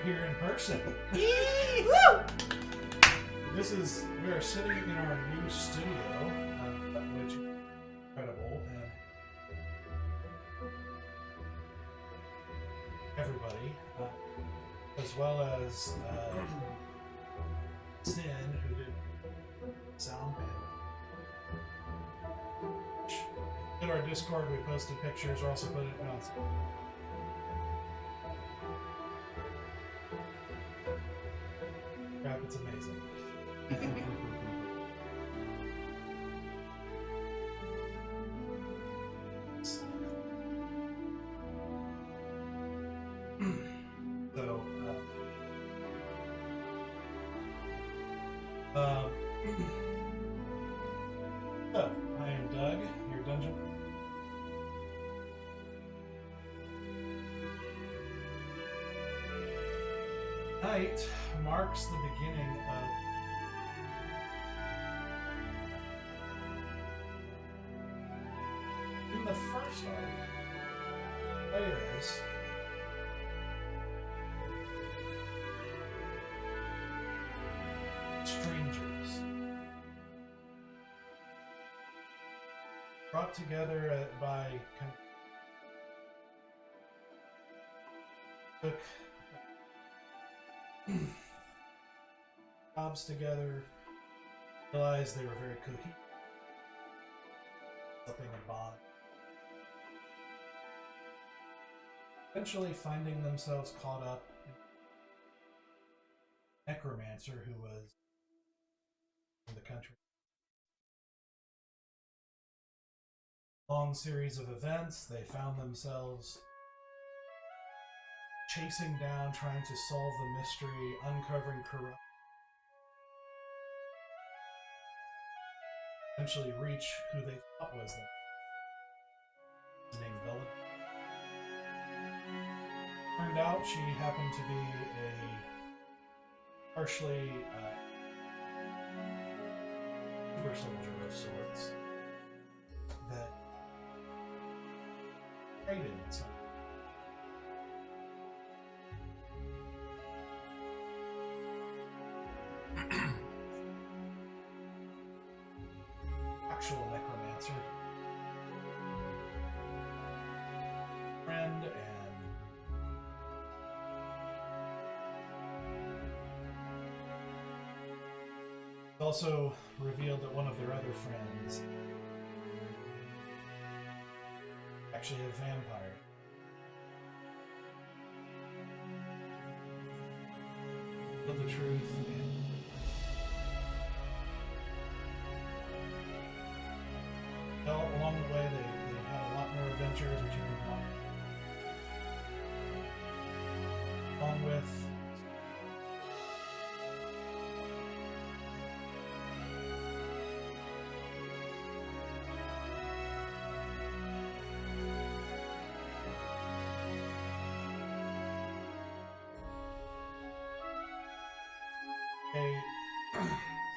here in person. Woo! We are sitting in our new studio, which is incredible, and everybody, as well as Cyn, who did sound panel. In our Discord, we posted pictures. We're also putting it on. Crap, it's amazing. So, I am Doug, your dungeon. Tonight marks the beginning of in the first arc, players strangers brought together by took jobs together, realized they were very cookie, something a bond. Eventually finding themselves caught up in a necromancer who was in the country. Long series of events, they found themselves chasing down, trying to solve the mystery, uncovering corruption. Eventually reach who they thought was them. His name Bella. Turned out she happened to be a partially super soldier of sorts that traded some. Actual necromancer friend, and also revealed that one of their other friends actually a vampire. Revealed the truth. Along the way, they had a lot more adventures, which you can talk along with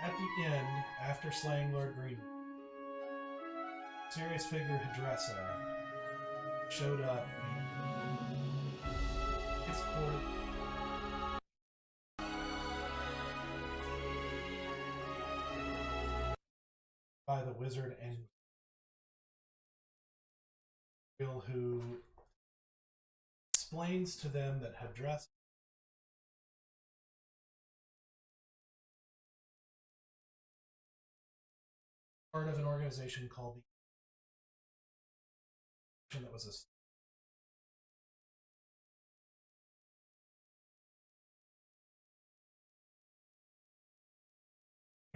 at the end, after slaying Lord Greenwood, serious figure Hadressa showed up and escorted by the wizard and who explains to them that Hadressa part of an organization called the that was a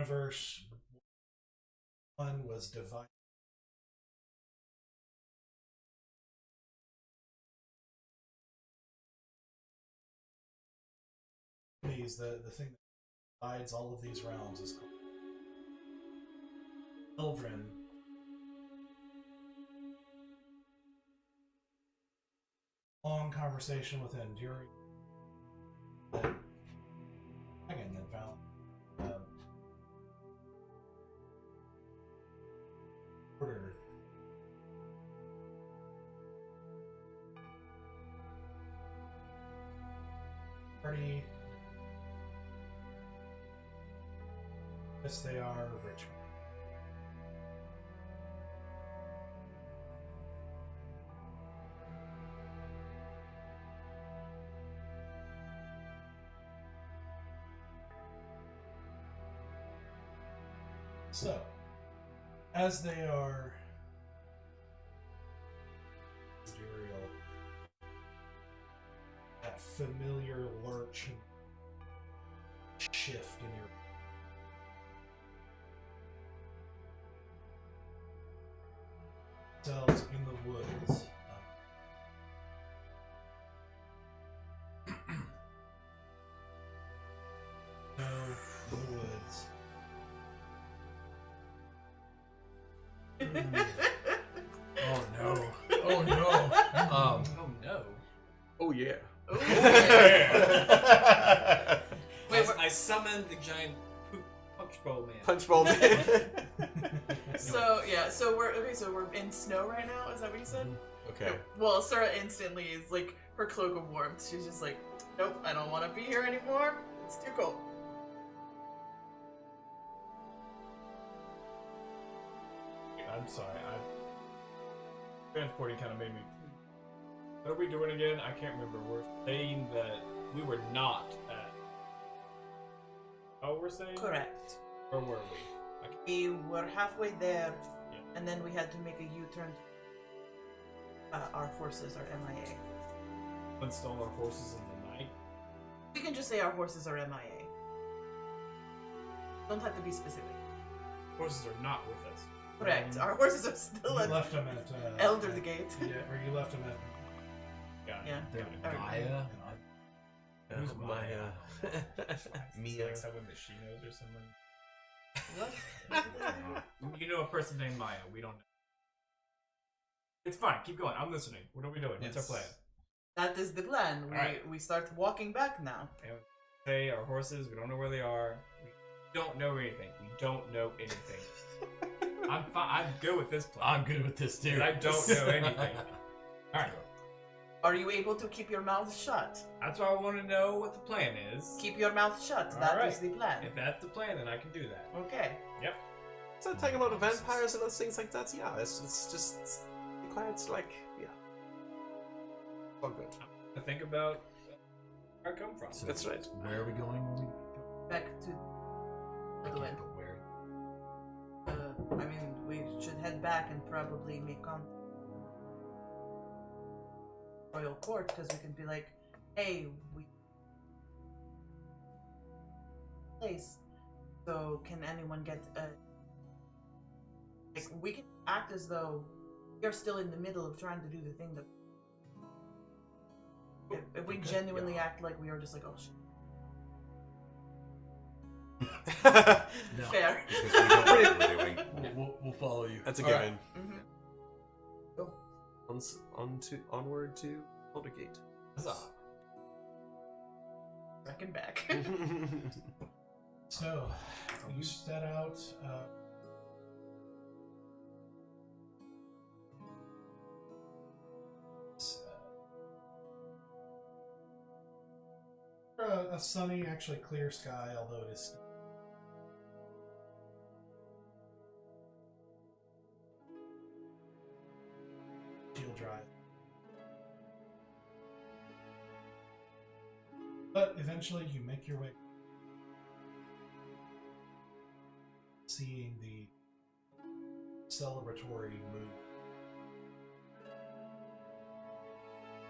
universe. One was divided. The thing that divides all of these realms is called Eldowyn. Long conversation with him during the dragon that found order. party. Yes, they are rich. So, as they are that familiar lurch and shift in your selves in the woods. No, in the woods. Oh no! Oh no! Oh no! Oh yeah! Oh yeah! Wait, I summoned the giant punch bowl man. Punch bowl man. So yeah, so we're in snow right now. Is that what you said? Okay. Well, Sarah instantly is like her cloak of warmth. She's just like, nope, I don't want to be here anymore. It's too cold. I'm sorry. Transporting kind of made me. What are we doing again? I can't remember. We're saying that we were not at. Oh, we're saying. Correct. Where were we? We were halfway there, Yeah. and then we had to make a U-turn. Our horses are MIA. Install our horses in the night. We can just say our horses are MIA. Don't have to be specific. Horses are not with us. Correct. Our horses are still You at left them at Elder the Gate. Yeah, or you left them at Yeah. Maya? Who's Maya? Mia. Like someone that she knows or something. You know a person named Maya. We don't know. It's fine. Keep going. I'm listening. What are we doing? What's our plan? That is the plan. We start walking back now. And say our horses. We don't know where they are. We don't know anything. We don't know anything. I'm fine. I'm good with this plan. I'm good with this too. I don't know anything. All right. Are you able to keep your mouth shut? That's why I want to know what the plan is. Keep your mouth shut. That is the plan. If that's the plan, then I can do that. Okay. Yep. So talking about the vampires and those things like that, yeah, it's just quiet, like, yeah. All good. I think about where I come from. So That's right. Where are we going? Back to Eldowyn. But where? I mean, we should head back and probably make contact with Royal Court, because we can be like, hey, we place. So can anyone get a like? We can act as though we are still in the middle of trying to do the thing that. If we genuinely act like we are just like, oh shit. No. Fair. Because we don't know what we're doing. We'll follow you. That's a All given. Mm-hmm. Onward to Aldergate. Huzzah. Back and back. So, you set out. A sunny, actually clear sky, although it is still shield drive. But eventually you make your way, seeing the celebratory mood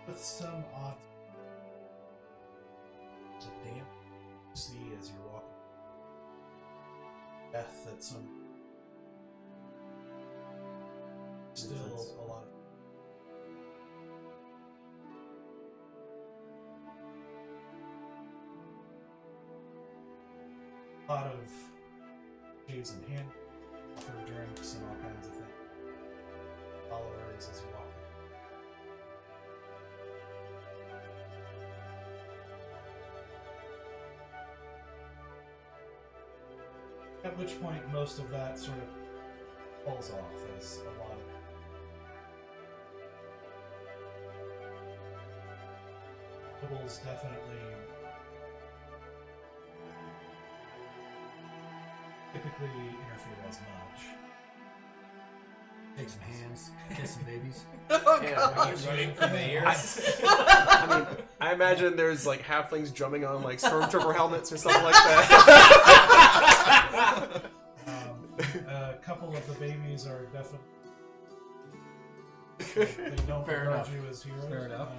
with some odd damp you see as you're walking. Death that some still a lot of caves in hand, offer drinks and all kinds of things. Followers as you walk. At which point, most of that sort of falls off as a lot of Nobles definitely typically interfere as much. Take some hands, kiss some babies. Oh Yeah. god. Are you running from the ears? I mean, I imagine there's like halflings drumming on like stormtrooper helmets or something like that. A couple of the babies are definitely. They don't Fair regard enough. you as heroes. Fair enough.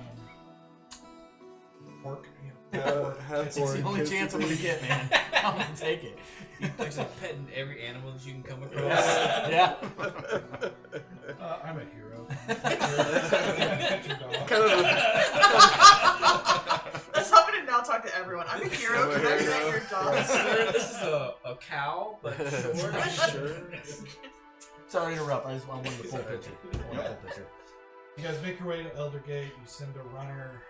Orc, half It's the only chance I'm gonna get, man. I'm gonna take it. You're just petting every animal that you can come across. Yeah. I'm a hero. Pet your dog. Kind of. Let's hope to now talk to everyone. I'm a hero. I'm a Can I hero. pet your dog? Sir, this is a cow, but short. Sure. Sorry to interrupt. I just wanted the full picture. You guys make your way to Eldergate. You send a runner.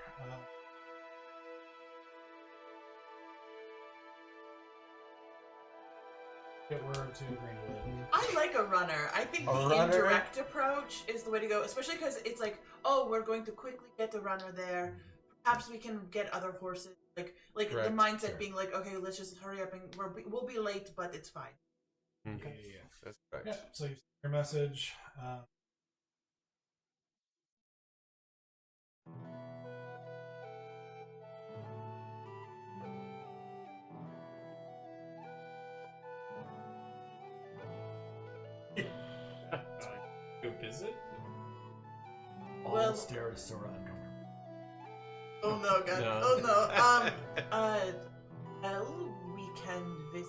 Get word to Greenwood. I like a runner. I think A the runner? indirect approach is the way to go, especially because it's like, oh, we're going to quickly get the runner there. Perhaps we can get other horses. Like the Correct. mindset Sure. being like, okay, let's just hurry up and we'll be late, but it's fine. Okay. Yeah. That's correct. Yeah, so you send your message. Go visit? All Well- stare at Sora uncomfortable. Oh no, God. No. Oh no. We can visit.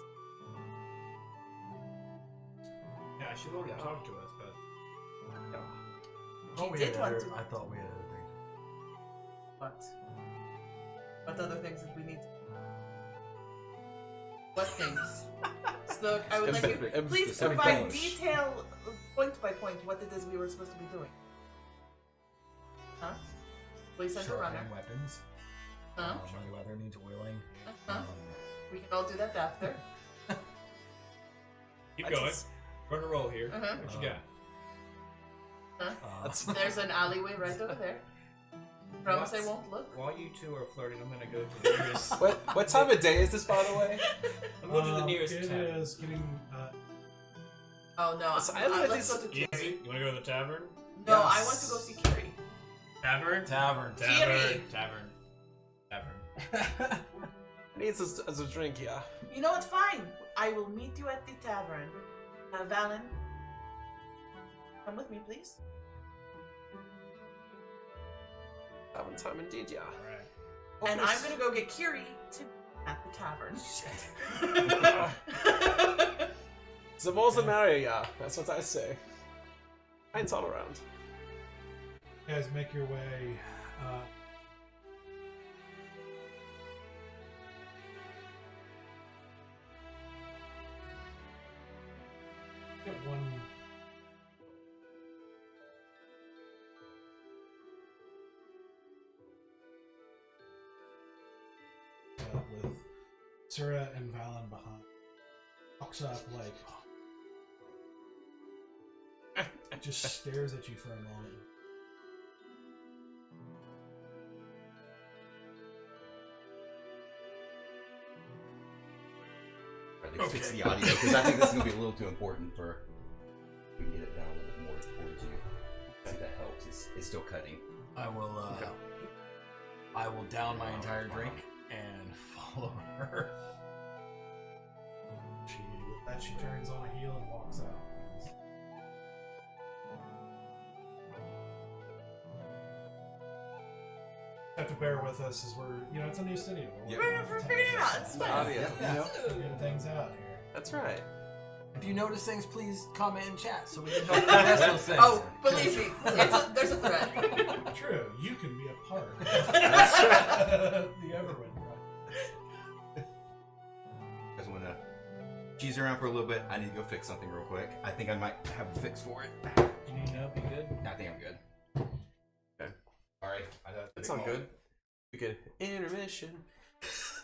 Yeah, she already talked to us, but Oh, we did had want other- to. I thought we had other things. What other things did we need to... What things? Stoic, I would like you... Specific- Please specific provide knowledge. detail, point by point, what it is we were supposed to be doing. Huh? Please send a runner. Sharpening weapons. Huh? Any leather needs oiling. Uh-huh. We can all do that after. Keep I going. just- Run a roll here. Uh-huh. What you got? There's an alleyway right over there. Promise I won't look. While you two are flirting, I'm gonna go to the nearest. What time of day is this, by the way? I'm going to the nearest It tavern. is getting. Oh no, So I let's go to Easy. Kiri. You wanna go to the tavern? No, I Yes. want to go see Kiri. Tavern? Tavern. Kiri. Tavern. Tavern. Needs as a drink, yeah. You know what? Fine. I will meet you at the tavern. Valen, come with me, please. Having time indeed, yeah. Alright. And I'm gonna go get Kiri to at the tavern. The more the merrier, yeah. That's what I say. It's all around. You guys make your way. Get one. With Sura and Valen behind. Walks up like. Just stares at you for a moment. Try to fix the audio because I think this is gonna be a little too important for. We can get it down a little bit more towards you. See if that helps. It's still cutting. I will. Okay. I will down my entire drink and follow her. With that, she turns on a heel and walks out. Have to bear with us as we're, it's a new studio. Yeah. We're figuring it out. It's The fine. audio. Yeah. Figuring things out here. That's right. If you notice things, please comment in chat so we can help address those things. Oh, believe me, there's a threat. True, you can be a part of That's right. the Everwind project. Guys want to cheese around for a little bit? I need to go fix something real quick. I think I might have a fix for it. You need help? You good? I think I'm good. Okay. All right. That sounds good. We could intermission.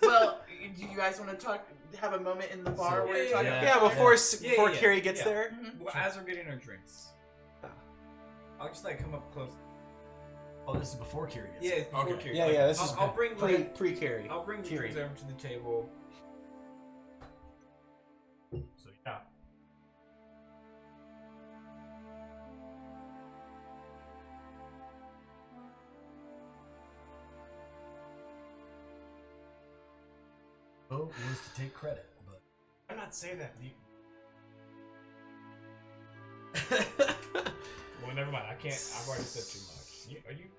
Well, do you guys want to have a moment in the bar where you're talking? Yeah. Yeah, before Yeah. Kiri gets Yeah. there. Mhm. Well, as we're getting our drinks, I'll just come up close. Oh, this is before Kiri gets Yeah, it's before Okay. Kiri. Yeah, this I'll, is I'll bring pre-Kiri. I'll bring the Kiri. drinks over to the table. so yeah. vote was to take credit, but I'm not saying that. Well, never mind. I can't. I've already said too much. Are you?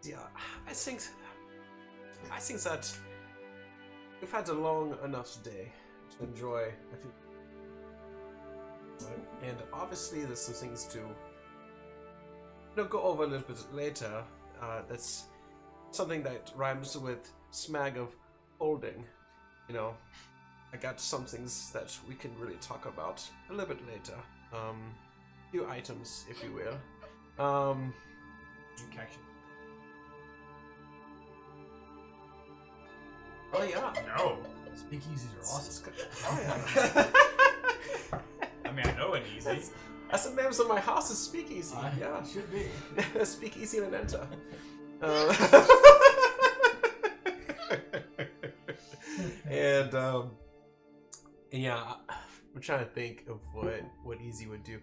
Yeah, I think that we've had a long enough day to enjoy a few. And obviously, there's some things to go over a little bit later. That's something that rhymes with smag of holding. I got some things that we can really talk about a little bit later. Few items, if you will. You catch it. Oh yeah. No. speakeasies are awesome. Oh yeah. I mean, I know it easy. That's the names of my house is Speakeasy. Yeah. Should be. Speakeasy and Anenta. And yeah, I'm trying to think of what Easy would do.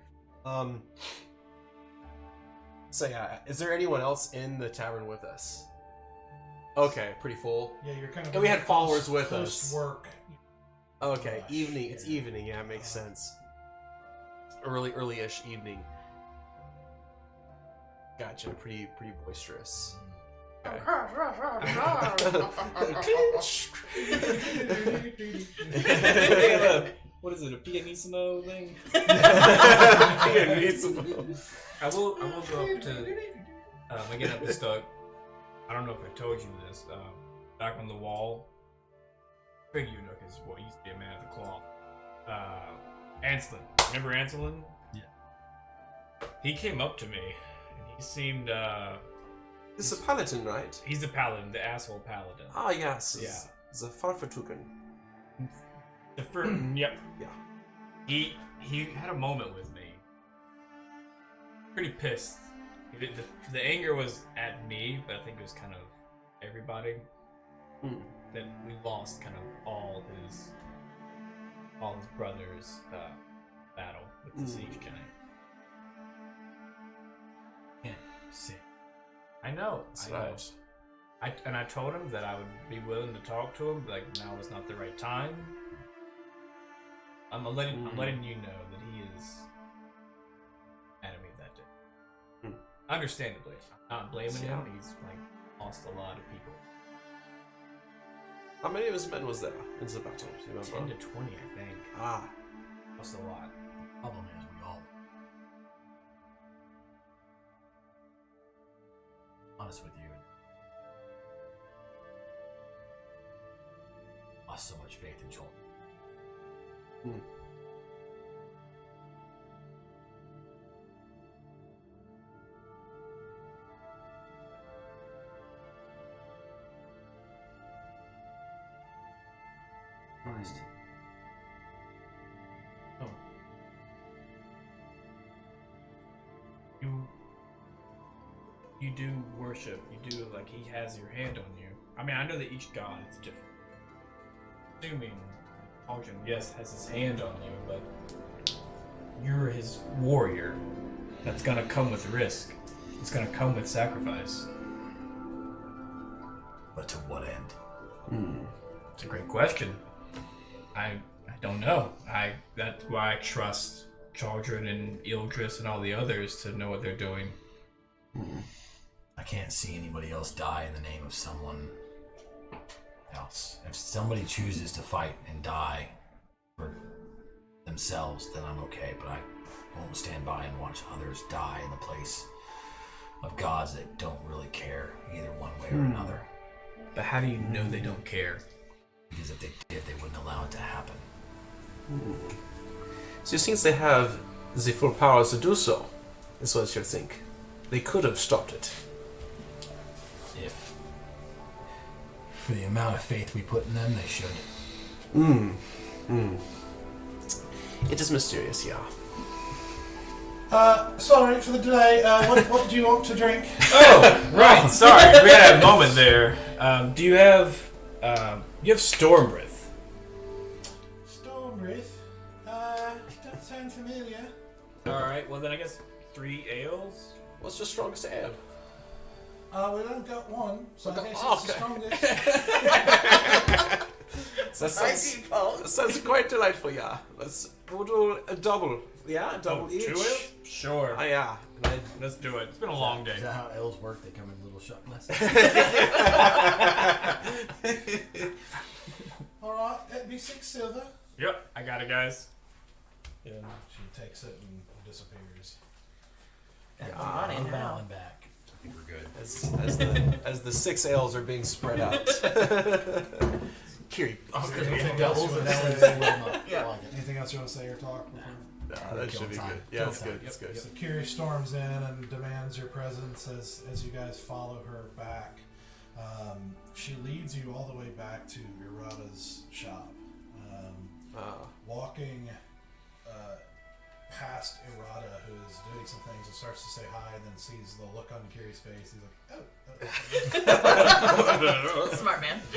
So yeah, is there anyone else in the tavern with us? Okay, pretty full. Yeah, you're kind of. And we had followers with us. Work. Okay, Gosh, evening. It's yeah. evening. Yeah, it makes sense. Early-ish evening. Gotcha. Pretty boisterous. Okay. What is it? A pianissimo thing? Pianissimo. I will go up to again up to Stoic. I don't know if I told you this. Back on the wall, big eunuch is what used to be a man of the cloth. Anselin. Remember Anselin? Yeah. He came up to me and he seemed This is a paladin, right? he's the paladin, the asshole paladin. Ah, yes. Yeah. The Farfatugan. The first, yep. Yeah. He had a moment with me. Pretty pissed. The anger was at me, but I think it was kind of everybody. That we lost kind of all his brothers' battle with the siege giant. Can't say. I know. That's I know. right. I told him that I would be willing to talk to him, but like now is not the right time. I'm letting you know that he is mad at me that day. Understandably, I'm not blaming him. He's like lost a lot of people. How many of his men was there in the battle? Do you remember? 10 to 20, I think. Ah. Lost a lot. Problem is, we all. Honest with you. Lost so much faith in children. Christ. Oh. You do worship. You do, like, he has your hand on you. I mean, I know that each god is different. Assuming Aldrin, yes, has his hand on you, but you're his warrior. That's gonna come with risk. It's gonna come with sacrifice. But to what end? It's a great question. I don't know. That's why I trust Chaldron and Ildris and all the others to know what they're doing. I can't see anybody else die in the name of someone else. If somebody chooses to fight and die for themselves, then I'm okay, but I won't stand by and watch others die in the place of gods that don't really care either one way or another. But how do you know they don't care? Because if they did, they wouldn't allow it to happen. So since they have the full powers to do so, is what you think. They could have stopped it. If, for the amount of faith we put in them, they should. It is mysterious, yeah. Sorry for the delay. What do you want to drink? Oh, right. Sorry, we had a moment there. Do you have Stormbreath? Stormbreath? Don't sound familiar. All right. Well, then I guess 3 ales. What's your strongest ale? We've only got one, so I guess Oh, it's the okay. strongest. That sounds quite delightful, yeah. We'll do a double. Yeah, a double each. 2 ales? Sure. Yeah. And Let's do it. It's been a long day. Is that how elves work? They come in little shot glasses. Alright, that'd be 6 silver. Yep, I got it, guys. And she takes it and disappears. money I'm now. bowing back. I think we're good. as the 6 ales are being spread out. Kiri. Anything Doubles else you and wanna then say? roll 'em up. Yeah. I like it. Anything else you want to say or talk before? That should be good. Yeah, it's good. It's good. So Kiri storms in and demands your presence as you guys follow her back. She leads you all the way back to Irada's shop. Walking past Irada, who is doing some things, and starts to say hi, and then sees the look on Kiri's face. He's like, "Oh, Smart man. I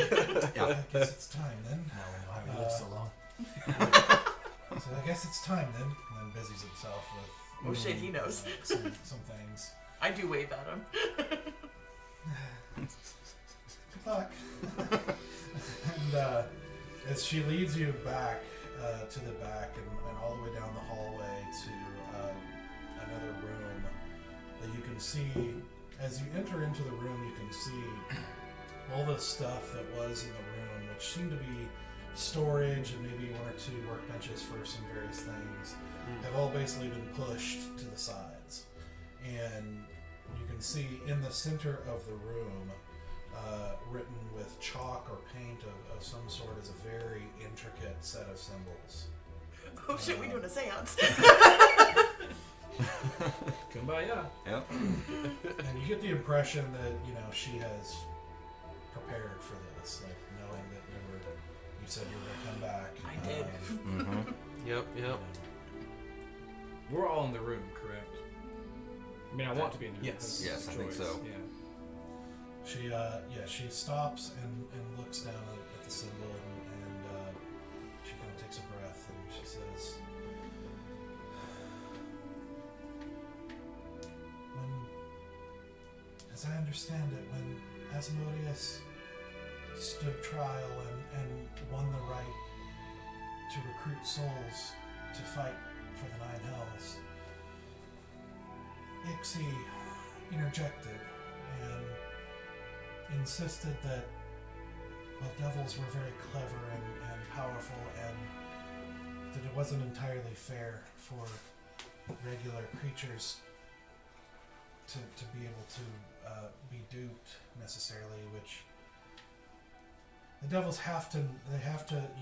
guess it's time then." Now we know how he lived so long. So I guess it's time then. And then busies himself with Oh shit, he knows. some things. I do wave at him. Good luck. And as she leads you back to the back and all the way down the hallway to another room that you can see, as you enter into the room, you can see all the stuff that was in the room, which seemed to be storage and maybe 1 or 2 workbenches for some various things, have all basically been pushed to the sides. And you can see in the center of the room, written with chalk or paint of some sort, is a very intricate set of symbols. Oh shit, we doing a seance. Kumbaya. Yep. And you get the impression that, she has prepared for this, like knowing that you said you were going to come back. I did. Yep. We're all in the room, correct? I mean, I want to be in the room. Yes. That's Yes, the I think choice. so. Yeah. She stops and looks down at the symbol and she kind of takes a breath and she says, as I understand it, when Asmodeus stood trial and won the right to recruit souls to fight for the 9 hells, Ixie interjected and insisted that devils were very clever and powerful, and that it wasn't entirely fair for regular creatures to be able to be duped necessarily, which the devils you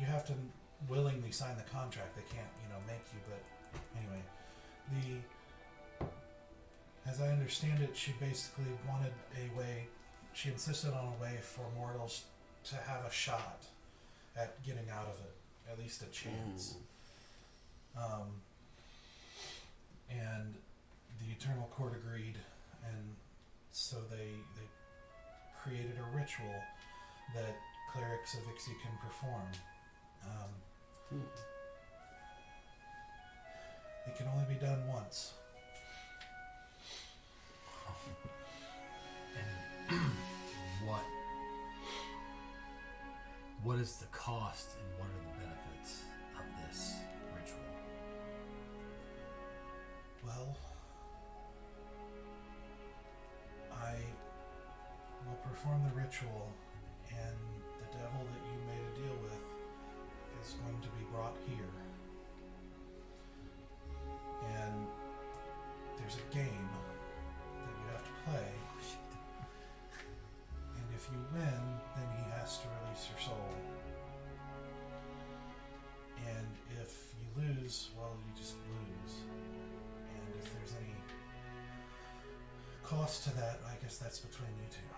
have to willingly sign the contract. They can't, make you. But anyway, as I understand it, she basically wanted she insisted on a way for mortals to have a shot at getting out of it, at least a chance. And the Eternal Court agreed, and so they created a ritual that clerics of Ixie can perform. It can only be done once. And what is the cost and what are the benefits of this ritual? Well, I will perform the ritual, and the devil that you made a deal with is going to be brought here. And there's a game that you have to play. And if you win, then he has to release your soul. And if you lose, well, you just lose. And if there's any cost to that, I guess that's between you two.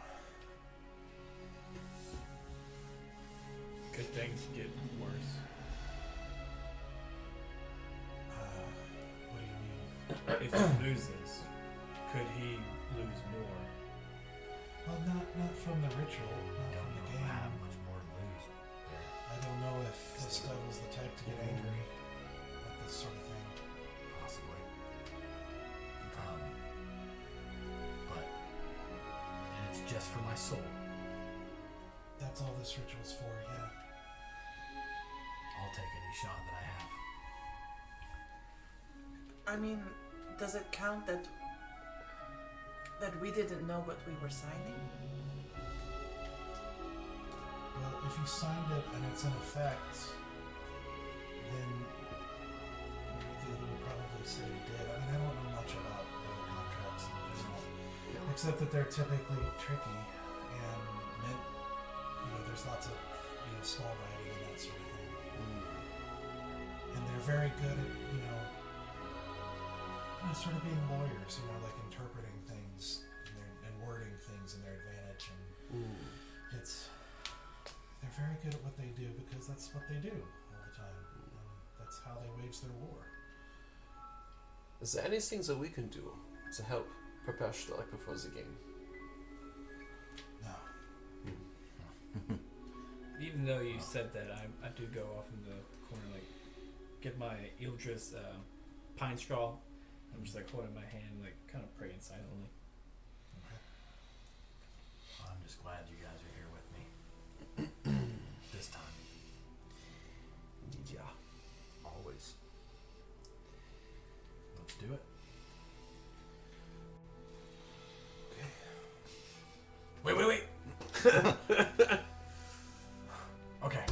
Could things get worse? What do you mean? If he loses, could he lose more? Well, not from the ritual, not Don't from the know how game. much more to lose. I don't know if this devil's the type to get angry at this sort of thing. Possibly. But and it's just for my soul. That's all this ritual's for, yeah. I'll take any shot that I have. I mean, does it count that we didn't know what we were signing? Well, if you signed it and it's in effect, then they would probably say you did. I mean, I don't know much about contracts in general, except that they're typically tricky and meant, there's lots of, small writing and that sort of thing. And they're very good at, sort of being lawyers, like interpreting things and wording things in their advantage. And they're very good at what they do because that's what they do all the time. And that's how they wage their war. Is there anything that we can do to help prepare Stoic before the game? No. Even though you said that, I do go off in the corner, like, get my Ildris pine straw. I'm just like holding my hand, like kind of praying silently. Okay. Well, I'm just glad you guys are here with me. This time. Indeed, yeah. Always. Let's do it. Okay. Wait. Okay.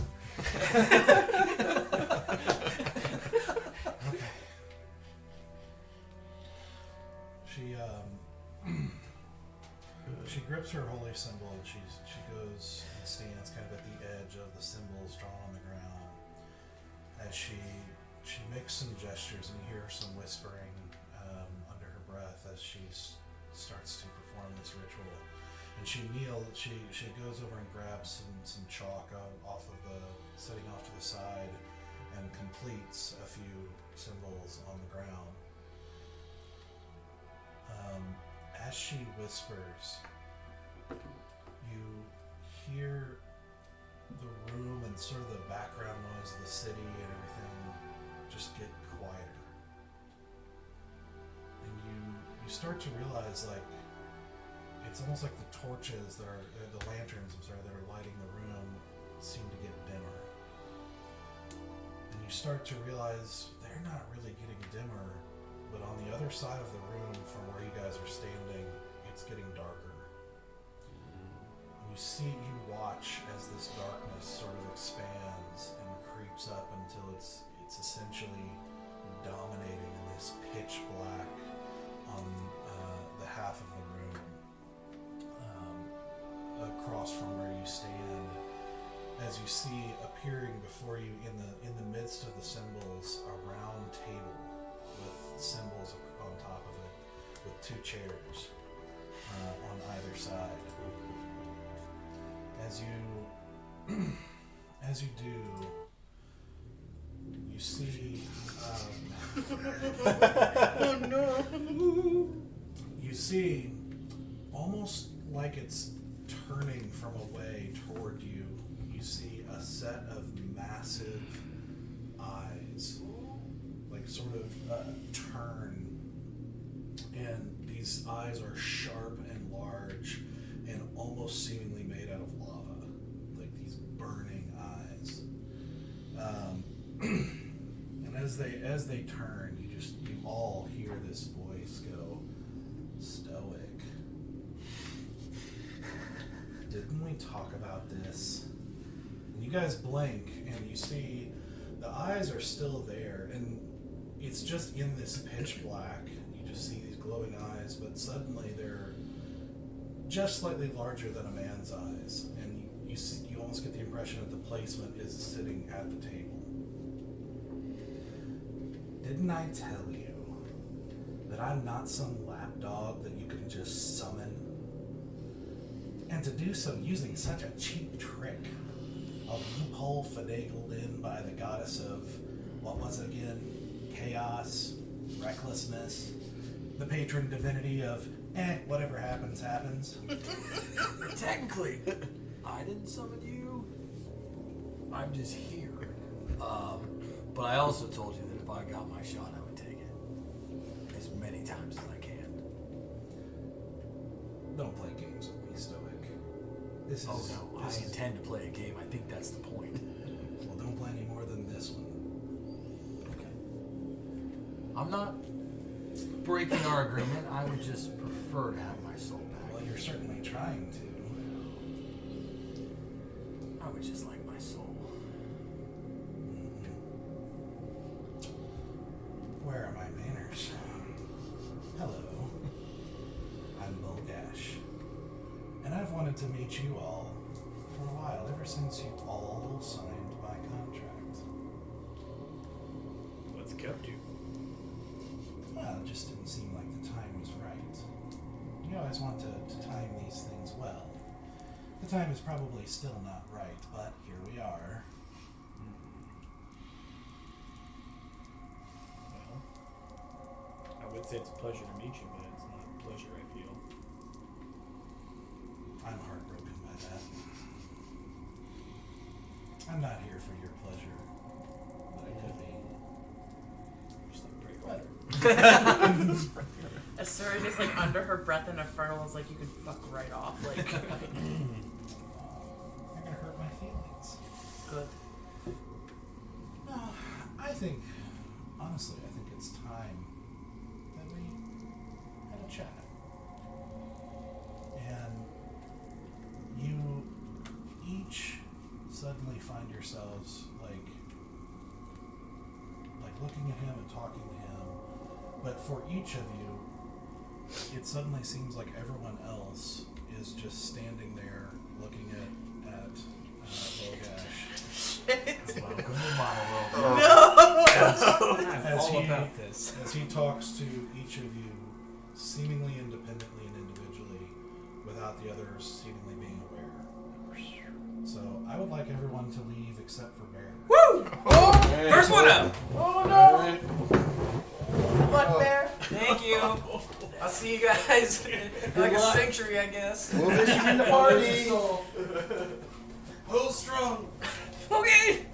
She grips her holy symbol and she goes and stands kind of at the edge of the symbols drawn on the ground. As she makes some gestures and you hear some whispering under her breath as she starts to perform this ritual. And she goes over and grabs some chalk setting off to the side and completes a few symbols on the ground. As she whispers, you hear the room and sort of the background noise of the city and everything just get quieter. And you start to realize, like, it's almost like the torches the lanterns, that are lighting the room seem to get dimmer. And you start to realize they're not really getting dimmer, but on the other side of the room from where you guys are standing, it's getting darker. And you watch as this darkness sort of expands and creeps up until it's essentially dominating in this pitch black on the half of the room across from where you stand. As you see appearing before you in the midst of the symbols a round table with symbols on top of it, with two chairs on either side. As you do, you see. Oh no! You see, almost like it's turning from away toward you. You see a set of massive eyes, like sort of turn, and these eyes are sharp and large and almost seemingly made out of lava, like these burning eyes. And as they turn, you all hear this voice go, "Stoic. Didn't we talk about this?" And you guys blink and you see the eyes are still there, and it's just in this pitch black. You just see these glowing eyes, but suddenly they're just slightly larger than a man's eyes, and you almost get the impression that the placement is sitting at the table. Didn't I tell you that I'm not some lapdog that you can just summon? And to do so using such a cheap trick, a loophole finagled in by the goddess of, what was it again? Chaos, recklessness, the patron divinity of, whatever happens, happens. Technically, I didn't summon you. I'm just here. But I also told you that if I got my shot, I would take it as many times as I can. Don't play games with me, Stoic. I intend to play a game. I think that's the point. Well, don't play any more than this one. Okay. I'm not breaking our agreement. I would just prefer to have my soul back. Well, you're certainly trying to. I would just like my soul. Where are my manners? Hello. I'm Bulgash. And I've wanted to meet you all for a while, ever since you all signed my contract. What's kept you? Well, it just didn't seem like the time was right. You always want to time these things well. The time is probably still not right, but here we are. Well, I would say it's a pleasure to meet you, but it's not a pleasure I feel. I'm heartbroken by that. I'm not here for your pleasure, but I could be. Just like break water. As Suri is like under her breath and Infernal is like, you could fuck right off. Like, You're gonna hurt my feelings. good. No, honestly, I think it's time that we had a chat. And you each suddenly find yourselves like looking at him and talking to him, but for each of you, it suddenly seems like everyone else is just standing there looking at Bulgash. Welcome to my world. I'm all about this. As he talks to each of you seemingly independently and individually without the others seemingly being aware. So I would like everyone to leave except for Bear. Woo! Oh, first one up! Oh no! Luck Bear. Thank you. I'll see you guys in like a century, I guess. We'll miss you in the party. Hold strong. Okay!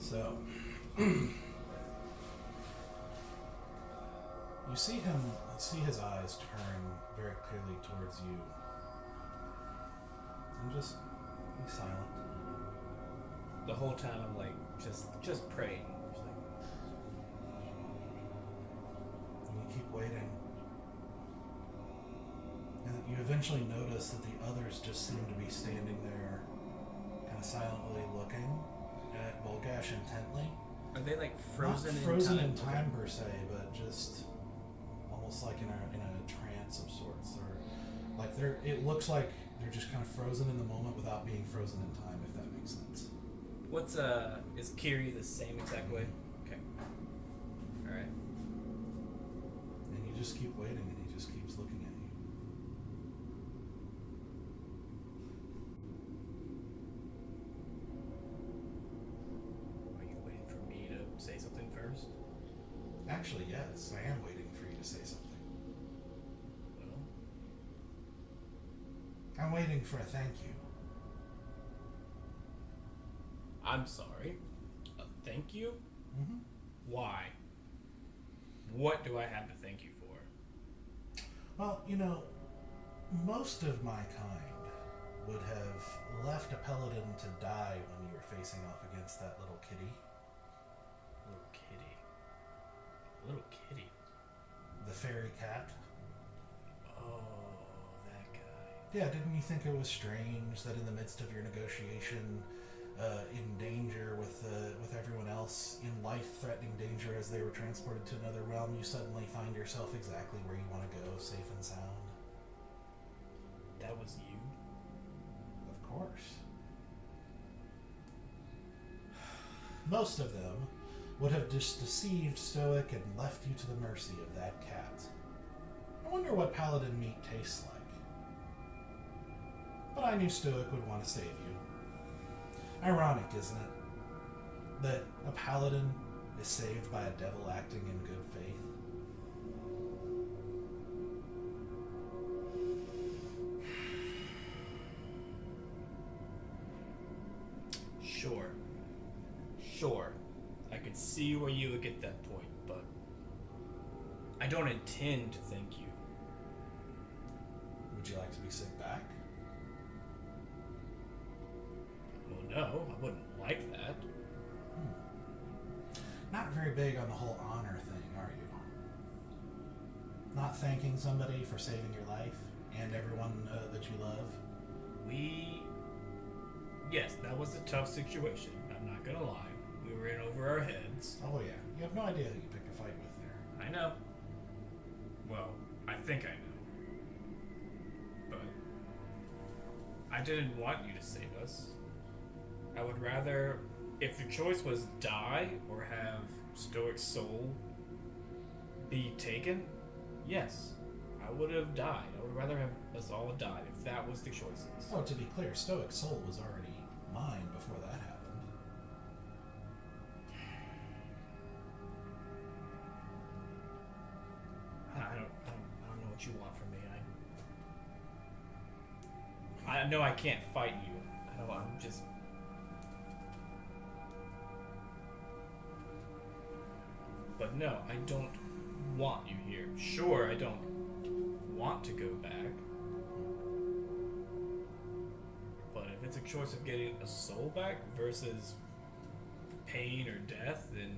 So you see his eyes turn very clearly towards you. And just be silent. The whole time I'm like, just praying. Just like, And you keep waiting. And you eventually notice that the others just seem to be standing there, kind of silently looking at Bulgash intently. are they like frozen Not in frozen time? in time per se, but just almost like in a trance of sorts. Or like it looks like they're just kind of frozen in the moment without being frozen in time, if that makes sense. What's is Kiri the same exact way? Okay. Alright. And you just keep waiting, and he just keeps looking at you. Are you waiting for me to say something first? Actually, yes, I am waiting for you to say something. Well, I'm waiting for a thank you. I'm sorry. Thank you? Mm-hmm. Why? What do I have to thank you for? Well, most of my kind would have left a paladin to die when you were facing off against that little kitty. Little kitty. Little kitty. The fairy cat. Oh, that guy. Yeah, didn't you think it was strange that in the midst of your negotiation, in danger with everyone else, in life-threatening danger as they were transported to another realm, you suddenly find yourself exactly where you want to go, safe and sound? That was you? Of course. Most of them would have just deceived Stoic and left you to the mercy of that cat. I wonder what paladin meat tastes like. But I knew Stoic would want to save you. Ironic, isn't it? That a paladin is saved by a devil acting in good faith. Sure. I could see where you would get that point, but I don't intend to thank you. Would you like to be sent back? no, I wouldn't like that. Not very big on the whole honor thing, are you? Not thanking somebody for saving your life and everyone that you love? Yes, that was a tough situation. I'm not gonna lie. We were in over our heads. Oh yeah, you have no idea who you picked a fight with there. I know. Well, I think I know. But I didn't want you to save us. I would rather, if the choice was die or have Stoic's soul be taken, yes, I would have died. I would rather have us all died if that was the choices. Oh, to be clear, Stoic's soul was already mine before that happened. I don't know what you want from me. I know I can't fight you. I know I'm just. But no, I don't want you here. Sure, I don't want to go back. But if it's a choice of getting a soul back versus pain or death, then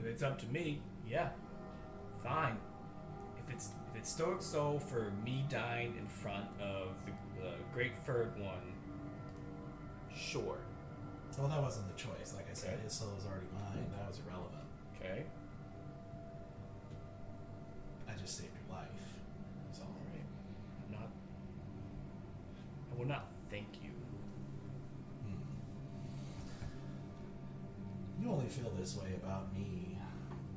if it's up to me, yeah, fine. If it's Stoic's soul for me dying in front of the Great Furred One, sure. Well, that wasn't the choice. Like I said, Okay. his soul was already mine. That was irrelevant. Okay. I just saved your life. That's all. Alright. I will not thank you. You only feel this way about me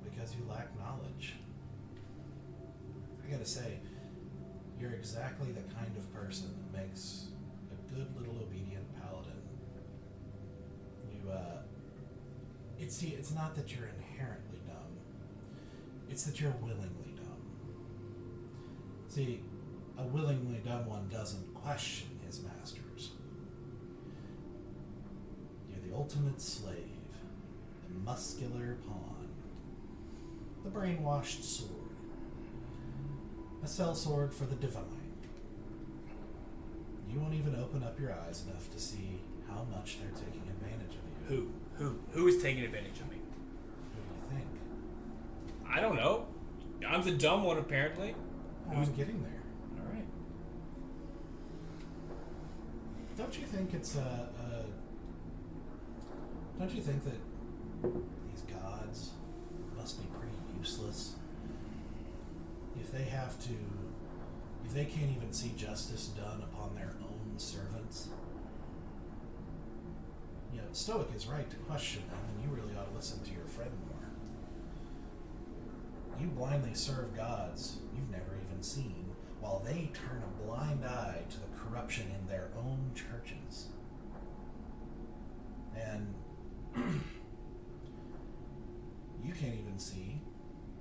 because you lack knowledge. I gotta say, you're exactly the kind of person that makes a good little obedient paladin. It's not that you're inherently dumb. It's that you're willingly dumb. See, a willingly dumb one doesn't question his masters. You're the ultimate slave, the muscular pawn, the brainwashed sword, a sellsword for the divine. You won't even open up your eyes enough to see how much they're taking advantage of you. Who is taking advantage of me? Who do you think? I don't know. I'm the dumb one, apparently. Who's getting there? All right. Don't you think it's don't you think that these gods must be pretty useless? If they can't even see justice done upon their own servants? You know, Stoic is right to question them, and you really ought to listen to your friend more. You blindly serve gods you've never even seen, while they turn a blind eye to the corruption in their own churches. And you can't even see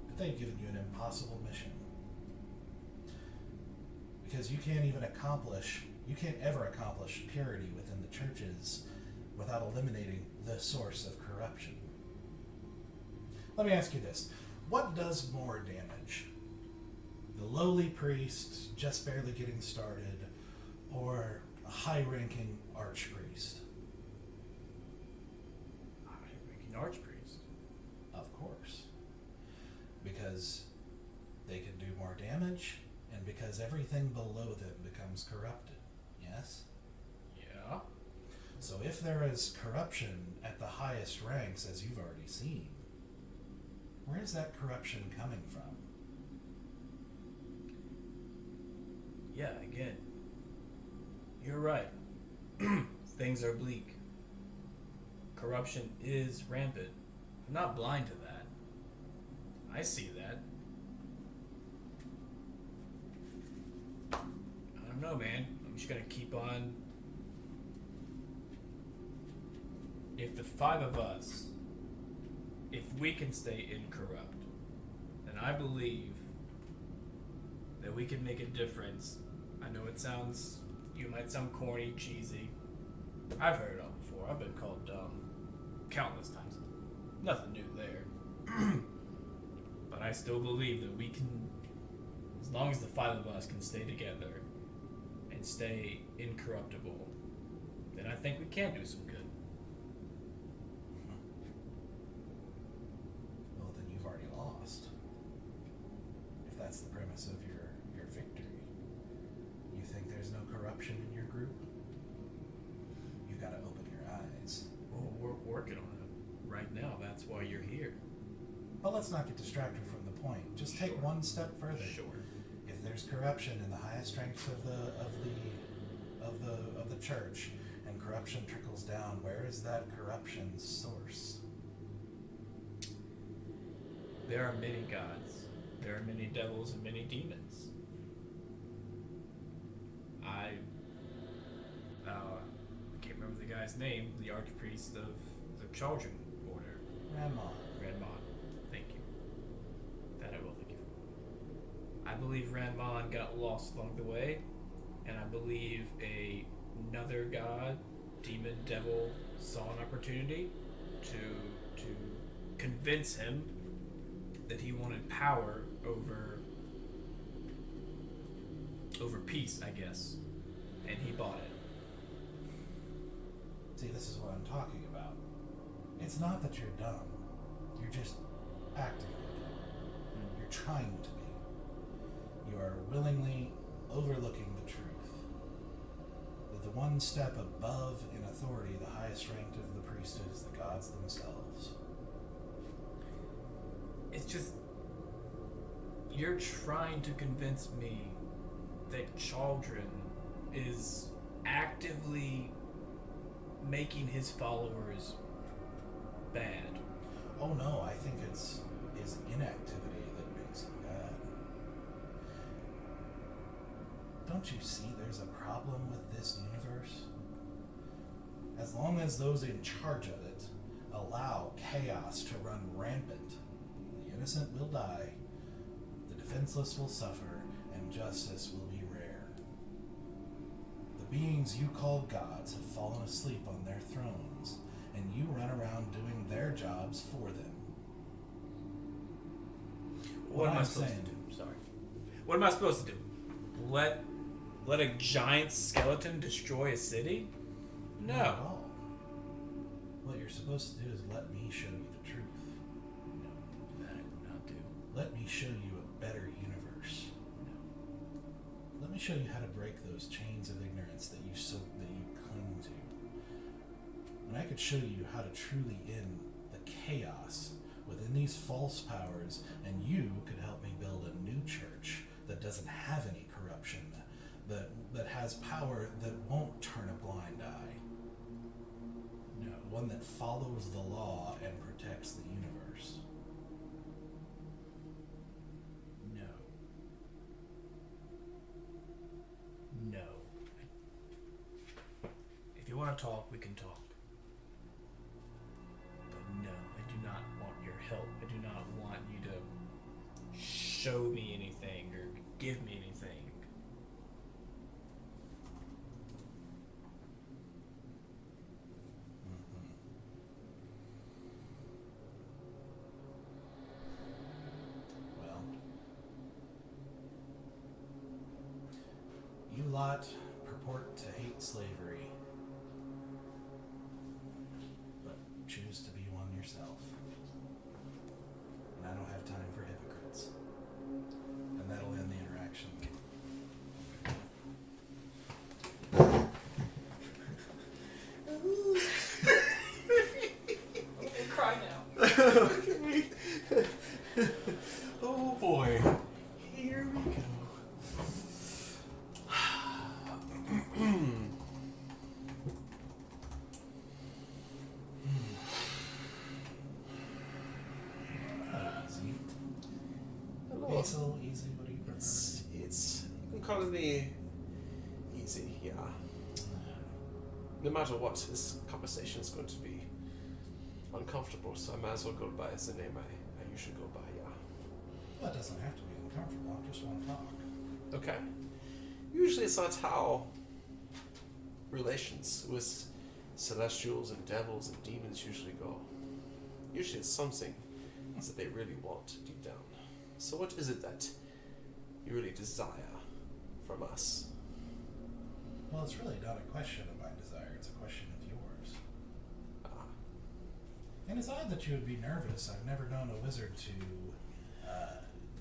that they've given you an impossible mission. Because you can't ever accomplish purity within the churches without eliminating the source of corruption. Let me ask you this. What does more damage? The lowly priest just barely getting started, or a high-ranking archpriest? High-ranking archpriest. Of course. Because they can do more damage, and because everything below them becomes corrupted. Yes? Yeah. So if there is corruption at the highest ranks, as you've already seen, where is that corruption coming from? Yeah, again. You're right. Things are bleak. Corruption is rampant. I'm not blind to that. I see that. I don't know, man. I'm just gonna keep on. If the five of us, if we can stay incorrupt, then I believe that we can make a difference. I know you might sound corny, cheesy. I've heard it all before. I've been called dumb countless times. Nothing new there. But I still believe that we can, as long as the five of us can stay together and stay incorruptible, then I think we can do some good. Well, then you've already lost. If that's the premise of your victory, you think there's no corruption in your group? You gotta open your eyes. Well, we're working on it right now. That's why you're here. But let's not get distracted from the point. Just take one step further. Sure. If there's corruption in the highest ranks of the church, and corruption trickles down, where is that corruption's source? There are many gods. There are many devils and many demons. I can't remember the guy's name, the archpriest of the Chaldron Order. Ranmon. Thank you. That I will thank you for. I believe Ranmon got lost along the way, and I believe another god, demon, devil, saw an opportunity to convince him that he wanted power over peace, I guess, and he bought it. See, this is what I'm talking about. It's not that you're dumb. You're just acting like it. You're trying to be. You are willingly overlooking the truth. That the one step above in authority, the highest ranked of the priesthood, is the gods themselves. It's just, you're trying to convince me that Chaldron is actively making his followers bad. Oh no, I think it's his inactivity that makes him bad. Don't you see there's a problem with this universe? As long as those in charge of it allow chaos to run rampant, the innocent will die, the defenseless will suffer, and justice will be rare. The beings you call gods have fallen asleep on their thrones, and you run around doing their jobs for them. What am I supposed to do? Sorry. What am I supposed to do? Let a giant skeleton destroy a city? No. Not at all. What you're supposed to do is let me show you the truth. No, that I will not do. Let me show you a better universe. No. Let me show you how to break those chains of ignorance that you cling to. And I could show you how to truly end the chaos within these false powers, and you could help me build a new church that doesn't have any corruption, that has power that won't turn a blind eye. No. One that follows the law and protects the universe. No. No. If you want to talk, we can talk. But no, I do not want your help. I do not want you to show me anything or give me anything. Well, you lot purport to hate slavery, but choose to be one yourself. And I don't have time for hypocrites. And that'll end the interaction. Cry now. Oh boy. Here we go. Easy. Hello. Basil, easy, what do you prefer? It's you can call me easy, yeah. No matter what, this conversation is going to be uncomfortable, so I might as well go by the name I usually go by, yeah. Well, it doesn't have to be uncomfortable, I just want to talk. Okay. Usually it's not how relations with celestials and devils and demons usually go. Usually it's something that they really want deep down. So what is it that you really desire from us? Well, it's really not a question of my desire, it's a question of yours. And it's odd that you would be nervous. I've never known a wizard to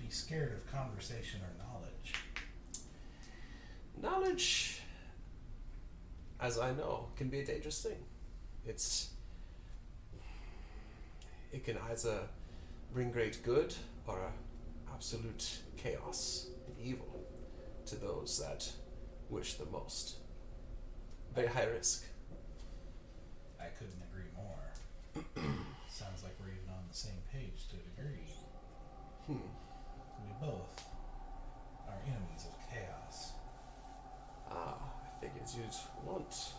be scared of conversation or knowledge. Knowledge, as I know, can be a dangerous thing. It can either bring great good or absolute chaos and evil to those that wish the most. Very high risk. I couldn't agree more. Sounds like we're even on the same page to a degree. We both are enemies of chaos. I figured you'd want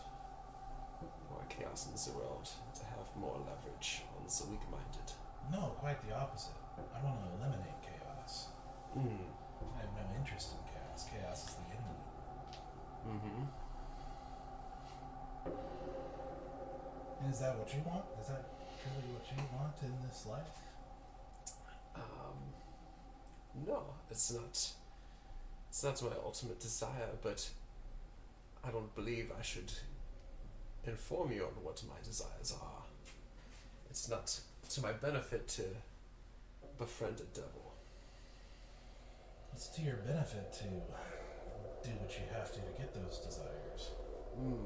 more chaos in this world to have more leverage on the weak-minded. No, quite the opposite. I want to eliminate chaos. I have no interest in chaos. Chaos is the enemy. And is that what you want? Is that truly what you want in this life? No, it's not. It's not my ultimate desire, but I don't believe I should inform you on what my desires are. It's not to my benefit to befriend a devil. It's to your benefit to do what you have to get those desires. And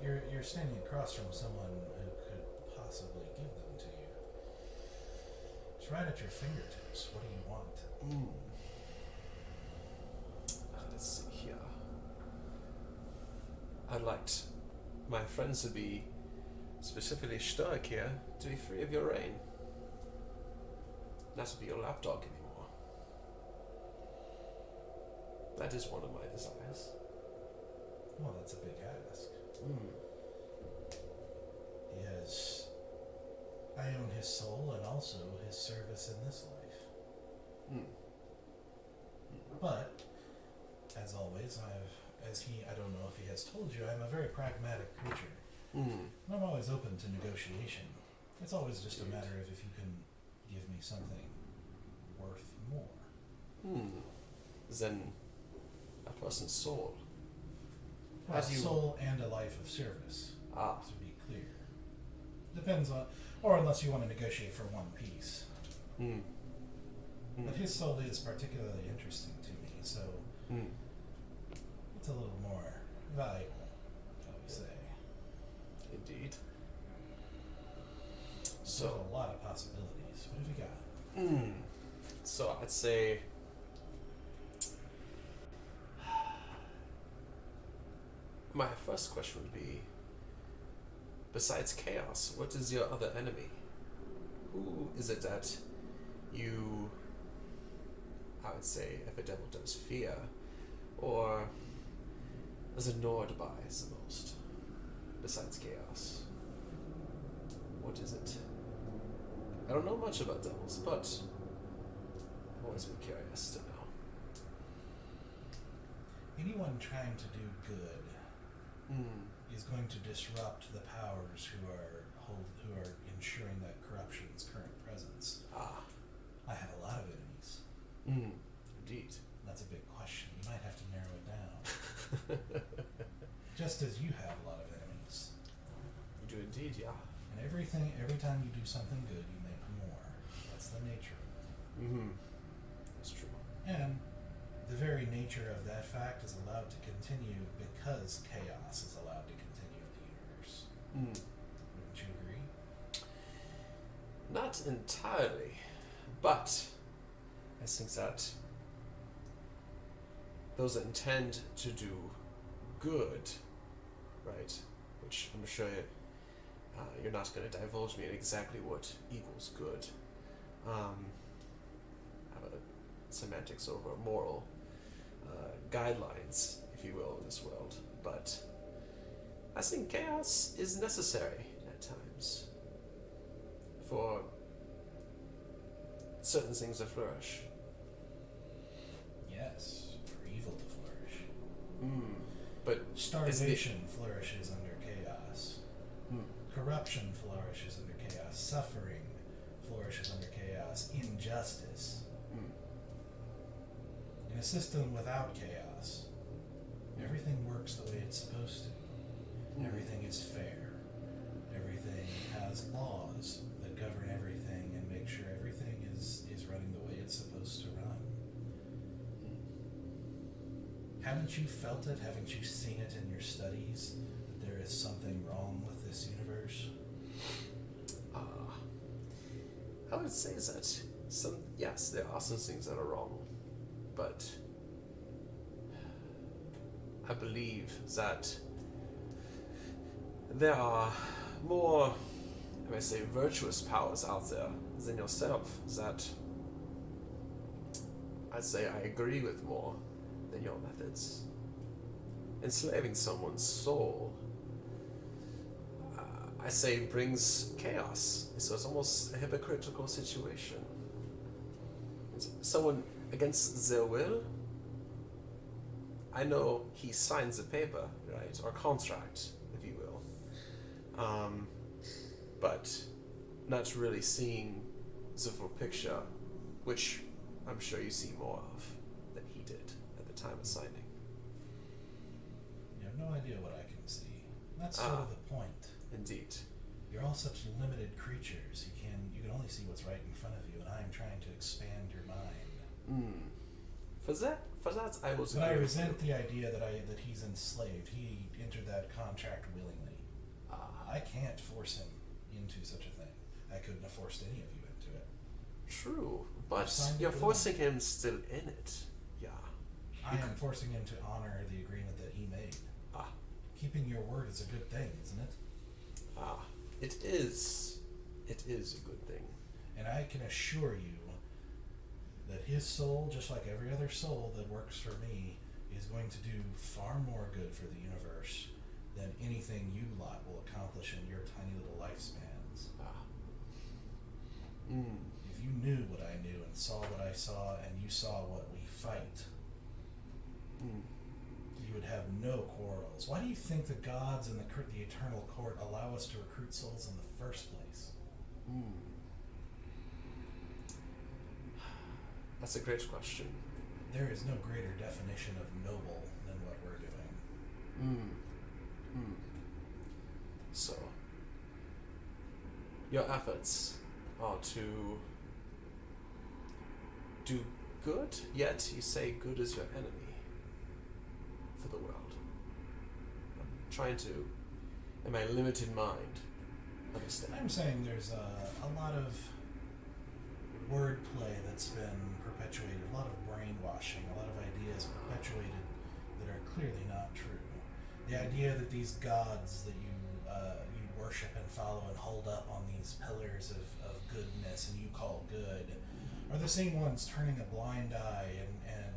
you're standing across from someone who could possibly give them to you. It's right at your fingertips. What do you want? Let's see here. I'd like my friends to be, specifically Stoic here, to be free of your reign. Not to be your lapdog anymore. That is one of my desires. Well, that's a big ask. He has... I own his soul and also his service in this life. But, as always, I don't know if he has told you, I'm a very pragmatic creature. And I'm always open to negotiation. It's always just a matter of if you can give me something worth more. Then a person's soul. Well, soul and a life of service, to be clear. Depends on, or unless you want to negotiate for one piece. But his soul is particularly interesting to me, so it's a little more valuable, shall we say. Indeed. So there's a lot of possibilities. What have you got? So I'd say my first question would be, besides chaos, what is your other enemy? Who is it that you, I would say, if a devil does fear, or is annoyed by the most, besides chaos? What is it? I don't know much about devils, but I've always been curious to know. Anyone trying to do good is going to disrupt the powers who are ensuring that corruption's current presence. I have a lot of enemies. Indeed. That's a big question. You might have to narrow it down. Just as you have a lot of enemies. You do indeed, yeah. And every time you do something good, you make more. That's the nature of it. That's true. And the very nature of that fact is allowed to continue because chaos is allowed to continue in the universe. Wouldn't you agree? Not entirely, but I think that those that intend to do good, right, which I'm sure you're not going to divulge me in exactly what equals good. Have a semantics over moral guidelines, if you will, in this world. But I think chaos is necessary at times for certain things to flourish. Yes, for evil to flourish. But starvation flourishes under chaos. Corruption flourishes under chaos. Suffering flourishes under chaos. Injustice. In a system without chaos, Everything works the way it's supposed to. Everything is fair. Everything has laws that govern everything and make sure everything is running the way it's supposed to run. Haven't you felt it? Haven't you seen it in your studies? That there is something wrong with this universe? I would say that yes, there are some things that are wrong, but I believe that there are more, I may say, virtuous powers out there than yourself that I'd say I agree with more than your methods. Enslaving someone's soul, I say, brings chaos. So it's almost a hypocritical situation. It's someone against their will. I know he signs a paper, right, or contract, if you will, but not really seeing the full picture, which I'm sure you see more of than he did at the time of signing. You have no idea what I can see. That's sort of the point. Indeed. You're all such limited creatures. You can only see what's right in front of you, and I'm trying to expand your mind. For that I was. But I resent the idea that he's enslaved. He entered that contract willingly. I can't force him into such a thing. I couldn't have forced any of you into it. True, but you're forcing him still in it. Yeah. I am forcing him to honor the agreement that he made. Keeping your word is a good thing, isn't it? It is. It is a good thing. And I can assure you that his soul, just like every other soul that works for me, is going to do far more good for the universe than anything you lot will accomplish in your tiny little lifespans. If you knew what I knew and saw what I saw and you saw what we fight, you would have no quarrels. Why do you think the gods and the eternal court allow us to recruit souls in the first place? That's a great question. There is no greater definition of noble than what we're doing. So, your efforts are to do good, yet you say good is your enemy for the world. I'm trying to, in my limited mind, understand. I'm saying there's a lot of wordplay that's been perpetuated, a lot of brainwashing, a lot of ideas perpetuated that are clearly not true. The idea that these gods that you worship and follow and hold up on these pillars of goodness and you call good are the same ones turning a blind eye and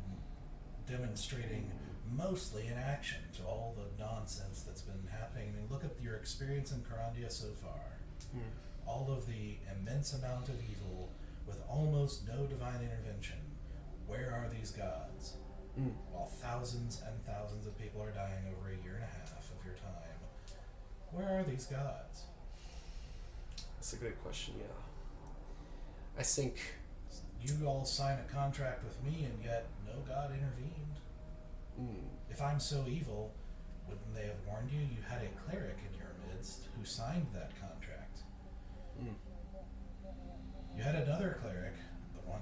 demonstrating mostly in action to all the nonsense that's been happening. I mean, look at your experience in Karandia so far. All of the immense amount of evil with almost no divine intervention. Where are these gods? While thousands and thousands of people are dying over a year and a half of your time, where are these gods? That's a great question, yeah. I think... You all sign a contract with me and yet no god intervened. If I'm so evil, wouldn't they have warned you? You had a cleric in your midst who signed that contract. You had another cleric, the one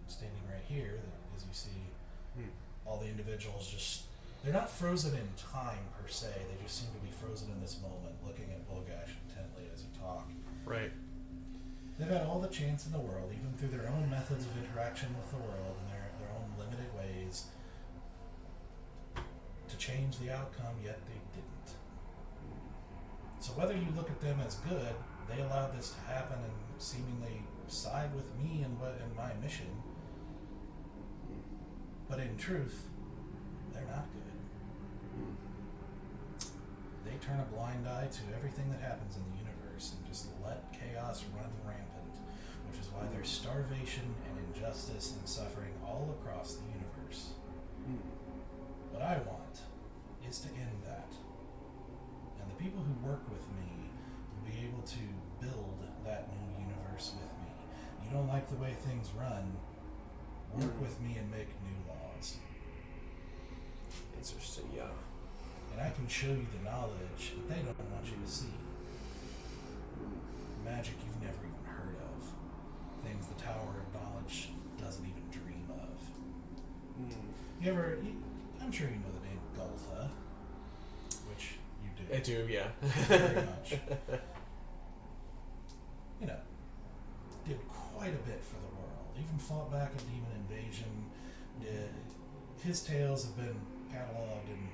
standing right here, that, as you see, all the individuals just, they're not frozen in time per se, they just seem to be frozen in this moment, looking at Bulgash intently as you talk. Right. They've had all the chance in the world, even through their own methods of interaction with the world and their own limited ways, to change the outcome, yet they didn't. So whether you look at them as good, they allowed this to happen and seemingly side with me and my mission, but in truth, they're not good. They turn a blind eye to everything that happens in the universe and just let chaos run rampant, which is why there's starvation and injustice and suffering all across the universe. What I want is to end that. And the people who work with me will be able to build that new universe with me. You don't like the way things run, work with me and make new laws. Interesting, yeah. can show you the knowledge that they don't want you to see. Magic you've never even heard of. Things the Tower of Knowledge doesn't even dream of. I'm sure you know the name Gultha, which you do. I do, yeah. Very much. You know, did quite a bit for the world. Even fought back a demon invasion. His tales have been cataloged in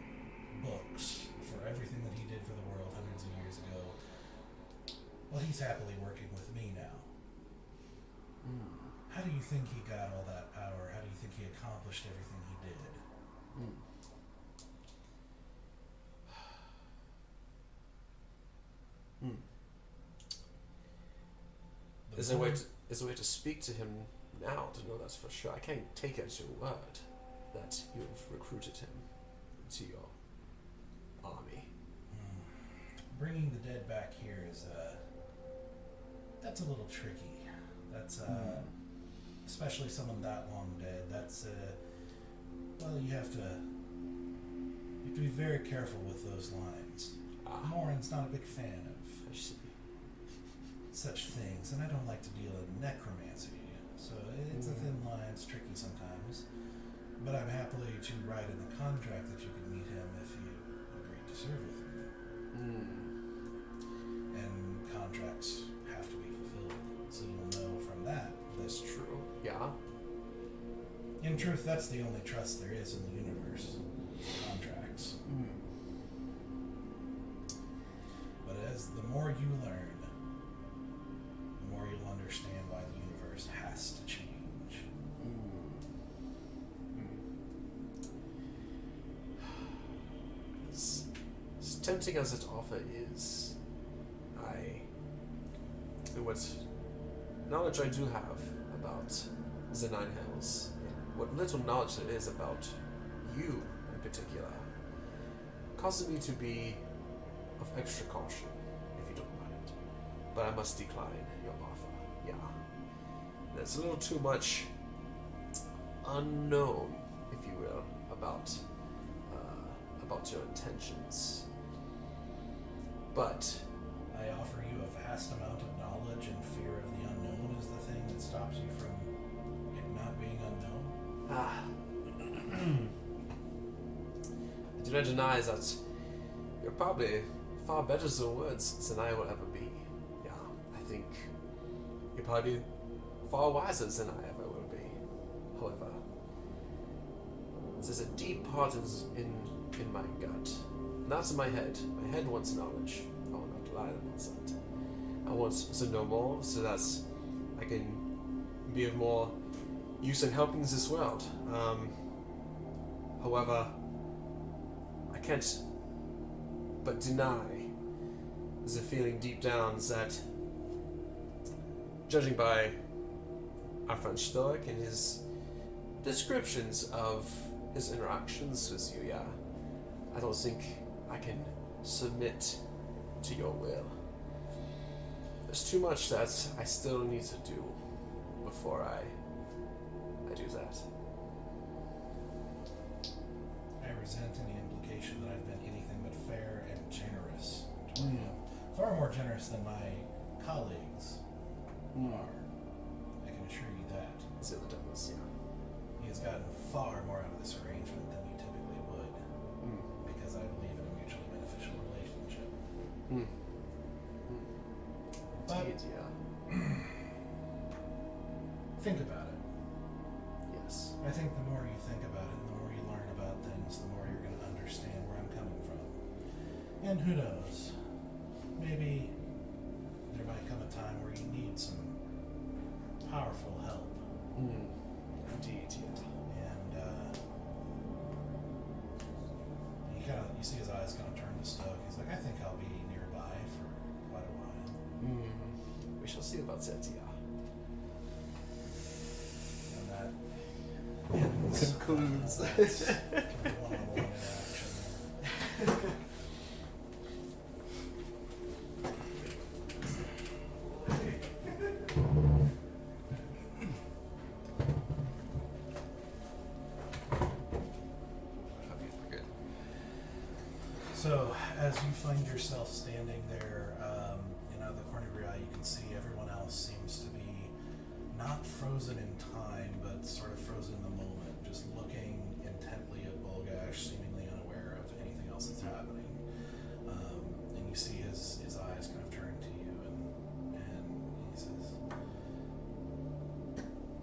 books for everything that he did for the world hundreds of years ago. Well, he's happily working with me now. How do you think he got all that power? How do you think he accomplished everything he did? Is there a way to speak to him now to know that's for sure? I can't take it as your word that you have recruited him into your army. Bringing the dead back here is that's a little tricky. That's especially someone that long dead. That's well, you have to be very careful with those lines. Morin's not a big fan of such things, and I don't like to deal in necromancy. So it's a thin line. It's tricky sometimes. But I'm happily to write in the contract that you can meet him if you agree to serve with me. And contracts have to be fulfilled, so you'll know from that. That's true. Yeah. In truth, that's the only trust there is in the universe. Contracts. But as the more you learn, the more you'll understand why the universe has to change. As tempting as its offer is, what knowledge I do have about the Nine Hells, what little knowledge there is about you in particular, causes me to be of extra caution, if you don't mind. But I must decline your offer. Yeah. There's a little too much unknown, if you will, about your intentions. But I offer you a vast amount of knowledge, and fear of the unknown is the thing that stops you from it not being unknown. I do not deny that you're probably far better than words than I will ever be. Yeah, I think you're probably far wiser than I ever will be. However, there's a deep part in my gut. Not in my head. My head wants knowledge. I will not lie about that. I want to know more so that I can be of more use in helping this world. However, I can't but deny the feeling deep down that, judging by our friend Stoic and his descriptions of his interactions with you, yeah, I don't think I can submit to your will. There's too much that I still need to do before I do that. I resent any implication that I've been anything but fair and generous toward him. Far more generous than my colleagues are. I can assure you that. The other devils, yeah. He has gotten far more out of this arrangement than we typically would, because I believe in a mutually beneficial relationship. But Indeed, yeah. think about it. Yes. I think the more you think about it, and the more you learn about things, the more you're going to understand where I'm coming from. And who knows? Maybe there might come a time where you need some powerful help. Indeed, yeah. And you see his eyes kind of turn to Stoic. He's like, I think I'll be nearby for quite a while. We shall see about that, yeah. And that ends Concludes. that one-on-one interaction. So, as you find yourself standing there, out of the corner of your eye, you can see everyone else seems to be not frozen in time, but sort of frozen in the moment, just looking intently at Bulgash, seemingly unaware of anything else that's happening. And you see his eyes kind of turn to you, and he says,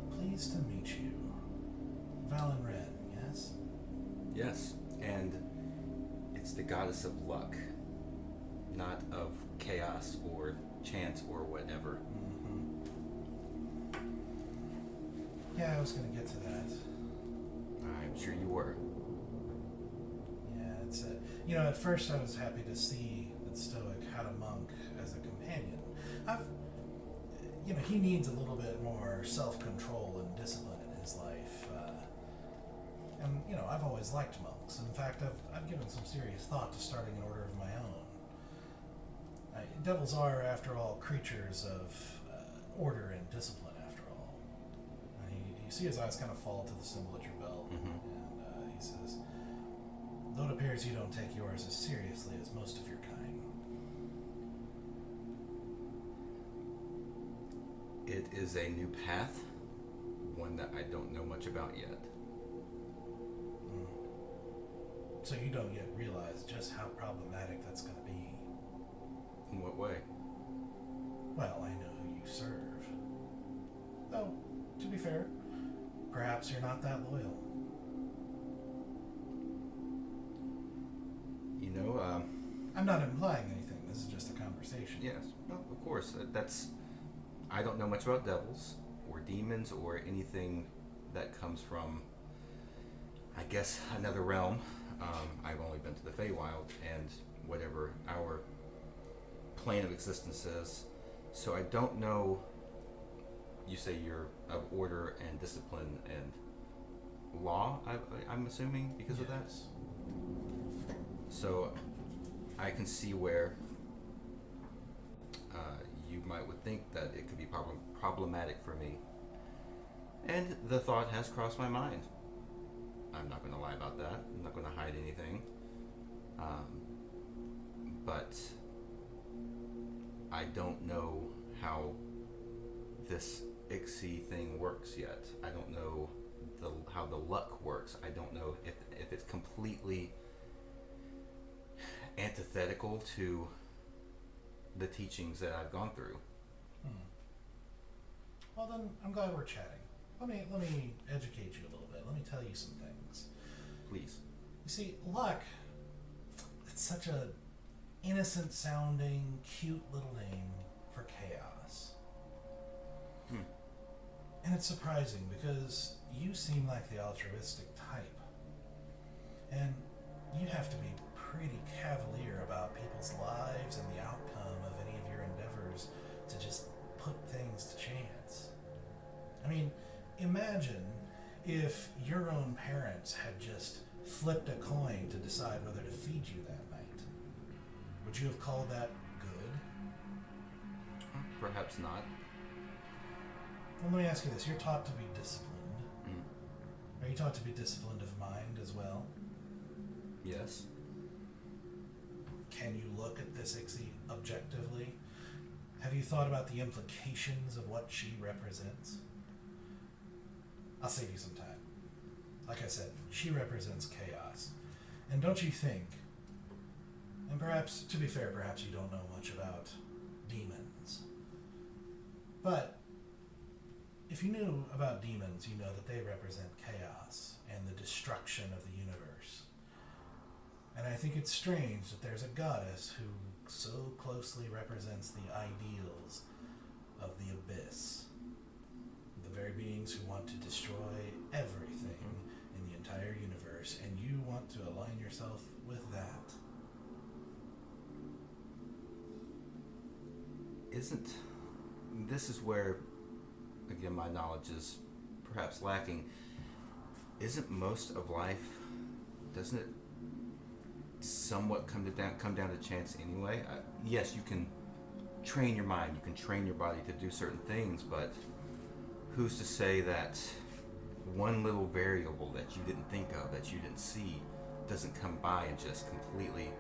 "Pleased to meet you. Valen Red, yes?" Yes, and it's the goddess of luck, not of chaos or chance or whatever. Yeah, I was going to get to that. I'm sure you were. Yeah, it's at first I was happy to see that Stoic had a monk as a companion. He needs a little bit more self-control and discipline in his life. And I've always liked monks. In fact, I've given some serious thought to starting an order of my own. Devils are, after all, creatures of order and discipline, after all. And you see his eyes kind of fall to the symbol at your belt, and he says, "Though it appears you don't take yours as seriously as most of your kind." It is a new path, one that I don't know much about yet. So you don't yet realize just how problematic that's going to be. In what way? Well, I know who you serve. Though, to be fair, perhaps you're not that loyal. I'm not implying anything. This is just a conversation. Yes, no, of course. I don't know much about devils or demons or anything that comes from, I guess, another realm. I've only been to the Feywild and whatever our plane of existence is. So I don't know. You say you're of order and discipline and law, I'm assuming, because of that? So I can see where you would think that it could be problematic for me. And the thought has crossed my mind. I'm not going to lie about that. I'm not going to hide anything. But I don't know how this Ixie thing works yet. I don't know how the luck works. I don't know if it's completely antithetical to the teachings that I've gone through. Well, then I'm glad we're chatting. Let me educate you a little bit. Let me tell you some things. Please. You see, luck, it's such a innocent sounding, cute little name for chaos. And it's surprising because you seem like the altruistic type. And you have to be pretty cavalier about people's lives and the outcome of any of your endeavors to just put things to chance. I mean, imagine if your own parents had just flipped a coin to decide whether to feed you that night. Would you have called that good? Perhaps not. Well, let me ask you this. You're taught to be disciplined. Are you taught to be disciplined of mind as well? Yes. Can you look at this Ixie objectively? Have you thought about the implications of what she represents? I'll save you some time. Like I said, she represents chaos. And don't you think, and perhaps, to be fair, perhaps you don't know much about demons, but if you knew about demons, you know that they represent chaos and the destruction of the universe. And I think it's strange that there's a goddess who so closely represents the ideals of the abyss. The very beings who want to destroy everything in the entire universe, and you want to align yourself with that. This is where, again, my knowledge is perhaps lacking. Isn't most of life, doesn't it somewhat come down to chance anyway? Yes, you can train your mind, you can train your body to do certain things, but who's to say that one little variable that you didn't think of, that you didn't see, doesn't come by and just completely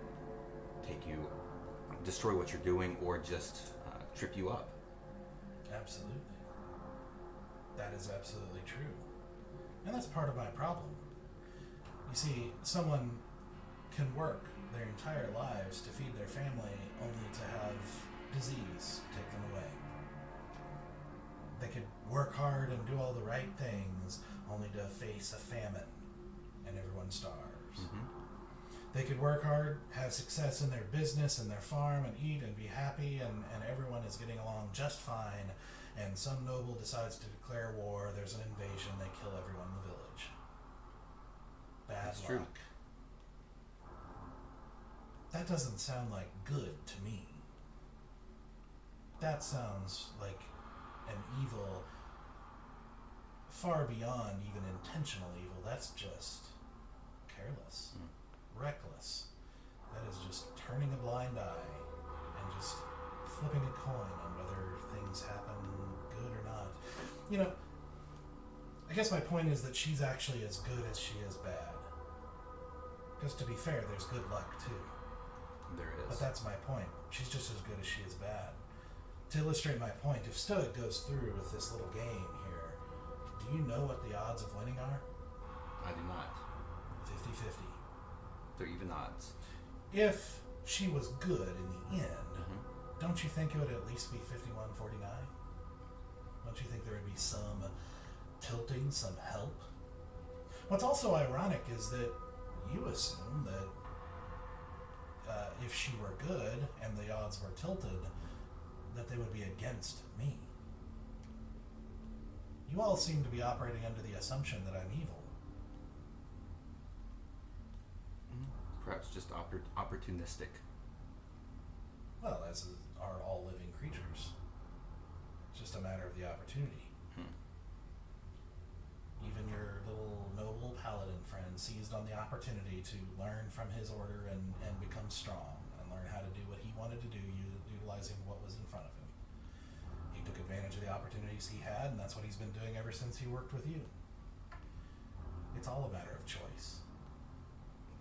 take you, destroy what you're doing, or just trip you up. Absolutely. That is absolutely true. And that's part of my problem. You see, someone can work their entire lives to feed their family only to have disease take them away. They could work hard and do all the right things only to face a famine and everyone starves. Mm-hmm. They could work hard, have success in their business and their farm and eat and be happy and everyone is getting along just fine, and some noble decides to declare war, there's an invasion, they kill everyone in the village. Bad That's luck. true. That doesn't sound like good to me. That sounds like an evil far beyond even intentional evil. That's just careless, reckless. That is just turning a blind eye and just flipping a coin on whether things happen good or not. You know, I guess my point is that she's actually as good as she is bad. Because to be fair, there's good luck too. There is. But that's my point. She's just as good as she is bad. To illustrate my point, if Stoic goes through with this little game here, do you know what the odds of winning are? I do not. 50-50. They're even odds. If she was good in the end, Mm-hmm. don't you think it would at least be 51-49? Don't you think there would be some tilting, some help? What's also ironic is that you assume that if she were good and the odds were tilted, that they would be against me. You all seem to be operating under the assumption that I'm evil. Perhaps just opportunistic. Well, as are all living creatures. It's just a matter of the opportunity. Even your little noble paladin friend seized on the opportunity to learn from his order and become strong and learn how to do what he wanted to do, utilizing what was in front of him. He took advantage of the opportunities he had, and that's what he's been doing ever since he worked with you. It's all a matter of choice.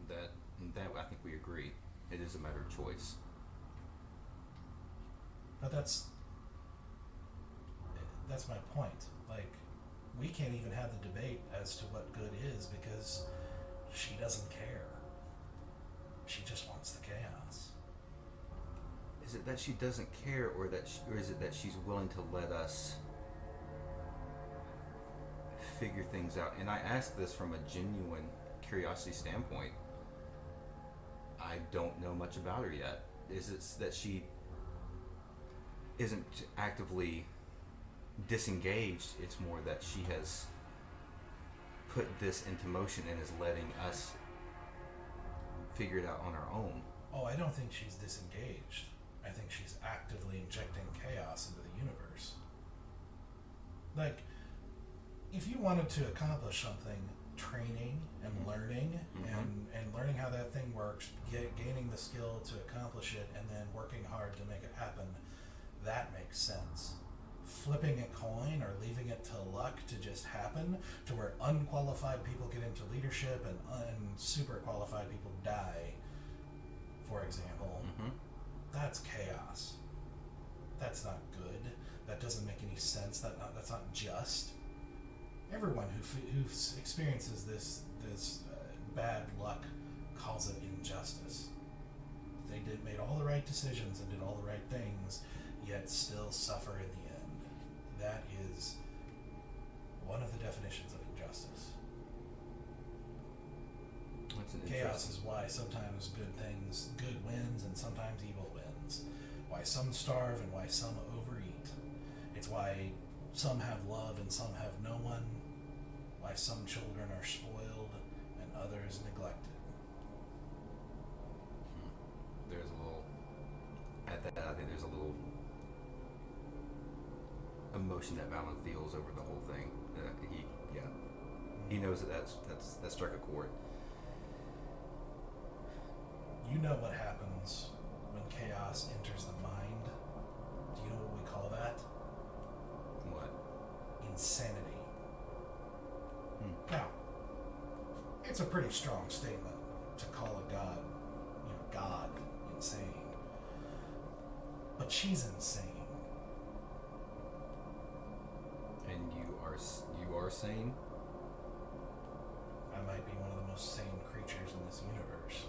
That I think we agree. It is a matter of choice. But that's my point. Like, we can't even have the debate as to what good is because she doesn't care. She just wants the chaos. Is it that she doesn't care, or is it that she's willing to let us figure things out? And I ask this from a genuine curiosity standpoint. I don't know much about her yet. Is it that she isn't actively disengaged? It's more that she has put this into motion and is letting us figure it out on our own. Oh, I don't think she's disengaged. I think she's actively injecting chaos into the universe. Like, if you wanted to accomplish something, training and learning and learning how that thing works, gaining the skill to accomplish it, and then working hard to make it happen, that makes sense. Flipping a coin or leaving it to luck to just happen, to where unqualified people get into leadership and super qualified people die, for example, that's chaos. That's not good. That doesn't make any sense. That's not just. Everyone who experiences this bad luck calls it injustice. They made all the right decisions and did all the right things, yet still suffer in the end. That is one of the definitions of injustice. That's an Chaos is why sometimes good wins and sometimes evil wins. Why some starve and why some overeat. It's why some have love and some have no one. Why some children are spoiled and others neglected. There's a little, at that, I think there's a little emotion that Valen feels over the whole thing. He knows that struck a chord. You know what happens when chaos enters the mind? Do you know what we call that? What? Insanity. Now, it's a pretty strong statement to call a god, God insane. but she's insane. And you are sane? I might be one of the most sane creatures in this universe.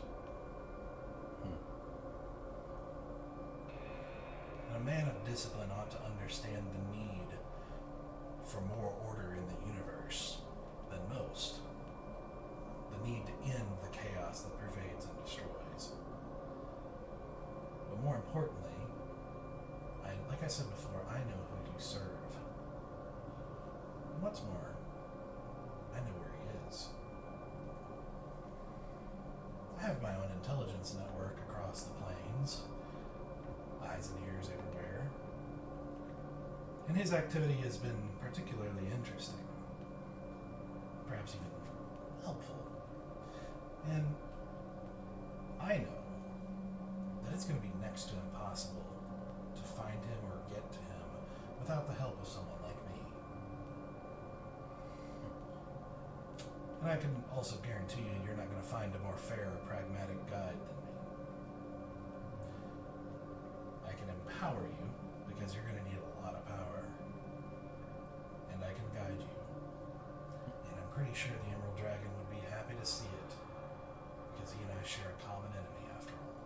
And a man of discipline ought to understand the need for more order in the universe than most. The need to end the chaos that pervades and destroys. But more importantly, like I said before, I know who you serve. And what's more, I know where he is. I have my own intelligence network across the plains, eyes and ears everywhere. And his activity has been particularly interesting, perhaps even helpful. And I know that it's going to be next to impossible to find him or get to him without the help of someone like me. And I can also guarantee you you're not going to find a more fair or pragmatic guide than me. I can empower you because you're going to need a lot of power. And I can guide you. And I'm pretty sure the Emerald Dragon would be happy to see it because he and I share a common enemy after all.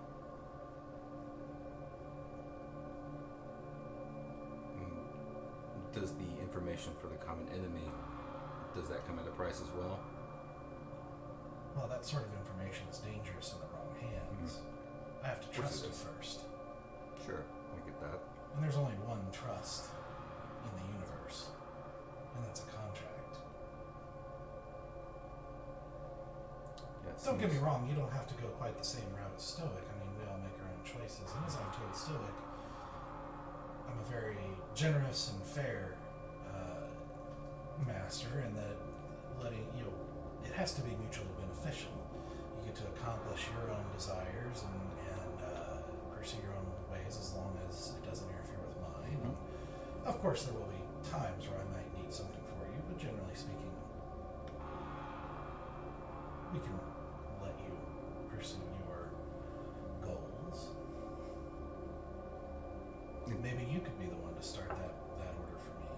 Does the information for the common enemy, does that come at a price as well? Well, that sort of information is dangerous in the wrong hands. I have to trust it first. Sure, I get that. And there's only one trust in the universe, and that's a contract. Yeah, Don't get me wrong, you don't have to go quite the same route as Stoic. I mean, we all make our own choices. And as I've told Stoic, I'm a very generous and fair master, and that it has to be mutually beneficial. You get to accomplish your own desires and pursue your own ways as long as it doesn't interfere with mine. And of course, there will be times where I might need something for you, but generally speaking, we can let you pursue your goals. And maybe you could be the one to start that order for me.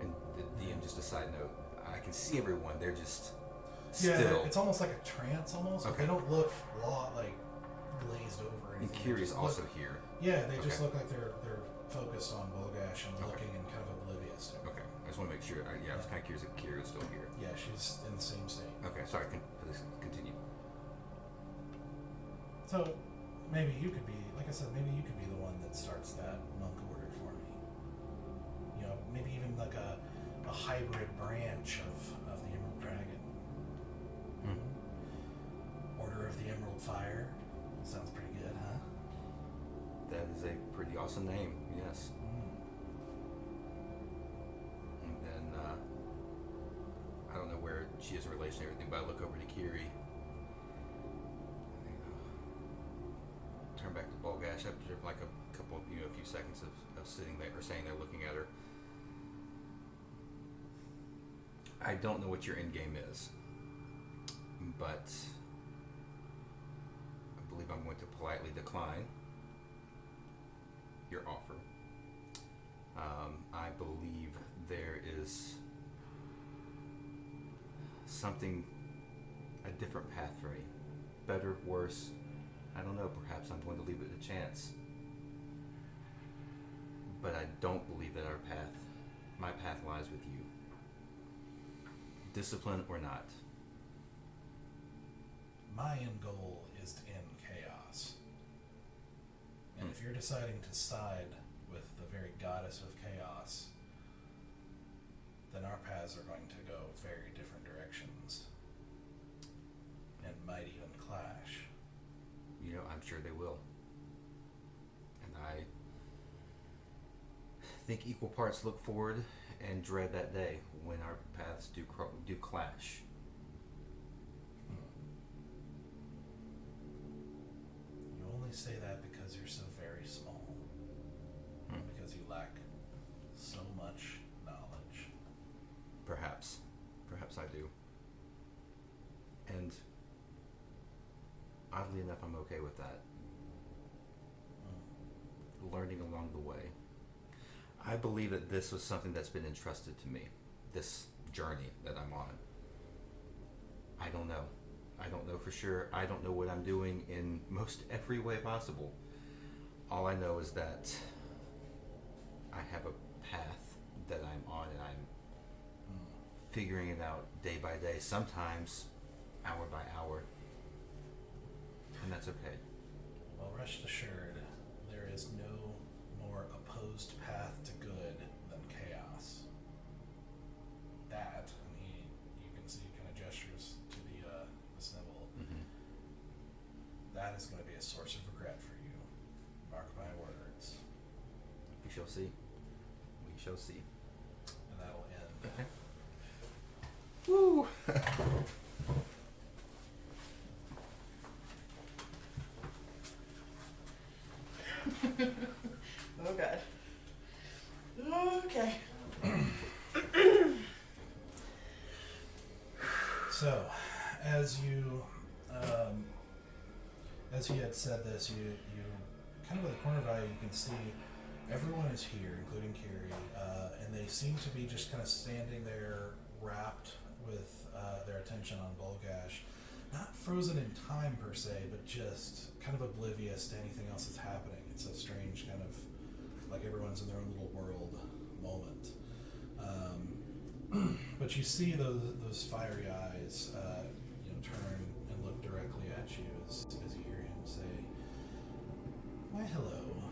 And the DM, just a side note, I can see everyone, they're just Yeah, still. it's almost like a trance almost. Okay. They don't look like glazed over or And anything. Kiri's They just also look, here. Yeah, they just Okay. look like they're focused on Bulgash and Okay. looking and kind of oblivious to it. Okay, I just want to make sure. I was kind of curious if Kiri was still here. Yeah, she's in the same state. Okay, sorry, please continue. So maybe you could be, like I said, maybe you could be the one that starts that monk order for me. You know, maybe even like a hybrid branch of the Emerald Dragon. Order of the Emerald Fire. Sounds pretty good, huh? That is a pretty awesome name, yes. And then, I don't know where she is in relation to everything, but I look over to Kiri. Turn back to Bulgash after like a couple, a few seconds of sitting there or saying they're looking at her. I don't know what your end game is, but I believe I'm going to politely decline your offer. I believe there is something, a different path for me. Better, worse, I don't know, perhaps I'm going to leave it a chance. But I don't believe that my path lies with you. Discipline or not. My end goal is to end chaos. And if you're deciding to side with the very goddess of chaos, then our paths are going to go very different directions. And might even clash. I'm sure they will. And I think equal parts look forward and dread that day when our paths do clash. You only say that because you're so very small. Because you lack so much knowledge. Perhaps I do. And oddly enough, I'm okay with that. learning along the way. I believe that this was something that's been entrusted to me, this journey that I'm on. I don't know. I don't know for sure. I don't know what I'm doing in most every way possible. All I know is that I have a path that I'm on, and I'm figuring it out day by day, sometimes hour by hour, and that's okay. Well, rest assured, there is no more opposed path to good than chaos. That, and you can see, kind of gestures to the symbol. Mm-hmm. That is going to be a source of regret for you. Mark my words. We shall see. We shall see. And that'll end. Okay. Woo! Oh god. Okay. So, as he had said this, you kind of at the corner of eye, you can see everyone is here, including Kiri, and they seem to be just kind of standing there, wrapped with their attention on Bulgash. Not frozen in time per se, but just kind of oblivious to anything else that's happening. It's a strange kind of, like everyone's in their own little world moment. But you see those fiery eyes, turn and look directly at you as you hear him say, "Why, hello,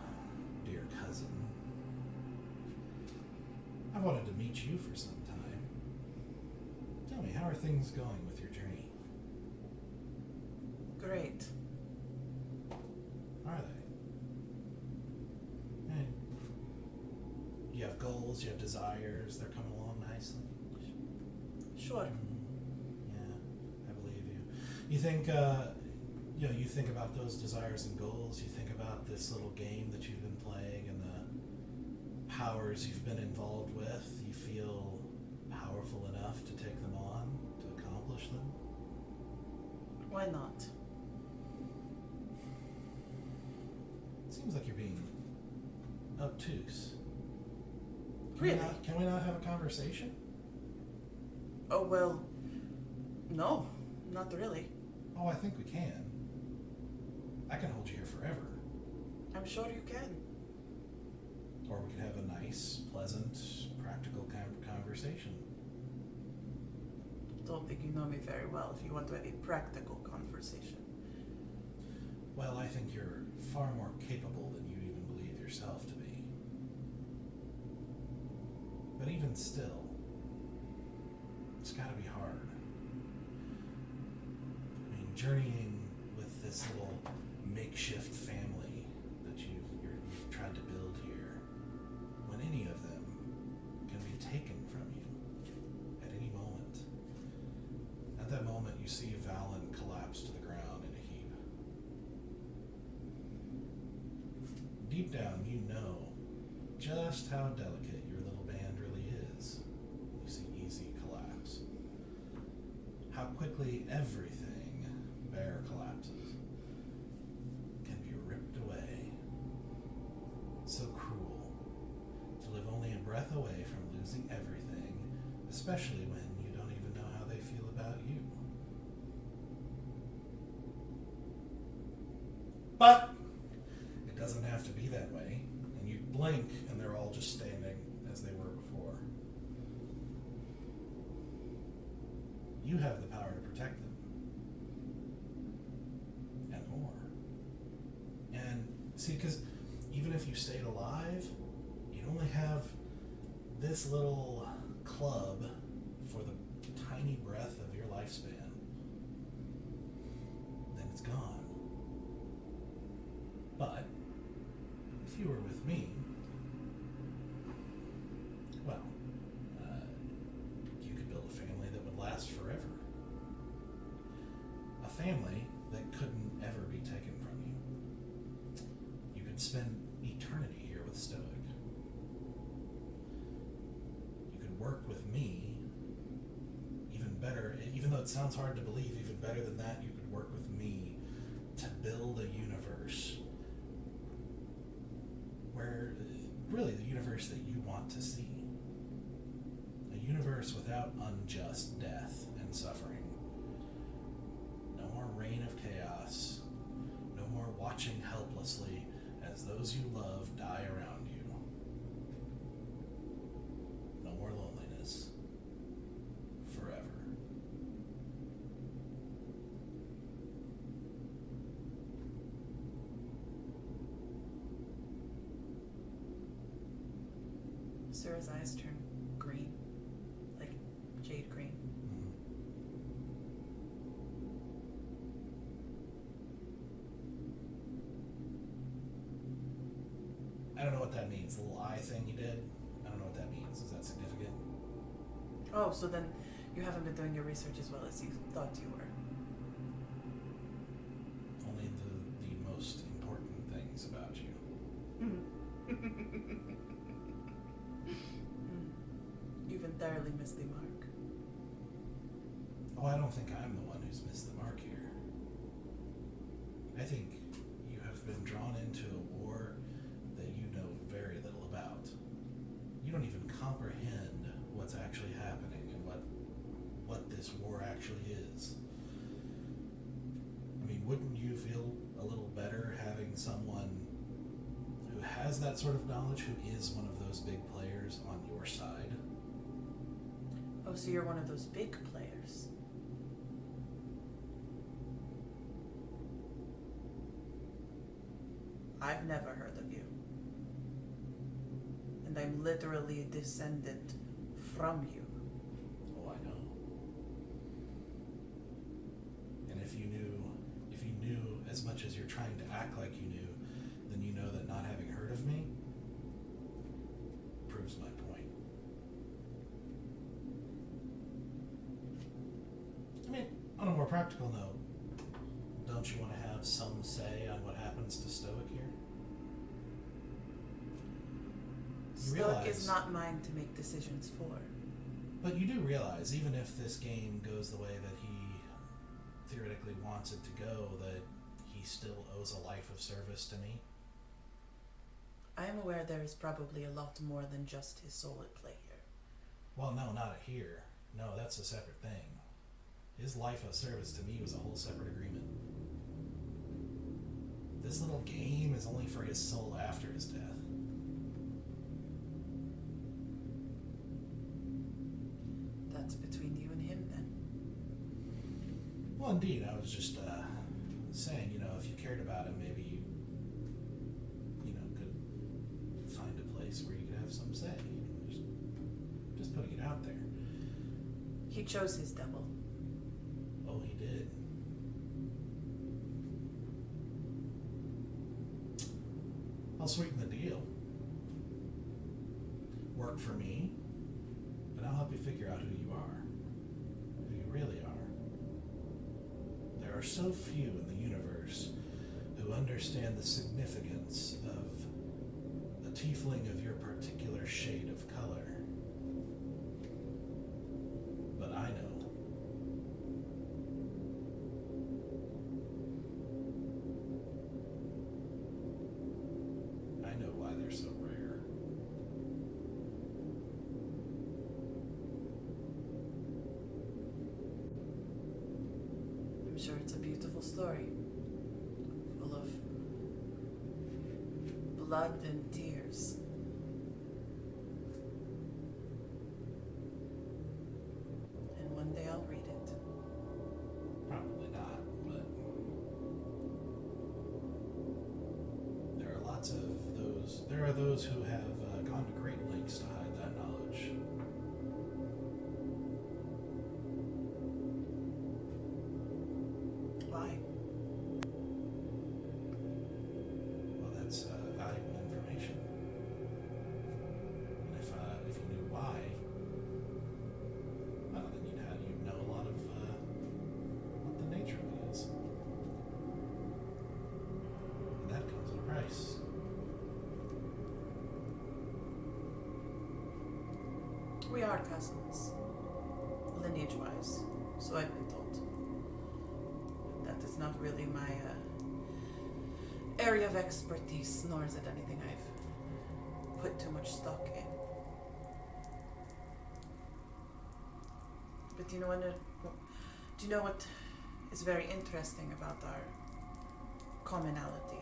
dear cousin. I wanted to meet you for some time. Tell me, how are things going with your journey?" Great. Are they? Hey. You have goals, you have desires, they're coming along nicely. Sure. Yeah, I believe you. You think, you think about those desires and goals, you think about this little game that you've been playing and the powers you've been involved with, you feel powerful enough to take them on, to accomplish them? Why not? Seems like you're being obtuse. Really? Can we not have a conversation? Oh, well, no, not really. Oh, I think we can. I can hold you here forever. I'm sure you can. Or we could have a nice, pleasant, practical conversation. Don't think you know me very well if you want to have a practical conversation. Well, I think you're far more capable than you even believe yourself to be. But even still, it's gotta be hard. I mean, journeying with this little makeshift family that you've tried to build here, when any of them can be taken from you at any moment. At that moment, you see Valen collapse to the ground in a heap. Deep down, you know just how delicate your little band really is. You see Easy collapse. How quickly everything Bear collapses can be ripped away. So cruel to live only a breath away from losing everything, especially when you don't even know how they feel about you. But it doesn't have to be that way, and you blink and they're all just standing as they were before. You have the power to protect them. And more. And see, because even if you stayed alive, you'd only have this little club for the tiny breath of your lifespan. Then it's gone. But if you were with me, well, you could build a family that would last forever. A family that couldn't ever be taken from you. You could spend eternity here with Stoic. You could work with me, even better, even though it sounds hard to believe, even better than that, you could work with me to build a universe where really the universe that you want to see. A universe without unjust death and suffering. No more reign of chaos. No more watching helplessly as those you love die around you. No more loneliness. Forever. Sarah's eyes turn green, like jade green. I don't know what that means. The little eye thing you did. I don't know what that means. Is that significant? Oh, so then you haven't been doing your research as well as you thought you were. Only the most important things about you. You've entirely missed the mark. Oh, I don't think I'm the one who's missed the mark here. I think you have been drawn into a war that you know very little about. You don't even comprehend what's actually happening and what this war actually is. I mean, wouldn't you feel a little better having someone who has that sort of knowledge, who is one of those big players on your side? Oh, so you're one of those big players. I've never heard of you. And I'm literally a descendant from you. Oh, I know. And if you knew as much as you're trying to act like you knew, then you know that not having heard of me proves my point. I mean, on a more practical note, don't you want to have some say on what happens to Stoic here? Stoic is not mine to make decisions for. But you do realize, even if this game goes the way that he theoretically wants it to go, that he still owes a life of service to me? I am aware there is probably a lot more than just his soul at play here. Well, no, not here. No, that's a separate thing. His life of service to me was a whole separate agreement. This little game is only for his soul after his death. That's between you and him, then. Well, indeed, I was just saying, if you cared about him, maybe you could find a place where you could have some say. Just putting it out there. He chose his devil. Oh, he did. I'll sweeten the deal. Work for me, but I'll help you figure out who you are. Who you really are. There are so few in the universe who understand the significance of a tiefling of your particular shade of color. But I know. I know why they're so rare. I'm sure it's a beautiful story. Full of blood and tears. And one day I'll read it. Probably not, but there are lots of those. There are those who have gone to great lengths to hide that knowledge. Why? Well, that's valuable information. And if you knew why, well, then you'd know a lot of what the nature of it is. And that comes at a price. We are cousins. Lineage-wise. So I've been told. That is not really my area of expertise, nor is it anything I've put too much stock in. But do you know what is very interesting about our commonality?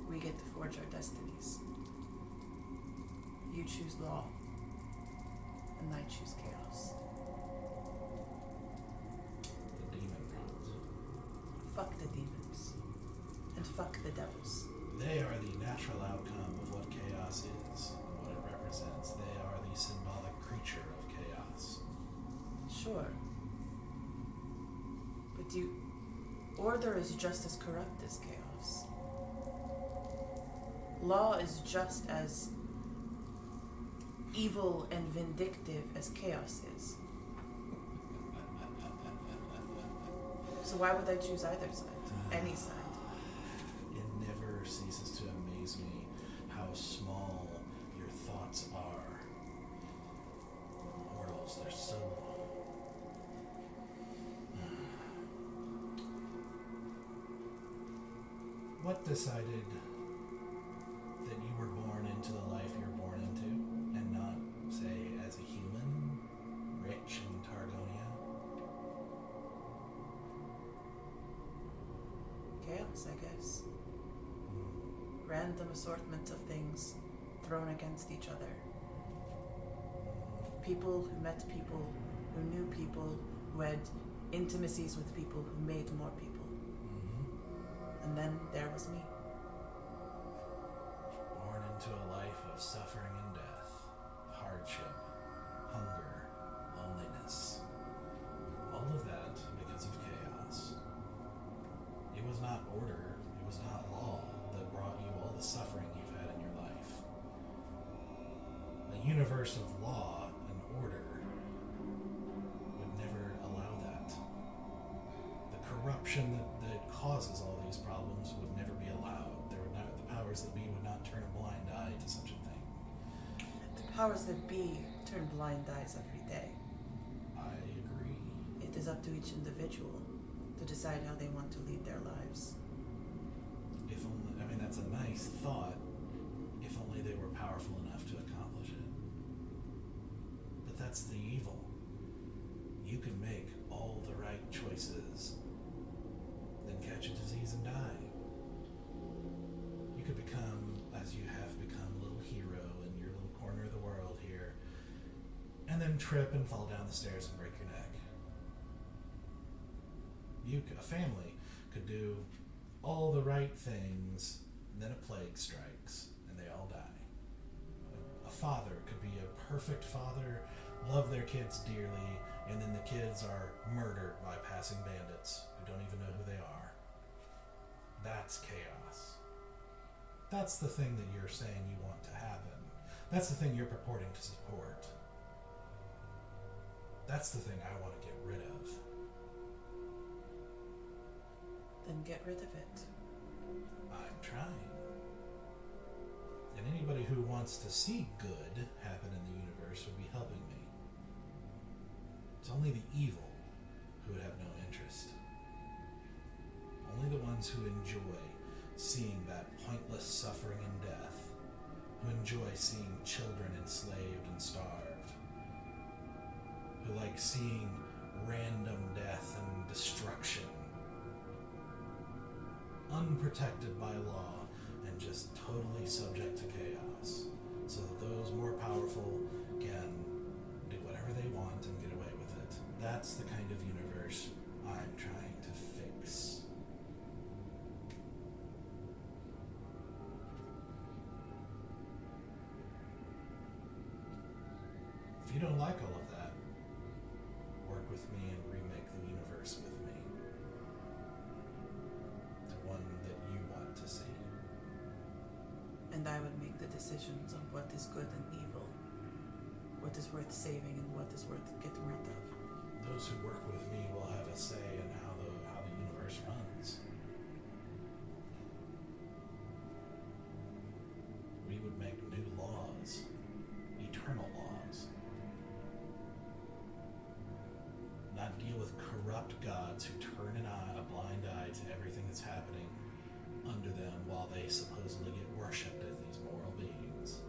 We get to forge our destinies. You choose law, and I choose chaos. The demon gods. Fuck the demons. And fuck the devils. They are the natural outcome of what chaos is and what it represents. They are the symbolic creature of chaos. Sure. But order is just as corrupt as chaos. Law is just as evil and vindictive as chaos is. So why would I choose either side? Any side? It never ceases to amaze me how small your thoughts are. Mortals, they're so... What decided that you were born into the life you're born into, and not, say, as a human, rich in Targonia? Chaos, I guess. Random assortment of things thrown against each other. People who met people, who knew people, who had intimacies with people, who made more people. And then there was me. Born into a life of suffering and death, hardship, hunger, loneliness. All of that because of chaos. It was not order, it was not law that brought you all the suffering you've had in your life. A universe of law and order would never allow that. The corruption that causes all these problems would never be allowed. The powers that be would not turn a blind eye to such a thing. The powers that be turn blind eyes every day. I agree. It is up to each individual to decide how they want to lead their lives. If only, I mean, that's a nice thought, if only they were powerful enough to accomplish it. But that's the evil. You can make all the right choices, then catch a disease and die. You could become, as you have become, a little hero in your little corner of the world here, and then trip and fall down the stairs and break your neck. A family could do all the right things, and then a plague strikes, and they all die. A father could be a perfect father, love their kids dearly, and then the kids are murdered by passing bandits who don't even know who they are. That's chaos. That's the thing that you're saying you want to happen. That's the thing you're purporting to support. That's the thing I want to get rid of. Then get rid of it. I'm trying. And anybody who wants to see good happen in the universe would be helping me. It's only the evil who would have no interest. Only the ones who enjoy seeing that pointless suffering and death, who enjoy seeing children enslaved and starved, who like seeing random death and destruction, unprotected by law and just totally subject to chaos, so that those more powerful can do whatever they want and get away with it. That's the kind of universe I'm trying to fix. If you don't like all of that, work with me and remake the universe with me to one that you want to see. And I would make the decisions on what is good and evil, what is worth saving and what is worth getting rid of. Those who work with me will have a say in how the universe runs. We would make new laws, eternal laws. Not deal with corrupt gods who turn a blind eye to everything that's happening under them while they supposedly get worshipped as these moral beings.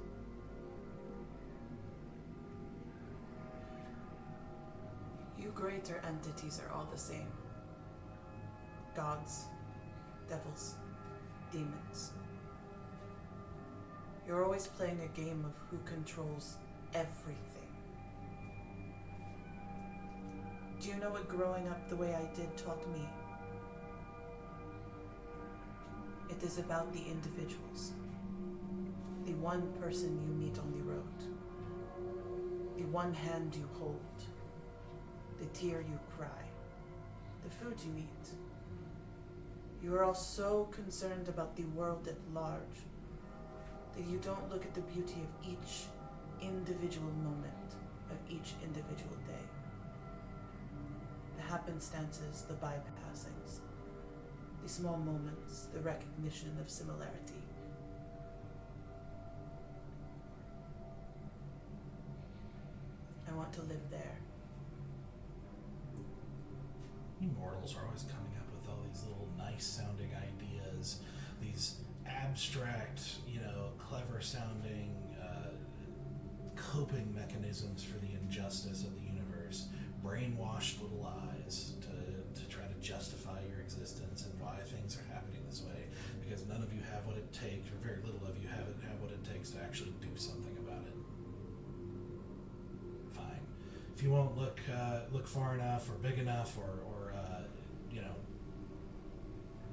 You greater entities are all the same. Gods, devils, demons. You're always playing a game of who controls everything. Do you know what growing up the way I did taught me? It is about the individuals. The one person you meet on the road. The one hand you hold. The tear you cry. The food you eat. You are all so concerned about the world at large that you don't look at the beauty of each individual moment of each individual day. The happenstances, the bypassings, the small moments, the recognition of similarity. I want to live there. You mortals are always coming up with all these little nice sounding ideas, these abstract, clever sounding coping mechanisms for the injustice of the universe, brainwashed little eyes to try to justify your existence and why things are happening this way, because none of you have what it takes, or very little of you have what it takes to actually do something about it. Fine. If you won't look far enough or big enough or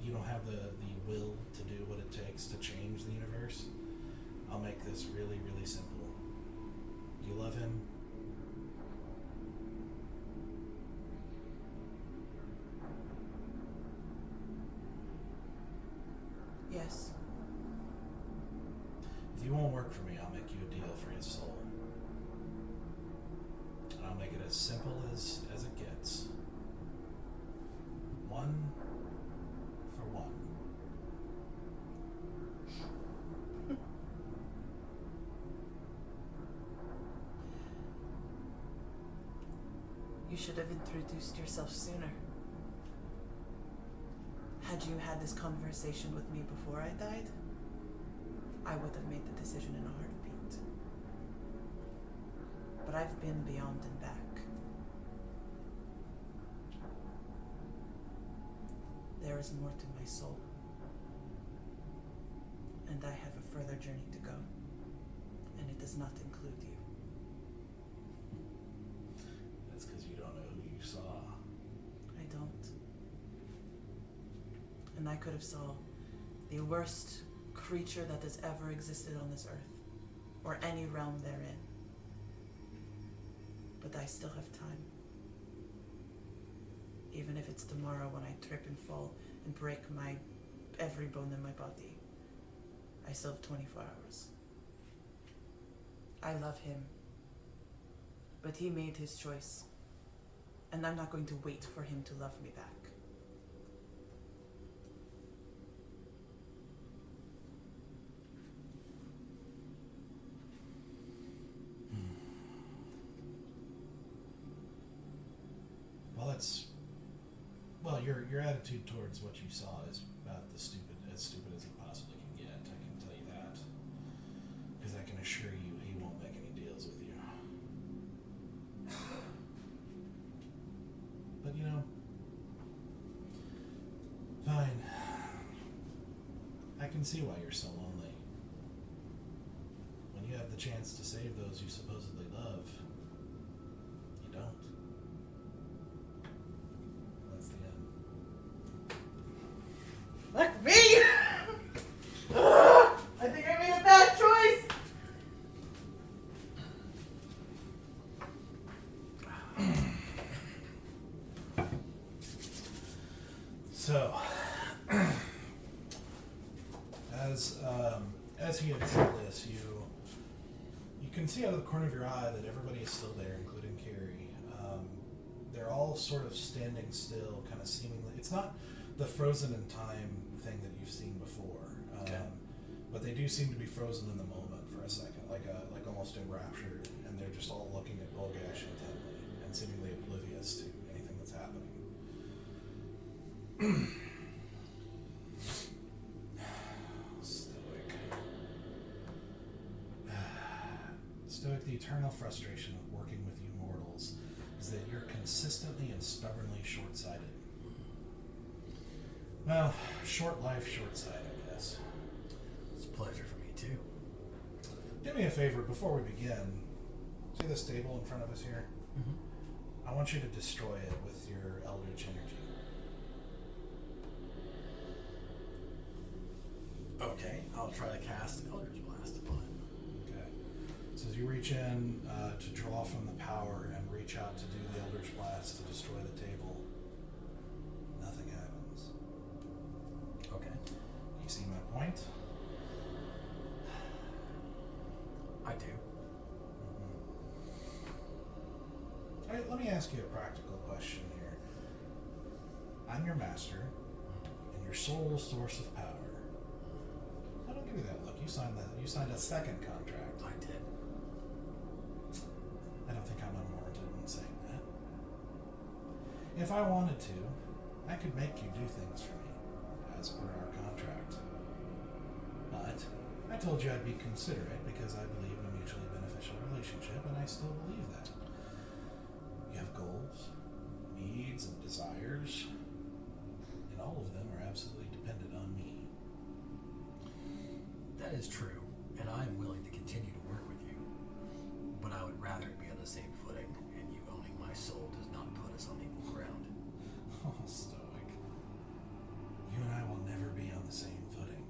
you don't have the will to do what it takes to change the universe, I'll make this really, really simple. Do you love him? Yes. If you won't work for me, I'll make you a deal for his soul. And I'll make it as simple as it gets. 1 for 1. You should have introduced yourself sooner. Had you had this conversation with me before I died, I would have made the decision in a heartbeat. But I've been beyond and back. There is more to my soul. And I have a further journey to go. And it does not include you. That's because you don't know who you saw. I don't. And I could have saw the worst creature that has ever existed on this earth, or any realm therein. But I still have time. Even if it's tomorrow when I trip and fall and break every bone in my body, I still have 24 hours. I love him, but he made his choice, and I'm not going to wait for him to love me back. Well, your attitude towards what you saw is about as stupid as it possibly can get. I can tell you that, because I can assure you he won't make any deals with you. But fine. I can see why you're so lonely. When you have the chance to save those you supposedly love, you don't. That's the end. Fuck me! I think I made a bad choice! So, as he had said this, you can see out of the corner of your eye that everybody is still there, including Kiri. They're all sort of standing still, kind of seemingly. It's not the frozen in time thing that you've seen before, but they do seem to be frozen in the moment for a second, like almost enraptured, and they're just all looking at Bulgash intently and seemingly oblivious to anything that's happening. eternal frustration of working with you mortals is that you're consistently and stubbornly short-sighted. Well, short life, short sight, I guess. It's a pleasure for me, too. Do me a favor before we begin. See this table in front of us here? Mm-hmm. I want you to destroy it with your eldritch energy. Okay, I'll try to cast Eldritch Blast upon it. Okay. So as you reach in to draw from the power and reach out to do the eldritch blast to destroy the table, nothing happens. Okay. You see my point? I do. All right, let me ask you a practical question here. I'm your master, and your sole source of power. I don't give you that look. You signed that. You signed a second contract. I did. I don't think I'm unwarranted in saying that. If I wanted to, I could make you do things for me, as per our contract. But I told you I'd be considerate because I believe in a mutually beneficial relationship, and I still believe that. You have goals, needs, and desires, and all of them are absolutely dependent on me. That is true, and I am willing to continue to work with you. But I would rather be on the same footing, and you owning my soul does not put us on equal ground. Oh, Stoic. You and I will never be on the same footing.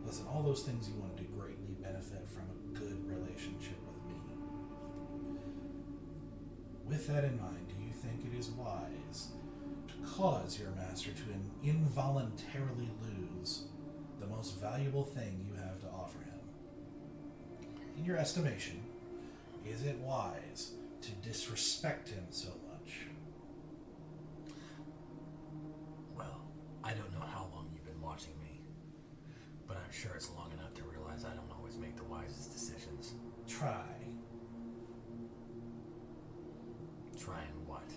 Listen, all those things you want to do greatly benefit from a good relationship with me. With that in mind, do you think it is wise to cause your master to involuntarily lose the most valuable thing you have to offer him? In your estimation, is it wise to disrespect him so much? Well, I don't know how long you've been watching me, but I'm sure it's long enough to realize I don't always make the wisest decisions. Try. Try and what?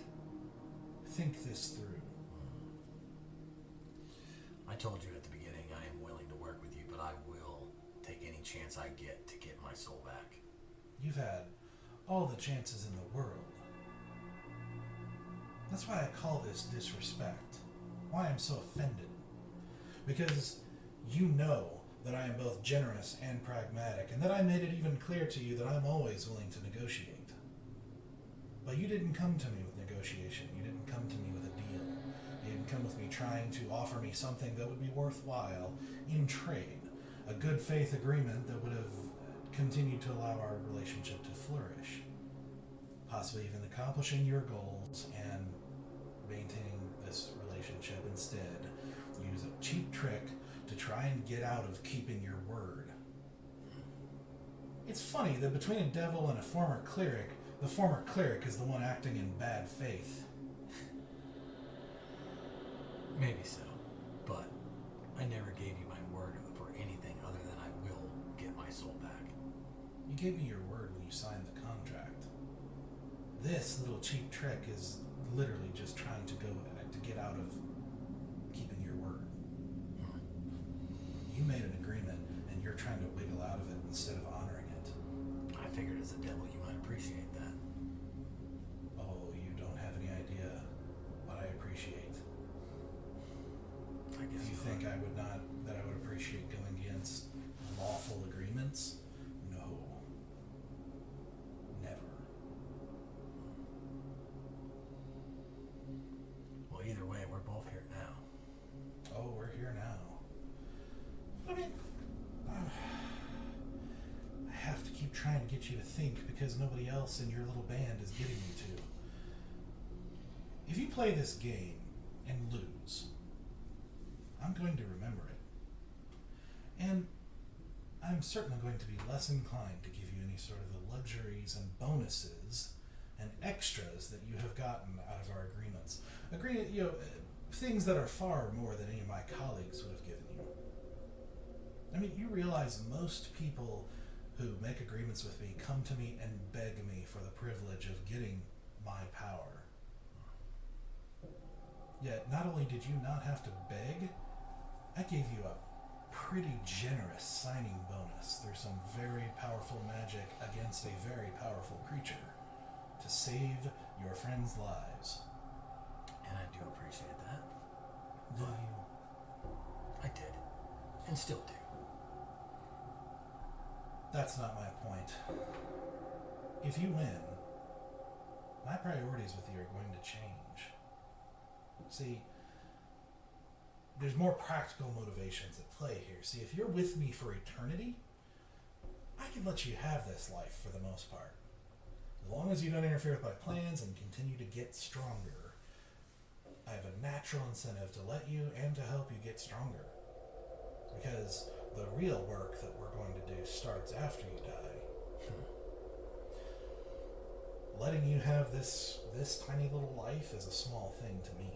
Think this through. I told you at the beginning I am willing to work with you, but I will take any chance I get to get my soul back. You've had all the chances in the world. That's why I call this disrespect. Why I'm so offended. Because you know that I am both generous and pragmatic, and that I made it even clear to you that I'm always willing to negotiate. But you didn't come to me with negotiation. You didn't come to me with a deal. You didn't come with me trying to offer me something that would be worthwhile in trade. A good faith agreement that would have continued to allow our relationship to flourish. Possibly even accomplishing your goals and maintaining this relationship. Instead, use a cheap trick to try and get out of keeping your word. It's funny that between a devil and a former cleric, the former cleric is the one acting in bad faith. Maybe so, but I never gave you my word for anything other than I will get my soul back. You gave me your word when you signed the contract. This little cheap trick is literally just trying to get out of keeping your word. You made an agreement, and you're trying to wiggle out of it instead of honoring it. I figured as a devil you might appreciate that. Oh, you don't have any idea what I appreciate. I guess If you think I would not, that I would appreciate going against lawful agreements? No. Never. Well, either way, we're both here now. Oh, we're here now. I mean, I have to keep trying to get you to think because nobody else in your little band is getting you to. If you play this game and lose, I'm going to remember it. And I'm certainly going to be less inclined to give you any sort of the luxuries and bonuses and extras that you have gotten out of our agreements. Things that are far more than any of my colleagues would have given you. I mean, you realize most people who make agreements with me come to me and beg me for the privilege of getting my power. Yet, not only did you not have to beg, I gave you a pretty generous signing bonus through some very powerful magic against a very powerful creature to save your friends' lives. And I do appreciate that. Do you? I did. And still do. That's not my point. If you win, my priorities with you are going to change. See, there's more practical motivations at play here. See, if you're with me for eternity, I can let you have this life for the most part. As long as you don't interfere with my plans and continue to get stronger, I have a natural incentive to let you and to help you get stronger. Because the real work that we're going to do starts after you die. Letting you have this tiny little life is a small thing to me.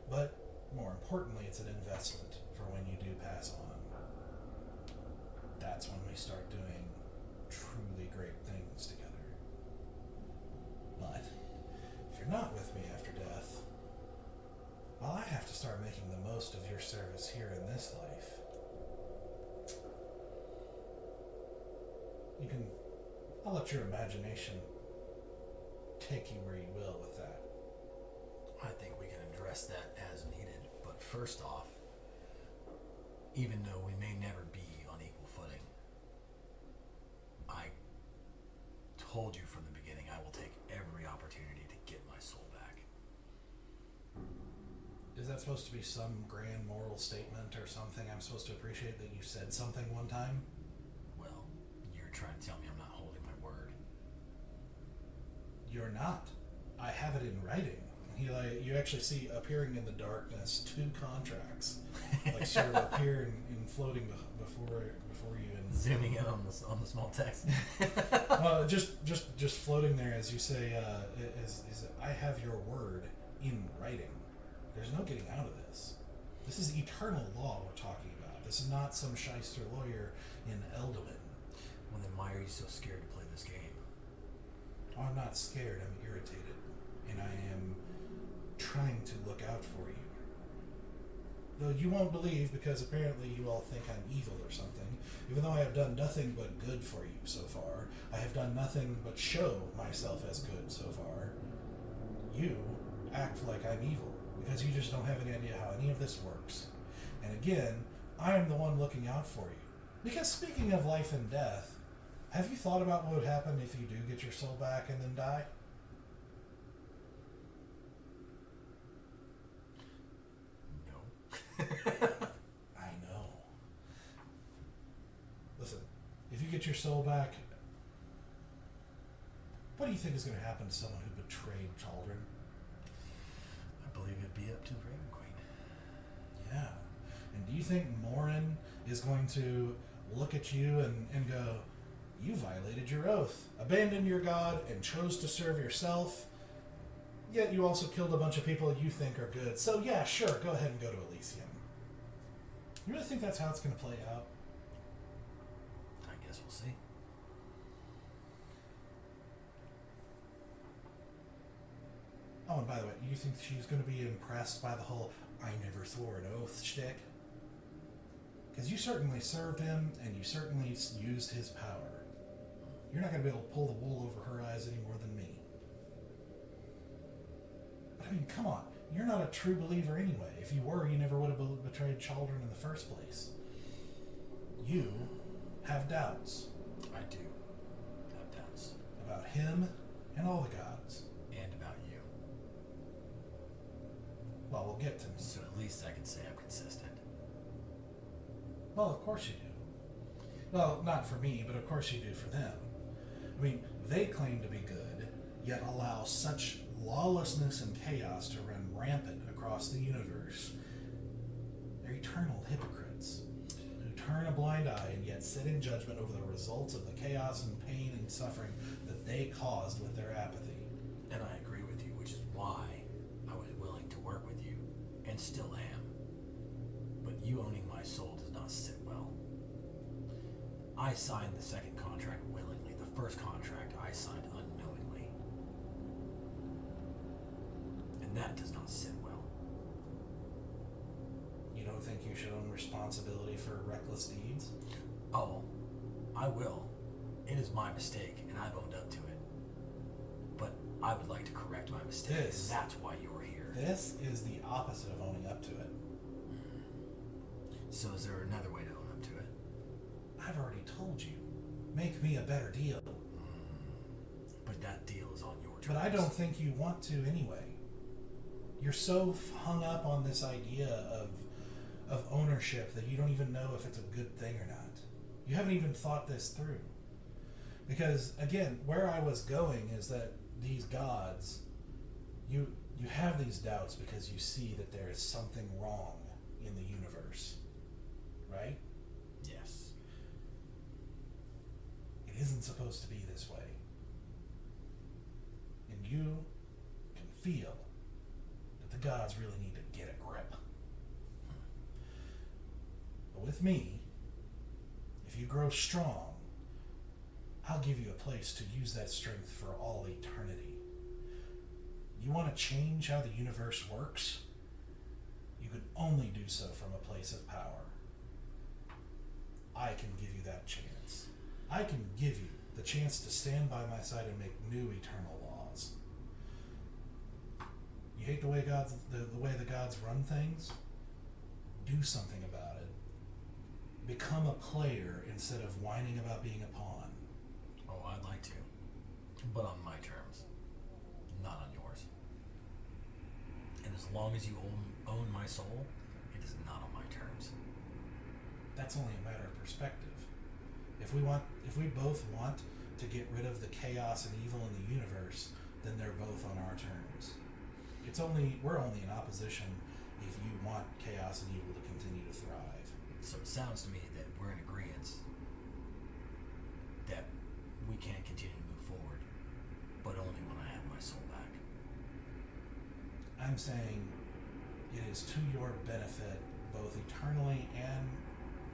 But more importantly, it's an investment for when you do pass on. That's when we start doing truly great things together. But if you're not with me after death, well, I have to start making the most of your service here in this life. I'll let your imagination take you where you will with that. I think we can address that as needed. But first off, even though we may never be on equal footing, I told you from the beginning I will take every opportunity to get my soul back. Is that supposed to be some grand moral statement or something? I'm supposed to appreciate that you said something one time? Well, you're trying to tell me I'm not holding my word. You're not. I have it in writing. You actually see appearing in the darkness 2 contracts, like sort of appear and floating before you. And Zooming in on the small text. just floating there as you say, is I have your word in writing. There's no getting out of this. This is eternal law we're talking about. This is not some shyster lawyer in Eldowyn. Well, then why are you so scared to play this game? Oh, I'm not scared. I'm irritated, and I am trying to look out for you. Though you won't believe, because apparently you all think I'm evil or something, even though I have done nothing but good for you so far. I have done nothing but show myself as good so far. You act like I'm evil, because you just don't have any idea how any of this works. And again, I'm the one looking out for you. Because speaking of life and death, have you thought about what would happen if you do get your soul back and then die? I know. Listen, if you get your soul back, what do you think is going to happen to someone who betrayed children? I believe it'd be up to the Raven Queen. Yeah. And do you think Morin is going to look at you and go, you violated your oath, abandoned your god, and chose to serve yourself, yet you also killed a bunch of people you think are good, so yeah, sure, go ahead and go to Elysium. You really think that's how it's going to play out? I guess we'll see. Oh, and by the way, you think she's going to be impressed by the whole I never swore an oath shtick? Because you certainly served him, and you certainly used his power. You're not going to be able to pull the wool over her eyes any more than me. But I mean, come on. You're not a true believer anyway. If you were, you never would have betrayed children in the first place. You have doubts. I do have doubts. About him and all the gods. And about you. Well, we'll get to me. So at least I can say I'm consistent. Well, of course you do. Well, not for me, but of course you do for them. I mean, they claim to be good, yet allow such lawlessness and chaos to run rampant across the universe. They're eternal hypocrites who turn a blind eye and yet sit in judgment over the results of the chaos and pain and suffering that they caused with their apathy. And I agree with you, which is why I was willing to work with you, and still am. But you owning my soul does not sit well. I signed the second contract willingly. The first contract I signed unknowingly. And that does not sit well. You don't don't think you should own responsibility for reckless deeds? Oh, I will. It is my mistake, and I've owned up to it. But I would like to correct my mistake, and that's why you're here. This is the opposite of owning up to it. So is there another way to own up to it? I've already told you. Make me a better deal. But that deal is on your terms. But I don't think you want to anyway. You're so hung up on this idea of ownership that you don't even know if it's a good thing or not. You haven't even thought this through. Because, again, where I was going is that these gods, you have these doubts because you see that there is something wrong in the universe. Right? Yes. It isn't supposed to be this way. And you can feel that the gods really need to get a grip. But with me, if you grow strong, I'll give you a place to use that strength for all eternity. You want to change how the universe works? You can only do so from a place of power. I can give you that chance. I can give you the chance to stand by my side and make new eternal laws. You hate the way the way the gods run things? Do something about it. Become a player instead of whining about being a pawn. Oh, I'd like to. But on my terms. Not on yours. And as long as you own my soul, it is not on my terms. That's only a matter of perspective. If we both want to get rid of the chaos and evil in the universe, then they're both on our terms. We're only in opposition if you want chaos and evil to continue to thrive. So it sounds to me that we're in agreement that we can't continue to move forward, but only when I have my soul back. I'm saying it is to your benefit, both eternally and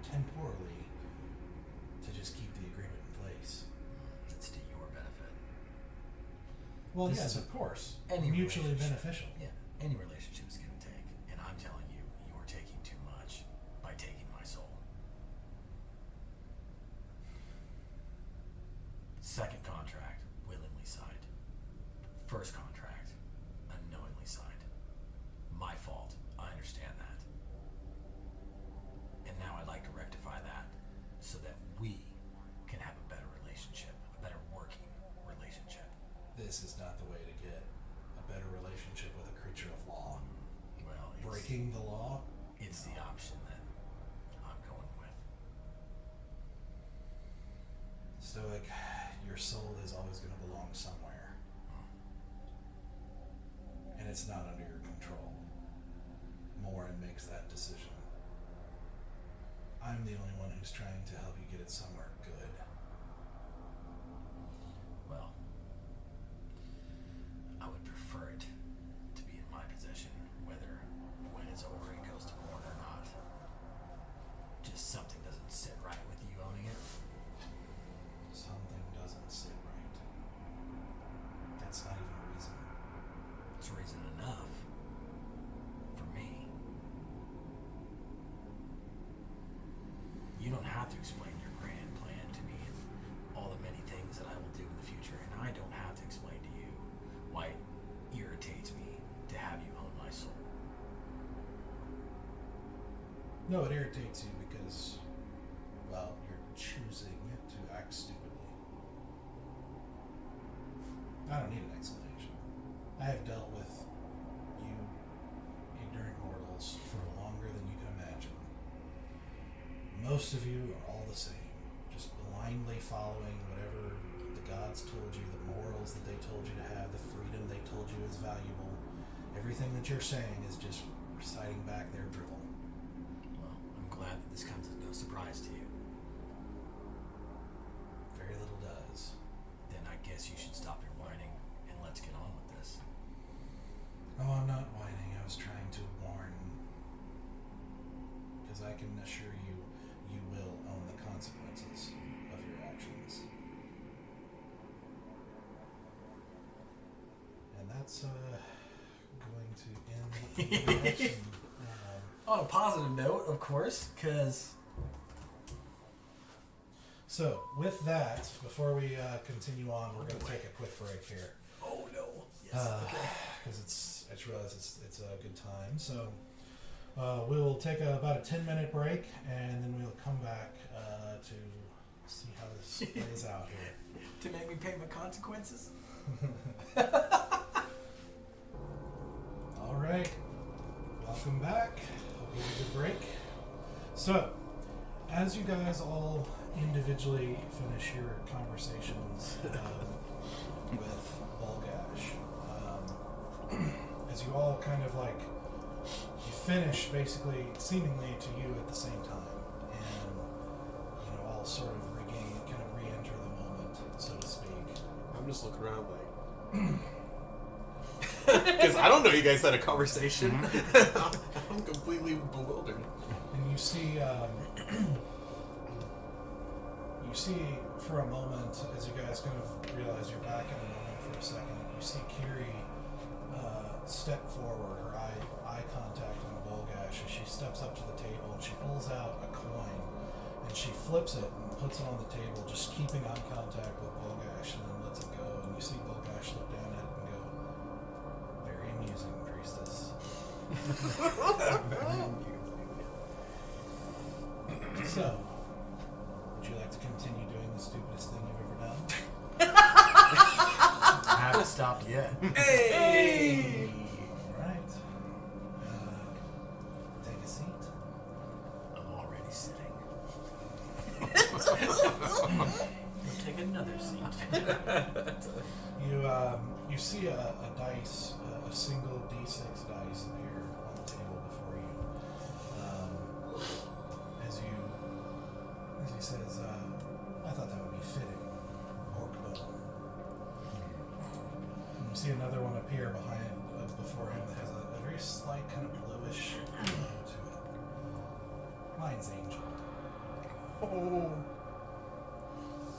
temporally, to just keep the agreement in place. It's to your benefit. Well, This yes, is of course. any Mutually relationship. beneficial. Yeah, any relationship is give and take, and I'm telling you, you're taking too much by taking my soul. Second contract, willingly signed. First contract, unknowingly signed. My fault. I understand that. And now I'd like to rectify that so that we can have a better relationship, a better working relationship. This is not the way to get a better relationship with a creature of law. Well, Breaking the law? it's the option that I'm going with. Stoic, your soul is always going to belong somewhere. And it's not under your control. Morin makes that decision. I'm the only one who's trying to help you get it somewhere good. Well, I would prefer it to be in my possession, whether when it's over it goes to Morin or not. Just something doesn't sit right with you owning it. Something doesn't sit right. That's not even a reason. It's reason enough for me. You don't have to explain your grand plan to me and all the many things that I will do in the future, and I don't have to explain to you why it irritates me to have you own my soul. No, it irritates you because, well, you're choosing to act stupidly. I don't need an explanation. I have dealt with you ignorant mortals for longer than you can imagine. Most of you are all the same, just blindly following whatever the gods told you, the morals that they told you to have, the freedom they told you is valuable. Everything that you're saying is just reciting back their drivel. Well, I'm glad that this comes as no surprise to you. Very little does. Then I guess you should stop your whining and let's get on with this. Oh, I'm not whining. I was trying to warn. Because I can assure you, you will own the consequences of your actions. And that's going to end the action. On a positive note, of course, because... So, with that, before we continue on, we're going to take a quick break here. Oh, no. Yes, okay. Because I just realized it's a good time. So, we'll take about a 10-minute break, and then we'll come back to see how this plays out here. To make me pay my consequences? All right. Welcome back. Hope you had a good break. So, as you guys all individually finish your conversations with Bulgash, as you all kind of like, you finish basically seemingly to you at the same time, and all sort of re-enter the moment, so to speak. I'm just looking around like, because I don't know you guys had a conversation. I'm completely bewildered. And you see, for a moment, as you guys kind of realize you're back in a moment for a second, you see Kiri step forward, her eye contact on Bulgash as she steps up to the table and she pulls out a coin and she flips it and puts it on the table, just keeping eye contact with Bulgash, and then lets it go. And you see Bulgash look down at it and go, "Very amusing, priestess." So, would you like to continue doing the stupidest thing you've ever done? I haven't stopped yet. Hey! Alright. Take a seat. I'm already sitting. We'll take another seat. You see a dice, a single D6 dice appear on the table before you. As he says, I thought that would be fitting. Orc bone. And you see another one appear before him that has a very slight kind of bluish glow to it. Mine's angel. Oh.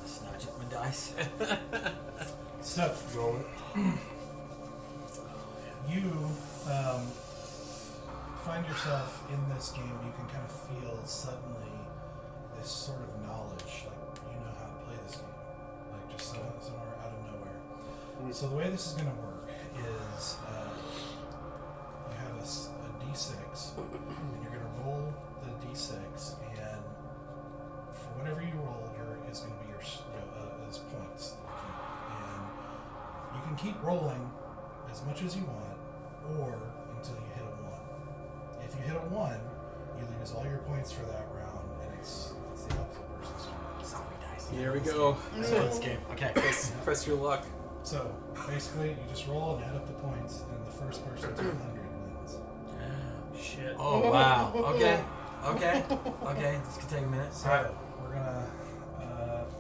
Snatch up my dice. So, roll it. You find yourself in this game. You can kind of feel suddenly this sort of knowledge, like you know how to play this game, like just somewhere out of nowhere. So the way this is going to work is you have a D6, and you're going to roll the D6, and for whatever you roll, is going to be your as points. And you can keep rolling as much as you want, or until you hit a 1. If you hit a 1, you lose all your points for that round, and it's the opposite person's turn. Zombie dice. Here we go. Let's play this game. Okay. Press your luck. So basically, you just roll and add up the points, and the first person to 100 wins. Shit. Oh, wow. Okay. This could take a minute. So we're gonna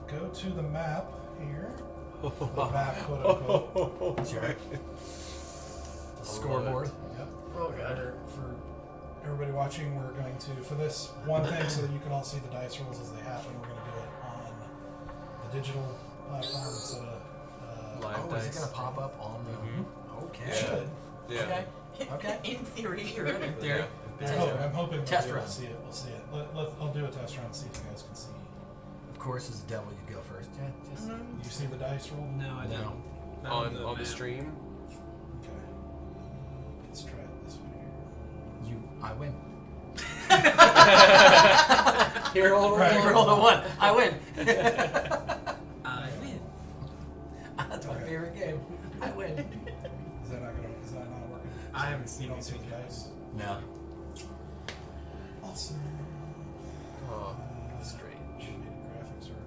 go to the map here. The map, quote unquote. Sure. The scoreboard. Yep. Oh, God. For everybody watching, we're going to, for this one thing, so that you can all see the dice rolls as they happen, we're going to do it on the digital platform instead of Live Is dice. it going to pop up on the... Okay. it should. Yeah. Okay. In theory. Sure, in theory. I'm hoping Test we'll run. see it. We'll see it. I'll do a test run, see if you guys can see. Of course, as the devil, you go first. Yeah, just... You see the dice roll? No, I don't. Not On the map. stream. Okay. Let's try it this way here. I win. Here, roll Right. You roll the 1. I win. I win. That's my favorite game. I win. Is that not working? I haven't seen You don't it. see the dice? No. Awesome. Oh, strange. Graphics or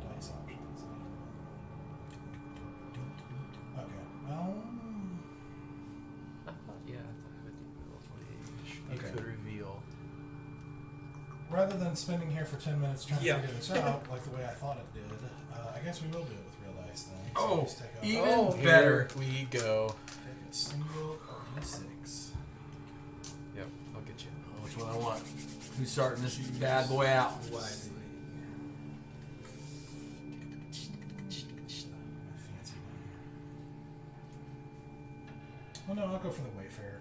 dice options. Okay. Well, Yeah, Okay. it could reveal. rather than spending here for 10 minutes trying Yeah. to figure this out, like the way I thought it did, I guess we will do it with real dice then. So Oh, just take a, even Here better. we go. take a single D6. Yep, I'll get you. Which one I want? Who's starting this bad boy out? Wisely. Fancy one. Well, no, I'll go for the Wayfarer,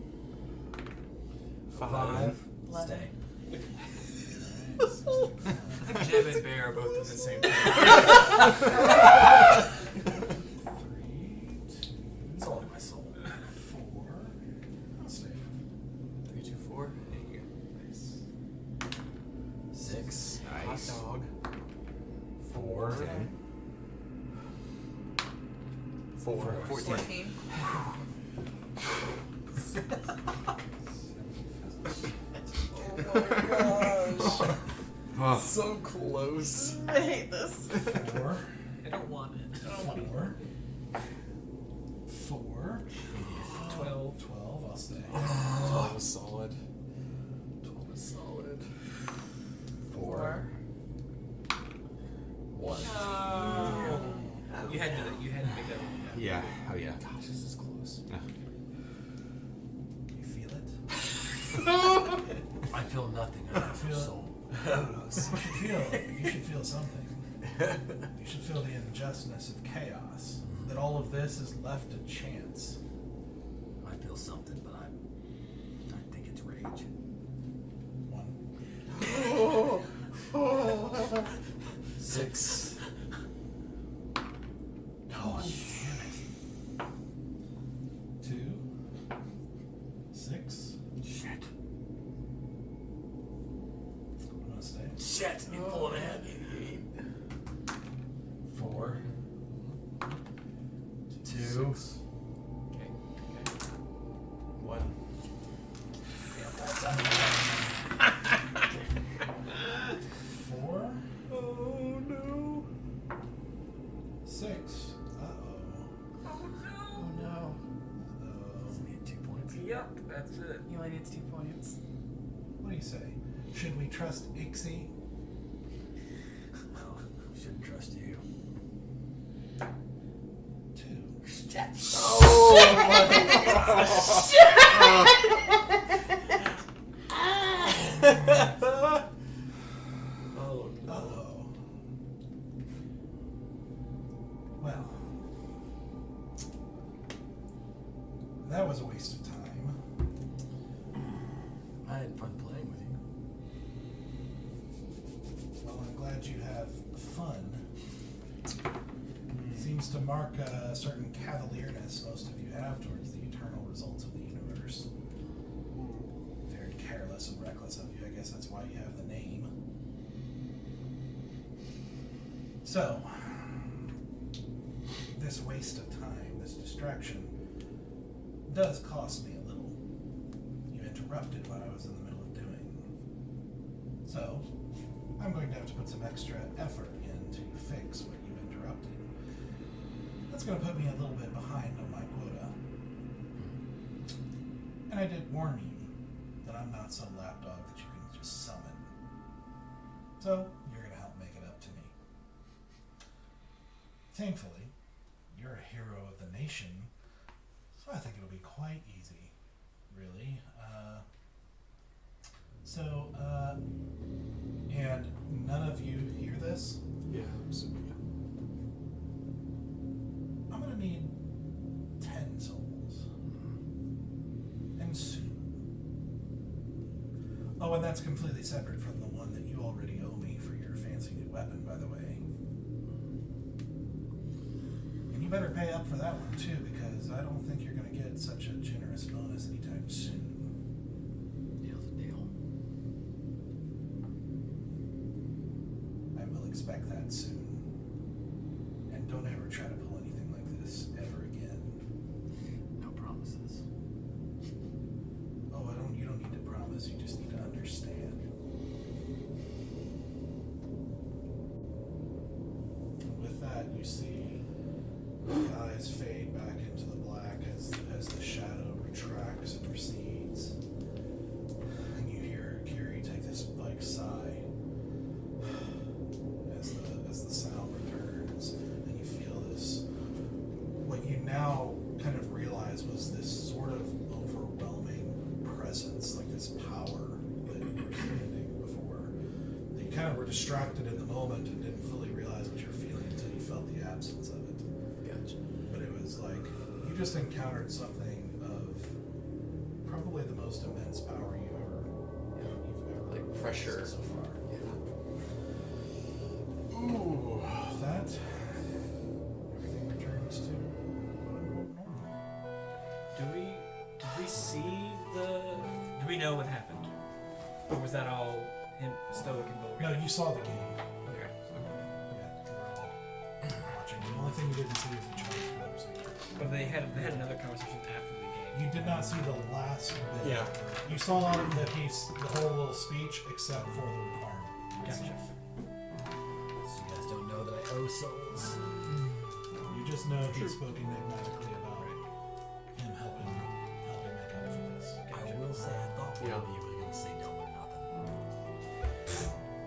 5. 11. Stay. Jim and Bear are both at the same time. 3, 2, It's all in my soul. 4. I'll stay. 3, 2, 4. There you go. 6. Hot dog. 4. 10. 4. 14. 14. Oh. So close. I hate this. 4. I don't want it. 4. 4. 12. 12. I'll stay. 12 was solid. 12 is solid. 4. 1. You had to make that one. Yeah. Oh yeah. Gosh, this is close. You feel it? I feel nothing. I don't feel soul. You should feel something. You should feel the injustice of chaos. That all of this is left to chance. I feel something, but I think it's rage. 1. 6. Oh, damn it. 2. 6. Shit. I'm gonna stay. Shit. You pulling ahead. 4. 2. Okay. 1. 4. Oh no. 6. Uh-oh. Oh no. Doesn't need 2 points. Yep, that's it. He only needs 2 points. What do you say? Should we trust Ixie? No, shouldn't trust you. 2. Oh Oh no. Uh-oh. Well, that was a waste of time. I had fun playing with you. Well, I'm glad you have fun. Seems to mark a certain cavalierness most of you have towards the eternal results of the universe. Very careless and reckless of you. I guess that's why you have the name. So, this waste of time, this distraction, does cost me a little. You interrupted what I was in the middle of doing. So, I'm going to have to put some extra effort in to fix what you interrupted. That's going to put me a little bit behind on my quota. And I did warn you that I'm not some lapdog that you can just summon. So, you're going to help make it up to me. Thankfully, you're a hero of the nation, so I think it'll be quite easy, really. And none of you hear this? Yeah, I'm assuming. I'm gonna need 10 souls. And soon. Oh, and that's completely separate from the one that you already owe me for your fancy new weapon, by the way. And you better pay up for that one, too, because I don't think you're gonna get such a generous bonus anytime soon. Deal's a deal. I will expect that soon. And don't ever try to pull anything like this ever again. No promises. Oh, you don't need to promise, you just need to understand. And with that, you see the eyes fade back into the black as the shadow retracts and recedes. And you hear Kiri take this sigh as the sound returns, and you feel this, what you now kind of realize was this sort of overwhelming presence, like this power that you were standing before. That you kind of were distracted in the moment and didn't fully realize what you're feeling until you felt the absence of it. Gotcha. But it was like, you just encountered something of probably the most immense power you ever pressure. So far. Ooh, that. Everything returns to quote-unquote normal. Did we see the? Do we know what happened, or was that all him, Stoic and Bulgash? No, you saw the game. Okay. Watching. The only thing you didn't see was the child's conversation. But they had another conversation after the game. You did not see the last bit. Yeah. You saw that the whole little speech except for the requirement. Gotcha. So you guys don't know that I owe souls. You just know he spoke enigmatically about him helping make up for this. I will say, I thought one of you was going to say double or nothing.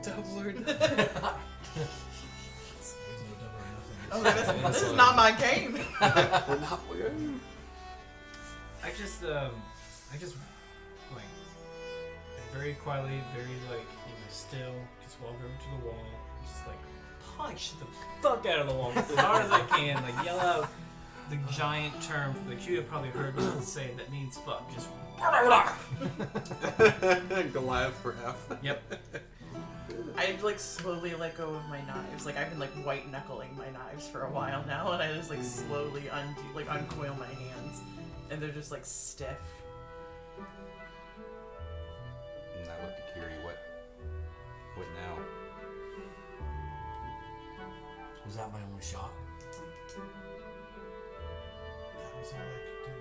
Double or nothing. There's no double or nothing. Oh, this is not my game. We're not weird. I just like very quietly, very like still, just walk over to the wall, and just like punch the fuck out of the wall as hard as I can, like yell out the giant term that you have probably heard me say that means fuck. Just Goliath for F. yep. I like slowly let go of my knives. Like I've been like white knuckling my knives for a while now, and I just like slowly uncoil my hands, and they're just like stiff. And I looked at Kiri. What now? Was that my only shot? That was all I could do.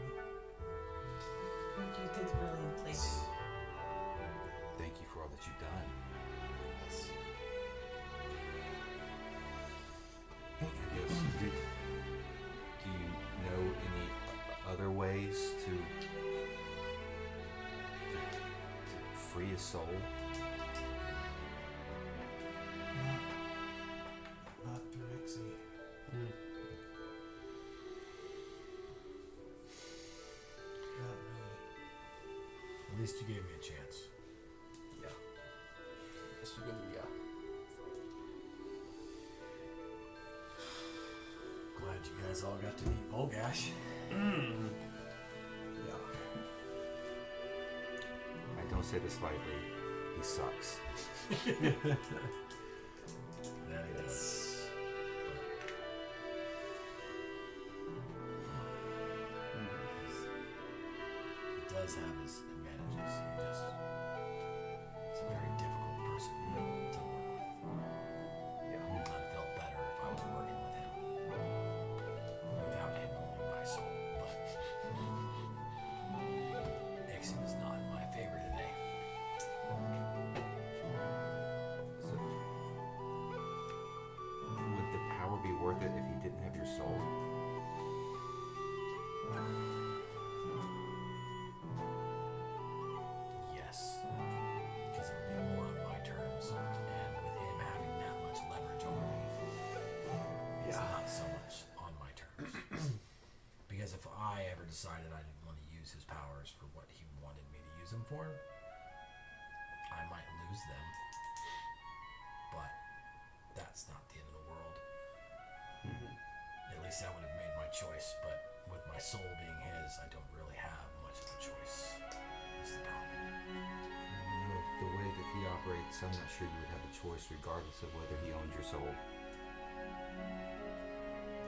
You did brilliantly. Thank you for all that you've done. Yes. Do you know any other ways to free a soul? Not through Ixie. Not really. At least you gave me a chance. Yeah. Yes, you can. Yeah. Glad you guys all got to meet Bulgash. Yeah. I don't say this lightly. He sucks. That he does. He does have his advantages. He's a very difficult person to work with. Yeah. I'd have felt better if I was working with him. Without him holding my soul. But Ixie was not my favorite today. So, would the power be worth it if he didn't have your soul? Yes. Because it would be more on my terms. And with him having that much leverage over me, it's not so much on my terms. Because if I ever decided I didn't want to use his powers for what he wanted me to use them for, I might lose them. But that's not the end of the world. At least that would have made my choice. But with my soul being his, I don't really have much of a choice. That's the problem. The way that he operates, I'm not sure you would have a choice regardless of whether he owns your soul.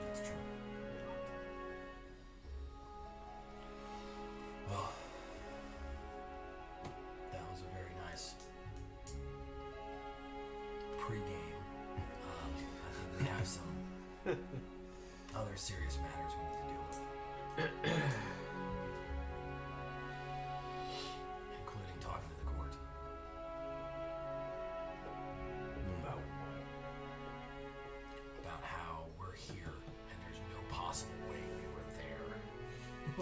That's true. Well, that was a very nice pre-game. I think we have some other serious matters we need to deal with. Including talking to the court. About how we're here and there's no possible way we were there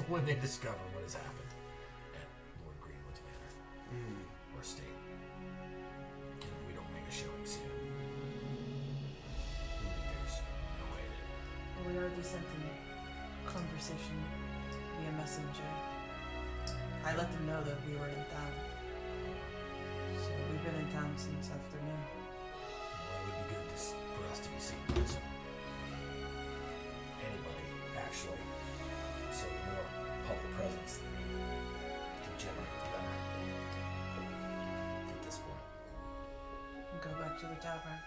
when they discover what has happened at Lord Greenwood's manor or estate. And if we don't make a showing soon, there's no way that We already sent them conversation via messenger. I let them know that we were in town. So we've been in town since afternoon. well, it would be good for us to be seen by anybody, actually. So the more public presence that we can generate, the better. At this point. to the tavern.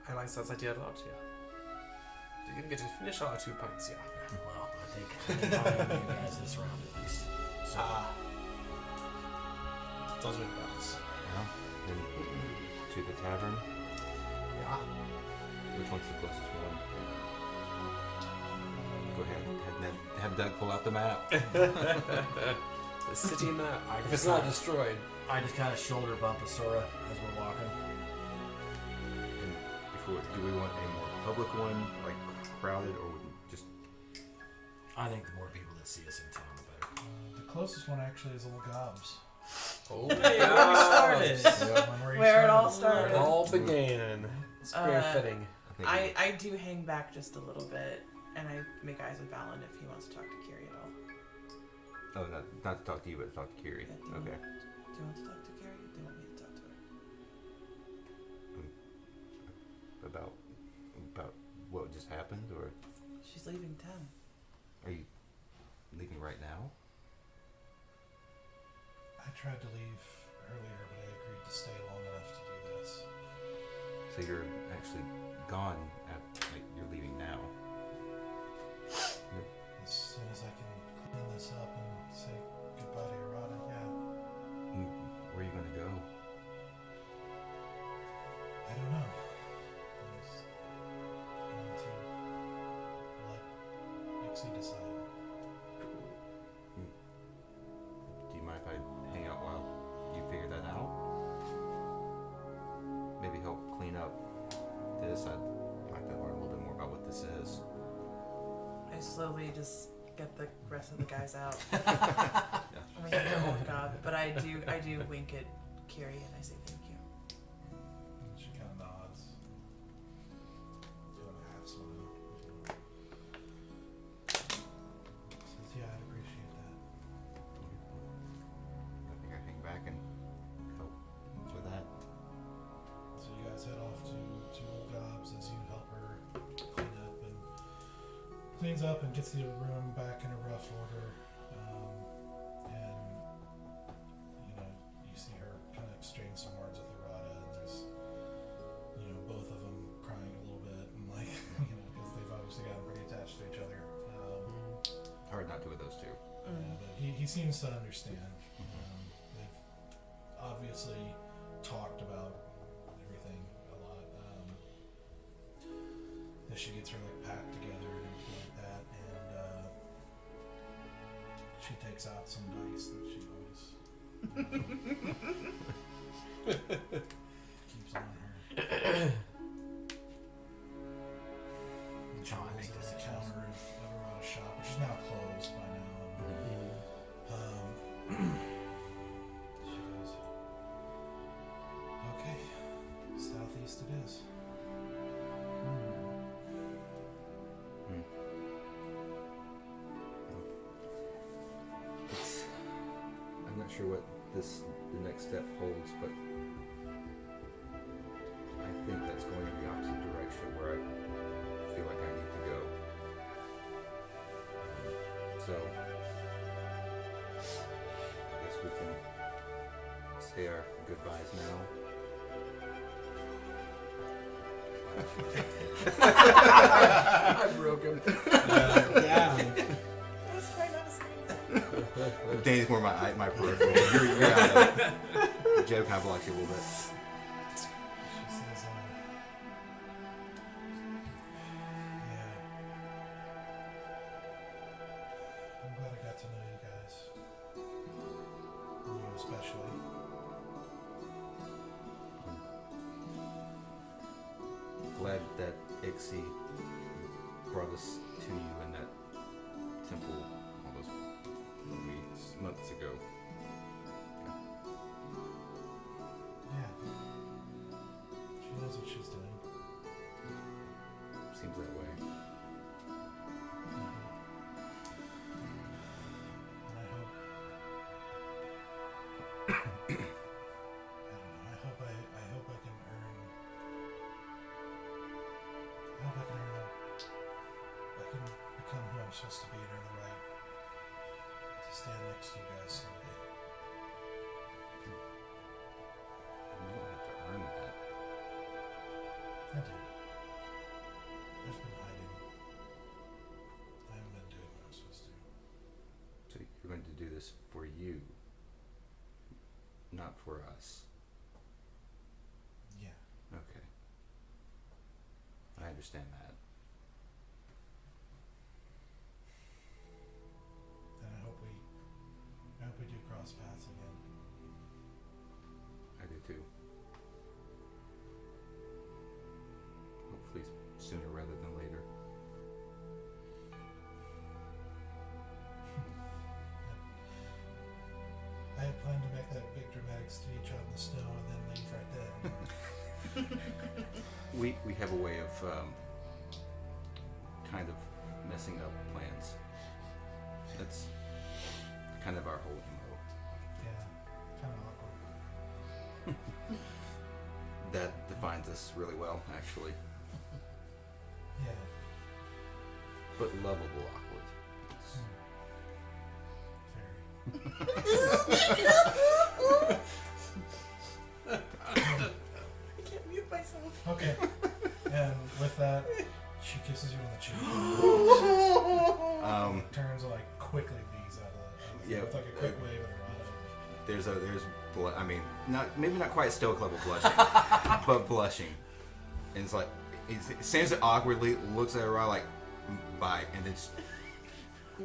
I like that idea a lot, yeah. You can get to finish our 2 pints, yeah. Well, I think I can talk to you guys this round at least. So, Does make sense. Well, then to the tavern. Yeah. Which one's the closest one? Go ahead. Have Doug pull out the map. The city map. If it's not destroyed. I just kind of shoulder bump Asura as we're walking. And before, do we want a more public one, like crowded, or just? I think the more people that see us in town, the better. The closest one actually is Little Gobs. Oh, Hey, where we started. Where it all started. It all began. It's very fitting. I do hang back just a little bit, and I make eyes with Valen if he wants to talk to Kiri at all. Oh, not to talk to you, but to talk to Kiri. Yeah, Okay. Do you want to talk to Kiri? Or do you want me to talk to her? About what just happened, or She's leaving town. are you leaving right now? I tried to leave earlier, but I agreed to stay long enough to do this. So you're actually gone you're leaving now. As soon as I can clean this up and say goodbye to Irada, yeah. Where are you going to go? I don't know. I'm just going to let Nixie decide. Do you mind if I hang out while you figure that out? Maybe help clean up this. I'd like to learn a little bit more about what this is. I slowly just get the rest of the guys out. I'm like, oh god. But I do wink at Kiri and I say thank you. She kind of nods. Doing a half smile. Says, yeah, I'd appreciate that. I think I hang back and help with that. So you guys head off to Old Gobs as you help her cleans up and gets the room back in a rough order. And you see her kind of exchange some words with Irada, and there's both of them crying a little bit, and because they've obviously gotten pretty attached to each other. Hard not to with those two. Yeah, but he seems to understand. They've obviously talked about everything a lot. That she gets her packed together and everything like that, and she takes out some dice that she always keeps on her. She How I rolls make at the decisions. counter of Everwind shop, which is now closed by now. She goes, okay, southeast it is. I'm not sure what the next step holds, but I think that's going in the opposite direction where I feel like I need to go. So I guess we can say our goodbyes now. I broke him. Yeah. That's quite honestly. Danny's more my peripheral. You're out of it. Joe kind of blocks you a little bit. She says, yeah. I'm glad I got to know you guys. You especially. Glad that Ixie brought us to you in that temple all those months ago. Yeah. She knows what she's doing. Seems that way. And I hope. I don't know. I hope I can earn. I hope I can earn. I can become who I'm supposed to be and earn the right to stand next to you guys someday. I do. I've been hiding. I haven't been doing what I'm supposed to. So you're going to do this for you, not for us. Yeah. Okay. I understand that. And I hope we do cross paths again. I do too. Hopefully sooner rather than later. I had planned to make that big dramatic speech out in the snow and then leave right then. We have a way of kind of messing up plans. That's kind of our whole MO. Yeah, kind of awkward. That defines us really well, actually. Yeah. But lovable awkward. Very. I can't mute myself. Okay. And with that, she kisses you on the cheek. Turns and like quickly leaves out of the Yeah. with like a quick wave at her. There's I mean, maybe not quite Stoic level blushing, but blushing. And it's like, it stands there awkwardly, looks at her like, bye, and then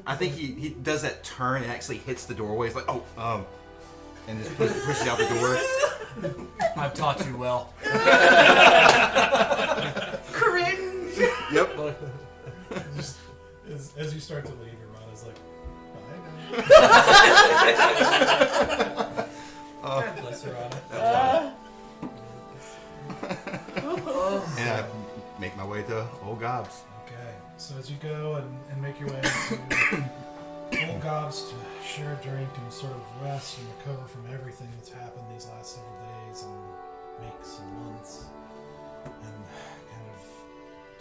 I think he does that turn and actually hits the doorway. It's like, and just pushes out the door. I've taught you well. Cringe! Yep. Just as you start to leave, Irana's like, bye now. God bless Irana. And I make my way to Old Gobs. Okay, so as you go and make your way to Old Gobs to share a drink and sort of rest and recover from everything that's happened these last several days and weeks and months, and kind of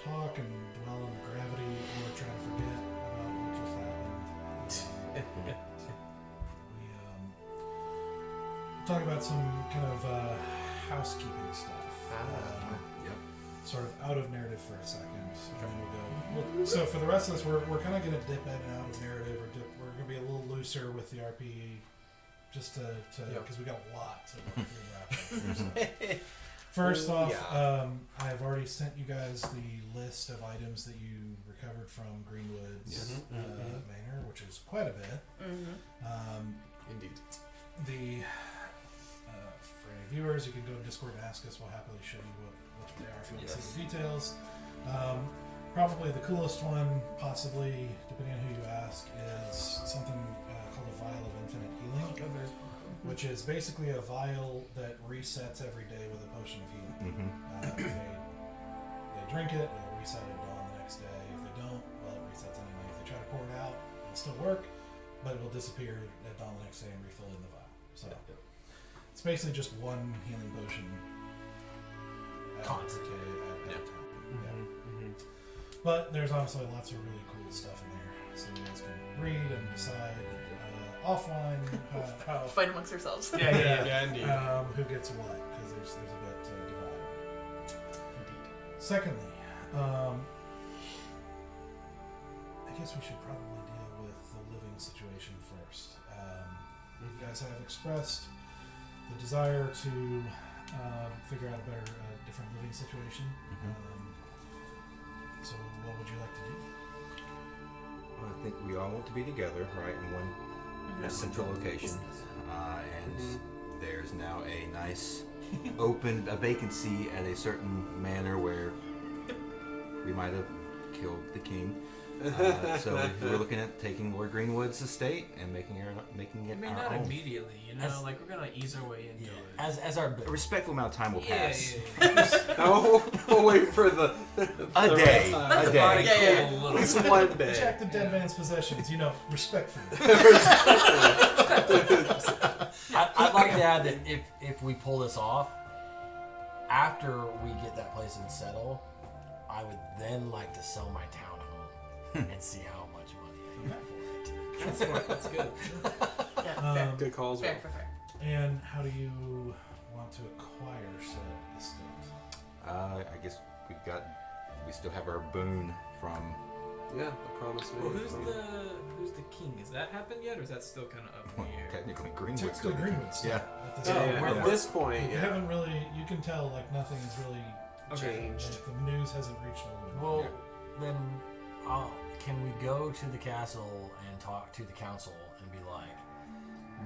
talk and dwell on the gravity or try to forget about what just happened. We talk about some kind of housekeeping stuff. Yep. Sort of out of narrative for a second, and then we'll so for the rest of this, we're kind of going to dip in and out of narrative, or we're going to be a little looser with the RPE, just to because we got a lot to work through. First off, I've already sent you guys the list of items that you recovered from Greenwood's manor, which is quite a bit. Indeed. For any viewers, you can go to Discord and ask us. We'll happily show you what they are if you want to see the details. Probably the coolest one, possibly, depending on who you ask, is something called a vial of infinite healing, which is basically a vial that resets every day with a potion of healing. If they drink it, it'll reset at dawn the next day. If they don't, well, it resets anyway. If they try to pour it out, it'll still work, but it will disappear at dawn the next day and refill in the vial. So it's basically just one healing potion at a time. But there's honestly lots of really cool stuff in there, so you guys can read and decide offline how Fight amongst ourselves. Yeah, indeed. who gets what, because there's a bit to divide. Secondly, I guess we should probably deal with the living situation first. You guys have expressed the desire to figure out a better, different living situation. So what would you like to do? Well, I think we all want to be together, right, in one central location. And there's now a nice open a vacancy at a certain manor where we might have killed the king. So we're looking at taking Lord Greenwood's estate and making it I mean, our not own. immediately, you know, like we're gonna ease our way into it. As our A respectful amount of time will pass. We'll wait for the A day. Let the A body day. cool a At little least bit. one day. Check the dead man's possessions, respectfully. I'd like to add that if we pull this off, after we get that place and settle, I would then like to sell my townhome and see how much money I get for it. That's good. Yeah, fair. Good calls. Fair. And how do you want to acquire said estate? I guess We still have our boon from. Yeah, the promise made. Well, who's the king? Has that happened yet, or is that still kind of up in the air? Technically, Greenwood's Technically, still Greenwood still. Yeah. At this Oh, point. at this point, You haven't really. You can tell like nothing has really changed. Like, the news hasn't reached Eldowyn. Well, then, can we go to the castle and talk to the council and be like,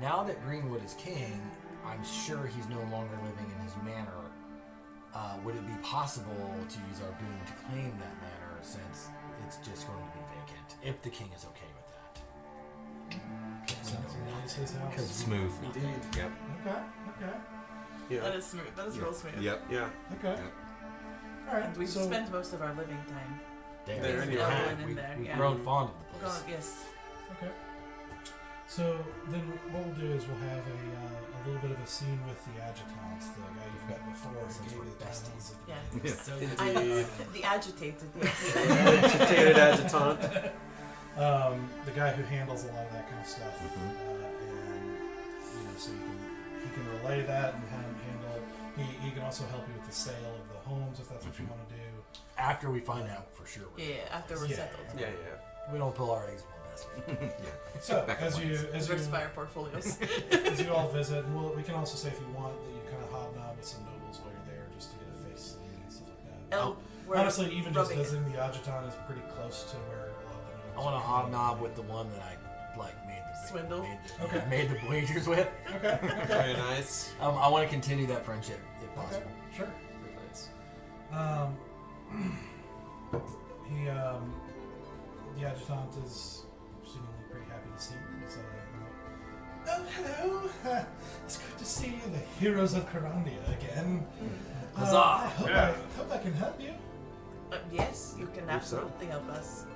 now that Greenwood is king, I'm sure he's no longer living in his manor. Would it be possible to use our boon to claim that manor since it's just going to be vacant? If the king is okay with that. Sounds like it's his house. Because smooth. Indeed. Yep. Okay. Yeah. That is smooth. That is real smooth. Yep. Yeah. Okay. Yep. All right. And we've so, spent most of our living time. There anyway. Eldowyn in We've there, we've yeah. grown fond of the We're place. going, yes. Okay. So then what we'll do is we'll have a little bit of a scene with the adjutant, the guy you've met before, Since who we're gave you the besties. timelines at the Yeah. beginning. So Indeed. The agitated, yes. Agitated adjutant. The guy who handles a lot of that kind of stuff, Mhm. and so he can relay that and handle. He can also help you with the sale of the homes if that's what you want to do. After we find out for sure. Yeah, after we're Yeah. settled. Yeah, yeah. We don't pull our eggs in one basket. Yeah. So Back as at you once. Diversify our portfolios. as you all visit, and we can also say if you want that you kind of hobnob with some nobles while you're there, just to get a face seen and stuff like that. We're Honestly, even just rubbing it. visiting the adjutant is pretty close to where a lot of the nobles. I want to are. hobnob with the one that I made the Swindle? made the wagers with. Okay. Very nice. I want to continue that friendship if Okay. possible. Sure. Very nice. The adjutant is seemingly pretty happy to see you. So, oh, hello. It's good to see you, the heroes of Carandia again. Huzzah. I hope, Yeah. hope I can help you. Yes, you can Hope so. absolutely help us.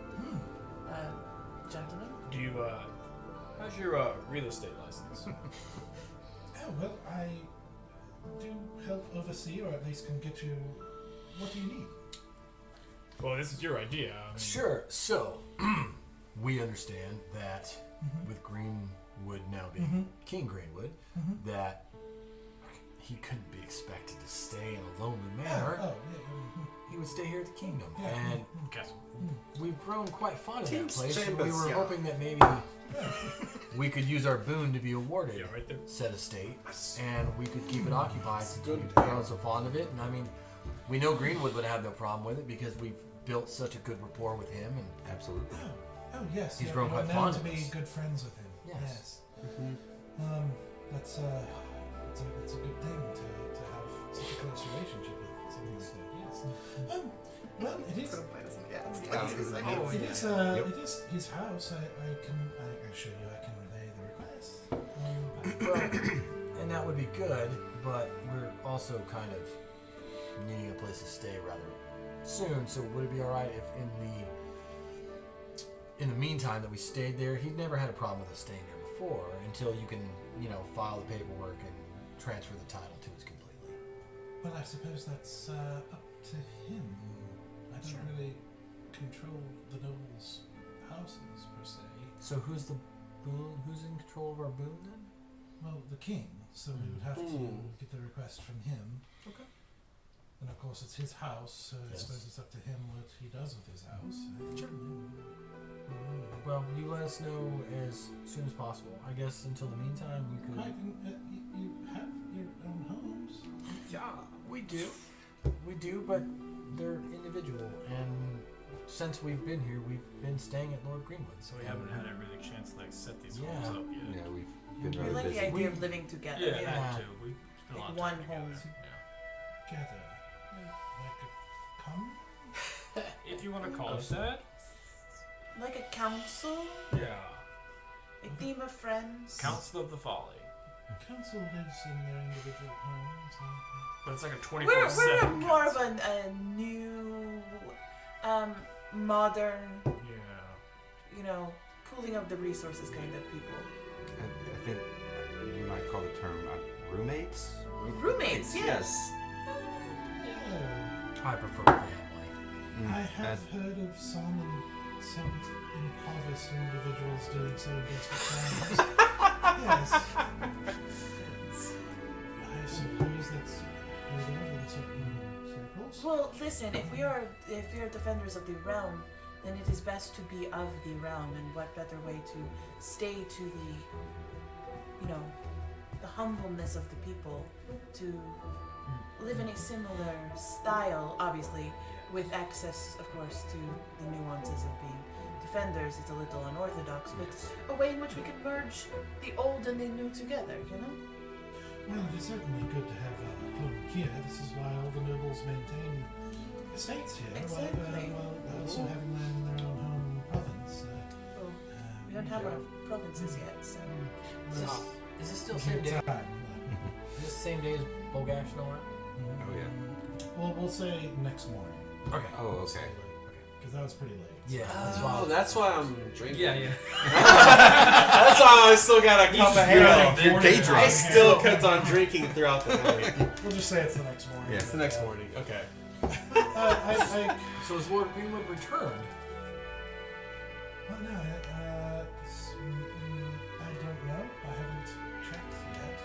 Gentlemen? do you how's your real estate license? Oh, well, I do help oversee, or at least can get you what do you need. Well, this is your idea. I mean, Sure. So we understand that with Greenwood now being King Greenwood, that he couldn't be expected to stay in a lonely manor. Oh, yeah. He would stay here at the kingdom, Yeah. and castle. we've grown quite fond of that King's place. And we Chambers, were yeah. hoping that maybe we could use our boon to be awarded Yeah, right there. said estate, and we could keep it occupied since Good we've plan. grown so fond of it. And I mean, we know Greenwood would have no problem with it because we've built such a good rapport with him, and Absolutely. Oh, yes. He's yeah, grown we're quite known fond to of be us. good friends with him. Yes. That's it's a good thing to have such a close relationship with someone like that. Yes. Well, it is. It is his house. I assure you, I can relay the request. well, and that would be good, but we're also kind of needing a place to stay rather soon. So would it be all right if in the meantime that we stayed there? He'd never had a problem with us staying there before until you can, file the paperwork and transfer the title to us completely. Well, I suppose that's up to him. I don't really control the nobles' houses per se. So who's in control of our boon then? Well, the king. So we would have to get the request from him. Okay. And of course, it's his house, so I Yes. suppose it's up to him what he does with his house. Sure. Well, you let us know as soon as possible. I guess until the meantime, we could. Quite, you have your own homes. Yeah. We do, but they're individual, and since we've been here, we've been staying at Lord Greenwood. So we haven't had a really chance to set these Yeah. homes up yet. Yeah, we've been I really like the busy. idea of living together. Yeah, Yeah. that too. We spent a lot of Like time one together. home. Gather. Like a come? Yeah. If you want to call it that. Like a council, Yeah. a team of friends. Council of the Folly. Council lives in their individual homes. But it's like a We're 24/7 more of council. a new, modern, pooling of the resources kind of people. I think you might call the term roommates. Roommates, yes. Oh, I prefer family. I have heard of some impoverished individuals doing so in desperate times. Yes. I suppose that's heard of in certain circles. Well, listen, if we are defenders of the realm, then it is best to be of the realm, and what better way to stay to the, the humbleness of the people, to live in a similar style, obviously, with access, of course, to the nuances of being defenders. It's a little unorthodox, but a way in which we can merge the old and the new together, Well, it is certainly good to have a home here. This is why all the nobles maintain estates here. Exactly. While also having land in their own home province. Well, we don't have our provinces yet, so... Is this still same day? Time. Is this the same day as Bulgash Nora? Oh yeah. Well, we'll say next morning. Okay. Oh, okay. Because that was pretty late. Yeah, that's Oh, why. that's why I'm drinking. Yeah. That's why I still got a cup of ale. You're day I drunk. still kept on drinking throughout the night. We'll just say it's the next morning. Yeah. It's the next morning. Okay. So has Lord Greenwood returned? Well, no, I don't know. I haven't checked yet.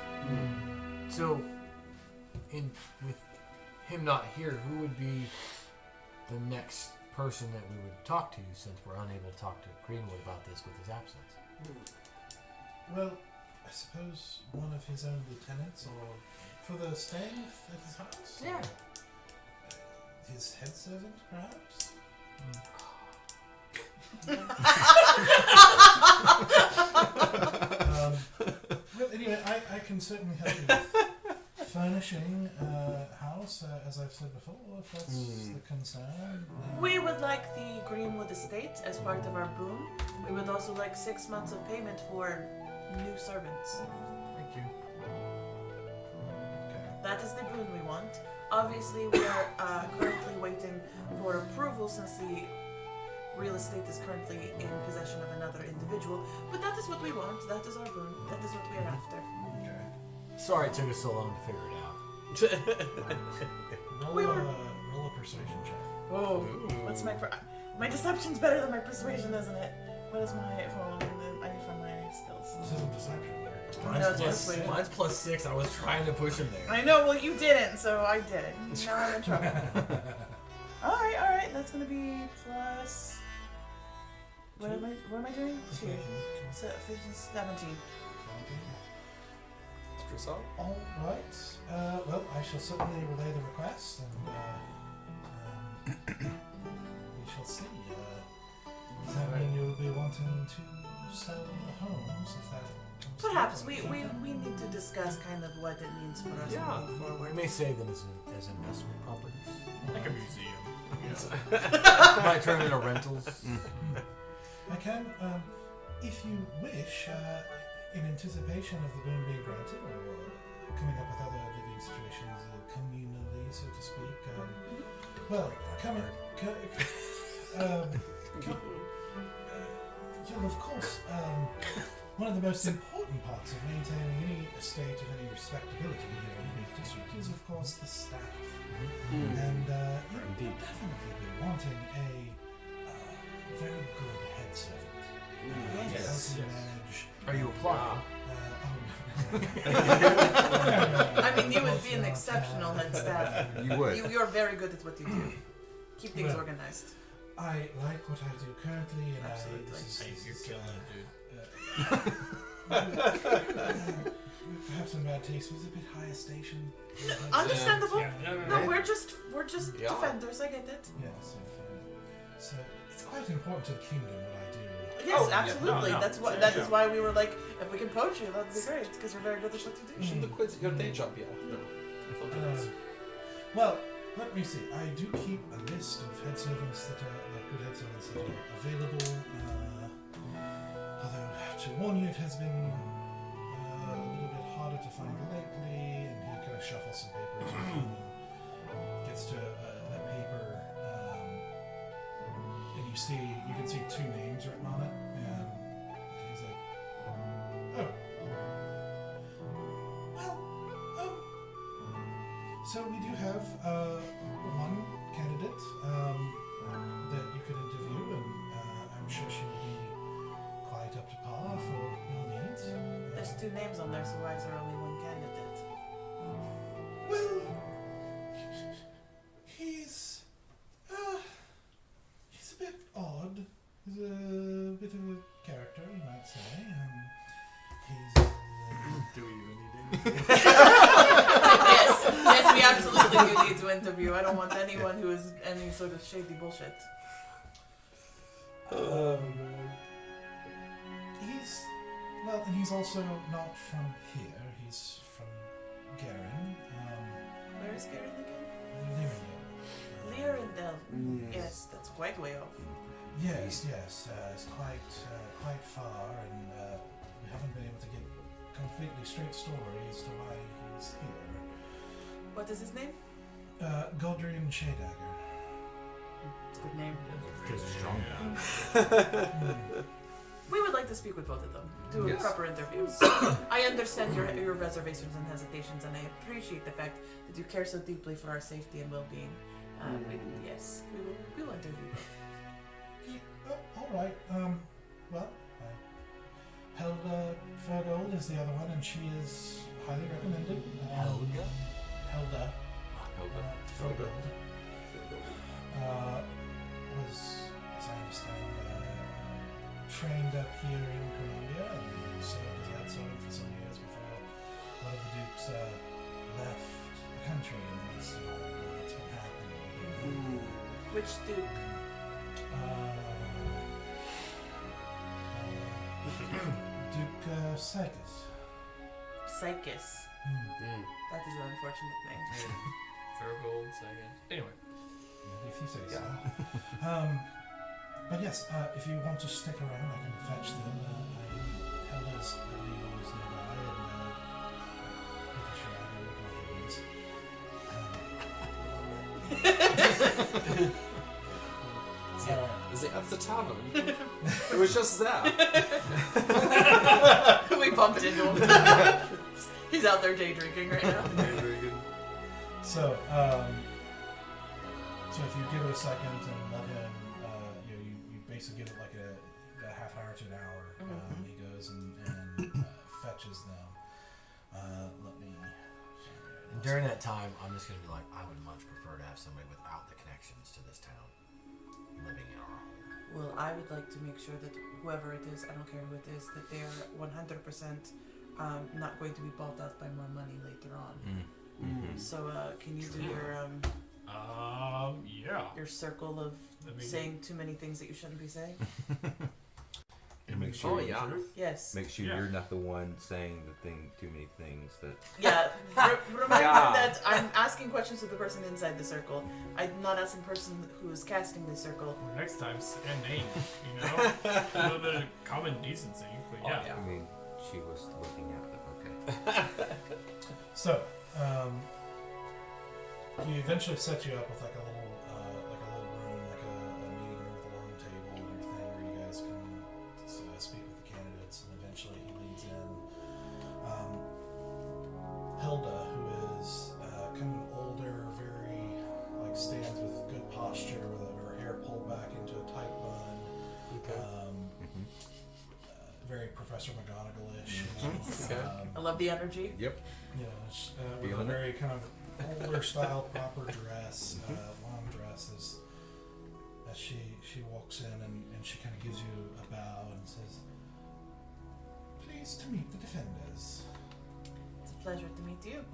So, with him not here, who would be the next person that we would talk to, since we're unable to talk to Greenwood about this with his absence? Well, I suppose one of his own lieutenants, or for the staying at his house? Yeah. His head servant, perhaps? Well, anyway, I can certainly help you with furnishing house, as I've said before, if that's the concern. We would like the Greenwood estate as part of our boon. We would also like 6 months of payment for new servants. Thank you. Okay. That is the boon we want. Obviously, we are currently waiting for approval since the real estate is currently in possession of another individual. But that is what we want. That is our boon. That is what we are after. Okay. Sorry it took us so long to figure it out. Roll a persuasion check. Oh, what's my deception's better than my persuasion, isn't it? What is my hold on, I need to find my skills. This isn't deception. Mine's plus 6. I was trying to push him there. I know. Well, you didn't, so I did. Now I'm in trouble. All right. That's gonna be plus. What am I doing? 2. So 15, 17. All right. Well, I shall certainly relay the request, and we shall see. Does that mean you'll be wanting to sell the homes? If that comes Perhaps to we need to discuss kind of what it means for us moving We forward. may save them as investment properties. Like a museum. Might turn into rentals. I can, if you wish, in anticipation of the boon being granted, or coming up with other living situations communally, so to speak. Of course, one of the most important parts of maintaining any estate of any respectability here in the Beef District is, of course, the staff. And you'll definitely be wanting a very good head servant. Yes. To help you manage. Are you applying? I mean, you would be an exceptional head staff. You would. You're very good at what you do. Keep things Well, organized. I like what I do currently, and Absolutely. You're killing it, dude. Perhaps in bad taste, was a bit higher station. Understandable. Yeah, No, we're just Yeah. defenders. I get it. Yes, so it's quite important to the kingdom what I do. Yes, Oh, yeah. absolutely. No, That's what. yeah, that yeah. is why we were like, if we can poach you, that'd be great, because you're very good at what you do. You shouldn't have quit your day job yet. No. Well, let me see. I do keep a list of head servants that are like good head servants that are available. Although to warn you, it has been a little bit harder to find lately. And he kind of shuffles some papers around and gets to a paper, and you can see 2 names written on it, and he's like, "Oh, well, so we do have one candidate that you could interview, and I'm sure she will be quite up to par for your needs." There's 2 names on there, so why is there only one candidate? Well, that you need to interview. I don't want anyone who is any sort of shady bullshit. He's also not from here. He's from Garen. Where is Garen again? Lyrindale. Lyrindale. Yes, that's quite way off. Yes. It's quite far, and we haven't been able to get completely straight story as to why he's here. What is his name? Goldrian Shaydagger. It's a good name. Because it's strong. We would like to speak with both of them. Do proper interviews. I understand your reservations and hesitations, and I appreciate the fact that you care so deeply for our safety and well-being. Yes, we will interview both. All right. Helga Fergold is the other one, and she is highly recommended. Helga Fergold was, as I understand, trained up here in Colombia, and so has had so for some years before one of the dukes left the country in the midst of all that's been happening here. Which duke? Duke Psychus. Psychus. That is an unfortunate name. Fergold, I guess. Anyway. If you say so. But yes, if you want to stick around, I can fetch them. Helga's, I believe, always nearby, and pretty sure I know where he is. Is it at the tavern? It was just there. We bumped into him. He's out there day drinking right now. So if you give it a second and let him, you basically give it like a half hour to an hour. He goes and fetches them. Let me. And during that time, I'm just going to be like, I would much prefer to have somebody without the connections to this town living in our home. Well, I would like to make sure that whoever it is, I don't care who it is, that they're 100% not going to be bought out by more money later on. So can you do your circle of saying too many things that you shouldn't be saying? And make sure, Yes. make sure you're not the one saying too many things that. Yeah. Remind them that I'm asking questions to the person inside the circle. I'm not asking the person who is casting the circle. Well, next time, say a name. A little bit of common decency. But I mean, she was looking at them. Okay. So, he eventually set you up with like a little room, like a meeting room with a long table and everything, where you guys can speak with the candidates. And eventually, he leads in Hilda, who is kind of an older, very stands with good posture, with her hair pulled back into a tight bun. Very Professor McGonagall-ish. I love the energy. Yep. With a very kind of older style proper dress, long dress, as she walks in and she kind of gives you a bow and says, "Pleased to meet the defenders." It's a pleasure to meet you.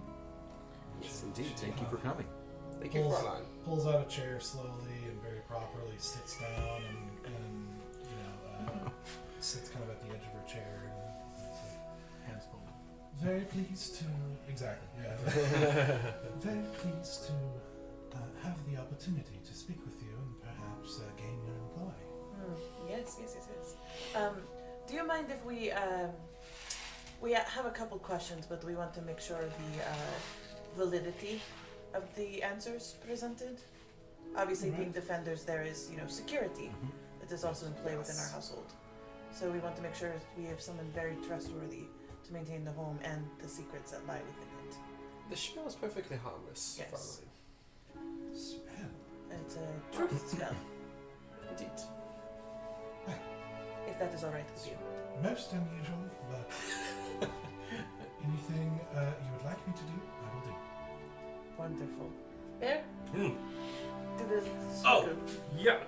Yes, indeed. Thank you for coming. Thank you, Fräulein. Pulls out a chair slowly and very properly, sits down and sits kind of at the edge of her chair. And hands folded. Very pleased to very pleased to have the opportunity to speak with you and perhaps gain your employ. Yes. Do you mind if we have a couple questions, but we want to make sure the validity of the answers presented? Obviously, being defenders, there is security that is also in play within our household. So we want to make sure we have someone very trustworthy to maintain the home and the secrets that lie within it. The spell is perfectly harmless, Yes. Fräulein. Spell. It's a truth spell, Indeed. if that is all right with you. Most unusual, but anything you would like me to do, I will do. Wonderful. There? Do the Oh, circle. yeah.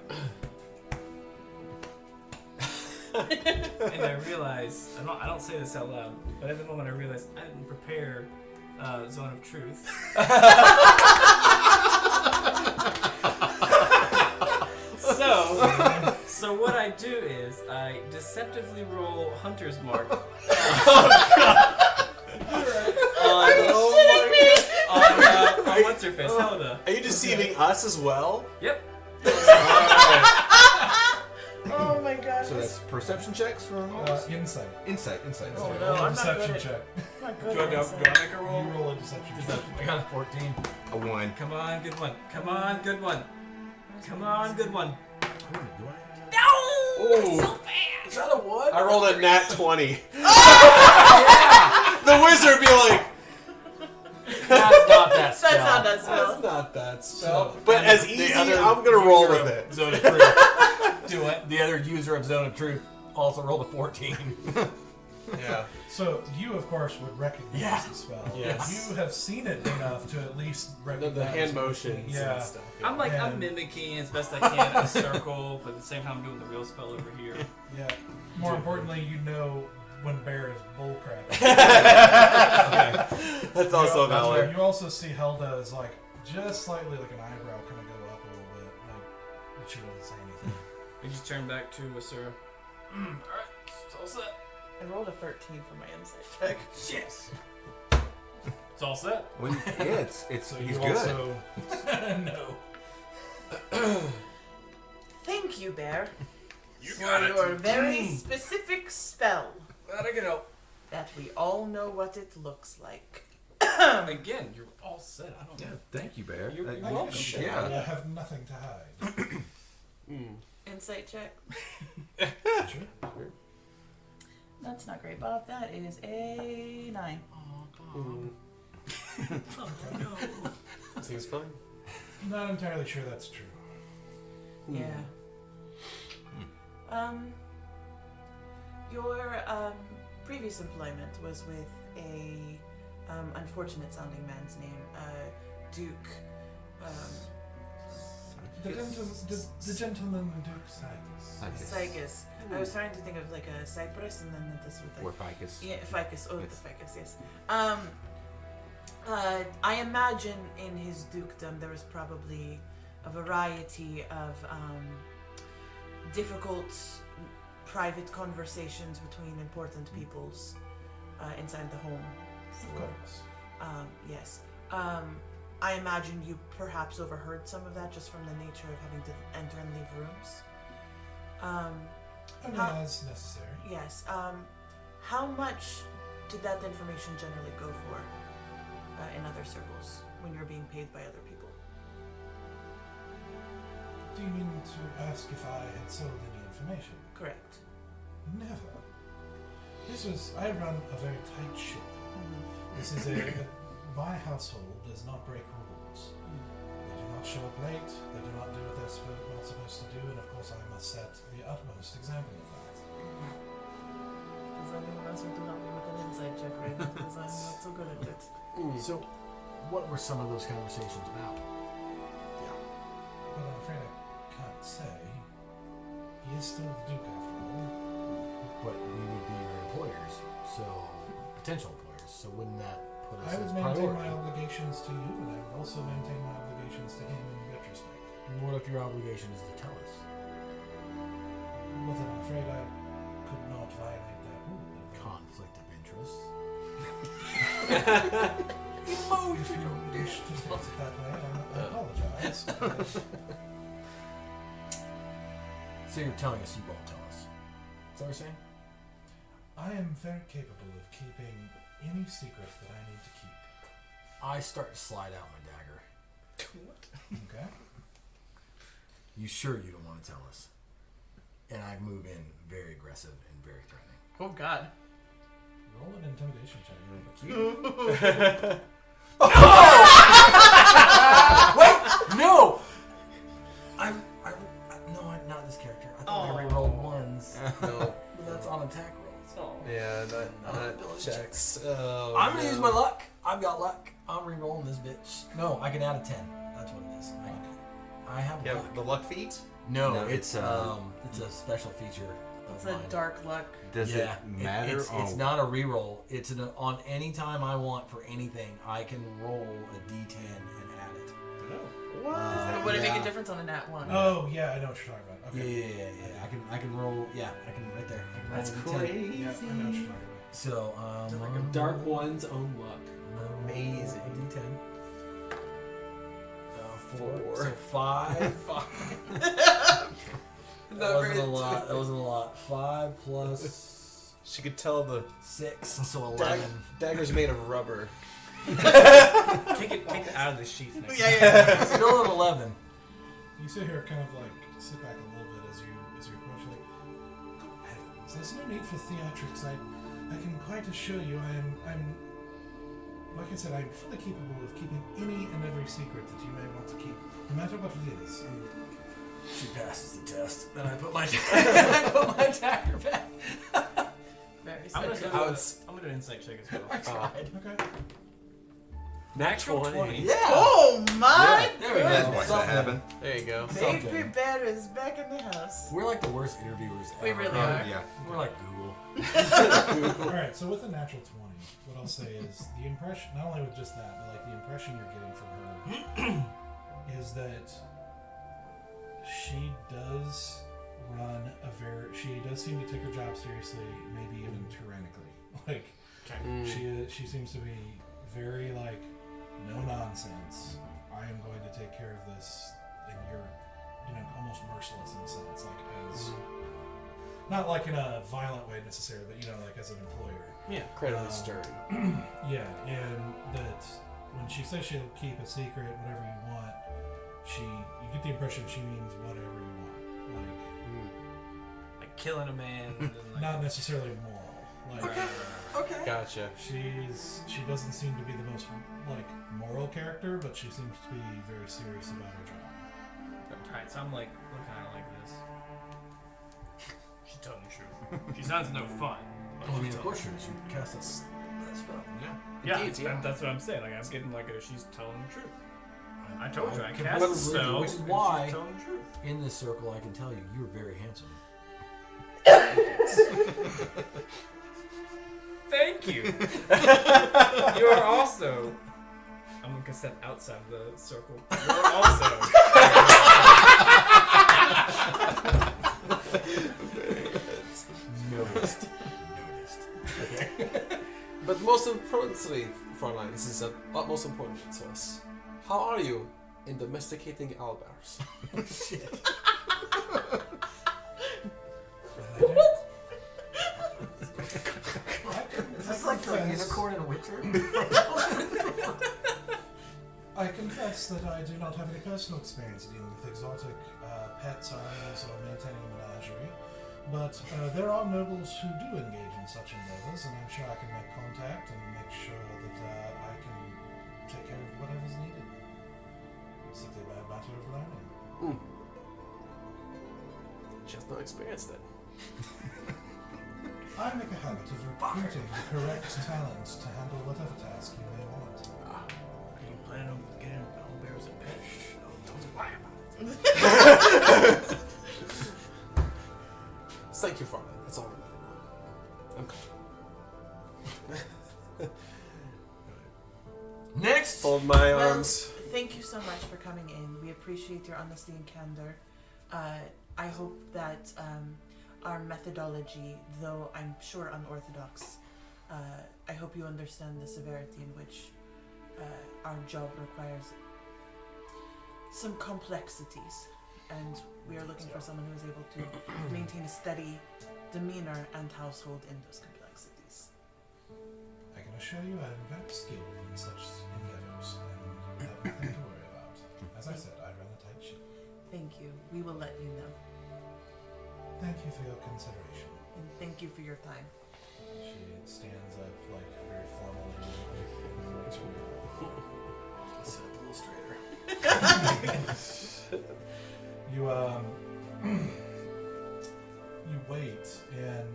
And I realize, I don't say this out loud, but at the moment I realize I didn't prepare Zone of Truth. So what I do is I deceptively roll Hunter's Mark. On what's her face? Helda. Are you deceiving us as well? Yep. Oh my god. So that's perception checks from Insight. insight. Oh, Roll no, a I'm not deception good at- check. I'm not Do good I at make insight. a roll? You roll a deception check. I got a 14. a 1. Come on, good one. Come on, good one. Come on, good one. Do I? No! Ooh. So bad. Is that a 1? I rolled a nat 20. The wizard be like, That's not that spell. That's not that spell. that's not that spell. So- But And as the easy, other I'm gonna roll user with of it. Zone of Truth. Do it. The other user of Zone of Truth also rolled a 14. Yeah. So you, of course, would recognize Yeah. the spell. Yes. You have seen it enough to at least recognize The hand it. motions Yeah. and stuff. I'm like, I'm And- mimicking as best I can a circle, but at the same time I'm doing the real spell over here. Yeah. More importantly, you know when bear is bullcrap. That's also That's valid. right. You also see Helda is like just slightly like an eyebrow kind of go up a little bit, like but she doesn't say anything. We just turn back to Asura. Alright, it's all set. I rolled a 13 for my insight check. Shit. It's all set. When, yeah, it's So he's you good. also no. Thank you, Bear. You for your very specific spell Glad I could help. that we all know what it looks like. Again, you're all set. I don't Yeah, know. thank you, Bear. You're I welcome. I Yeah. have nothing to hide. Insight check. Sure. That's not great, Bob. That is a 9. Seems fine. Not entirely sure that's true. Yeah. Your previous employment was with a unfortunate sounding man's name, Duke. The gentleman Duke Sigus. Sygus. I was trying to think of like a Cypress, and then this with Or like ficus. yeah, ficus. Oh, Yes. the ficus. Yes. I imagine in his dukedom there was probably a variety of difficult private conversations between important peoples inside the home. Of course. Yes. I imagine you perhaps overheard some of that just from the nature of having to enter and leave rooms. I mean, How- as necessary. Yes. How much did that information generally go for in other circles when you're being paid by other people? Do you mean to ask if I had sold any information? Correct. Never. I run a very tight ship. This is my household does not break rules. They do not show up late, they do not do what they're not supposed to do, and of course I must set the utmost example of that. Does anyone else want to help me with an insight check right now? Because I'm not so good at it. So, what were some of those conversations about? Well, I'm afraid I can't say. He is still the Duke after all. But we would be your employers, so potential employers. So wouldn't that put us I would as maintain priority? my obligations to you, and I would also maintain my obligations to him in retrospect. And what if your obligation is to tell us? Well, then I'm afraid I could not violate that rule. Conflict of interest. If you wish to fix it that way, I apologize. So you're telling us you won't tell us. Is that what you're saying? I am very capable of keeping any secret that I need to keep. I start to slide out my dagger. Okay? You sure you don't want to tell us? And I move in very aggressive and very threatening. Oh God. Roll an intimidation check. No! No, I'm not this character. I thought I re-rolled ones. No. But that's on attack rolls. Yeah, not checks. Oh, I'm gonna no. use my luck. I've got luck. I'm re-rolling this bitch. No, I can add a 10. That's what it is. I have Yeah, luck. the luck feat? No, No, it's it's, a special feature of It's mine. a dark luck. Does Yeah, it matter? It's not a re-roll. It's on any time I want for anything. I can roll a d10 and add it. But would it make Yeah. a difference on a nat 1? Oh yeah, I know what you're talking about. Yeah, Okay. yeah. I can roll. Yeah, I can right there. I can roll That's a D10. crazy. Yeah, I know what you're talking about. So, It's like a dark one's own luck. Amazing. D10. Four. So 5. That wasn't a lot. That wasn't a lot. 5 plus She could tell the 6, so 11. dagger's made of rubber. Take it out of the sheath next time. Yeah. Still an 11. You sit here, kind of like sit back a little bit as you approach. Like, good heavens, there's no need for theatrics. I can quite assure you, I'm like I said, I'm fully capable of keeping any and every secret that you may want to keep, no matter what it is. She passes the test. Then I put my dagger back. Very I'm gonna, sad. do I'm gonna do an insight check as well. I tried. Okay. Natural 20. Yeah. Oh my There we go. Let's watch that Something. happen. There you go. Baby Something. Bear is back in the house. We're like the worst interviewers ever. We really are. Yeah. We're like Google. All right. So with a natural 20, what I'll say is the impression, not only with just that, but like the impression you're getting from her is that she does she does seem to take her job seriously, maybe even tyrannically. Like she seems to be very like, no nonsense. I am going to take care of this, and you're, almost merciless in a sense, like as not like in a violent way necessarily, but like as an employer. Yeah. Incredibly stern. Yeah, and that when she says she'll keep a secret, whatever you want, you get the impression she means whatever you want. Like killing a man. And then like, Not necessarily moral. Like Okay. Gotcha. she doesn't seem to be the most like moral character, but she seems to be very serious about her job. Alright, so I'm like looking at it like this. She's telling the truth. She sounds no fun. But Well, I mean, she's of course you cast that spell. Yeah. Yeah, Indeed, yeah. that's what I'm saying. Like I'm getting like she's telling the truth. I told you I can cast believe the you, spell. which is and why- she's telling the truth. In this circle, I can tell you, you are very handsome. Thank you. You are also. I'm gonna step outside the circle. You're also. Noticed. Okay. But most importantly, Fräulein, this is of utmost importance to us. How are you in domesticating owlbears? Shit. Is this like the unicorn in Witcher? I confess that I do not have any personal experience dealing with exotic pets or animals or maintaining a menagerie, but there are nobles who do engage in such endeavors, and I'm sure I can make contact and make sure that I can take care of whatever's needed. Simply a matter of learning. Just no experience then. I make a habit of recruiting the correct talent to handle whatever task you may want. Are you planning on getting owlbears and pets? Don't lie about it. Thank you, Fräulein. That's all I need. Next! Fold my Well, arms. thank you so much for coming in. We appreciate your honesty and candor. I hope that our methodology, though I'm sure unorthodox, I hope you understand the severity in which our job requires some complexities, and we are looking for someone who is able to maintain a steady demeanor and household in those complexities. I can assure you I am very skilled in such endeavors, and you have nothing to worry about. As I said, I run a tight ship. Thank you. We will let you know. Thank you for your consideration. And thank you for your time. She stands up, like, very formally and waits for you. Sit up a little straighter. You, you wait, and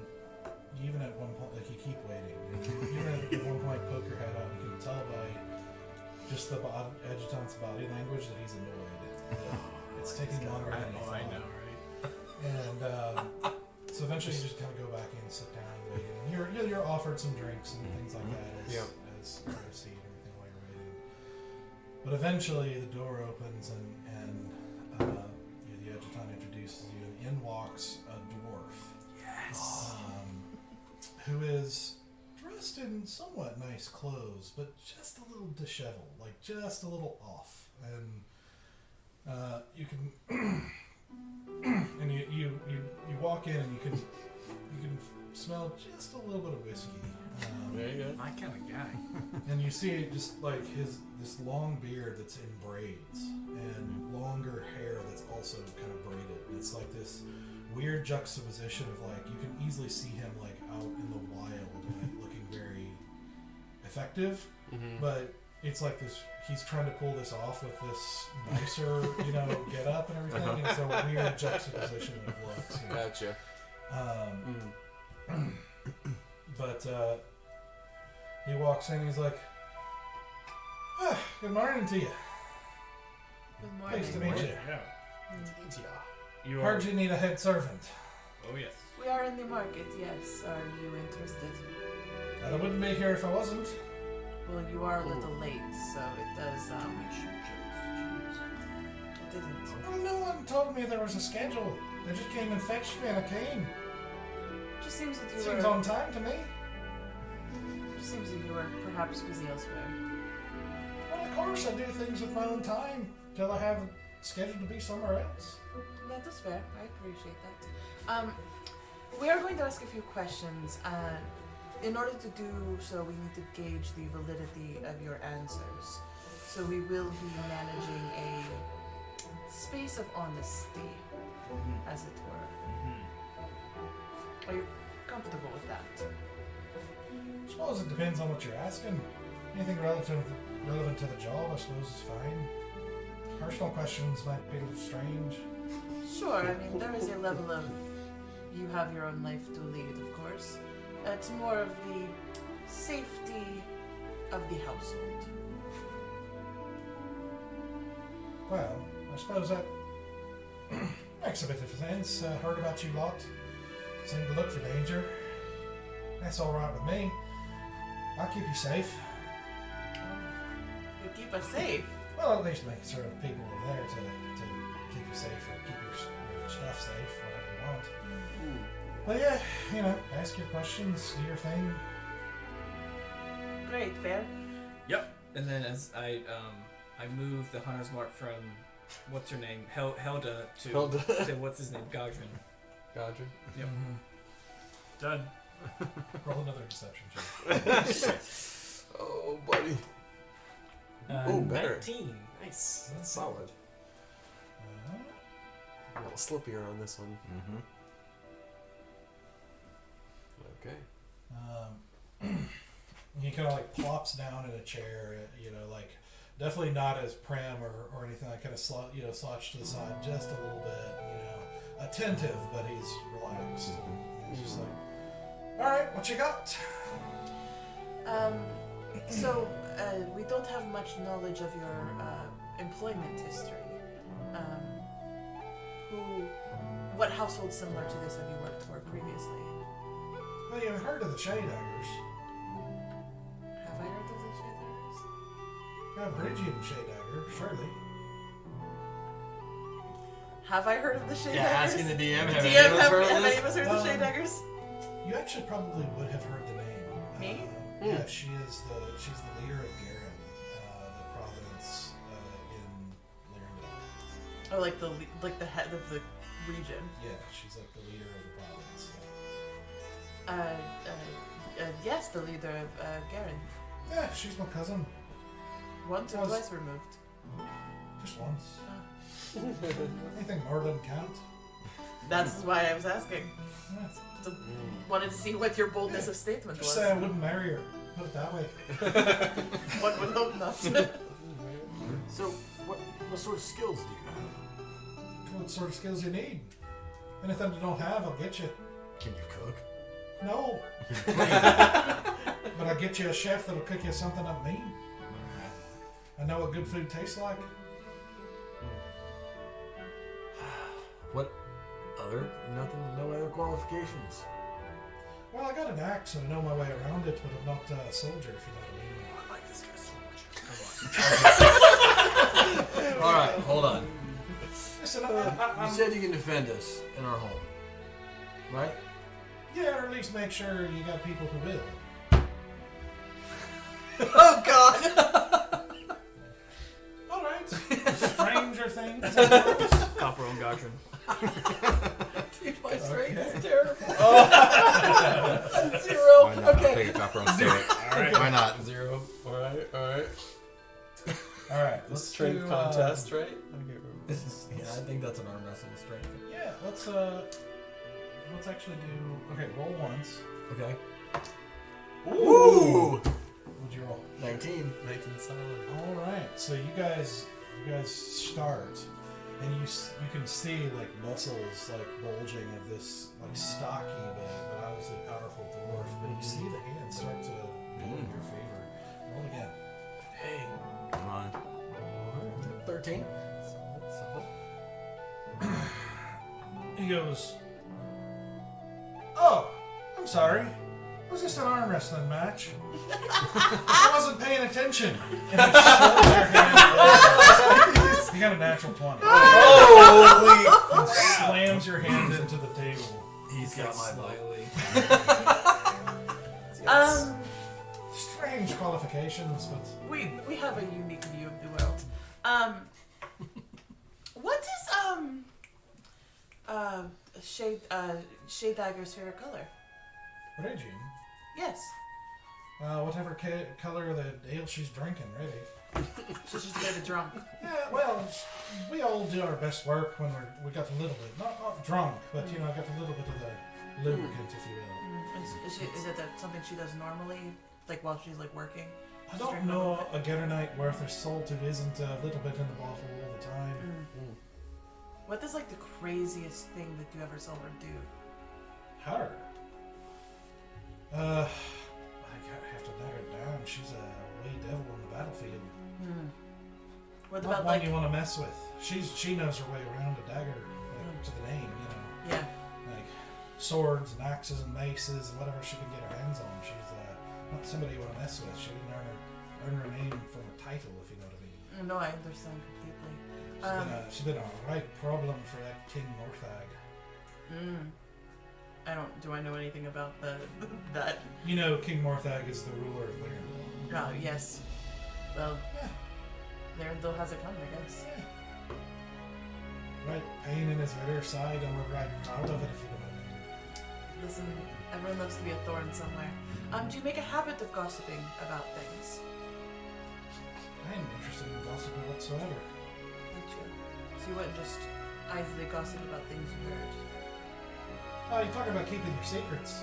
even at one point, like, you keep waiting. And even at one point, poke your head out, you can tell by just the adjutant's body language that he's annoyed. It's taking longer than he thought. I know, right? And so eventually you just kind of go back in, sit down, wait. And you're offered some drinks and things like that as courtesy and everything while you're waiting. But eventually the door opens and the adjutant introduces you, and in walks a dwarf. Yes. Who is dressed in somewhat nice clothes, but just a little disheveled, like just a little off. And you can, and you walk in and you can smell just a little bit of whiskey. There you go. My kind of guy. And you see just like this long beard that's in braids and longer hair that's also kind of braided. It's like this weird juxtaposition of like you can easily see him like out in the wild and looking very effective, but it's like this. He's trying to pull this off with this nicer, get up and everything. It's a weird juxtaposition of looks. Gotcha. But he walks in. He's like, "Good morning to you. Good morning. Nice to meet you. Yeah. You are. Heard you need a head servant. Oh yes. We are in the market, yes. Are you interested? I wouldn't be here if I wasn't. Well, you are a little late, so it does, it didn't. Well, no one told me there was a schedule. They just came and fetched me and I came. Just seems that you Seems were... on time to me. Just seems that you were perhaps busy elsewhere. Well, of course I do things with my own time till I have it scheduled to be somewhere else. That is fair. I appreciate that. We are going to ask a few questions. In order to do so, we need to gauge the validity of your answers. So we will be managing a space of honesty, as it were. Are you comfortable with that? I suppose it depends on what you're asking. Anything relevant to the job, I suppose, is fine. Personal questions might be a little strange. Sure, I mean, there is a level of you have your own life to lead, of course. It's more of the safety of the household. Well, I suppose that makes a bit of sense. Heard about you lot. Seem to look for danger. That's all right with me. I'll keep you safe. You keep us safe. Well, at least make sure the people are there to keep you safe or keep your stuff safe, whatever you want. But yeah, ask your questions, do your thing. Great, fair. Yep. And then as I move the hunter's mark from what's her name Helda to what's his name Godrin. Gotcha. Yep. Done. Roll another deception check. Oh, buddy. Better. 19. Nice. That's solid. A little slippier on this one. Okay. He kind of like plops down in a chair, definitely not as prim or anything. Like kind of slouched to the side just a little bit, attentive, but he's relaxed. He's just like, all right, what you got? So, we don't have much knowledge of your employment history. What household similar to this have you worked for previously? Well, you've heard of the Shaydaggers. Have I heard of the Shadowers? Bridgian Shaydagger, surely. Have I heard of the Shaydaggers? Yeah, asking the DM. Have any of us heard of the Shaydaggers? You actually probably would have heard the name. Me? Yeah, she's the leader of Garen, the province in Lyrandal. Oh, like the head of the region. Yeah, she's like the leader of the province. Yes, the leader of Garen. Yeah, she's my cousin. Once or twice removed. Just once. Anything more doesn't count. That's why I was asking. Yeah. Wanted to see what your boldness of statement Just was. say I wouldn't marry her. Put it that way. One would hope not. So, what sort of skills do you have? What sort of skills you need? Anything you don't have, I'll get you. Can you cook? No. But I'll get you a chef that'll cook you something up mean. I know what good food tastes like. What other? No other qualifications. Well, I got an axe and I know my way around it, but I'm not a soldier, if you know what I mean. I like this guy so much. Come on. All right, hold on. Listen, You said you can defend us in our home, right? yeah, or at least make sure you got people who will. Oh God! All right. Stranger things. Copper on Gotron. Dude, my strength Okay. is terrible. 0. Why not? I'll Okay. take a copper on Stoic. All right. Why not? 0. All right. All right. Let's Strength do, contest, right? Yeah, I think that's an arm wrestle strength. Yeah. Let's actually do. Okay, roll once. Okay. Ooh! What'd you roll? 19. 19 solid. All right. So you guys start, and you can see like muscles like bulging of this like stocky but obviously powerful dwarf. But you see the hands start to go in your favor. Roll again. Hey. Come on. 13. He goes, "Oh, I'm sorry. Was this an arm wrestling match? I wasn't paying attention." And he shoves your hand. You got a natural 20. Holy! And slams your hand into the table. He's got my Slightly. Strange qualifications, but We have a unique view of the world. What is Shade Dagger's favorite color? Regine, Yes. whatever color the ale she's drinking, really. She's just a bit of a drunk. Yeah, well, we all do our best work when we got a little bit, not drunk, but you know, got a little bit of the lubricant, if you will. Is it something she does normally, like while she's like working? I don't know a Geronite worth her salt who isn't a little bit in the bottle all the time. What is like the craziest thing that you ever saw her do? Her? I have to narrow it down. She's a way devil on the battlefield. What Not about one like? you want to mess with. She knows her way around a dagger, like, to the name, you know. Yeah. Like swords and axes and maces and whatever she can get her hands on. She's not somebody you want to mess with. She didn't earn her name from a title, if you know what I mean. No, I understand completely. She's been a right problem for that King Northag. Do I know anything about that? You know, King Northag is the ruler of Larendil. Oh, yes. Well, Yeah. Larendil has it coming, I guess. Right pain in his rear side, and we're right proud of it, if you know what I mean. Listen, everyone loves to be a thorn somewhere. Do you make a habit of gossiping about things? I ain't interested in gossiping whatsoever. Gotcha. So you wouldn't just idly gossip about things you heard? Oh, you're talking about keeping your secrets.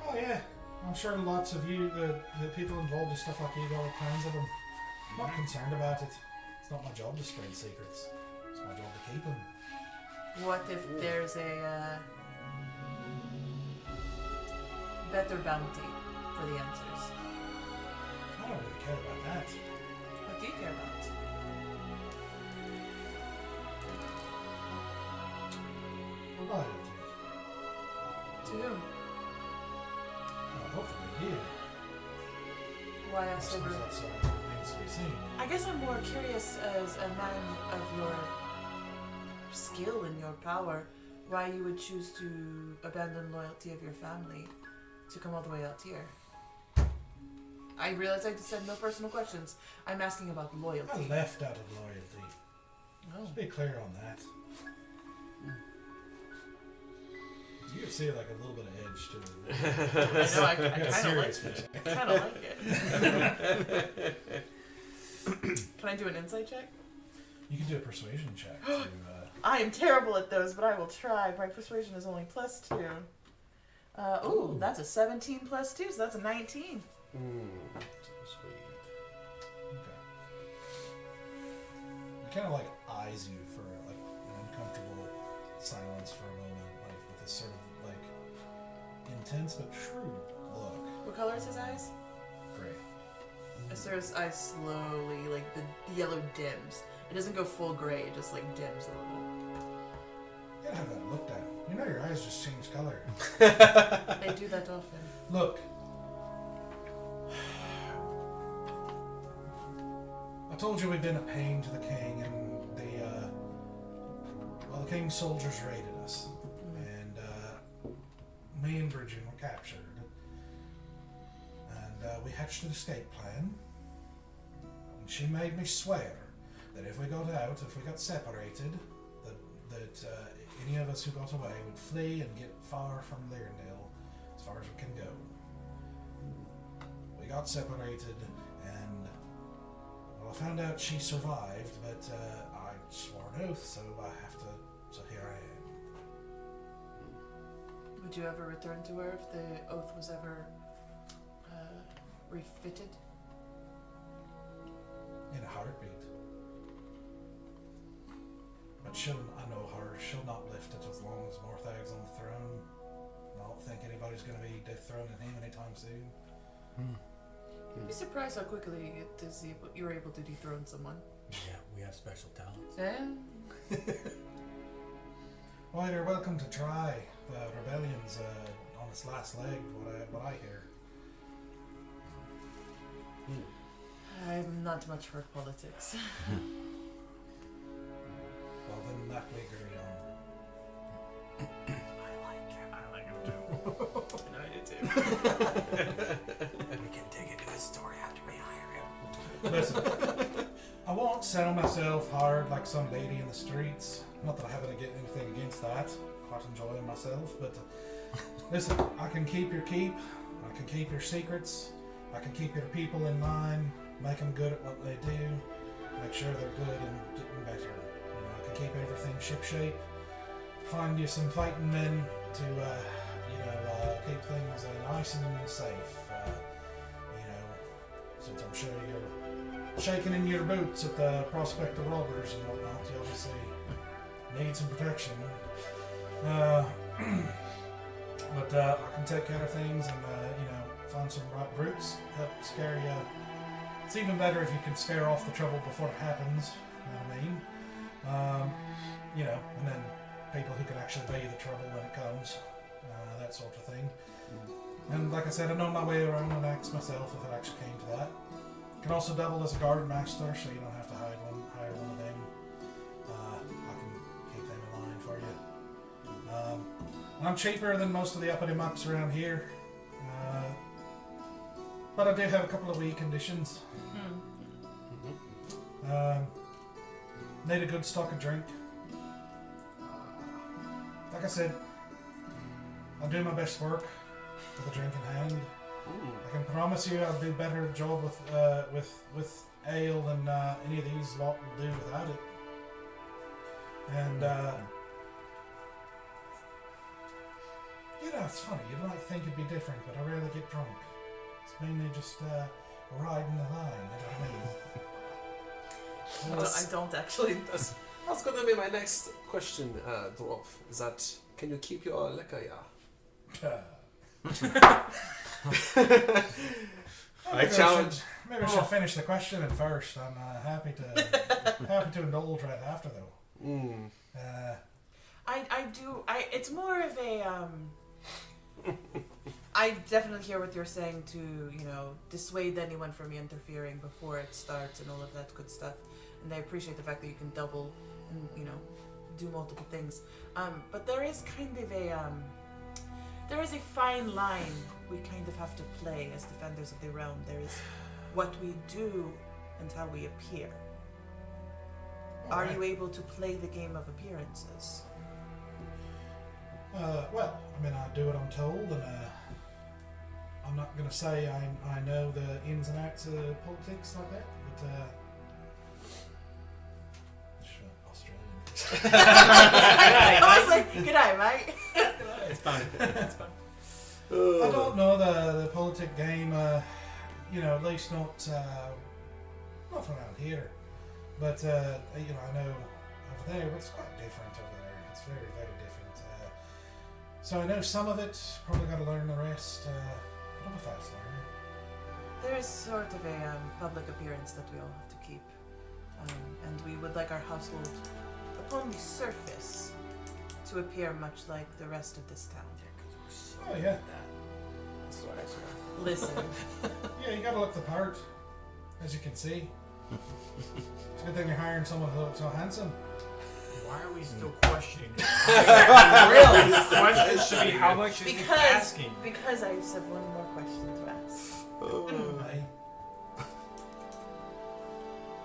Oh, yeah. I'm sure lots of you, the people involved in stuff like you, got all kinds of them. I'm not concerned about it. It's not my job to spread secrets. It's my job to keep them. What if there's a better bounty for the answers? I don't really care about that. What do you care about? Loyalty. To whom? Well, hopefully here. Why I I said suppose that's remains to be seen. I guess I'm more curious as a man of your skill and your power, why you would choose to abandon loyalty of your family to come all the way out here. I realize I just said no personal questions. I'm asking about I loyalty. left out of loyalty. Oh. Let's be clear on that. You can see like a little bit of edge to it. I know, I Yeah, kind of serious like for it. a I kind of like it. Can I do an insight check? You can do a persuasion check to. I am terrible at those, but I will try. My persuasion is only +2. Ooh, that's a 17 +2, so that's a 19. Sweet. Okay. He kind of like eyes you for like an uncomfortable silence for a moment, like with this sort of like intense but shrewd look. What color is his eyes? Great. As Sarah's eyes slowly, like the yellow dims. It doesn't go full gray, it just like dims a little. You gotta have that looked at. You know your eyes just change color. They do that often. Look. I told you we've been a pain to the king, and King's soldiers raided us, and me and Bridget were captured. And we hatched an escape plan. And she made me swear that if we got out, if we got separated, that any of us who got away would flee and get far from Learndale, as far as we can go. We got separated, and well, I found out she survived, but I swore an oath, so I have to. So here I am. Would you ever return to her if the oath was ever refitted? In a heartbeat. But I know her, she'll not lift it as long as Morthag's on the throne. I don't think anybody's going to be dethroning him anytime soon. You'd be surprised how quickly you're able to dethrone someone. Yeah, we have special talents. Yeah. Well, you're welcome to try. The rebellion's on its last leg, what I hear. I'm not much for politics. Well, then that we agree on. I like him too. And I do too. We can dig into his story after we hire him. Listen, I won't sell myself hard like some lady in the streets. Not that I have anything against that. Quite enjoying myself, but listen, I can keep your keep. I can keep your secrets. I can keep your people in line, make them good at what they do, make sure they're good and getting better. You know, I can keep everything shipshape. Find you some fighting men to, keep things nice and safe. Since I'm sure you're shaking in your boots at the prospect of robbers and whatnot, you obviously need some protection. But I can take care of things and, find some right brutes, help scare you. It's even better if you can scare off the trouble before it happens, you know what I mean? And then people who can actually pay the trouble when it comes, that sort of thing. And like I said, I know my way around an axe myself if it actually came to that. Can also double as a guard master, so you don't have to hire one of them. I can keep them in line for you. And I'm cheaper than most of the uppity mucks around here. But I do have a couple of wee conditions. Need a good stock of drink. Like I said, I'll do my best work with a drink in hand. I can promise you I'll do better job with ale than any of these lot will do without it. And it's funny. You might think it'd be different, but I rarely get drunk. It's mainly just riding the line. You know what I mean? I don't actually. That's going to be my next question, Dwarf. Is that, can you keep your liquor, I challenge. Maybe I should finish the question at first. I'm happy to indulge right after though. I do. It's more of a. I definitely hear what you're saying to dissuade anyone from interfering before it starts and all of that good stuff. And I appreciate the fact that you can double and do multiple things. But there is kind of there is a fine line we kind of have to play as defenders of the realm. There is what we do and how we appear. Are you able to play the game of appearances? Well, I mean, I do what I'm told, and I'm not going to say I know the ins and outs of politics like that, but Australian. I was like, "G'day, mate." It's fine. It's fine. I don't know the politic game, at least not around here. But I know over there, but it's quite different over there. It's very, very different. So I know some of it. Probably got to learn the rest. But I'm a fast learner. There is sort of a public appearance that we all have to keep, and we would like our household, upon the surface, to appear much like the rest of this town. Oh yeah. That's right. Listen. Yeah, you got to look the part, as you can see. It's a good thing you're hiring someone who looks so handsome. Why are we still questioning it? Really? The question should be how much is he asking? Because I just have one more question to ask. Aye.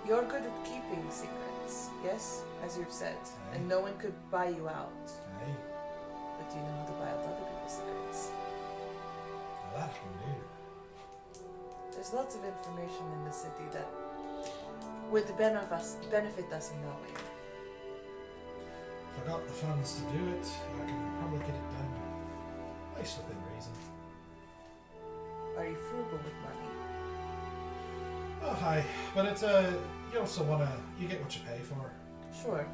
You're good at keeping secrets, yes? As you've said. And no one could buy you out. Aye. But do you know how to buy out other people's secrets? Well, that I can do. There's lots of information in the city that would benefit us knowing. If I got the funds to do it, I can probably get it done. Nice within reason. Are you frugal with money? Oh, hi. But it's you also wanna, you get what you pay for. Sure.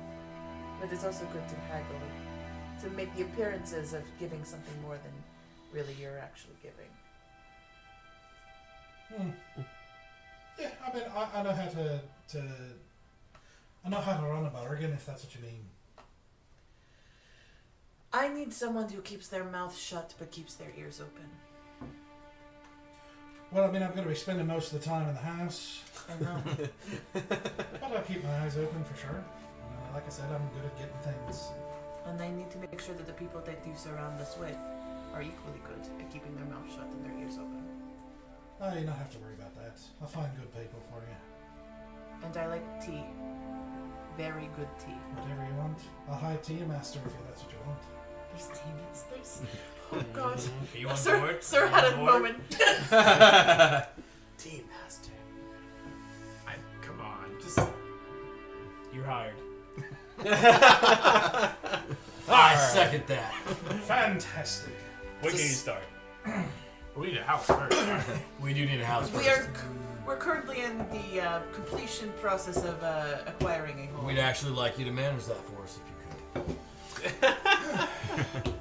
But it's also good to haggle, to make the appearances of giving something more than really you're actually giving. Yeah, I mean, I know how to I know how to run a bargain, if that's what you mean. I need someone who keeps their mouth shut but keeps their ears open. Well, I mean, I'm going to be spending most of the time in the house, I know. but I'll keep my eyes open for sure. Like I said, I'm good at getting things. And I need to make sure that the people that you surround us with are equally good at keeping their mouth shut and their ears open. Oh, you don't have to worry about that. I'll find good people for you. And I like tea. Very good tea. Whatever you want. I'll hire tea master if that's what you want. There's tea masters. Oh god. Are you on Sir, board? Sir Are you had on a board? moment. Tea master. Come on, just you're hired. I second that. Fantastic. When can you start? We need a house first. We do need a house first. We're currently in the completion process of acquiring a home. We'd actually like you to manage that for us if you could.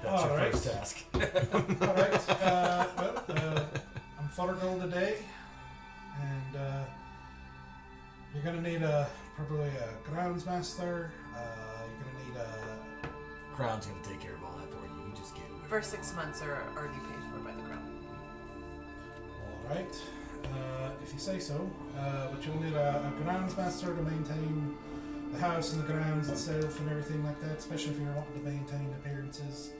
That's your Alright. first task. Alright, I'm Thorgal today, and you're going to need probably a groundsmaster. You're going to need a... Crown's going to take care of all that for you. You just get it. First 6 months are already paid for by the crown. Alright, if you say so. But you'll need a groundsmaster to maintain the house and the grounds itself and everything like that, especially if you're wanting to maintain appearances.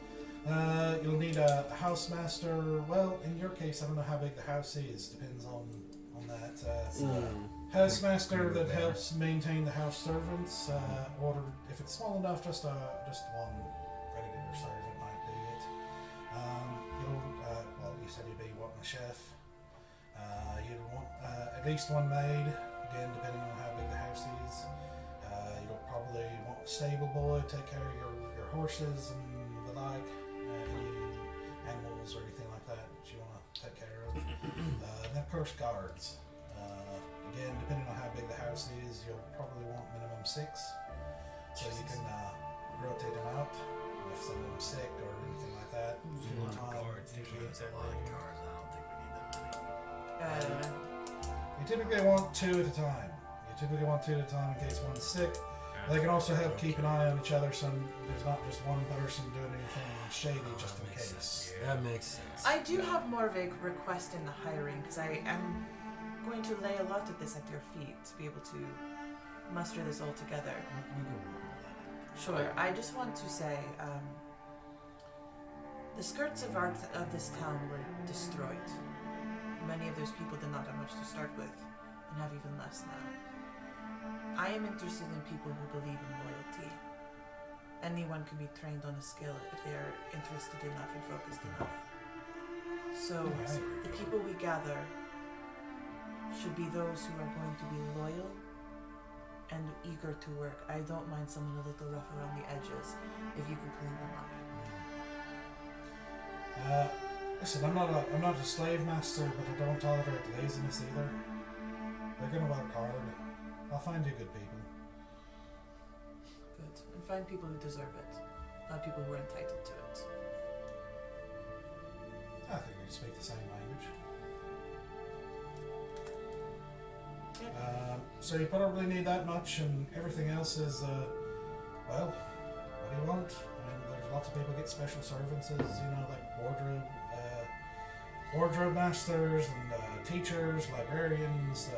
You'll need a housemaster. Well, in your case, I don't know how big the house is. Depends on that. Housemaster that helps maintain the house servants, or if it's small enough, just one regular servant might do it. Well, you said you'd be wanting a chef. You'd want at least one maid, again, depending on how big the house is. You'll probably want a stable boy, take care of your horses and the like, any animals or anything like that you want to take care of. And then, of course, guards. Again, depending on how big the house is, you'll probably want minimum 6, so you can rotate them out if someone's sick or anything like that. A lot of cards. Usually It's a lot of cards. I don't think we need that many. You typically want 2 at a time. You typically want 2 at a time in case one's sick. They can also help keep an eye on each other, so there's not just one person doing anything shady just in case. That makes sense. I do have more of a request in the hiring because I am going to lay a lot of this at your feet to be able to muster this all together. We can work with that. Sure. I just want to say, the skirts of this town were destroyed. Many of those people did not have much to start with, and have even less now. I am interested in people who believe in loyalty. Anyone can be trained on a skill if they are interested enough and focused enough. So, the people we gather should be those who are going to be loyal and eager to work. I don't mind someone a little rough around the edges if you can clean them up. Listen, I'm not a slave master, but I don't tolerate laziness either. They're gonna work hard. I'll find you good people. Good. And find people who deserve it, not people who are entitled to it. I think we speak the same language. So you probably need that much, and everything else is, well, what do you want? I mean, there's lots of people get special services, like wardrobe masters and teachers, librarians,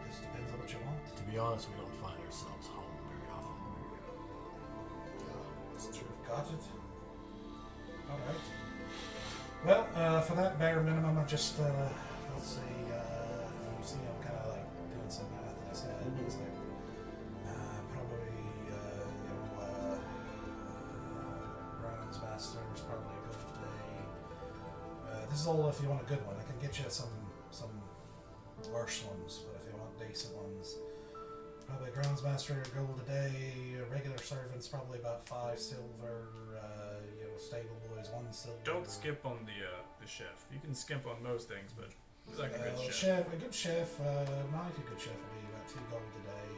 just depends on what you want. To be honest, we don't find ourselves home very often. Got it. Alright. Well, for that bare minimum, I just, let's see, you see I'm kind of like doing some math in his head. It's like, probably, Brown's Master is probably a good day. This is all if you want a good one. I can get you some worse ones, but if you want decent ones, probably Grounds Master, gold a day, regular servants probably about 5 silver, stable boys 1 silver. Don't skip on the chef. You can skip on most things, but it's like a good chef. A good chef, mighty good chef will be about 2 gold a day.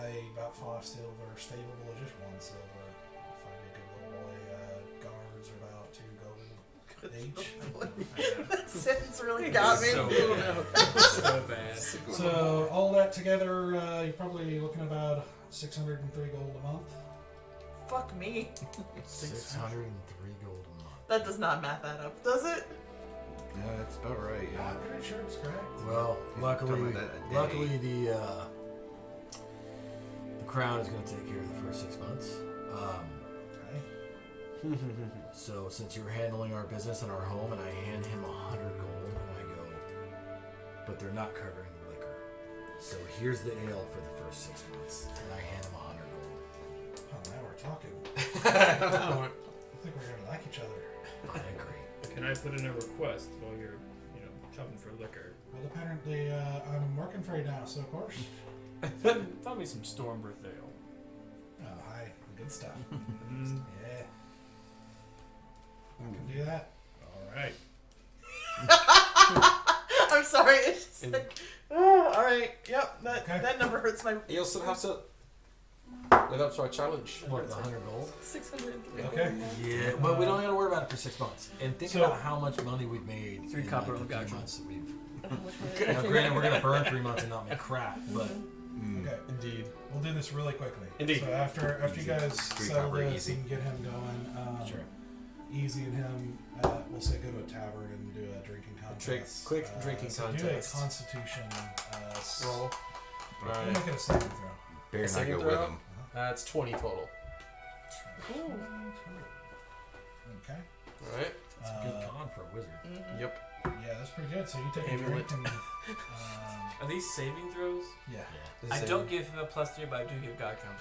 Made about 5 silver, stable boy just 1 silver. If I be a good little boy, guards are about 2 gold each. That sentence really got me. So bad. So all that together, you're probably looking at about 603 gold a month. Fuck me. 603 gold a month. That does not math that up, does it? Yeah, that's about right. Yeah. I'm pretty sure it's correct. Well, luckily, Talking about that a day. the crown is going to take care of the first 6 months. Okay. So since you're handling our business and our home, and I hand him 100 gold, and I go, but they're not covering the liquor. So here's the ale for the first 6 months, and I hand him 100 gold. Oh, now we're talking. I think we're gonna like each other. I agree. Can I put in a request while you're, shopping for liquor? Well, apparently, I'm working for you now, so of course. Find me some Stormbreath ale. Oh, hi. Good stuff. Mm, Yeah. I can do that. all right. I'm sorry. It's just like, oh, all right. Yep. Okay. That number hurts my. You also have to live up to our challenge. What, the 100 gold? 603. Okay. Yeah, but we don't have to worry about it for 6 months. And think So- about how much money we've made 3 in copper like, the gotcha. few months that we've... Okay. Now, granted, we're going to burn 3 months and not make crap, but... Okay. Indeed. We'll do this really quickly. Indeed. So after you guys Three settle copper, this easy. and get him going, Sure. Easy and him, we'll say go to a tavern and do a drinking contest. Quick drinking so contest. Do a Constitution Roll. We'll Alright. make it a saving throw. Bear and I Second go throw? with him. That's 20 total. Okay. Alright. It's a good con for a wizard. Yep. Yeah, that's pretty good. So you take a Amulet. drink and Are these saving throws? yeah. Yeah. I don't give him a +3, but I do give God count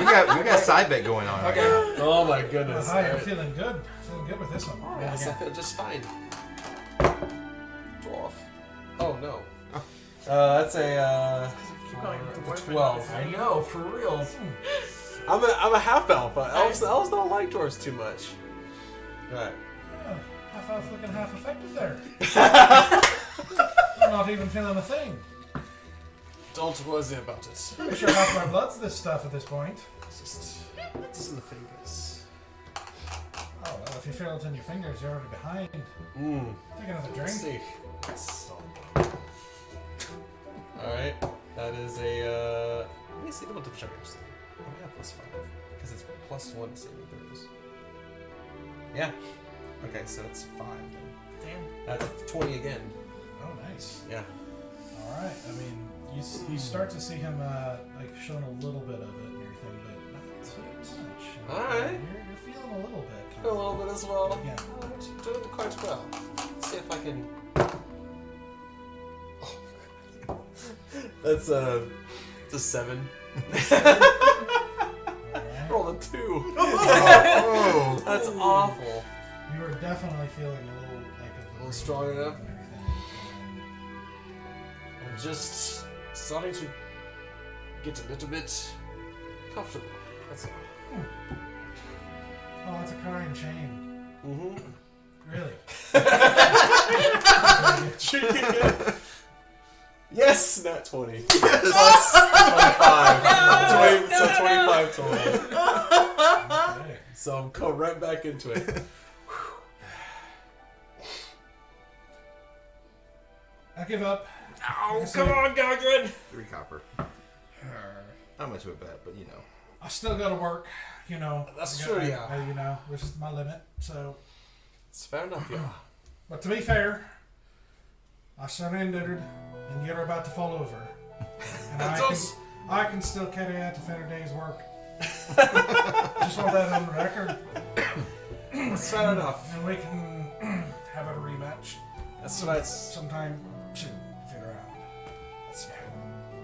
We got side bet going on. Okay. Right now. Oh my Well, goodness. hi, I'm Alright. feeling good. Feeling good with this one. Oh, Roll yes, I again. feel just fine. 12. Oh no. That's a Keep going. a 12. I know, for real. I'm a half elf. Elves don't like dwarves too much. Alright. Yeah, half elf looking half effective there. I'm not even feeling a thing. Don't worry about it. Pretty sure half my blood's this stuff at this point. Just in the fingers. Oh well, if you feel it in your fingers, you're already behind. Mmm. Take another Let's drink. see. Yes. Alright. That is a let me see the multiple charges. Oh yeah, +5. Because it's +1 saving throws. Yeah. Okay, so it's 5 then. Damn. That's a 20 again. Oh, nice. Yeah. All right. I mean, you start to see him like showing a little bit of it and everything, but not too much. All right. You're feeling a little bit. A little bit as well. Yeah. Oh, you're doing quite well. Let's see if I can. Oh. That's it's a 7. All right. Roll a 2. Oh. That's awful. You are definitely feeling a little strong enough? and everything. I'm just starting to get a little bit comfortable. That's all. Oh, it's a crying shame. Mm-hmm. Really? Yes, not 20. Yes. 25. 20, so 25 total. Okay. So I'm going right back into it. I give up. Oh, come on, Gogrin! 3 copper. Not much of a bet, but you know. I still got to work. You know. That's I true, got- yeah. you know, this is my limit. So, It's fair enough, yeah. but to be fair, I surrendered, and you're about to fall over. And I can still carry out a fair day's work. Just want that on the record. That's fair enough. And we can have a rematch. That's what I... Sometime soon, if you're around. That's fair.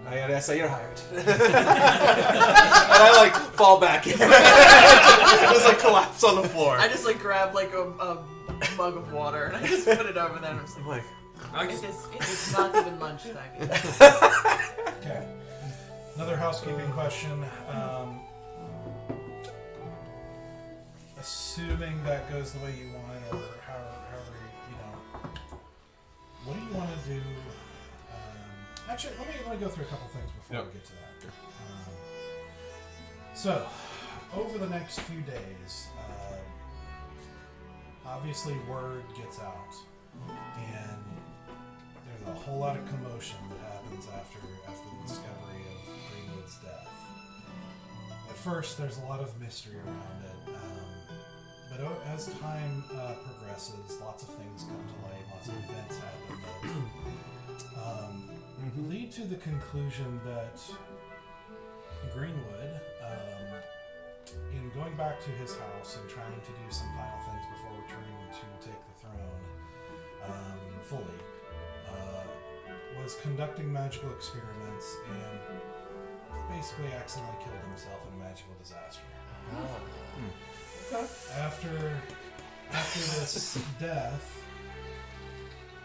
I say you're hired. And I like fall back. Just like collapse on the floor. I just like grab like a mug of water and I just put it over there and I'm just like, it's not even lunchtime. Okay. Another housekeeping question. Assuming that goes the way you want, or however you know, what do you want to do? Actually, let me go through a couple things before we get to that. So, over the next few days, obviously word gets out, and there's a whole lot of commotion that happens after the discovery of Greenwood's death. At first, there's a lot of mystery around it, but as time progresses, lots of things come to light, lots of events happen that lead to the conclusion that Greenwood, in going back to his house and trying to do some final things before returning to take the throne, Folly, was conducting magical experiments and basically accidentally killed himself in a magical disaster. After this death,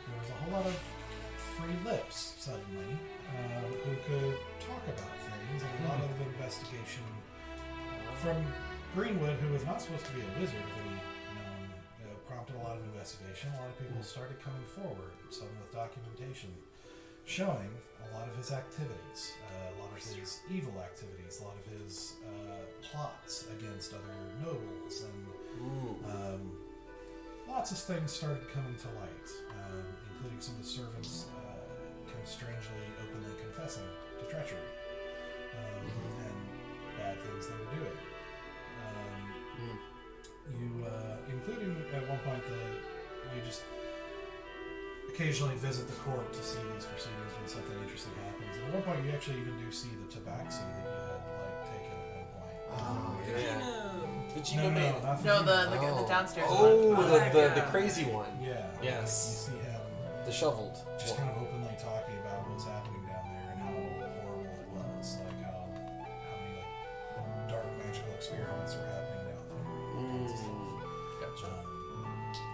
there was a whole lot of free lips suddenly who could talk about things, and a lot of investigation from Greenwood, who was not supposed to be a wizard of any known, prompted a lot of investigation. A lot of people started coming forward, some with documentation showing a lot of his activities, a lot of his evil activities, a lot of his plots against other nobles, and lots of things started coming to light, including some of the servants kind of strangely openly confessing to treachery and bad things they were doing. Including at one point you just occasionally visit the court to see these proceedings when something interesting happens. And at one point you actually even do see the tabaxi that you had taken at one point. The Chico baby. No, the downstairs Oh, one. the crazy one. Yeah. Yes. You see him The shoveled. just kind of openly talking about what's happening down there and how horrible it was, like how many dark magical experiments were happening down there. And kinds of stuff. Gotcha.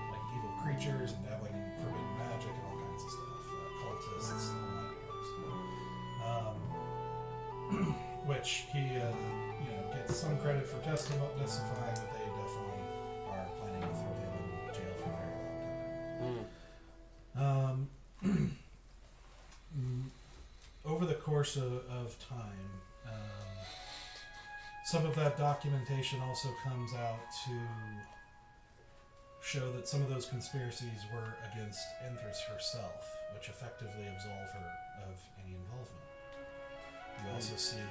Like evil creatures and dabbling in forbidden magic and all kinds of stuff. Cultists, all that goes. Which he, gets some credit for testifying, but they definitely are planning to throw him in jail for a very long time. Over the course of time, some of that documentation also comes out to show that some of those conspiracies were against Enthris herself, which effectively absolve her of any involvement. You also see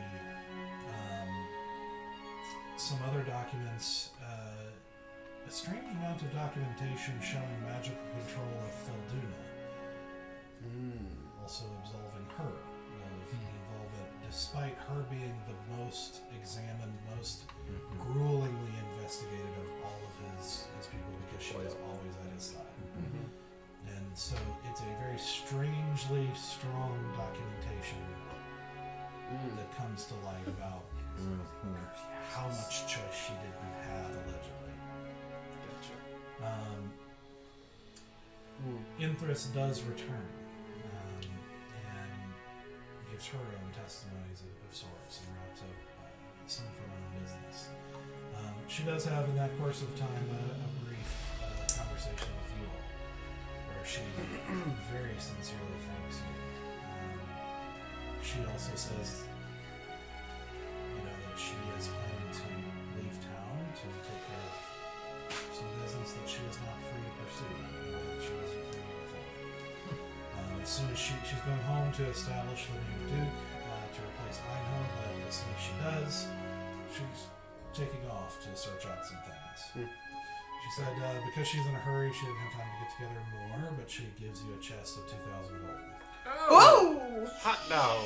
some other documents, a strange amount of documentation showing magical control of Felduna, also absolving her of involvement, despite her being the most examined, most gruelingly investigated of all of his people, because she was always at his side. And so it's a very strangely strong documentation that comes to light about how much choice she didn't have, allegedly. Enthris does return and gives her own testimonies of sorts and wraps up some of her own business. She does have, in that course of time, a brief conversation with you all, where she very sincerely thanks you. She also says that she is planning to leave town to take care of some business that she is not free to pursue in a way that she wasn't free before. As soon as she's going home to establish the new Duke to replace Einhold, but as soon as she does, she's taking off to search out some things. She said because she's in a hurry, she didn't have time to get together more, but she gives you a chest of 2,000 gold. Whoa! Hot dog.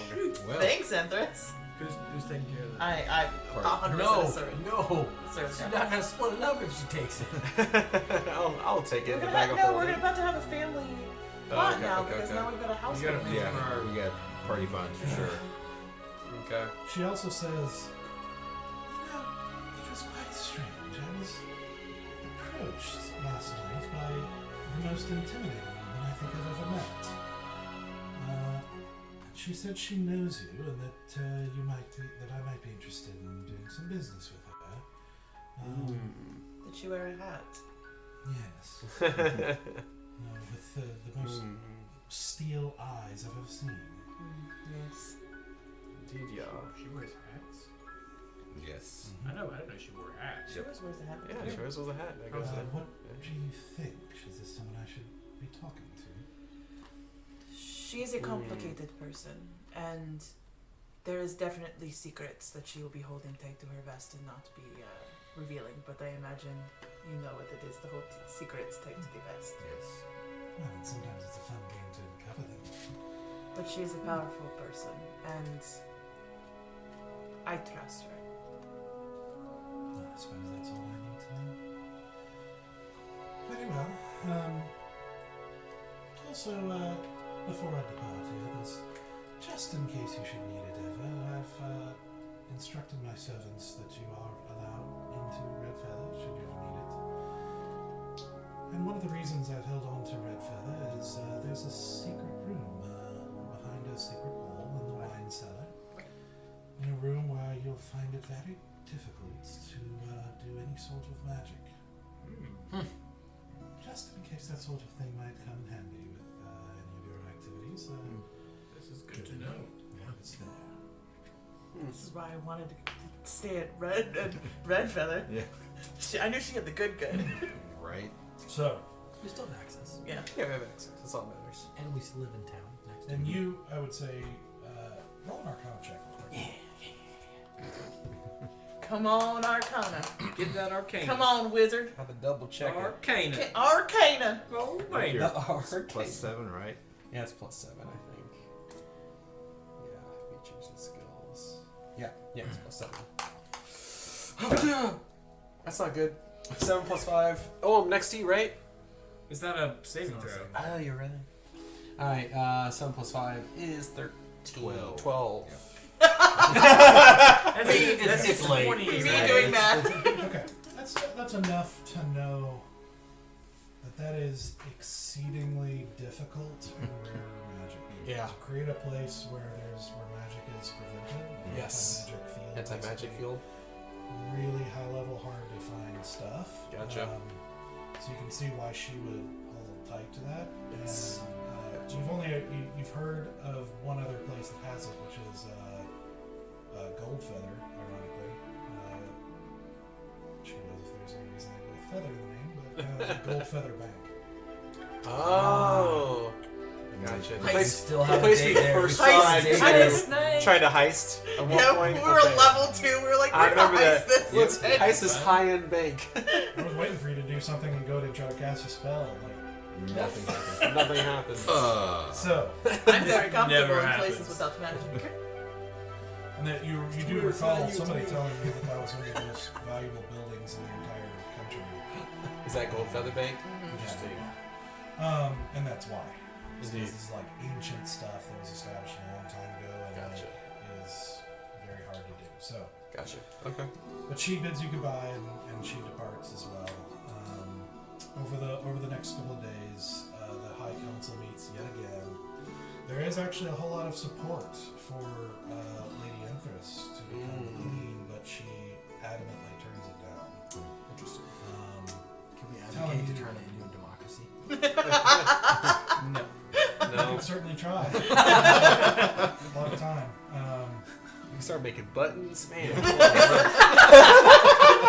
Well, Thanks, Empress. Who's taking care of that? I 100% No, assert. no. Assert She's that. not gonna split it up if she takes it. I'll take it. We're The gonna bag have, of no, we're holding. about to have a family Oh, plot okay, now okay, because okay. now we've got a house. You gotta with pay us. for our... we got party funds for sure. Okay. She also says, it was quite strange. I was approached last night by the most intimidating woman I think I've ever met. She said she knows you and that I might be interested in doing some business with her. Did she wear a hat? Yes. With the most steel eyes I've ever seen. Yes. Indeed, yeah. She wears hats? Yes. I know, I didn't know she wore hats. She always wears a hat. Yeah, she always wears a hat. I guess. What do you think? Is this someone I should be talking to? She is a complicated person, and there is definitely secrets that she will be holding tight to her vest and not be revealing. But I imagine you know what it is to hold secrets tight to the vest. Yes. Well, and sometimes it's a fun game to uncover them. But she is a powerful person, and I trust her. Well, I suppose that's all I need to know. Very well. Also, before I depart here, there's, just in case you should need it ever, I've instructed my servants that you are allowed into Red Feather should you ever need it. And one of the reasons I've held on to Red Feather is there's a secret room behind a secret wall in the wine cellar. In a room where you'll find it very difficult to do any sort of magic. Just in case that sort of thing might come in handy with any of your activities. This is good to know. Yeah, it's there. This is why I wanted to stay at Red Feather. Yeah. I knew she had the good. Right. So, We still have access. Yeah. Yeah, we have access. That's all that matters. And we still live in town next to and you, I would say, roll an Arcana check. Come on, Arcana. Get that arcane. Come on, wizard. Have a double check it. Arcane. Arcana. Oh, Right wait. here. The arcane. +7, right? Yeah, it's +7, I think. Yeah, features and skills. Yeah, it's +7. That's not good. 7 + 5. Oh, I'm next to you, right? Is that a saving throw? Oh, you're right. Alright, 7 + 5 is 13. 12. It's late. 20, Me right? doing math. Okay, that's enough to know that is exceedingly difficult in rare magic. Yeah. To create a place where magic is prevented. Yes. Anti-magic field. Anti-magic basically. field. Really high level, hard to find stuff. Gotcha. So you can see why she would hold tight to that. Yes. And you've heard of one other place that has it, which is Gold Feather, ironically. She knows if there's any reason they both feather in the name, but Gold Feather Bank. Oh. Gotcha. The Heist. place, Still the have a place date we there. first We still tried have a date to there. Heist. try to heist at one Yeah, point. we were Okay. level 2. We were like, I we're gonna remember heist that. this. Let's heist this high-end bank. I was waiting for you to do something and go to try to cast a spell. Like, Nothing happened. Nothing happened. so, I'm very comfortable never in happens. places without magic. and that you do recall somebody telling you that that was one of the most valuable buildings in the entire country. Is that Gold Feather Bank? Interesting. And that's why. Indeed. This is like ancient stuff that was established a long time ago and Gotcha. is very hard to do. So, Gotcha. Okay. but she bids you goodbye and she departs as well. Over the next couple of days, the High Council meets yet again. There is actually a whole lot of support for Lady Empress to become the queen, but she adamantly turns it down. Interesting. Can we Telling advocate to you- turn it into a democracy? No. You No. can certainly try. A lot of time. You can start making buttons, man.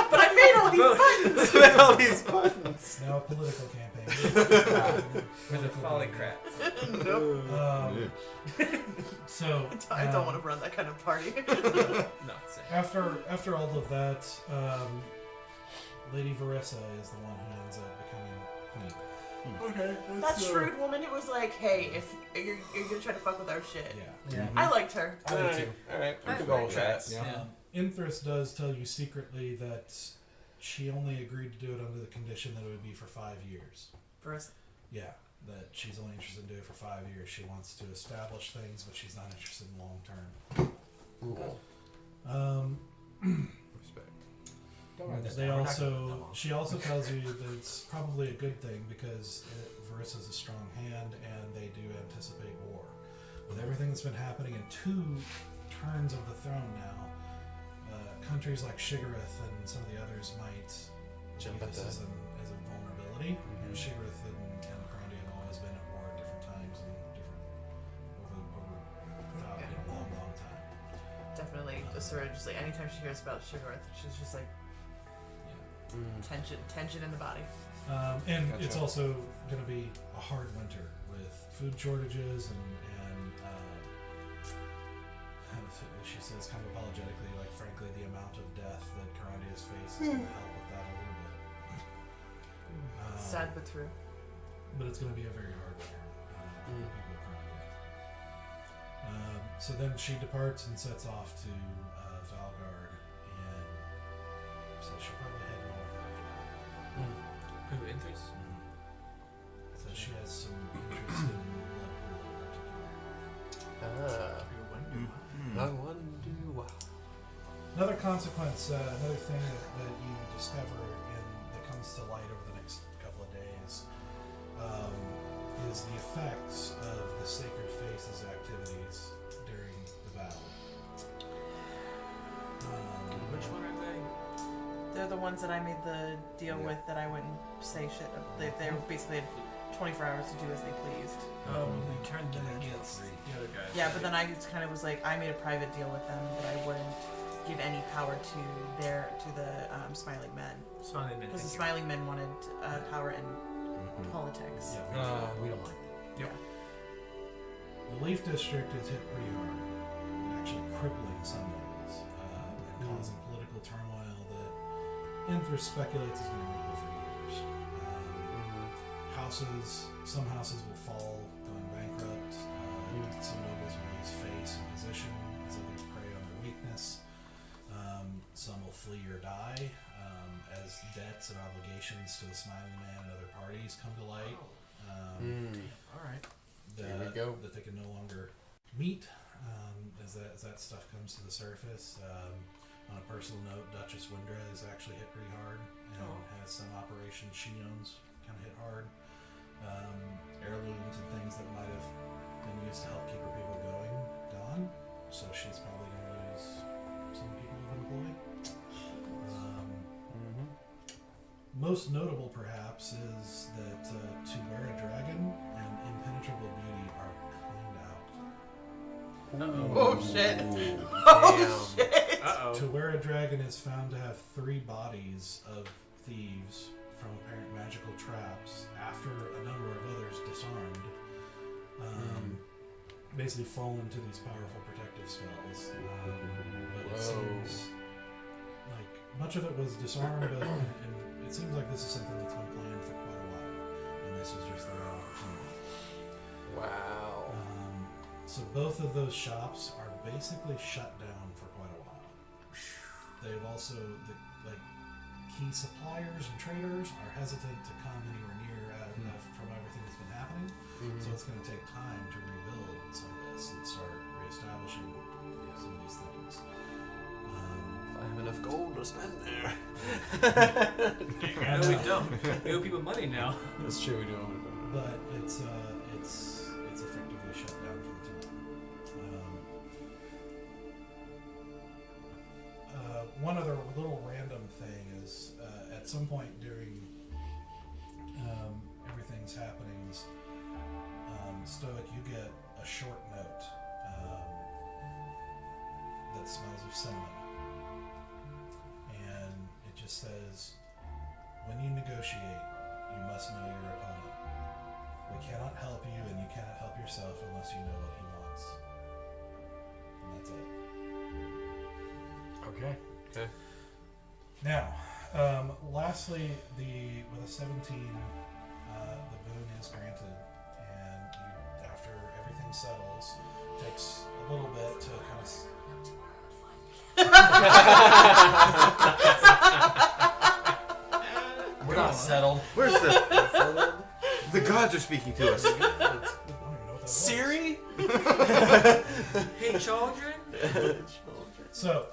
But I made all these buttons. All these buttons. Now a political campaign. With a folly crap. Nope. So I don't want to run that kind of party. No, same. after all of that, Lady Varessa is the one who ends up becoming queen. Okay. That shrewd woman who was like, "Hey, if you're gonna try to fuck with our shit." Yeah. I liked her. I do too. Alright, we That's can go with that. tracks. Yeah. Inthrus does tell you secretly that she only agreed to do it under the condition that it would be for 5 years. For us. Yeah, that she's only interested in doing it for 5 years. She wants to establish things, but she's not interested in long term. Respect. She also tells you that it's probably a good thing because Varys has a strong hand and they do anticipate war. With everything that's been happening in 2 turns of the throne now, countries like Shigareth and some of the others might view this as a vulnerability. And Shigareth and Crondi have always been at war at different times and over a long time. Definitely, Asura just like anytime she hears about Shigareth, she's just like tension in the body. And it's also going to be a hard winter with food shortages and she says kind of apologetically, like frankly, the amount of death that Carandia's face is going to help with that a little bit. Sad but true. But it's going to be a very hard winter for the people of Carandia. So then she departs and sets off to Valgard, and so she'll probably head north after that. Who, Inthrus? So she has some interest in Bloodpool in particular. Another consequence, another thing that you discover that comes to light over the next couple of days is the effects of the Sacred Faces activities during the battle. Which one are they? They're the ones that I made the deal with that I wouldn't say shit. They were basically had 24 hours to do as they pleased. Oh, we turned them against the other guys. Yeah, but then I just kind of was like, I made a private deal with them that I wouldn't give any power to the Smiling Men. Smiling Men. Because the Smiling Men wanted power in politics. Yeah, we don't like that. Yep. The Leaf District is hit pretty hard, actually crippling some nobles and causing political turmoil that Inthrus speculates is going to ripple for years. Some houses will fall, going bankrupt. Some nobles will lose face and position as others prey on their weakness. Some will flee or die as debts and obligations to the Smiling Man and other parties come to light. All right. There we go. That they can no longer meet as that stuff comes to the surface. On a personal note, Duchess Windra is actually hit pretty hard and has some operations she owns kind of hit hard. Heirlooms and things that might have been used to help keep her people going, gone. So she's probably going to lose some people of employ. Most notable, perhaps, is that To Wear a Dragon and Impenetrable Beauty are cleaned out. Oh shit! Oh shit! To Wear a Dragon is found to have 3 bodies of thieves from apparent magical traps after a number of others disarmed. Basically fall into these powerful protective spells. But it seems like much of it was disarmed, but and it seems like this is something that's been planned for quite a while, and this was just their opportunity. Wow. So both of those shops are basically shut down for quite a while. They've also, key suppliers and traders are hesitant to come anywhere near from everything that's been happening. So it's going to take time to rebuild some of this and start reestablishing some of these things. If I have enough gold to spend there. No, we don't. We owe people money now. That's true, we do. But it's effectively shut down for the time. One other little random thing is at some point during everything's happenings, Stoic, you get a short note that smells of cinnamon, and it just says, when you negotiate, you must know your opponent. We cannot help you, and you cannot help yourself unless you know what he wants. And that's it. Okay. Now, lastly, with a 17, the boon is granted, and after everything settles, takes a little bit to kind of. We're not settled. Where's the... The gods are speaking to us. I don't even know what that was. Siri? Hey, children. So,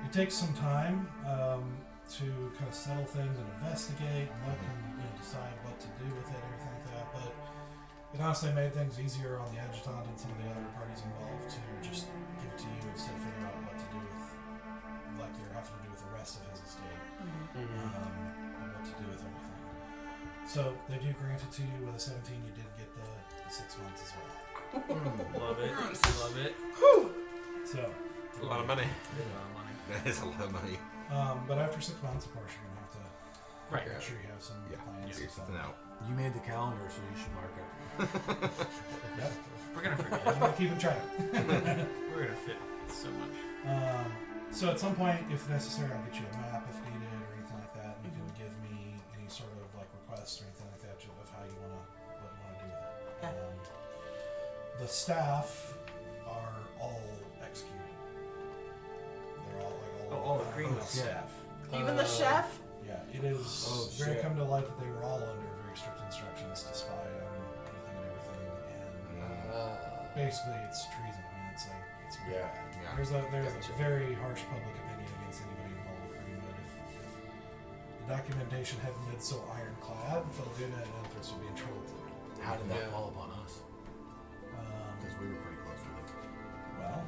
it takes some time to kind of settle things and investigate and look and decide what to do with it, everything like that. But it honestly made things easier on the adjutant and some of the other parties involved to just give it to you instead of figuring out what to do with, like they're having to do with the rest of his estate, and what to do with everything. So they do grant it to you with a 17. You did get the 6 months as well. Love it. Love it. So. A lot of money. That is a lot of money. But after 6 months, of course, you're gonna have to make sure you have some plans. Figure something out. You made the calendar, so you should mark it. Yep. We're gonna forget. I'm gonna keep it track. We're gonna fit so much. So at some point, if necessary, I'll get you a map if needed or anything like that, and you can give me any sort of like requests or anything like that of how you wanna what you wanna do with it. Yeah. The staff are all executed. They're all like all the Greenwood staff. Even the chef? Yeah, it is very shit. come to light that they were all under very strict instructions to spy on anything and everything, and basically it's treason. I mean, it's like it's really bad. Yeah. There's a Gotcha. very harsh public opinion against anybody involved with Greenwood. If the documentation hadn't been so ironclad, Felguna and Elthris would be in trouble. How did that Yeah. fall upon us? Because we were pretty close to them. Well,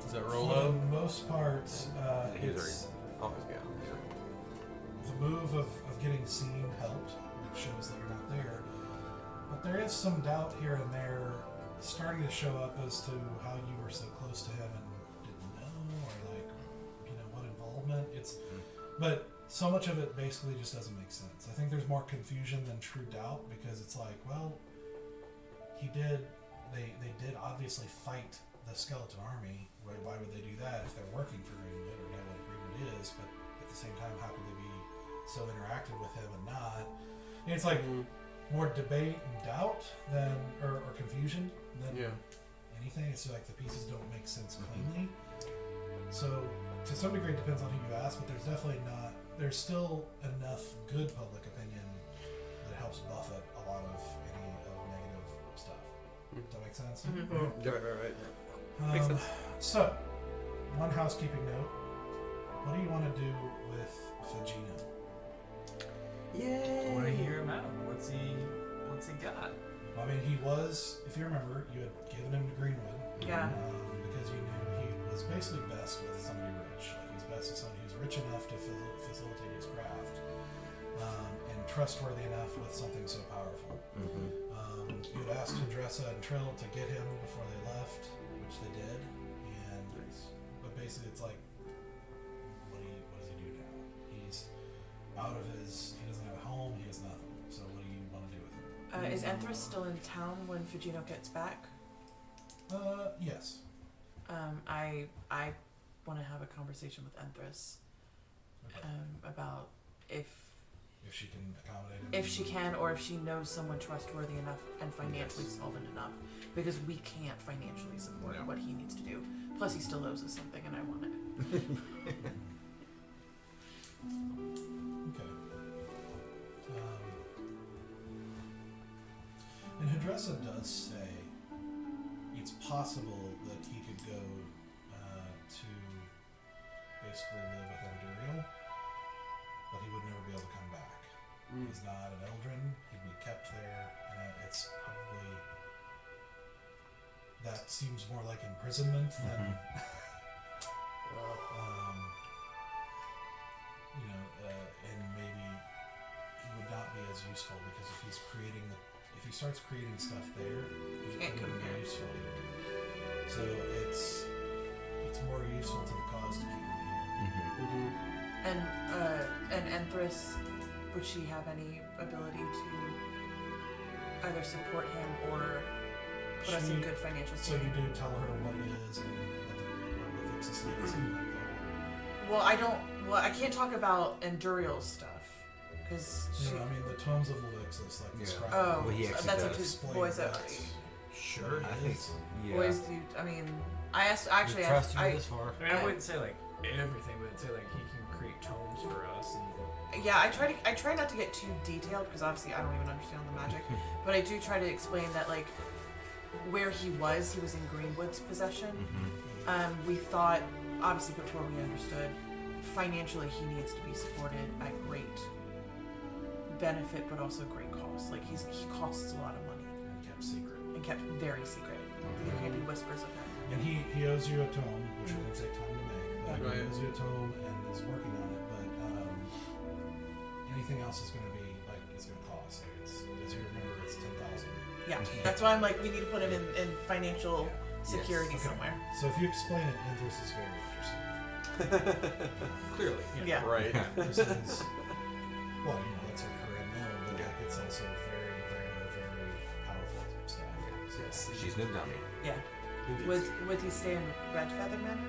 Is that for Rolo? the most part, He's it's Always go. the move of getting seen helped, which shows that you're not there. But there is some doubt here and there starting to show up as to how you were so close to him and didn't know, or like, what involvement. But so much of it basically just doesn't make sense. I think there's more confusion than true doubt, because it's like, well, they did obviously fight the skeleton army. Why would they do that if they're working for Greenwood or know what Greenwood is? But at the same time, how could they be so interactive with him and not? And it's like more debate and doubt than or confusion than anything. It's like the pieces don't make sense cleanly. So to some degree, it depends on who you ask. But there's definitely not. There's still enough good public opinion that helps buffet a lot of any of negative stuff. Does that make sense? Right. Makes sense. So, one housekeeping note. What do you want to do with Fagino? I want to hear him out. What's he got? I mean, he was, if you remember, you had given him to Greenwood. Yeah. Because you knew he was basically best with somebody rich. Like, he was best with somebody who's rich enough to facilitate his craft. And trustworthy enough with something so powerful. You had asked Andressa and Trill to get him before they left, which they did. But basically, it's like, what does he do now? He's out of he doesn't have a home, he has nothing. So what do you want to do with him? Is Enthris still in town when Fugino gets back? Yes. I want to have a conversation with Enthris Okay. about if If she can accommodate him. she can, or if she knows someone trustworthy enough and financially solvent enough, because we can't financially support what he needs to do. Plus, he still owes us something, and I want it. Okay. And Hadressa does say it's possible that he could go to basically live with Endurial, but he would never be able to come back. He's not an Eldrin, he'd be kept there, and it's probably... That seems more like imprisonment than... and maybe he would not be as useful, because if he starts creating stuff there, it wouldn't be useful here. So it's more useful to the cause to keep him here. And Enthris, would she have any ability to either support him or put us in good financial So state? you do tell her what it is and what the fixes is and like Well, I can't talk about Endurial stuff. Because I mean, the tomes of Levixus, like describe. Oh, Well, he actually that's does up to explain boys what- that Sure, I think. Yeah. boys do. I mean, I asked actually. We trust you I this far. I mean, I wouldn't say like everything, but I'd say like he can create tomes for us. And yeah, I try not to get too detailed because obviously I don't even understand the magic, but I do try to explain that like where he was in Greenwood's possession. We thought obviously before we understood financially he needs to be supported at great benefit, but also great cost. Like he costs a lot of money and kept secret. and kept very secret. There can't be whispers of him. And he owes you a tome, which is going to take time to make. But Right. he owes you a tome and is working on it. But anything else is going to be like it's going to cost. Like it's, as you remember, it's 10,000. Yeah, that's why I'm like we need to put him in financial security Okay. somewhere. So if you explain it, Indris is very interested. clearly, Yeah. Right. This is, well, that's like her MO, but like it's also very rare, very powerful stuff. Yes. She's no dummy. Yeah. Indeed. Would he stay in Red Feather Manor?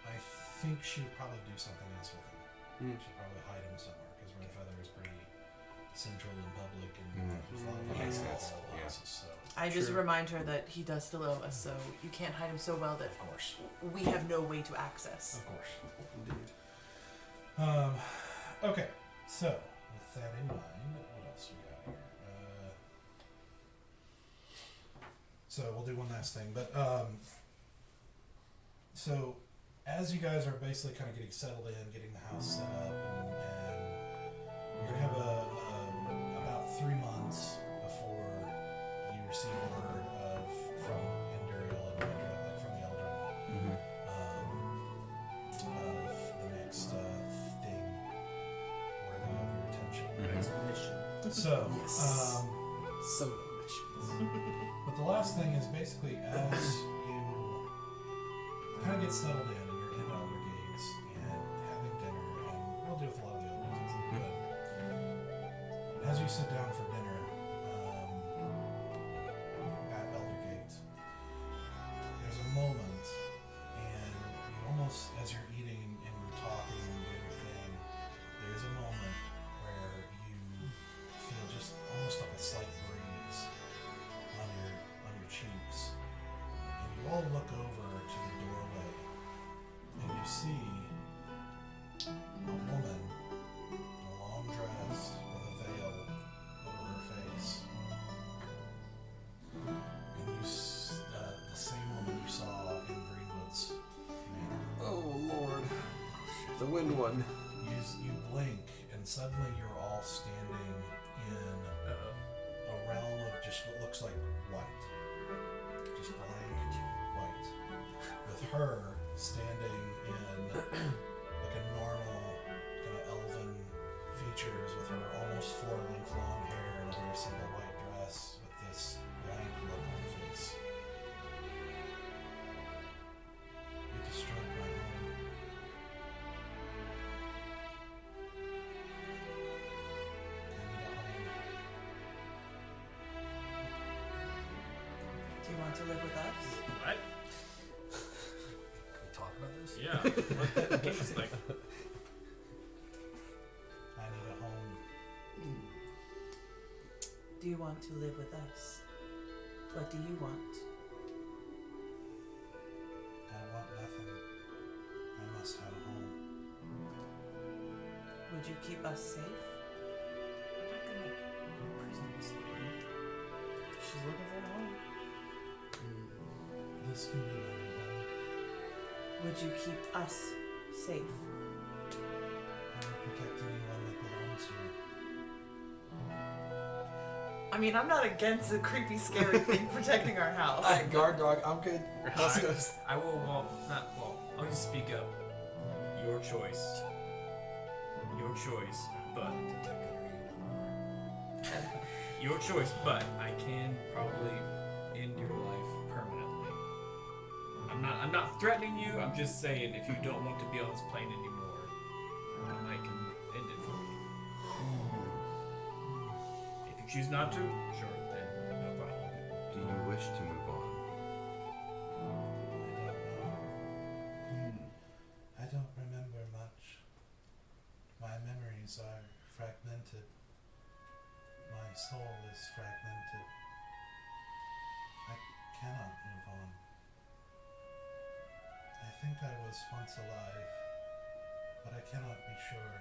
I think she would probably do something else with him. Mm. She'd probably hide him somewhere because Red Feather is pretty central and public and there's a lot of Makes alcohol sense. Yeah. houses, so I just True. remind her that he does still owe us, so you can't hide him so well that of course. we have no way to access. Of course. Indeed. Okay, so with that in mind, what else we got here? So we'll do one last thing, but so as you guys are basically kind of getting settled in, getting the house set up, and you're gonna have about 3 months before you receive word from Endurial and like from the Eldowyn. Of the next thing worthy of your attention. So, Some missions. but the last thing is basically as you kind of get settled in and you're in Elder Gates and having dinner, and we'll deal with a lot of the other details, but as you sit down for dinner at Elder Gate, there's a moment, and you almost, as you're eating and talking and doing your thing, there's a moment where you feel just almost like a slight breeze on your cheeks, and you all look over to the doorway, and you see a woman in a long dress with a veil over her face, and the same woman you saw in Greenwood's manor. Oh Lord. The wind one. You blink, and suddenly you're all standing in a realm of just what looks like white. Just blank white. With her standing in like a normal kind of elven features with her almost floor-length long hair and a very simple white dress with this blank look on her face. You destroyed my home. Do you want to live with us? what? Can we talk about this? Yeah. What the game's like? I need a home. Do you want to live with us? What do you want? I want nothing. I must have a home. Would you keep us safe? She's looking for a home. This can be my new home. Would you keep us safe? I will protect anyone that belongs here. I mean, I'm not against a creepy, scary thing protecting our house. Alright, guard dog, I'm good. Let's go. I will I'll just speak up. Your choice. Your choice, but your choice, but I can probably end your life permanently. I'm not threatening you, I'm just saying if you don't want to be on this plane anymore, I can end it for you. If you choose not to, sure, then no problem. Do you wish to move on? I don't know. soul is fragmented. I cannot move on. I think I was once alive, but I cannot be sure.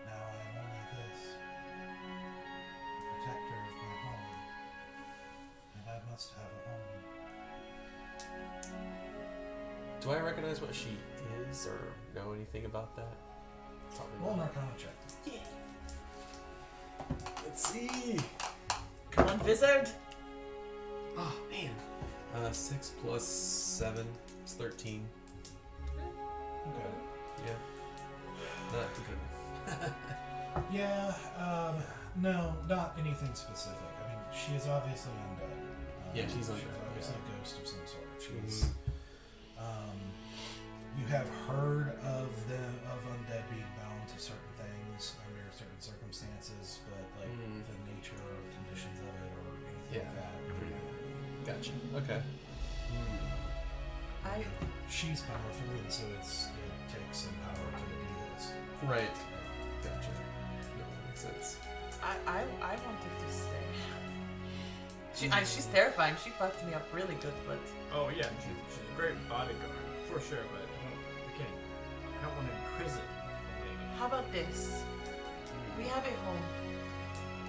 Now I am only this, the protector of my home, and I must have a home. Do I recognize what she is or know anything about that? Probably Roll an not. Arcana check. Let's see. Come on, wizard. Oh man. 6 plus 7 is 13. Okay. Yeah. Not good enough. Yeah, no, not anything specific. I mean, she is obviously undead. Yeah, she's undead, She's obviously yeah. a ghost of some sort. She's, you have heard of undead being bound to certain things under certain circumstances, but like the nature or conditions of it or anything like that. Gotcha. Okay. She's powerful, and so it takes some power to do this. Right. Gotcha. No, that makes sense. I wanted to stay. She's terrifying. She fucked me up really good, but Oh yeah, she's a great bodyguard for sure, but I don't want to imprison the lady. how about this? We have a home,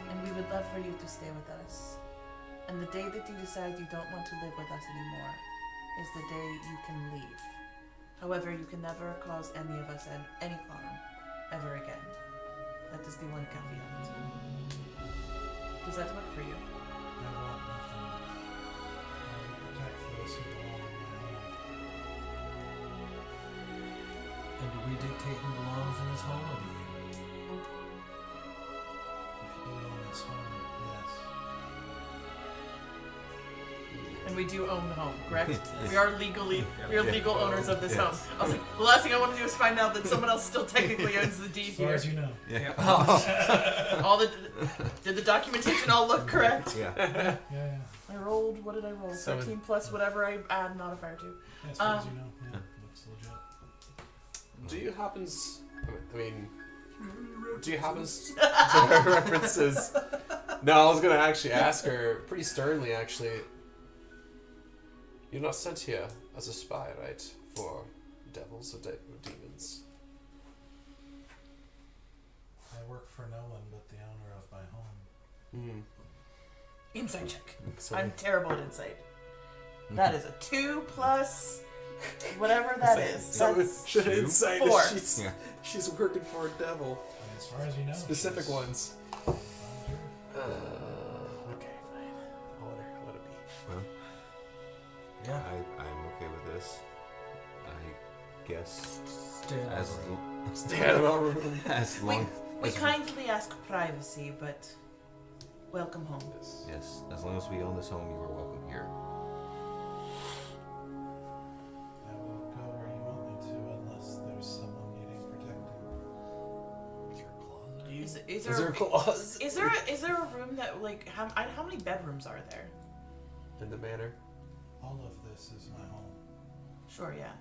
and we would love for you to stay with us. And the day that you decide you don't want to live with us anymore is the day you can leave. However, you can never cause any of us any harm ever again. That is the one caveat. Does that work for you? I want nothing. I will protect those who belong in my home. And do we dictate who belongs in this home, or do you? If you own this home, yes. And we do own the home, correct? We are legal owners of this home. I was like, the last thing I want to do is find out that someone else still technically owns the deed As far here. as you know. Did the documentation all look correct? Yeah. Yeah. I rolled, what did I roll? 13 plus whatever I add modifier to. As far as you know, yeah. Looks legit. Do you happens? I mean, do you happens to her references? No, I was gonna actually ask her pretty sternly. Actually, you're not sent here as a spy, right? For devils or demons. I work for no one but the owner of my home. Insight check. So, I'm terrible at insight. That is a 2 plus whatever that is. So That's should insight 4. Yeah. she's working for a devil. And as far as you know, Specific she's ones. volunteer. Okay, fine. I'll let it be. Well, Yeah. I'm okay with this. I guess Stay out of the room. Stay out of our room. as We long as kindly ask privacy, but welcome home. yes, as long as we own this home, you are welcome here. I will go where you want me to unless there's someone needing protecting. Is your closet? Is Is there a clause is there a room that like how many bedrooms are there? in the manor? All of this is my home. Sure, yeah.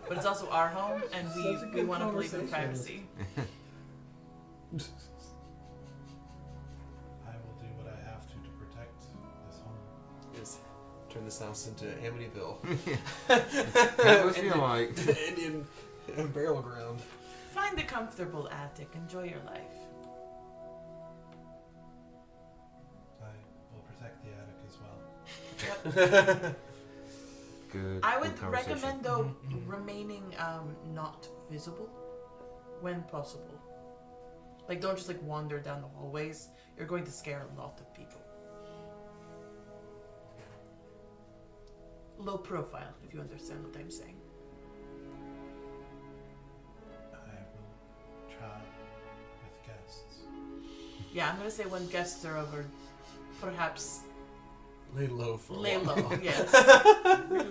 But it's also our home, and we want to believe in privacy. I will do what I have to protect this home. Yes. Turn this house into Amityville. That would feel like. The Indian burial ground. Find a comfortable attic. Enjoy your life. I will protect the attic as well. Good. I good would conversation. recommend though remaining not visible when possible. Like don't just like wander down the hallways. You're going to scare a lot of people. Low profile, if you understand what I'm saying. I will try with guests. Yeah, I'm gonna say when guests are over, perhaps Lay low for a lay while. low. Yes.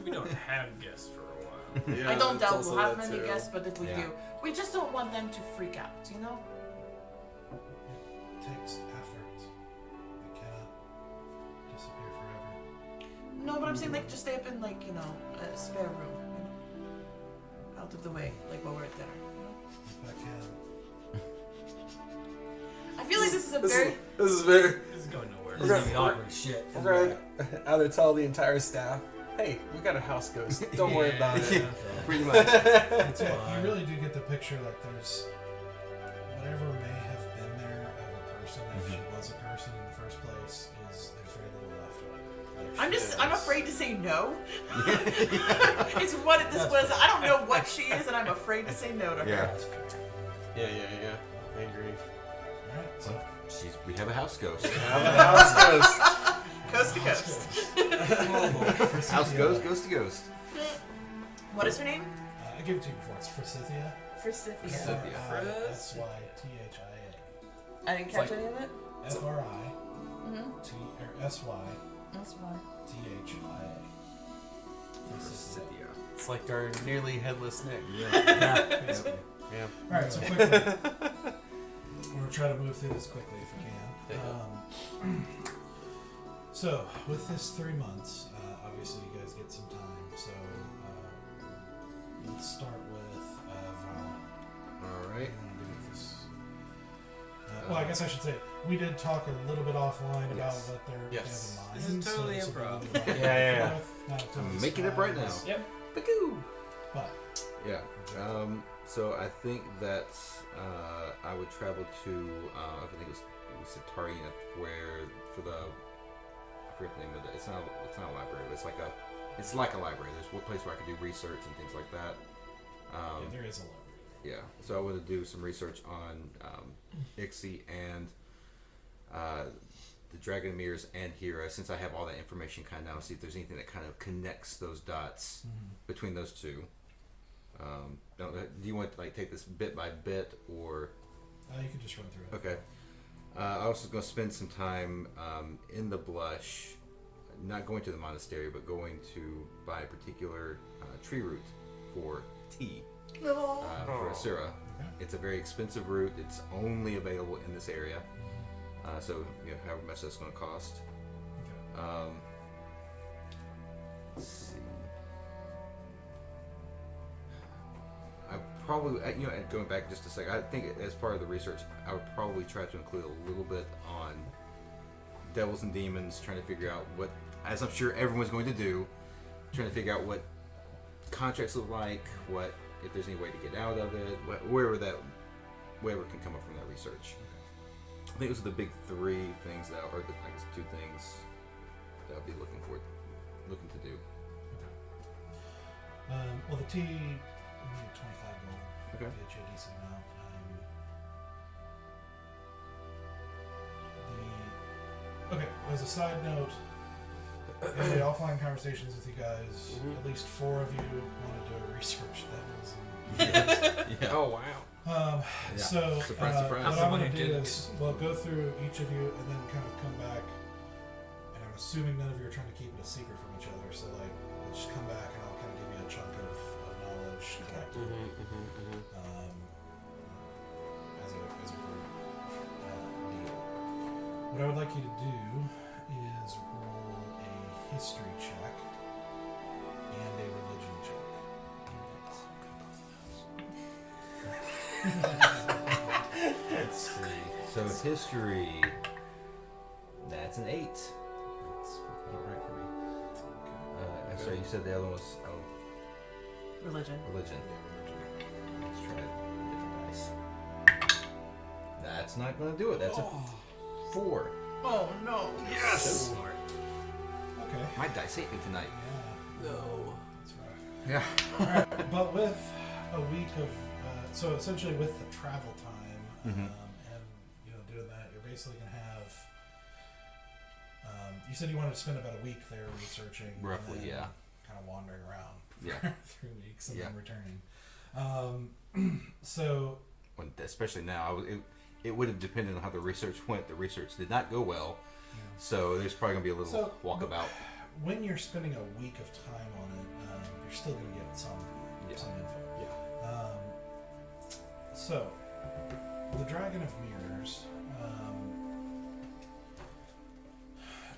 We don't have guests for a while. Yeah, I don't that's doubt also we'll have that many too. guests, but if we Yeah. do, we just don't want them to freak out, you know? It takes effort. I cannot disappear forever. No, but I'm saying like just stay up in like, you know, a spare room, you know? Out of the way, like while we're at dinner, you know? If I can. is a very. This is very. This is going nowhere. This is gonna be awkward shit. We're gonna either tell the entire staff, "Hey, we got a house ghost. Don't worry about it." Pretty much. It's you really do get the picture that there's whatever may have been there of a person, if she was a person in the first place, is there's very little left of it. I'm afraid to say no. It's what this was. I don't know what she is, and I'm afraid to say no to her. Yeah. Yeah. I agree. Alright, so We have a house ghost. Have a house ghost. Coast to coast. House ghost, ghost to ghost. What is her name? I gave it to you before. It's Forsythia. Forsythia. F-R-I-S-Y-T-H-I-A. I didn't catch any of it. F-R-I-T-S-Y-T-H-I-A. That's why. Forsythia. It's like our nearly headless Nick. Yeah. Basically. Yeah. Alright, so quickly. We'll try to move through this quickly if we can. So, with this 3 months, obviously you guys get some time. So, let's start with Val. All What right. do you want to do with this? Well, I guess I should say, we did talk a little bit offline about what they have Yes. in mind. This is totally so improv. we'll be Yeah. not until I'm this making it right now. is- Yep. But, Yeah. So I think that I would travel to I think it was Tarina where for the I forget the name of it. It's not a library, but it's like a library. There's one place where I could do research and things like that. yeah, there is a library. Yeah. So I want to do some research on Ixie and the Dragon Mirrors and Hera, since I have all that information kind of now, see if there's anything that kind of connects those dots between those two. Do you want to take this bit by bit, or You can just run through it. okay? I was going to spend some time in the Blush, not going to the monastery, but going to buy a particular tree root for tea for Asura. Okay. It's a very expensive root. It's only available in this area. So, however much that's going to cost. Okay. Let's see. I probably, going back just a second, I think as part of the research, I would probably try to include a little bit on devils and demons, trying to figure out what, as I'm sure everyone's going to do, trying to figure out what contracts look like, what if there's any way to get out of it, wherever can come up from that research. I think those are the big three things that, or I guess 2 things that I'll be looking to do. Well, the tea, we need 25 gold. Okay. Get you a decent amount. Okay, as a side note, in the offline conversations with you guys, at least 4 of you want to do a research Yeah. Oh wow. So, Surprise, surprise. what I'm Someone going who to do didn't. is, we'll go through each of you and then kind of come back. And I'm assuming none of you are trying to keep it a secret from each other. So, we'll just come back and I'll kind of give you a chunk of knowledge collected as a group deal. What I would like you to do is roll a history check and a religion check. Let's see. So history, that's an 8. That's not right for me. Sorry, you said the other one was Religion. religion. Let's try a different dice. That's not going to do it. That's a 4. Oh no. Yes. Okay. My dice hate me tonight. Yeah. No. That's right. Yeah. Alright, but with a week of, so essentially with the travel time, and doing that, you're basically going to have, you said you wanted to spend about a week there researching. Roughly, and then yeah. Kind of wandering around Yeah. for 3 weeks and Yeah. then returning. So, Especially now, it would have depended on how the research went. The research did not go well, so there's probably going to be a little walkabout. When you're spending a week of time on it, you're still going to get some info. So, the Dragon of Mirrors.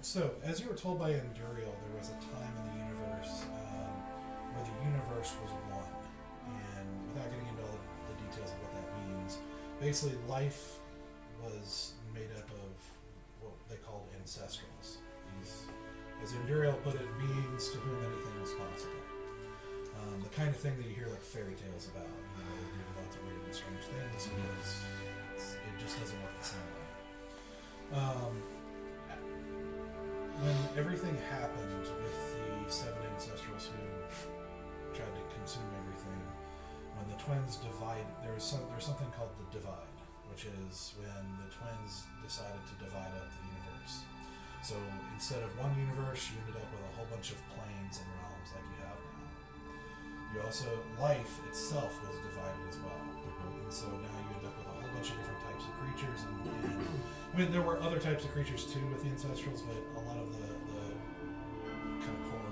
So, as you were told by Endurial, there was a time in the universe where the universe was one. And without getting into all the details of what that means, basically life was made up ancestrals. These, as Enduriel put it, beings to whom anything was possible. The kind of thing that you hear like fairy tales about. You know, they do lots of weird and strange things because it just doesn't work the same way. When everything happened with the 7 ancestrals who tried to consume everything, when the twins divide, there's something called the divide, which is when the twins decided to divide up the universe. So instead of one universe, you ended up with a whole bunch of planes and realms like you have now. You also, life itself was divided as well. And so now you end up with a whole bunch of different types of creatures. And I mean, there were other types of creatures too with the ancestrals, but a lot of the kind of core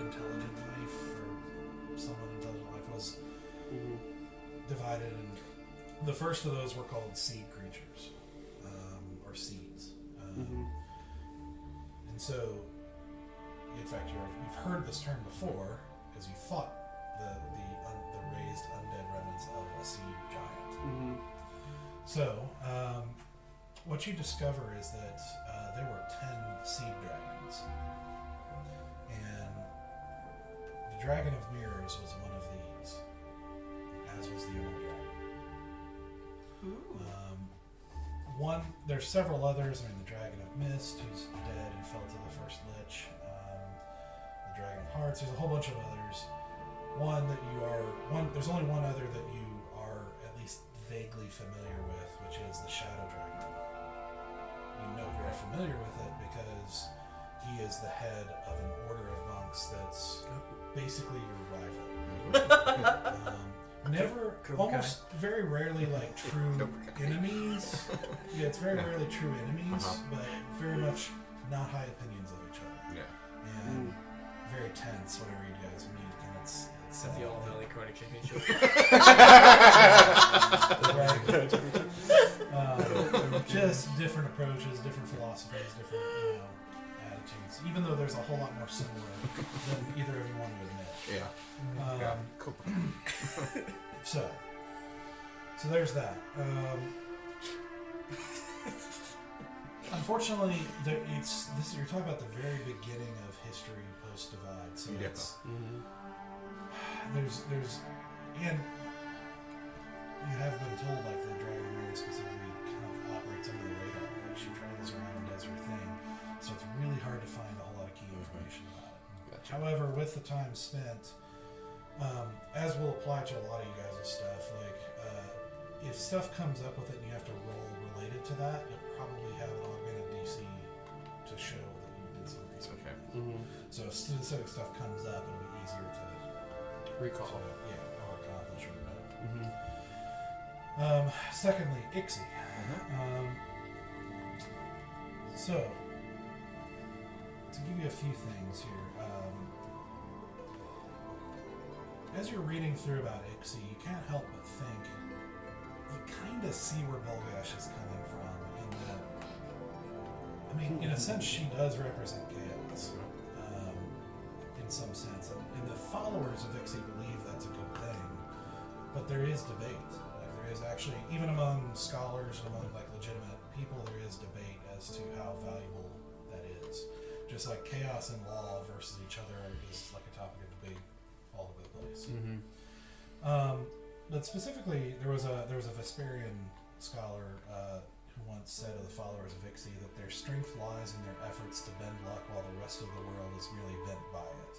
intelligent life, or somewhat intelligent life, was divided. And the first of those were called seed creatures, or seeds. And so, in fact, you've heard this term before because you fought the raised undead remnants of a seed giant. So, what you discover is that there were 10 seed dragons, and the Dragon of Mirrors was one of these, as was the Emerald Dragon. There's several others. I mean, the Dragon of Mist, who's dead and fell to the first lich. The Dragon of Hearts. There's a whole bunch of others. There's only one other that you are at least vaguely familiar with, which is the Shadow Dragon. You know you're familiar with it because he is the head of an order of monks that's basically your rival. Almost very rarely like true enemies. Yeah, it's very rarely true enemies, but very much not high opinions of each other. Yeah. And very tense whenever you guys meet, and it's At the All Valley Karate Championship. Just different approaches, different philosophies, different attitudes. Even though there's a whole lot more similar than either of you want to admit. Yeah. Cool. So there's that. Unfortunately, you're talking about the very beginning of history post-divide. So it's there's and you have been told like the Dragon of Mirror specifically kind of operates under the radar. Like she travels around and does her thing, so it's really hard to find a whole lot of key information about it. Gotcha. However, with the time spent, as will apply to a lot of you guys' stuff, like if stuff comes up with it and you have to roll related to that, you'll probably have an augmented DC to show that you did some research. Okay. So if specific stuff comes up, it'll be easier to Recall. or accomplish or know. Secondly, Ixie. So, to give you a few things here, as you're reading through about Ixie, you can't help but think you kind of see where Bulgash is coming from. In that, I mean, in a sense, she does represent chaos, in some sense, and the followers of Ixie believe that's a good thing. But there is debate. Like there is actually, even among scholars and among like legitimate people, there is debate as to how valuable that is. Just like chaos and law versus each other is like a topic of debate all over the place. But specifically, there was a Vesperian scholar who once said of the followers of Ixie that their strength lies in their efforts to bend luck while the rest of the world is merely bent by it.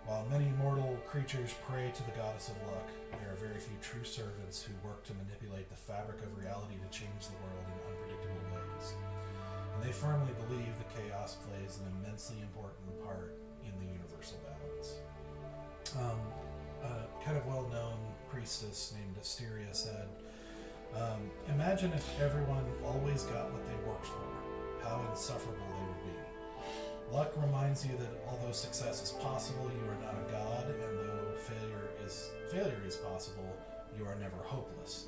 While many mortal creatures pray to the goddess of luck, there are very few true servants who work to manipulate the fabric of reality to change the world in unpredictable ways. And they firmly believe that chaos plays an immensely important part in the universal balance. A kind of well-known priestess named Asteria said, imagine if everyone always got what they worked for, how insufferable they would be. Luck reminds you that although success is possible, you are not a god, and though failure is possible, you are never hopeless.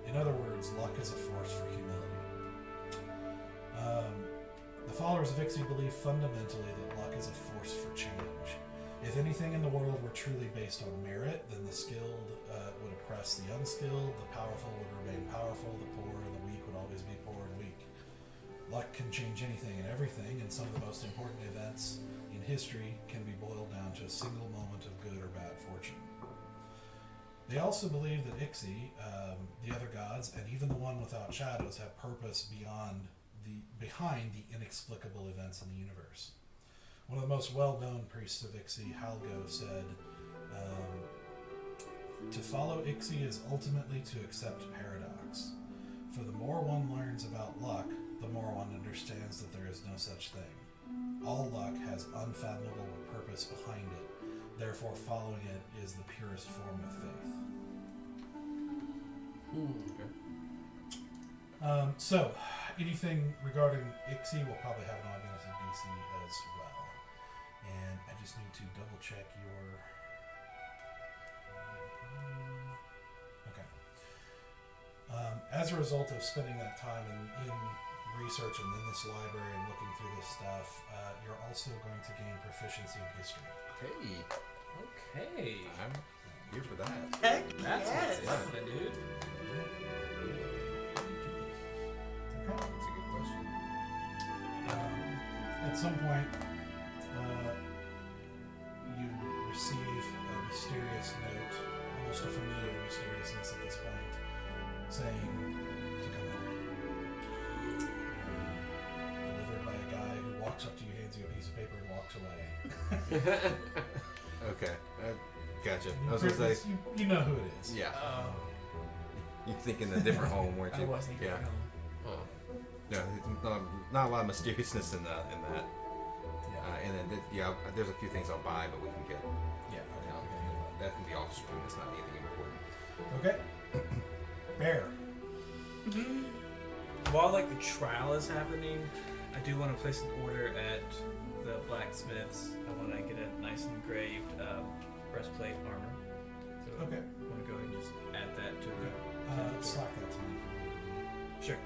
In other words, luck is a force for humility. The followers of Ixie believe fundamentally that luck is a force for change. If anything in the world were truly based on merit, then the skilled would oppress the unskilled, the powerful would remain powerful, the poor and the weak would always be poor and luck can change anything and everything, and some of the most important events in history can be boiled down to a single moment of good or bad fortune. They also believe that Ixi, the other gods, and even the one without shadows have purpose behind the inexplicable events in the universe. One of the most well-known priests of Ixi, Halgo, said, to follow Ixi is ultimately to accept paradox. For the more one learns about luck, the more one understands that there is no such thing. All luck has unfathomable purpose behind it. Therefore, following it is the purest form of faith. So, anything regarding Ixi, we'll probably have an audience in DC as well. And I just need to double check your... Okay. As a result of spending that time in research and in this library and looking through this stuff, you're also going to gain proficiency in history. Hey, Okay. I'm here for that. Heck That's yes. what's up, dude. Okay. That's a good question. At some point, you receive a mysterious note, almost a familiar mysteriousness at this point, saying to come home. Delivered by a guy who walks up to you, hands you a piece of paper, and walks away. Okay, gotcha. You I was gonna say, you know who it is. yeah. You're thinking a different home, weren't I you? was thinking Yeah. home. No, not a lot of mysteriousness in that. Yeah. And then, there's a few things I'll buy, but we can get. Yeah. You know, that can be off screen. It's not anything important. Okay. Bear. While like the trial is happening, I do want to place an order at the blacksmiths. I want to get a nice engraved breastplate armor. So Okay. I want to go and just add that to the. Slack that to me. Sure.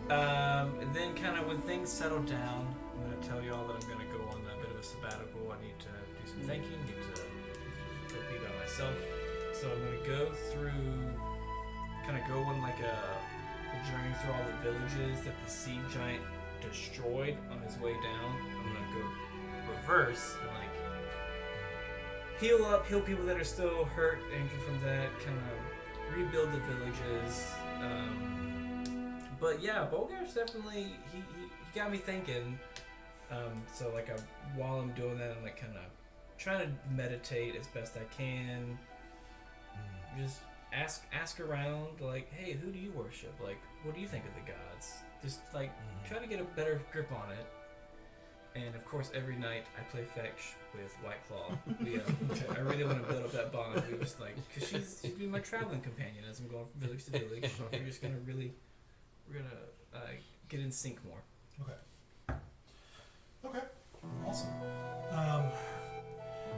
And then kind of when things settle down, I'm going to tell y'all that I'm going to go on a bit of a sabbatical. I need to do some thinking, need to go be by myself. So I'm going to go on like a journey through all the villages that the sea giant destroyed on his way down. I'm going to go reverse and like heal people that are still hurt, injured from that, kind of rebuild the villages. But yeah, Bulgash definitely he got me thinking. So like while I'm doing that, I'm like kind of trying to meditate as best I can. Just ask around, like, hey, who do you worship? Like, what do you think of the gods? Just like try to get a better grip on it. And of course, every night I play fetch with White Claw. I really want to build up that bond. We just like, cause she's be my traveling companion as I'm going from village to village. We're just gonna get in sync more. Okay. Awesome. I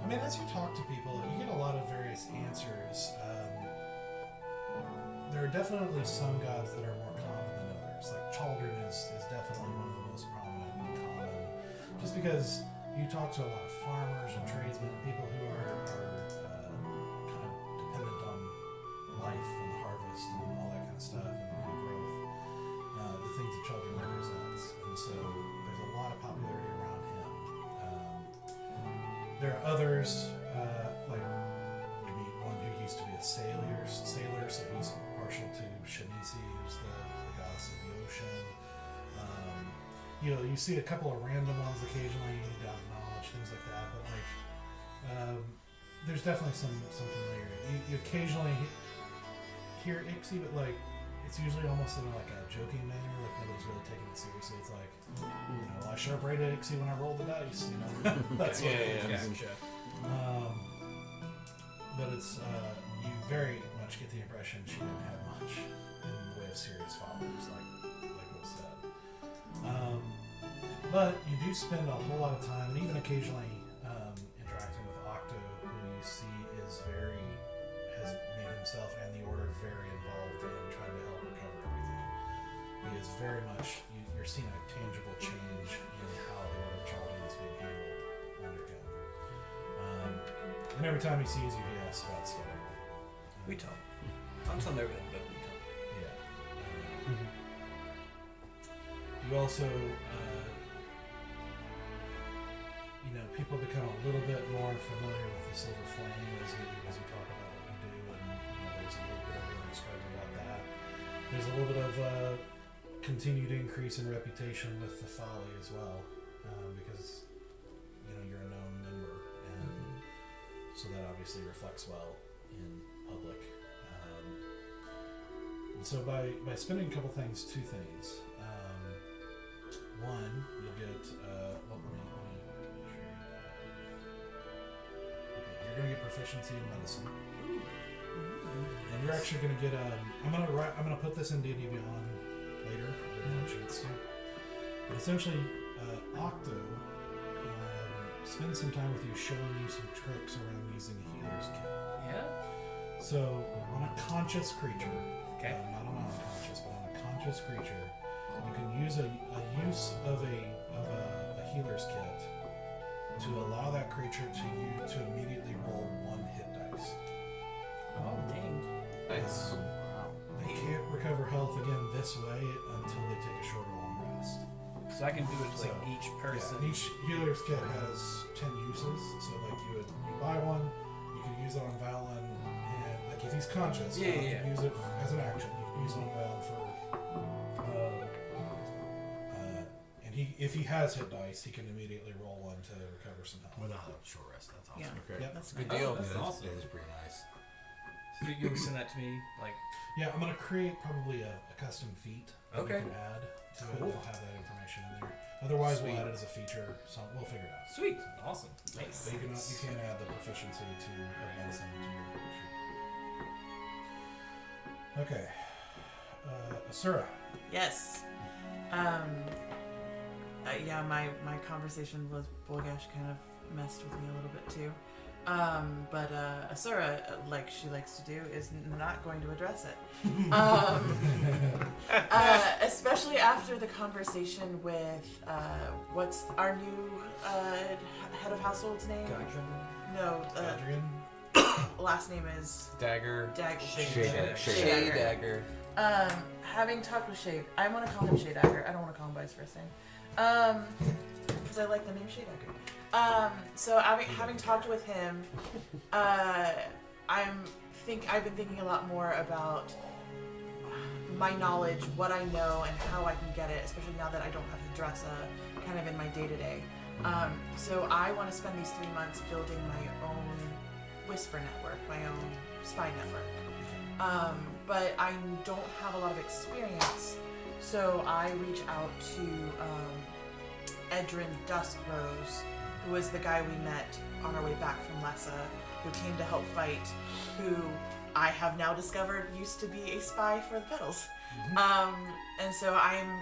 mean, as you talk to people, you get a lot of various answers. There are definitely some gods that are more common than others. Like Chaldron is definitely one of the most prominent and common. Just because you talk to a lot of farmers and tradesmen, people who are kind of dependent on life and the harvest and all that kind of stuff and growth. The things that Chaldron represents. And so there's a lot of popularity around him. There are others, like you meet one who used to be a sailor, so he's partial to Shanisi, who's the goddess of the ocean. You see a couple of random ones occasionally, god of knowledge, things like that, but like there's definitely some familiarity. You occasionally hear Ixi, but like it's usually almost in like a joking manner, like nobody's really taking it seriously. It's like, I sharp rated Ixi when I rolled the dice, That's what it is. Gotcha. But it's you very much get the impression she didn't have much in the way of serious followers, like was said. But you do spend a whole lot of time, and even occasionally interacting with Octo, who you see has made himself and the Order very involved in trying to help recover everything. He is very much, you're seeing a tangible change in how the Order of Chaldron is being handled under him. And every time he sees you, he asks about Stoic. We talk. I'm telling everything, but we talk. Yeah. you also, people become a little bit more familiar with the Silver Flame as you talk about what you do, and there's a little bit of word spread about that. There's a little bit of continued increase in reputation with the Folly as well, because you're a known member, and so that obviously reflects well in public. And so by spending a couple things, two things. One, you'll get you're going to get proficiency in medicine, and you're actually going to get I'm going to put this in D&D Beyond later. I didn't have a chance to, but essentially, Octo spends some time with you, showing you some tricks around using a healer's kit. Yeah. So on a conscious creature, Okay. not on unconscious, but on a conscious creature, you can use a use of a healer's kit to allow that creature to immediately roll 1 hit dice. Oh, dang. Nice. They can't recover health again this way until they take a short or long rest. So I can do it to like each person. Yeah, each healer's kit has 10 uses, so like you buy one, you can use it on Valen, and like if he's conscious, you can use it as an action. You can use it on Valen for, and if he has hit dice, he can immediately roll 1 to recover some health. Without a short rest, that's awesome. Yeah. Okay. Yep. That's Good nice. deal. That's awesome. That is pretty nice. So you'll send that to me, like. Yeah, I'm gonna create probably a custom feat that Okay. you can add to it. Cool. We'll have that information in there. Otherwise, Sweet. we'll add it as a feature. So we'll figure it out. Sweet. Awesome. Nice. But you can't add the proficiency to medicine to your creature. Okay. Asura. Yes. Yeah, my conversation with Bulgash kind of messed with me a little bit too. But Asura, like she likes to do, is not going to address it. Especially after the conversation with what's our new head of household's name? No, Adrian. last name is Dagger. Shade Dagger. Having talked with Shade, I want to call him Shade Dagger. I don't want to call him by his first name. Because I like the name Shade Dagger. So having talked with him, I've been thinking a lot more about my knowledge, what I know, and how I can get it, especially now that I don't have to dress kind of in my day-to-day. So I want to spend these 3 months building my own whisper network, my own spy network. But I don't have a lot of experience, so I reach out to Edrin Duskrose, who was the guy we met on our way back from Lessa, who came to help fight, who I have now discovered used to be a spy for the Petals. And so I am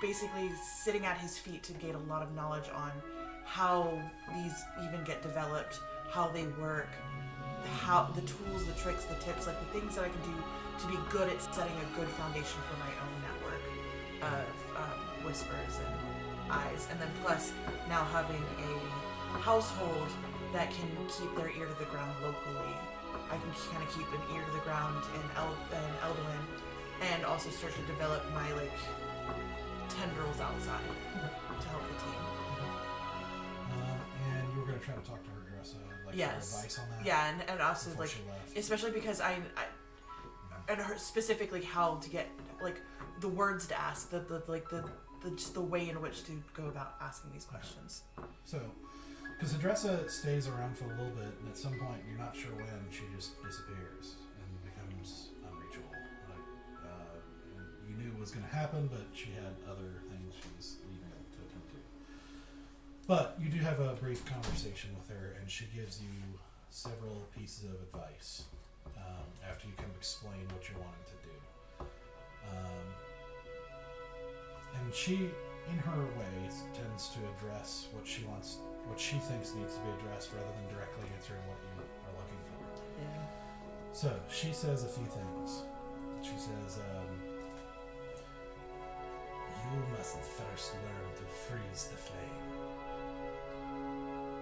basically sitting at his feet to gain a lot of knowledge on how these even get developed, how they work, how the tools, the tricks, the tips, like the things that I can do to be good at setting a good foundation for my own network of whispers and eyes. And then plus now having a household that can keep their ear to the ground locally. I can kind of keep an ear to the ground in Eldowyn, and also start to develop my tendrils outside to help the team. And you were going to try to talk to her, Dressa, for advice on that? Yeah, and also before she left. especially because I and her specifically how to get the words to ask, just the way in which to go about asking these questions. So, because Adressa stays around for a little bit, and at some point you're not sure when she just disappears and becomes unreachable. You knew it was going to happen, but she had other things she was leaving to attend to. But you do have a brief conversation with her, and she gives you several pieces of advice after you kind of explain what you're wanting to do. And she, in her way, tends to address what she thinks needs to be addressed rather than directly answering what you are looking for. Yeah. So she says a few things. She says, you must first learn to freeze the flame.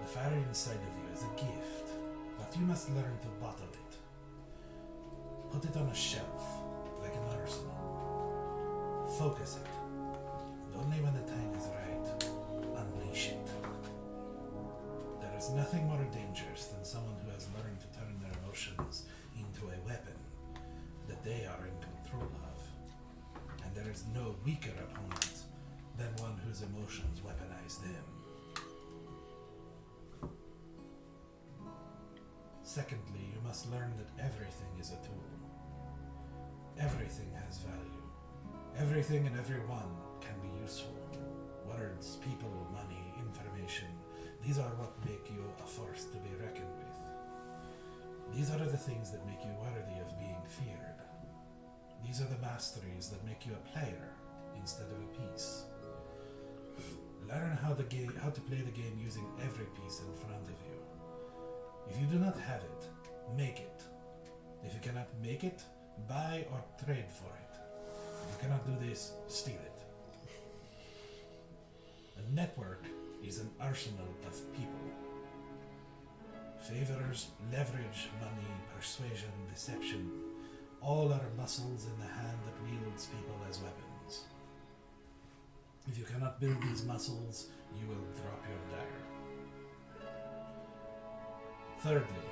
The fire inside of you is a gift, but you must learn to bottle it. Put it on a shelf, like an arsenal. Focus it. Only when nothing more dangerous than someone who has learned to turn their emotions into a weapon that they are in control of. And there is no weaker opponent than one whose emotions weaponize them. Secondly, you must learn that everything is a tool. Everything has value. Everything and everyone can be useful. Words, people, money, information. These are what make you a force to be reckoned with. These are the things that make you worthy of being feared. These are the masteries that make you a player instead of a piece. Learn how to play the game using every piece in front of you. If you do not have it, make it. If you cannot make it, buy or trade for it. If you cannot do this, steal it. A network is an arsenal of people. Favors, leverage, money, persuasion, deception, all are muscles in the hand that wields people as weapons. If you cannot build these muscles, you will drop your dagger. Thirdly,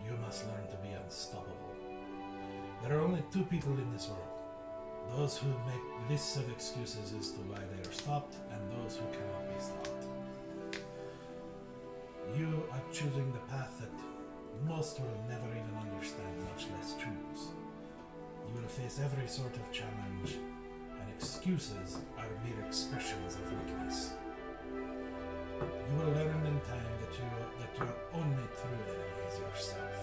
you must learn to be unstoppable. There are only two people in this world. Those who make lists of excuses as to why they are stopped, and those who cannot be stopped. You are choosing the path that most will never even understand, much less choose. You will face every sort of challenge, and excuses are mere expressions of weakness. You will learn in time that your only true enemy is yourself.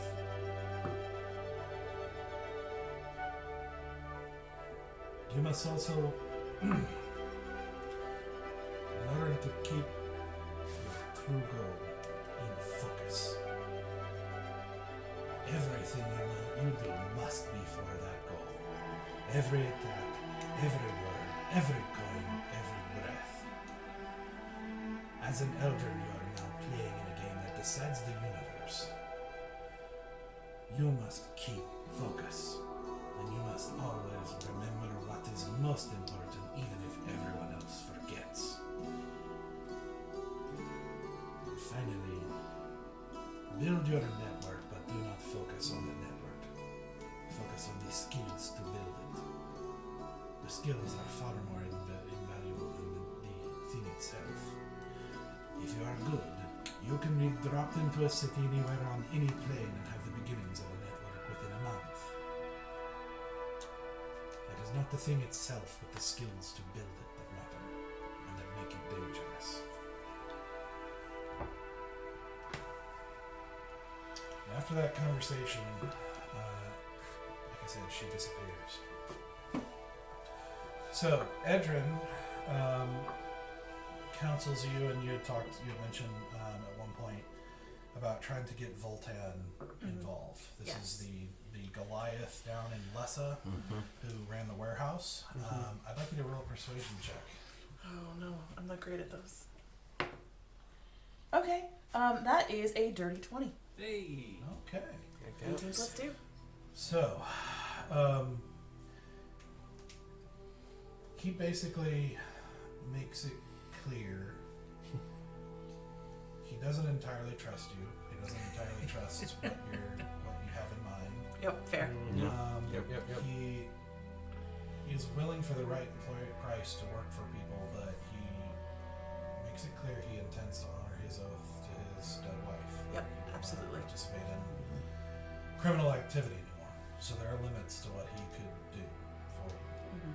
You must also learn to keep your true goal in focus. Everything you do must be for that goal. Every attack, every word, every coin, every breath. As an elder, you are now playing in a game that decides the universe. You must keep focus, and you must always remember what is most important, even if everyone else forgets. And finally, build your network, but do not focus on the network. Focus on the skills to build it. The skills are far more invaluable than the thing itself. If you are good, you can be dropped into a city anywhere on any plane and have the beginnings of a network within a month. It is not the thing itself, but the skills to build it that matter, and that make it dangerous. After that conversation, like I said, she disappears. So, Edrin counsels you, and you had mentioned at one point about trying to get Voltan involved. This is the Goliath down in Lessa who ran the warehouse. I'd like you to roll a persuasion check. Oh no, I'm not great at those. Okay, that is a dirty 20. Hey. Okay. 18 plus 2. So, he basically makes it clear he doesn't entirely trust you. He doesn't entirely trust what you have in mind. Yep, fair. Yep. He is willing for the right price to work for people, but he makes it clear he intends to honor his oath to his dead wife. Yep, He will absolutely. not participate in criminal activity anymore. So there are limits to what he could do for you.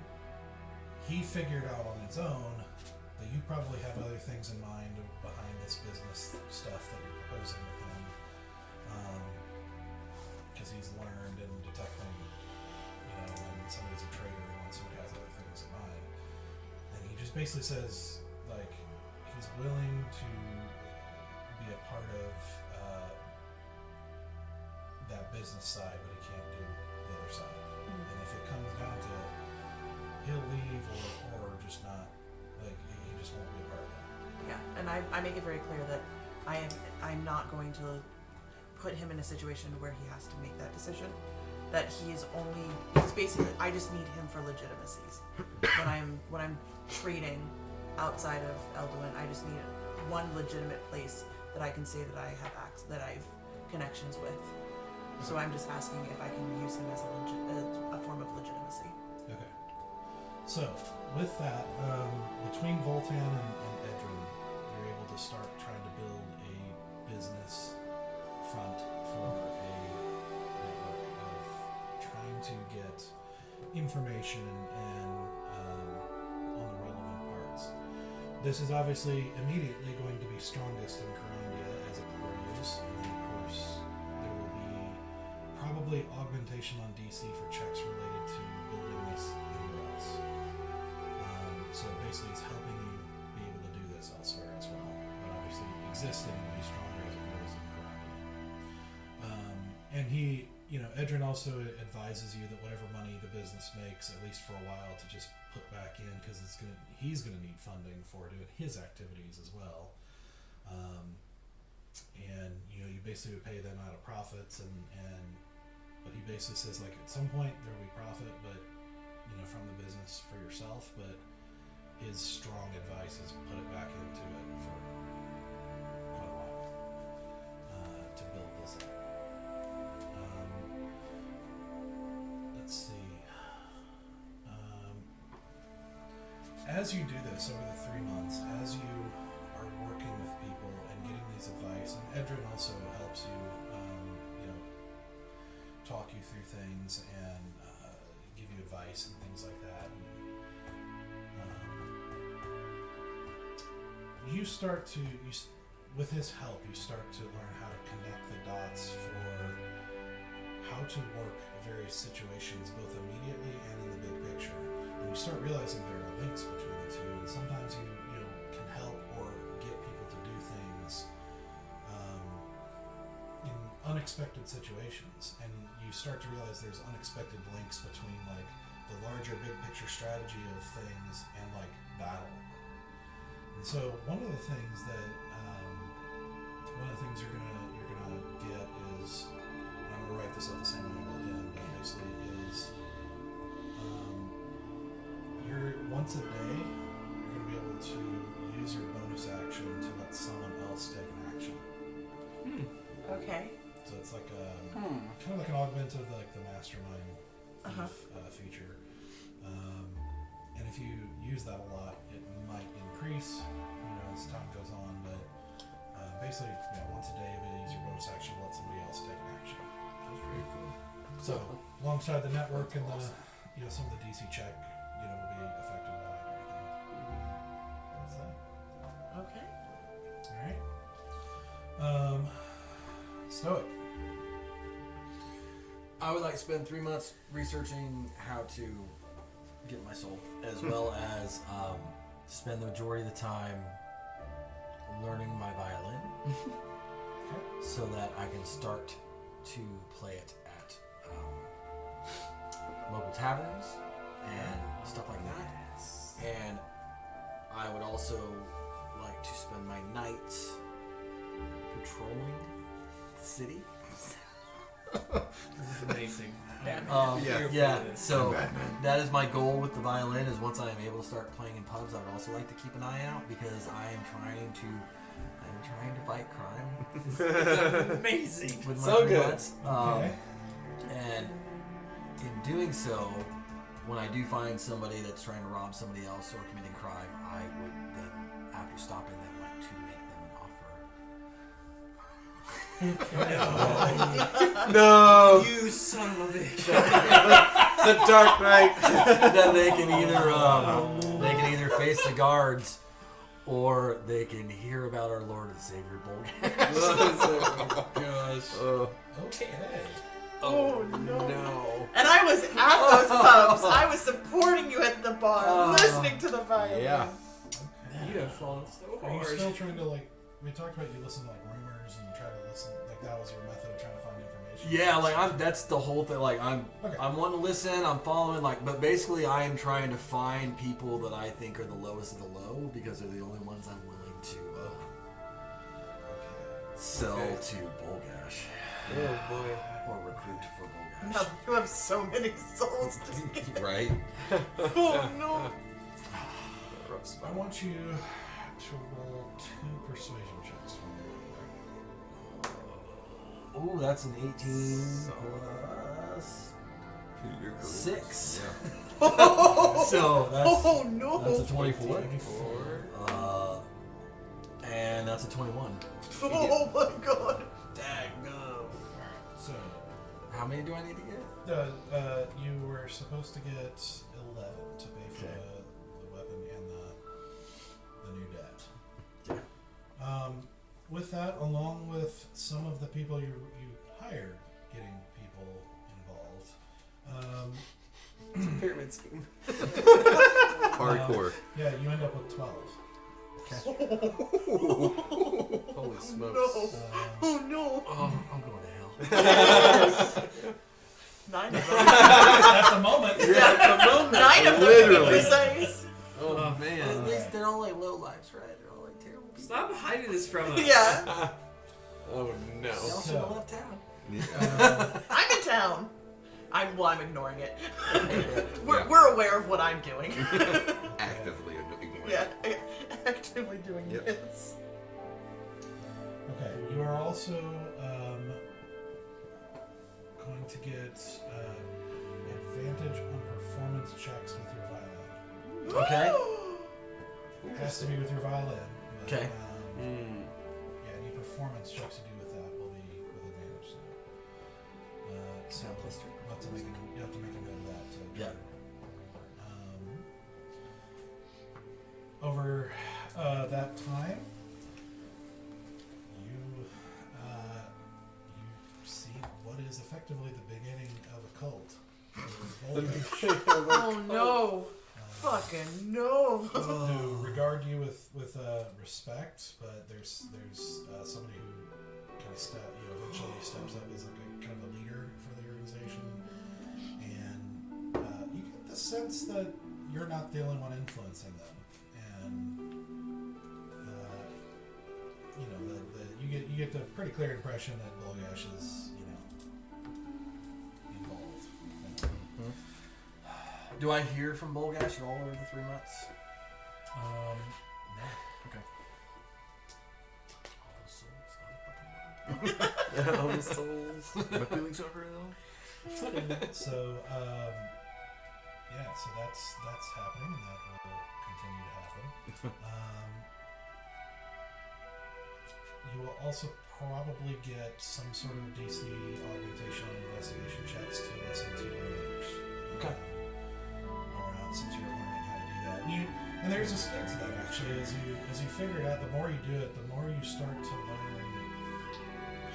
He figured out on his own that you probably have other things in mind behind this business stuff that you're proposing with him, because he's learned in detecting, when somebody's a traitor and when somebody has other things in mind. And he just basically says, like, he's willing to be a part of that business side, but he can't do the other side. And if it comes down to it, he'll leave or just not. Like, he just won't be a part of that. Yeah, and I make it very clear that I'm not going to put him in a situation where he has to make that decision. That he's basically, I just need him for legitimacies. when I'm trading outside of Eldowyn, I just need one legitimate place that I can say that I have that I have connections with. So I'm just asking if I can use him as a form of legitimacy. Okay. So, with that, between Voltan and Edrin, you're able to start trying to build a business front for a network of trying to get information and on the relevant parts. This is obviously immediately going to be strongest in Karandia as it grows, and then of course there will be probably augmentation on DC for checks related to building this anywhere else. So basically it's helping you be able to do this elsewhere as well. But obviously existing will be stronger as it grows in Karandia. And he, Edrin also advises you that whatever money the business makes, at least for a while, to just put back in, because he's gonna need funding for doing his activities as well. And you basically would pay them out of profits, but he basically says, like, at some point there will be profit, but from the business for yourself. But his strong advice is put it back into it for quite a while to build this up. Let's see. As you do this over the 3 months, as you are working with people and getting these advice, and Edrin also helps you, talk you through things and give you advice and things like that. You start to, with his help, you start to learn how to connect the dots for how to work various situations, both immediately and in the big picture. And you start realizing there are links between the two, and sometimes you can help or get people to do things in unexpected situations, and you start to realize there's unexpected links between like the larger big picture strategy of things and like battle. And so one of the things you're gonna get is, and I'm gonna write this up the same way I wrote him, but basically is you're once a day you're gonna be able to use your bonus action to let someone else take an action. Okay. So it's like kind of like an augment of like the mastermind feature. And if you use that a lot, it might increase, as time goes on. But basically, once a day, if you use your bonus action, let somebody else take an action. That's pretty cool. So alongside the network and the, some of the DC check, will be affected by that and everything. That's that. Okay. All right. Stoic. I would like to spend 3 months researching how to get my soul, as well as spend the majority of the time learning my violin, so that I can start to play it at local taverns and stuff like that. And I would also like to spend my nights patrolling the city. This is amazing. So that is my goal with the violin, is once I am able to start playing in pubs, I would also like to keep an eye out, because I am trying to fight crime. It's amazing. With my So 3 good. months. And in doing so, when I do find somebody that's trying to rob somebody else or committing crime, I would then, after stopping them, like to make them an offer. No! You son of a bitch. The Dark Knight! That they can either face the guards, or they can hear about our Lord and Savior Bulgash. Oh gosh. Okay. Oh no. No. And I was at those pubs. I was supporting you at the bar, listening to the violin. Yeah. You have fallen so Are you hard. still trying to we talked about you listen to like rumors and try to listen, like that was your method of trying to find information? Yeah, that's the whole thing. Like I'm wanting to listen. I'm following. But basically, I am trying to find people that I think are the lowest of the low, because they're the only ones I'm willing to sell to Bulgash. Oh boy. Or recruit for Bulgash. Now you have so many souls to get. Right? Oh no. I want you to roll 2 persuasion checks for me. Ooh, that's an 18 So- plus You're correct. 6. Oh, So that's no! that's a 24. 24. And that's a 21. Oh my god! Daggum. So, How many do I need to get? you were supposed to get 11 to pay for Okay. the weapon and the new debt. Yeah. With that, along with some of the people you hired getting people involved, Pyramid scheme. Hardcore. yeah, you end up with 12. Holy smokes. No! Um, Oh no! Oh, I'm going to hell. 9 of them. at the moment, Yeah, 9 of them to be Literally. precise. Oh, At man. least they're all like low lives, right? They're all like terrible people. Stop hiding this from us. Yeah, Oh, no. They all should have left town. I'm in town. I'm ignoring it. We're aware of what I'm doing. Actively ignoring Yeah, it. actively doing Yep. this. okay, you are also going to get advantage on performance checks with your violin. Okay. It has to be with your violin. But, Okay. Yeah, any performance checks you do with that will be with advantage. So plus 3 you have to make a note of that. Yeah. Over that time, you see what is effectively the beginning of a cult. Oh no! Fucking no! Who regard you with respect, but there's somebody who kind of eventually steps up as like a kind of a leader for the organization, and you get the sense that you're not the only one influencing them, and you get the pretty clear impression that Bulgash is involved. Do I hear from Bulgash at all over the 3 months? No. Okay. Oh, souls. My feelings are real. So so that's happening, and that will continue to happen. You will also probably get some sort of DC augmentation on investigation checks to listen to rumors. Okay. Around, since you're learning how to do that, and there's a skill to that actually. As you figure it out, the more you do it, the more you start to learn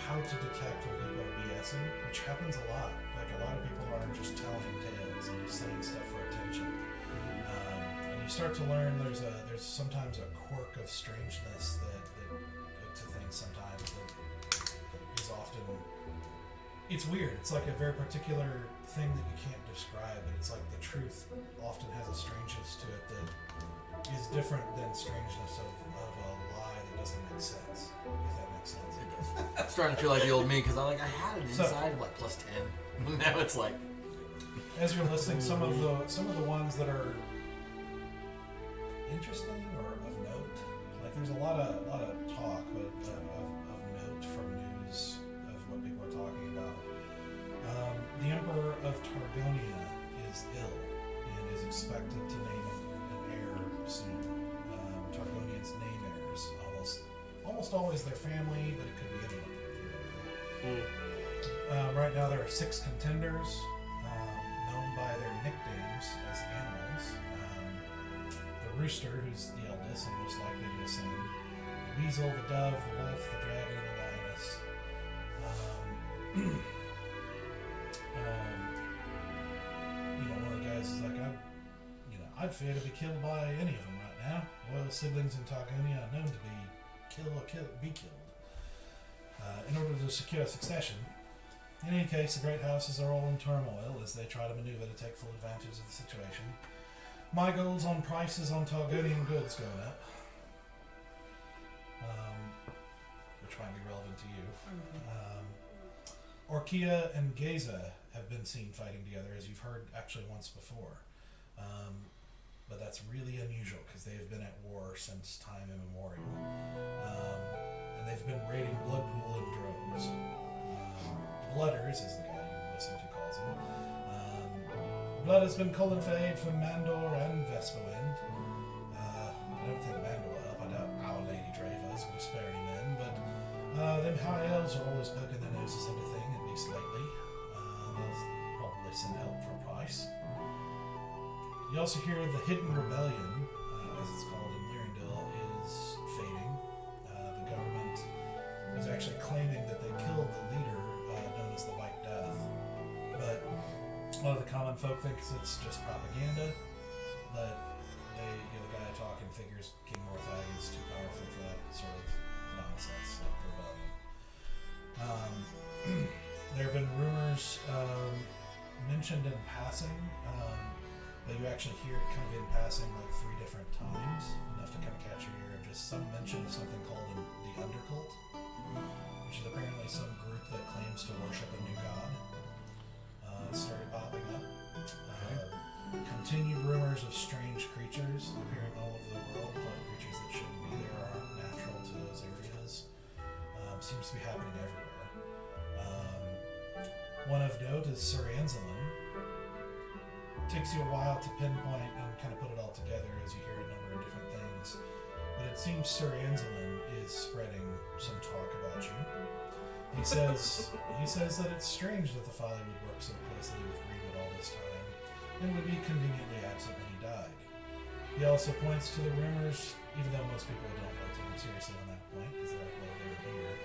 how to detect when people are BSing, which happens a lot. Like a lot of people are just telling tales and just saying stuff for attention. And you start to learn there's sometimes a quirk of strangeness that to things sometimes that is often it's weird. It's like a very particular thing that you can't describe, but it's like the truth often has a strangeness to it that is different than strangeness of a lie that doesn't make sense. If that makes sense. It does. I'm starting to feel like the old me because I had an So- inside of like plus 10. Now it's like As you're listening, some of the ones that are interesting or of note, like there's a lot of talk, but of note from news of what people are talking about. The Emperor of Targonia is ill and is expected to name an heir soon. Targonians name heirs almost always their family, but it could be anyone. Right now there are 6 contenders, known by their nicknames as animals. The rooster, who's the eldest and most likely to ascend. The weasel, the dove, the wolf, the dragon, and the lioness. One of the guys is like, I'd fear to be killed by any of them right now. Royal siblings in Targonia are known to be be killed. In order to secure succession. In any case, the great houses are all in turmoil as they try to maneuver to take full advantage of the situation. My goals on prices on Targonian goods going up, which might be relevant to you. Orkia and Geza have been seen fighting together, as you've heard actually once before. But that's really unusual because they have been at war since time immemorial. And they've been raiding Bloodpool in droves. Blooders is the guy you listen to calls him. Blood has been calling for aid from Mandor and Vesperwind. I don't think Mandor will help. I doubt Our Lady Drava is going to spare any men, but them high elves are always poking their noses into things, at least lately. They'll probably send help for a price. You also hear the Hidden Rebellion, as it's called in Lyrandil, is fading. The government is actually claiming that they killed the leader, known as the White Death. But a lot of the common folk thinks it's just propaganda. But the guy talking figures King Morthag is too powerful for that sort of nonsense rebellion. There have been rumors mentioned in passing, but you actually hear it kind of in passing like 3 different times, enough to kind of catch your ear. Just some mention of something called the Undercult, which is apparently some group that claims to worship a new god. Started popping up. Continued rumors of strange creatures appearing all over the world, like creatures that shouldn't be there or aren't natural to those areas. Seems to be happening everywhere. One of note is Sir Anzelin. Takes you a while to pinpoint and kind of put it all together as you hear a number of different things. But it seems Sir Anzelin is spreading some talk about you. He says that it's strange that the Folly would work so closely with Greenwood all this time, and would be conveniently absent when he died. He also points to the rumors, even though most people don't really take him seriously on that point, because they're like, well, they were here,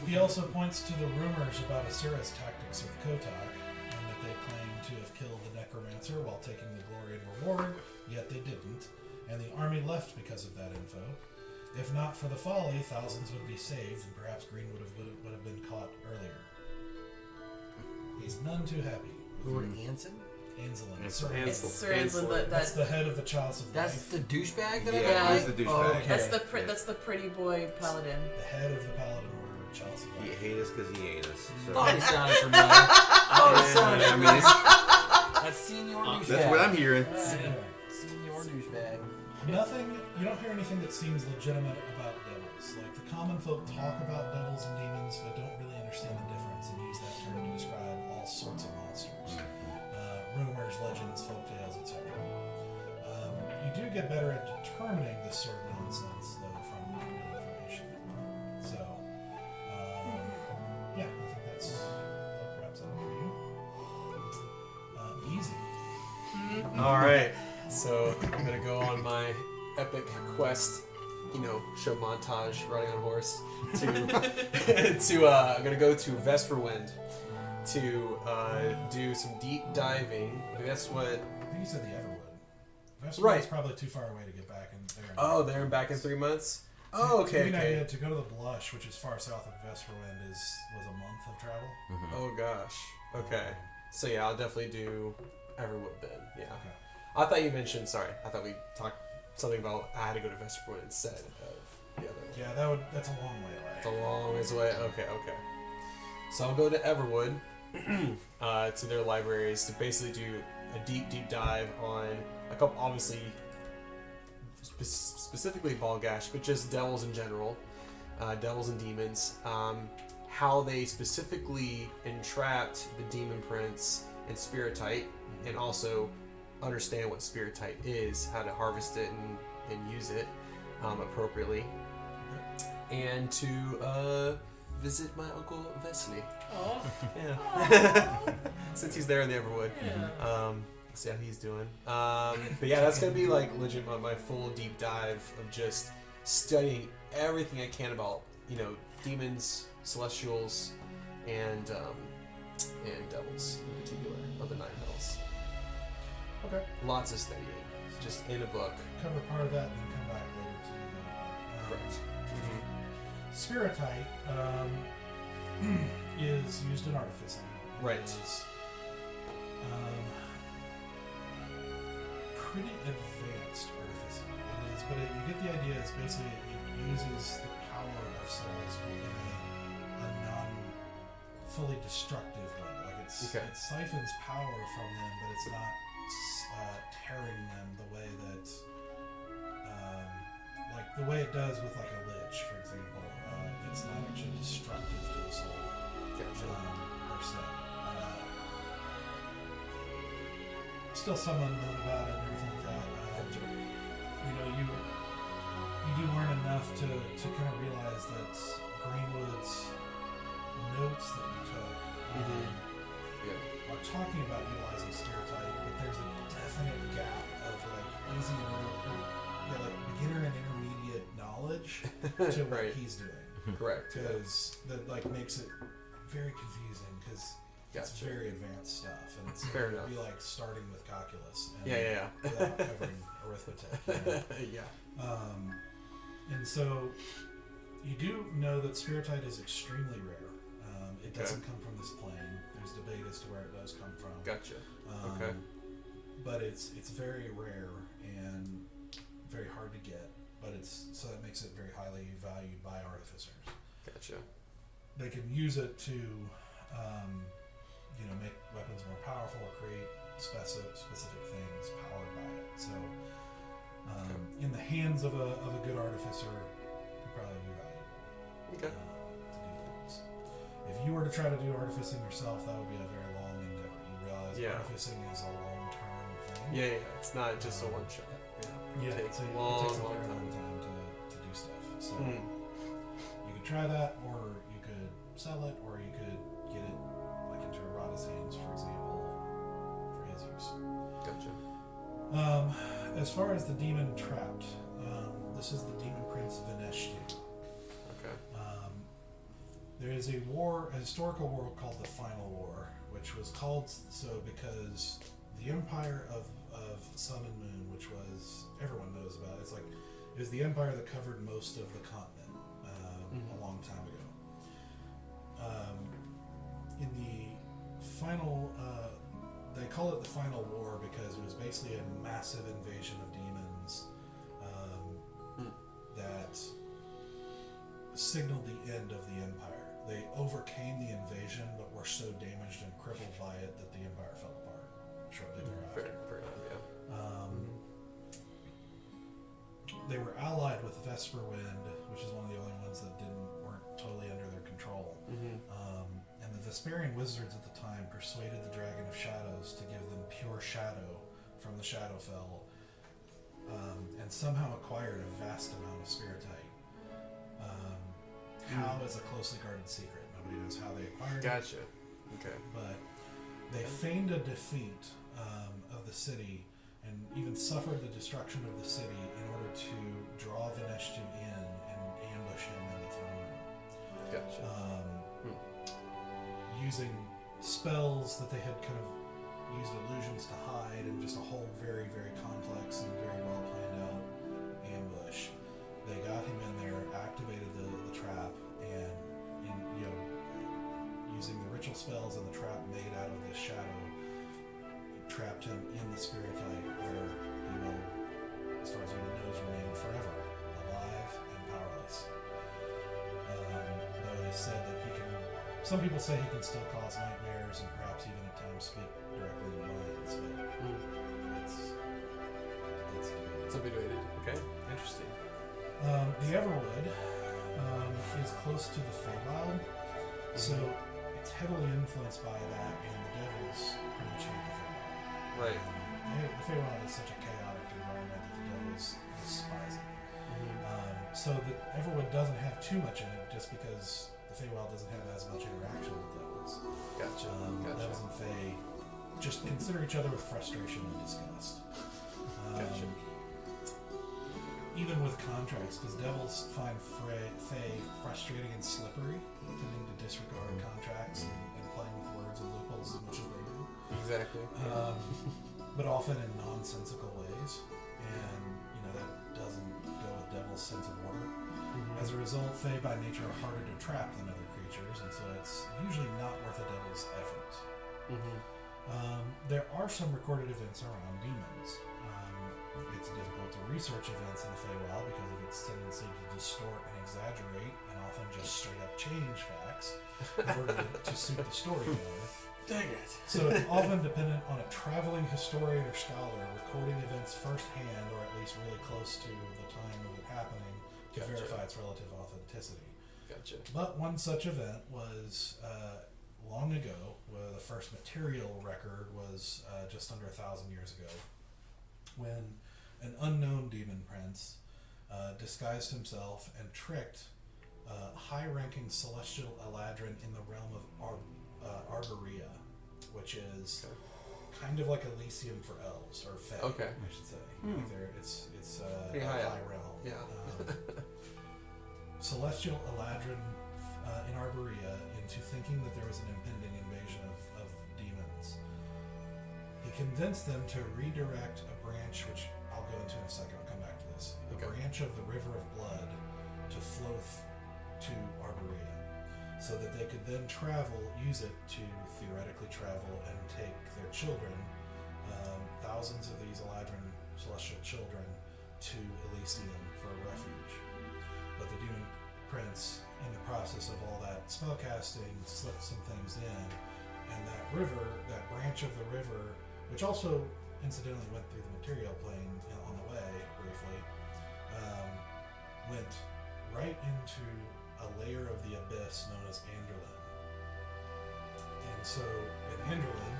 He also points to the rumors about Asura's tactics with Kotak, and that they claim to have killed the Necromancer while taking the glory and reward, yet they didn't, and the army left because of that info. If not for the Folly, thousands would be saved, and perhaps Greenwood would have been caught earlier. He's none too happy. Lord Anson? Anzelin. It's Sir Anselin, That's the head of the Chalice of That's Life. the douchebag that Yeah, I he's the douchebag. Okay. that's the pretty boy paladin. The head of the Paladin Order of Chalice of He Life. hate us because he ate us. So. Oh, it sounded familiar. Oh, it sounded I mean, familiar. That's senior douchebag. that's what I'm hearing. Senior douchebag. Nothing, you don't hear anything that seems legitimate about devils. Like, the common folk talk about devils and demons, but don't really understand the difference and use that term to describe all sorts of monsters. Rumors, legends, folktales, etc. You do get better at determining this sort of nonsense, though, from real information. So, yeah, I think that's what wraps it up for you. Easy. Alright, so I'm gonna go on my epic quest, show montage riding on a horse to I'm gonna go to Vesperwind to do some deep diving. That's what. I think you said the Everwood. Vesperwood's Right. probably too far away to get back in there. Oh, there and back in 3 months. Oh, To give okay, you an okay. idea, to go to the Blush, which is far south of Vesperwind, was a month of travel. Oh gosh. Okay. So yeah, I'll definitely do Everwood then. Yeah. Okay. I thought you mentioned. Sorry, I thought we talked something about I had to go to Vesperwood instead of the other one. Yeah, that's a long way away. It's a long ways away. Okay. So I'll go to Everwood, to their libraries to basically do a deep dive on a couple, obviously, specifically Bulgash, but just devils in general, devils and demons, how they specifically entrapped the Demon Prince and Spiritite, and also understand what Spiritite is, how to harvest it and use it appropriately, and to visit my uncle Vesely. Oh. Yeah. Since he's there in the Everwood. See how he's doing. But yeah, that's gonna be like legit my full deep dive of just studying everything I can about, demons, celestials, and devils in particular, of the 9 hells. Okay. Lots of studying. Just in a book. Cover part of that and then come back later to do the other part. Correct. Spiritite is used in artificing. It Right. is, pretty advanced artificing. It is, but you get the idea. It's basically it uses the power of souls, but in a non-fully destructive way. Like it siphons power from them, but it's not tearing them the way that, like the way it does with like a lich, for example. it's not actually destructive to the soul. Gotcha. Per se. Still some unknown about it and everything like that. Gotcha. You know, you do learn enough to kind of realize that Greenwood's notes that you took are talking about utilizing Spiritite, but there's a definite gap of like easy and like beginner and intermediate knowledge to what Right. he's doing. Correct. Because that like makes it very confusing because it's Gotcha. very advanced stuff, and it's Fair it'd enough. be like starting with calculus. And Yeah. without covering arithmetic. You know? Yeah. And so you do know that Spiritite is extremely rare. It doesn't come from this plane. There's debate as to where it does come from. Gotcha. Okay. But it's very rare and very hard to get. But so that makes it very highly valued by artificers. Gotcha. They can use it to, make weapons more powerful or create specific things powered by it. So, in the hands of a good artificer, could probably be valued. Okay. To do things. If you were to try to do artificing yourself, that would be a very long endeavor. You realize artificing is a long-term thing. Yeah. It's not just a one shot. Yeah, It takes it a long, takes a long very time. long time to do stuff. So Mm. you could try that, or you could sell it, or you could get it like into Arata's hands, for example, for his use. Gotcha. As far as the demon trapped, this is the demon prince VENATUS. Okay. There is a historical war called the Final War, which was called so because the Empire of Sun and Moon, which was everyone knows about. It was the empire that covered most of the continent a long time ago. In the final, they call it the Final War because it was basically a massive invasion of demons that signaled the end of the empire. They overcame the invasion, but were so damaged and crippled by it that the empire fell apart shortly thereafter. Fair enough. Yeah. They were allied with Vesperwind, which is one of the only ones that weren't totally under their control. And the Vesperian wizards at the time persuaded the Dragon of Shadows to give them pure shadow from the Shadowfell, and somehow acquired a vast amount of Spiritite. How is a closely guarded secret. Nobody knows how they acquired it. Gotcha. Okay. But they feigned a defeat of the city and even suffered the destruction of the city in order to draw VENATUS in and ambush him in the throne room. Gotcha. Using spells that they had kind of used illusions to hide, and just a whole very, very complex and very well planned out ambush. They got him in there, activated the trap, and using the ritual spells and the trap made out of this shadow, trapped him in the Spiritite, where he will, as far as anyone knows, remain forever alive and powerless. Though it is said that some people say he can still cause nightmares and perhaps even at times speak directly to minds, but it's debated. Okay. Interesting. The Everwood is close to the Feywild, so it's heavily influenced by that, and the devils pretty much hate the Feywild. Right. The Feywild is such a chaotic environment that the devils despise it. So the Everwood doesn't have too much in it, just because the Feywild doesn't have as much interaction with devils. Gotcha. Devils and Fey just consider each other with frustration and disgust. Gotcha. Even with contracts, because devils find Fey frustrating and slippery, tending to disregard contracts and playing with words and loopholes as much as they do. Exactly. But often in nonsensical ways, and that doesn't go with devil's sense of order. As a result, Fey by nature are harder to trap than other creatures, and so it's usually not worth a devil's effort. There are some recorded events around demons. It's difficult to research events in the Feywild because of its tendency to distort and exaggerate, and often just straight up change facts in order to suit the storyteller. Dang it. So it's often dependent on a traveling historian or scholar recording events firsthand, or at least really close to the time of it happening, to verify its relative authenticity. Gotcha. But one such event was long ago, where the first material record was just under 1,000 years ago, when an unknown demon prince disguised himself and tricked high-ranking celestial Eladrin in the realm of Arborea, which is kind of like Elysium for elves, or Fae, I should say. Like it's pretty a high high up. realm. Yeah. Celestial Eladrin in Arborea into thinking that there was an impending invasion of demons. He convinced them to redirect a branch, which I'll go into in a second, I'll come back to this, a branch of the River of Blood to flow to Arborea, so that they could then use it to theoretically travel and take their children, thousands of these Eladrin celestial children, to Elysium for a refuge. But the demon prince, in the process of all that spellcasting, slipped some things in, and that branch of the river, which also incidentally went through the material plane on the way briefly, went right into a layer of the abyss known as Anderlin. And so, Anderlin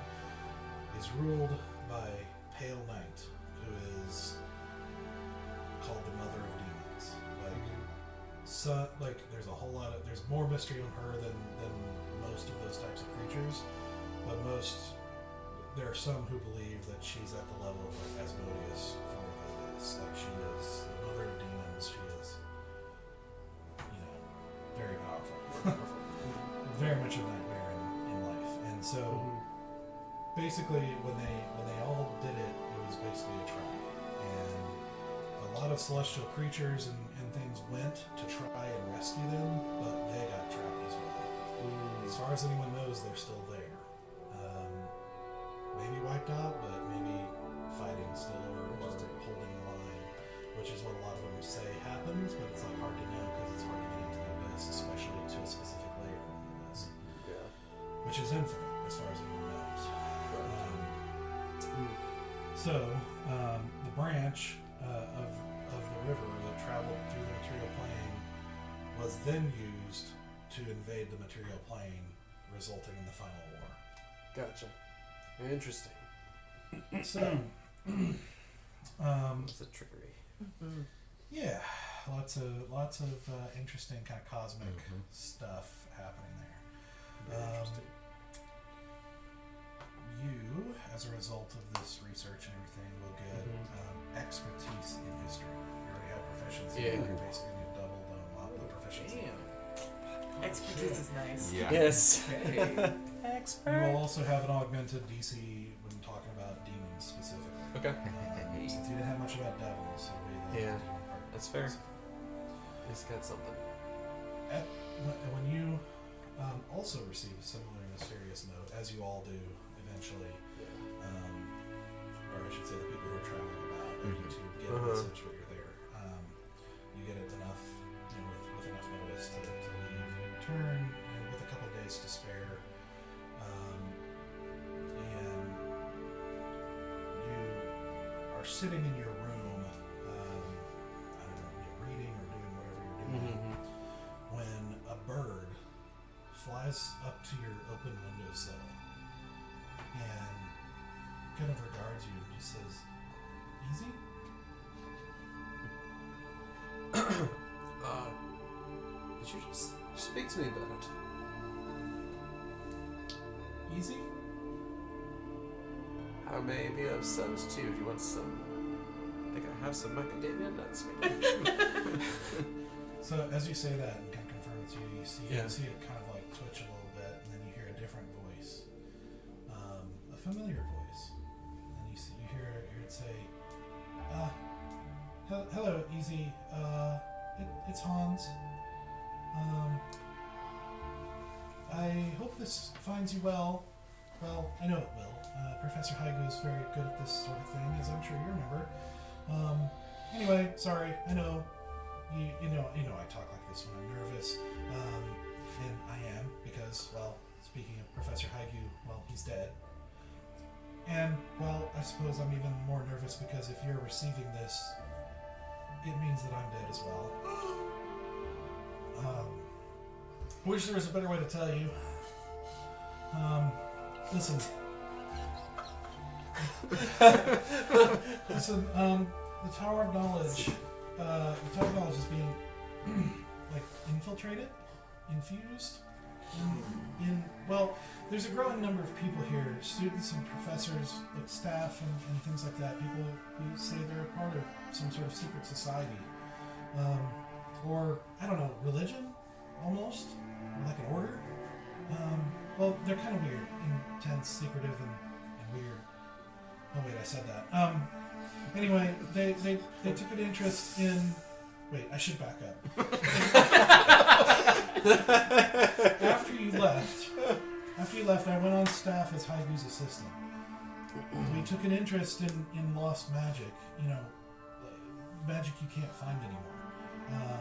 is ruled by Pale Night, who is called the Mother of Demons. There's a whole lot of, there's more mystery on her than most of those types of creatures, but there are some who believe that she's at the level of like Asmodeus for the abyss. Like, she is the Mother of Demons. She is, very powerful. Very much a nightmare in life. And so basically when they all did it, it was basically a trap. And a lot of celestial creatures and things went to try and rescue them, but they got trapped as well. As far as anyone knows, they're still there. Maybe wiped out, but maybe fighting still or holding the line, which is what a lot of them say happens, but it's like hard to know because it's hard to get into the abyss, especially to a specific layer of the abyss, which is infinite as far as anyone knows. The branch of the river that traveled through the material plane was then used to invade the material plane, resulting in the final war. Gotcha. Interesting. So, It's a trickery. yeah, lots of interesting kind of cosmic stuff happening there. Very interesting. You, as a result of this research and everything, will get expertise in history. You already have proficiency. Yeah. You basically need double the proficiency. Expertise is nice. Yeah. Yes. You will also have an augmented DC when talking about demons specifically. Okay. Since you didn't have much about devils, so maybe Yeah, the demon part. that's fair. He's got something. When you also receive a similar mysterious note, as you all do eventually, or I should say the people who are traveling about, you two get a message that you're there. You get it enough, with enough notice to leave. You return and with a couple of days to spare, and you are sitting in your room, I don't know, reading or doing whatever you're doing, when a bird flies up to your open windowsill and kind of regards you and just says, "Easy?" Did you just speak to me about it? Easy? How may I be of service to you? Do you want some? I think I have some macadamia nuts. So as you say that and kind of confirm it to you, Yeah. you see it kind of like twitch a little bit, and then you hear a different voice, a familiar voice, and you hear it say, "Hello, Easy. It's Hans. I hope this finds you well. Well, I know it will. Professor Haigu is very good at this sort of thing, as I'm sure you remember. Anyway, sorry. I know. You know I talk like this when I'm nervous, and I am because, well, speaking of Professor Haigu, well, he's dead. And, well, I suppose I'm even more nervous because if you're receiving this, it means that I'm dead as well. I wish there was a better way to tell you. Listen. Listen, the Tower of Knowledge, is being, like, infused? Well, there's a growing number of people here, students and professors, like staff and things like that, people who say they're a part of some sort of secret society. Or, I don't know, religion, almost? Or like an order? Well, they're kind of weird, intense, secretive, and weird. Oh wait, I said that. Anyway, they took an interest in... Wait, I should back up. After you left, I went on staff as Haigu's assistant. We took an interest in lost magic, magic you can't find anymore.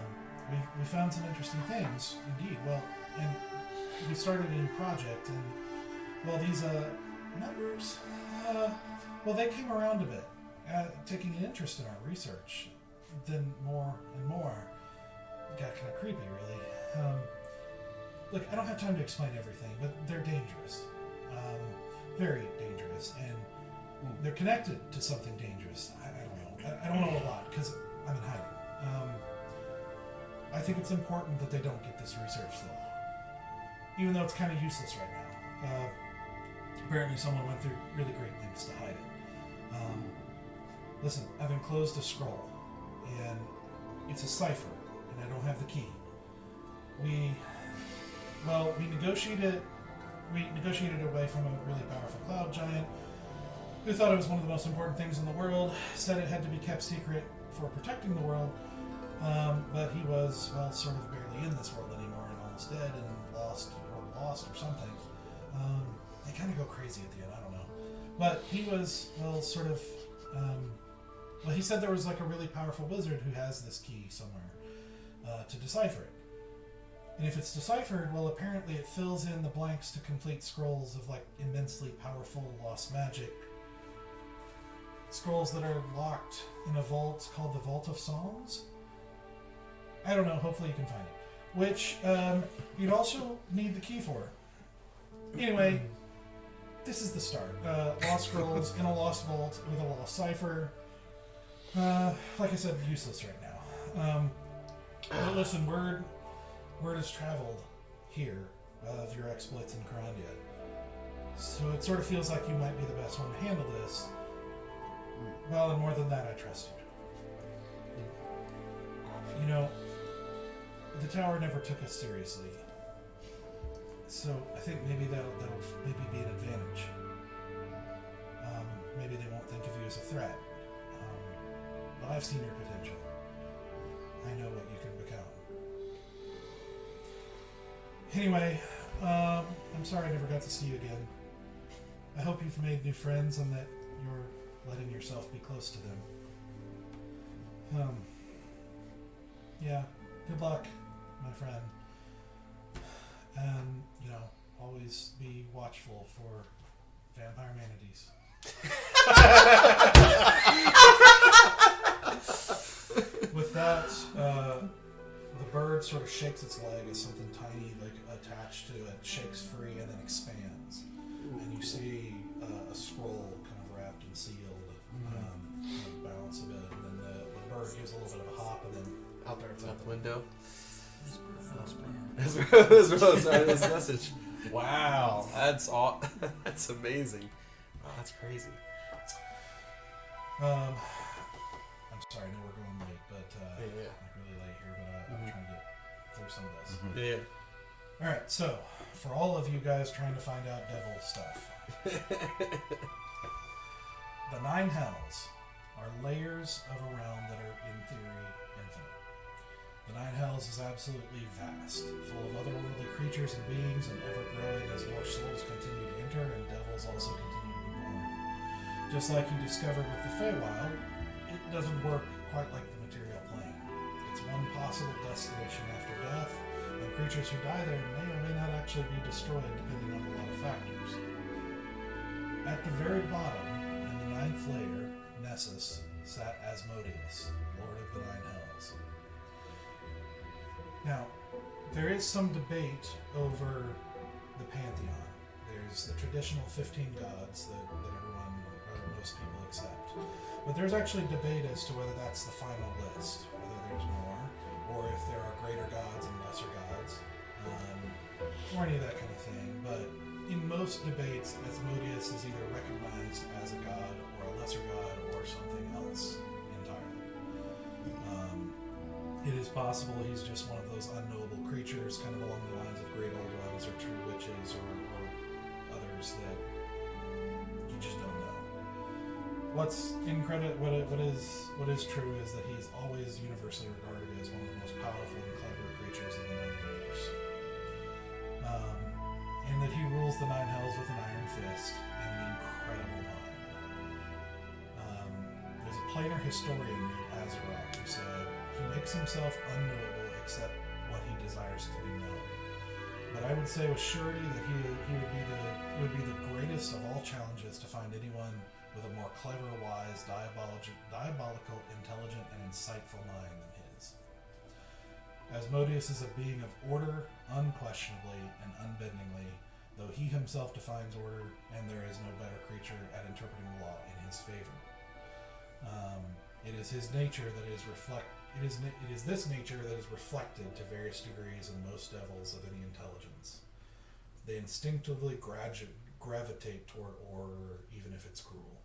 We found some interesting things, indeed. Well, and we started a new project, and, well, these members, they came around a bit, taking an interest in our research. Then more and more, it got kind of creepy, really. Look, I don't have time to explain everything, but they're dangerous. Very dangerous, and they're connected to something dangerous. I don't know. I don't know a lot, because I'm in hiding. I think it's important that they don't get this research, though. Even though it's kind of useless right now. Apparently someone went through really great lengths to hide it. Listen, I've enclosed a scroll. And it's a cipher, and I don't have the key. We negotiated away from a really powerful cloud giant who thought it was one of the most important things in the world, said it had to be kept secret for protecting the world, but he was, sort of barely in this world anymore and almost dead and lost or something. They kind of go crazy at the end, I don't know. But he was, he said there was like a really powerful wizard who has this key somewhere to decipher it. And if it's deciphered, well, apparently it fills in the blanks to complete scrolls of like immensely powerful lost magic. Scrolls that are locked in a vault called the Vault of Songs. I don't know, hopefully you can find it. Which you'd also need the key for. Anyway, this is the start. Lost scrolls in a lost vault with a lost cipher. Like I said, useless right now. But listen, word has traveled here of your exploits in Karandia. So it sort of feels like you might be the best one to handle this. Well, and more than that, I trust you. The tower never took us seriously. So I think maybe that'll maybe be an advantage. Maybe they won't think of you as a threat. But I've seen your potential. I know what you can become. Anyway, I'm sorry I never got to see you again. I hope you've made new friends and that you're letting yourself be close to them. Yeah, good luck, my friend. And, always be watchful for vampire manatees. With that, the bird sort of shakes its leg as something tiny, like attached to it, shakes free and then expands. And you see a scroll kind of wrapped and sealed, kind of bounce a bit, and then the bird gives a little bit of a hop and then Out there, it's out the window. This message. Wow, that's amazing. Oh, that's crazy. I'm sorry, I know we're going late, but like really late here, but I'm trying to get through some of this. Yeah. All right, so for all of you guys trying to find out devil stuff, the 9 hells are layers of a realm that are in theory infinite. The 9 hells is absolutely vast, full of otherworldly creatures and beings, and ever-growing as more souls continue to enter and devils also continue to be born. Just like you discovered with the Feywild, it doesn't work quite like the material plane. It's one possible destination after death, and creatures who die there may or may not actually be destroyed depending on a lot of factors. At the very bottom, in the 9th layer, Nessus sat Asmodeus, Lord of the 9 hells. Now, there is some debate over the pantheon. There's the traditional 15 gods that everyone, or most people accept. But there's actually debate as to whether that's the final list, whether there's more, or if there are greater gods and lesser gods, or any of that kind of thing. But in most debates, Asmodeus is either recognized as a god or a lesser god or something else entirely. It is possible he's just one of those unknowable creatures, kind of along the lines of Great Old Ones or True Witches or others that you just don't know. What's incredible, what is true is that he's always universally regarded as one of the most powerful and clever creatures in the known universe. And that he rules the Nine Hells with an iron fist and an incredible mind. There's a plainer historian named Azeroth who said, he makes himself unknowable except what he desires to be known. But I would say with surety that he would be the greatest of all challenges to find anyone with a more clever, wise, diabolical, intelligent, and insightful mind than his. Asmodeus is a being of order, unquestionably and unbendingly, though he himself defines order, and there is no better creature at interpreting the law in his favor. It is his nature that is It is this nature that is reflected to various degrees in most devils of any intelligence. They instinctively gravitate toward order, even if it's cruel.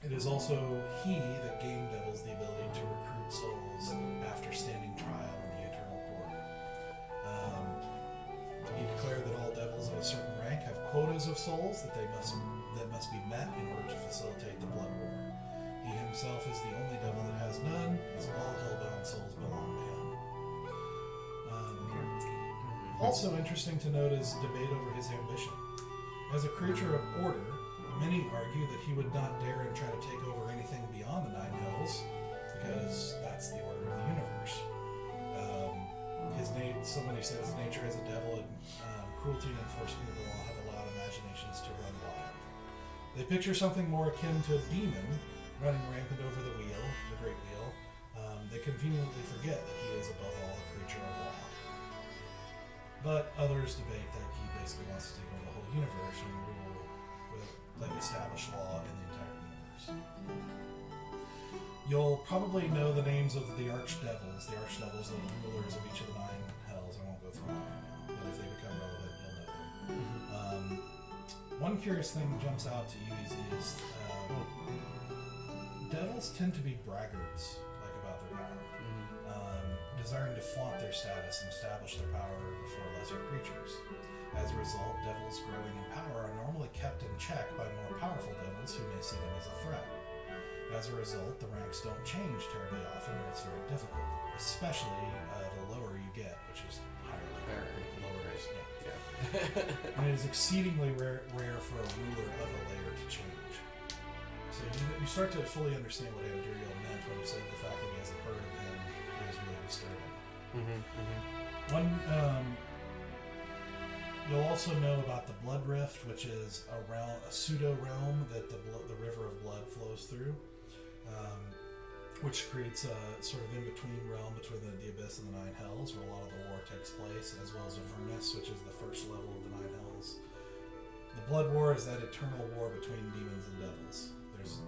It is also he that game devils the ability to recruit souls after standing trial in the eternal court. He declared that all devils of a certain rank have quotas of souls that must be met in order to facilitate the blood war. He himself is the only devil that has none, as all hellbound souls belong to him. Also interesting to note is debate over his ambition. As a creature of order, many argue that he would not dare and try to take over anything beyond the Nine Hells, because that's the order of the universe. Somebody says his nature as a devil and cruelty and enforcement of the law have allowed imaginations to run wild. They picture something more akin to a demon running rampant over the wheel, the Great Wheel. They conveniently forget that he is above all a creature of law. But others debate that he basically wants to take over the whole universe and rule with established law in the entire universe. You'll probably know the names of the archdevils. The archdevils are the rulers of each of the Nine Hells. I won't go through them right now, but if they become relevant, you'll know them. One curious thing jumps out to you, Easy, is devils tend to be braggarts, about their power, desiring to flaunt their status and establish their power before lesser creatures. As a result, devils growing in power are normally kept in check by more powerful devils who may see them as a threat. As a result, the ranks don't change terribly often, or it's very difficult, especially the lower you get, which is higher lower. Yeah. And it is exceedingly rare for a ruler of a layer to change. So you start to fully understand what Anduriel meant when he said the fact that he hasn't heard of him is really disturbing. You'll also know about the Blood Rift, which is a pseudo-realm that the River of Blood flows through, which creates a sort of in-between realm between the Abyss and the Nine Hells, where a lot of the war takes place, as well as Avernus, which is the first level of the Nine Hells. The Blood War is that eternal war between demons and devils. There's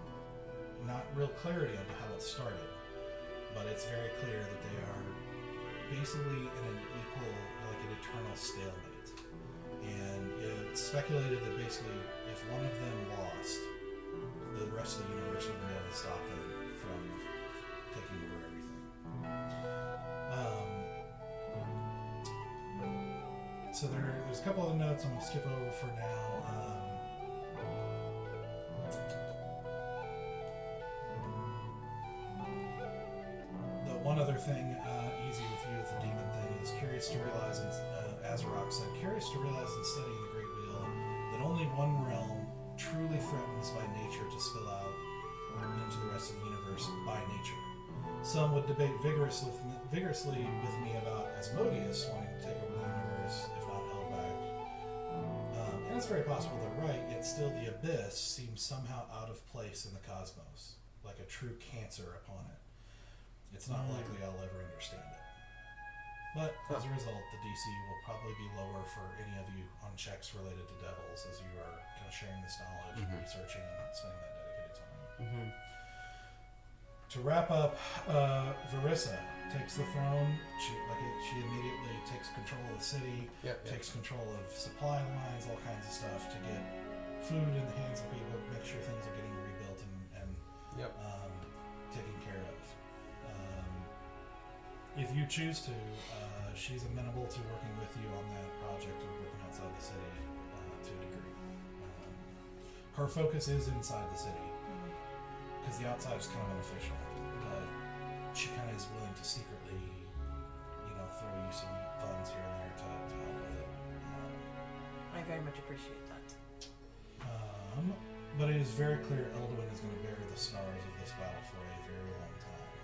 not real clarity on how it started, but it's very clear that they are basically in an equal, an eternal stalemate. And it's speculated that basically if one of them lost, the rest of the universe wouldn't be able to stop them from taking over everything. So there's a couple other notes I'm going to skip over for now. The one other thing, easy with you with the demon thing, is curious to realize, and Azeroth said, curious to realize in studying the Great Wheel that only one realm truly threatens by nature to spill out into the rest of the universe by nature. Some would debate vigorously with me about Asmodeus wanting to take over the universe, if not held back. And it's very possible they're right, yet still the Abyss seems somehow out of place in the cosmos, like a true cancer upon it. It's not likely I'll ever understand it. But as a result, the DC will probably be lower for any of you on checks related to devils, as you are kind of sharing this knowledge, and researching, and spending that dedicated time. To wrap up, Verissa takes the throne. She immediately takes control of the city, takes control of supply lines, all kinds of stuff to get food in the hands of people, make sure things are getting rebuilt and taken care of. If you choose to, she's amenable to working with you on that project or working outside the city to a degree. Her focus is inside the city, because the outside is kind of unofficial, but she kind of is willing to secretly, throw you some funds here and there to help with it. I very much appreciate that. But it is very clear Eldowyn is going to bear the scars of this battle for a very long time,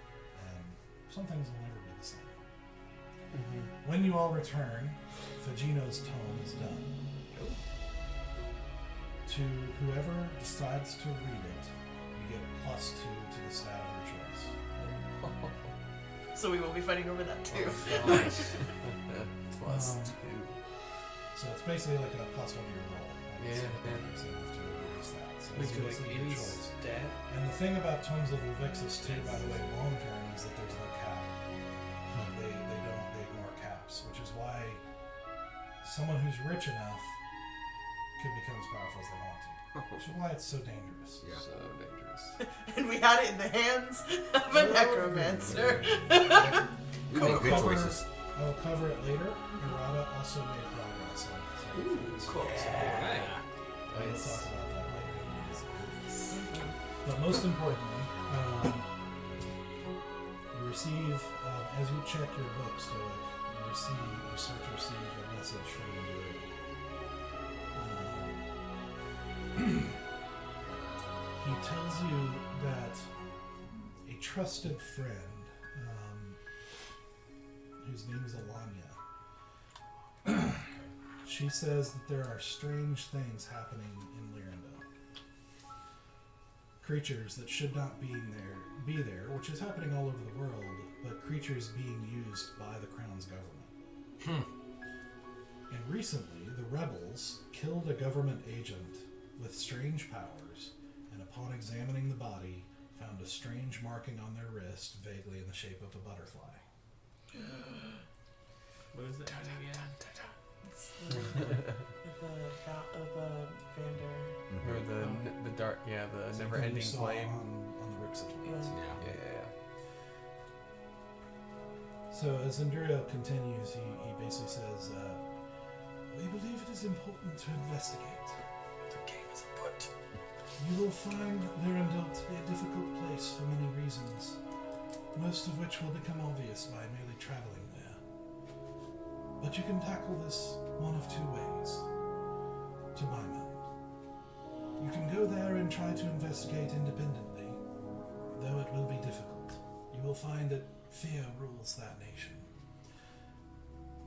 and some things will never be the same. When you all return, Fagino's tome is done. To whoever decides to read it, you get +2 to the stat of your choice. So we will be fighting over that too. +2. So it's basically like a +1 to your roll. Yeah. So We it's do like basically your any choice. stat. And the thing about Tomes of Levixus too, by the way, long term, is that there's no cap. They ignore caps, which is why someone who's rich enough could become as powerful as they want to. Which is why it's so dangerous. Yeah. So dangerous. And we had it in the hands of a necromancer. We make good choices. I will cover it later. Errata also made progress on it. So Cool. we'll talk about that later. But most importantly, you receive, as you check your book, Stoic, you start to receive a message from Endura. He tells you that a trusted friend, whose name is Alanya, she says that there are strange things happening in Lyranda. Creatures that should not be there, which is happening all over the world, but creatures being used by the Crown's government. And recently, the rebels killed a government agent with strange powers, and upon examining the body, found a strange marking on their wrist, vaguely in the shape of a butterfly. What is it again? The Vander. Or the dark, the Same never-ending thing you saw flame. on the Rixit ones. Yeah. Yeah. So as Enduriel continues, he basically says, we believe it is important to investigate. The game is afoot. You will find Lyrandel to be a difficult place for many reasons, most of which will become obvious by merely traveling there. But you can tackle this one of two ways, to my mind. You can go there and try to investigate independently, though it will be difficult. You will find that fear rules that nation.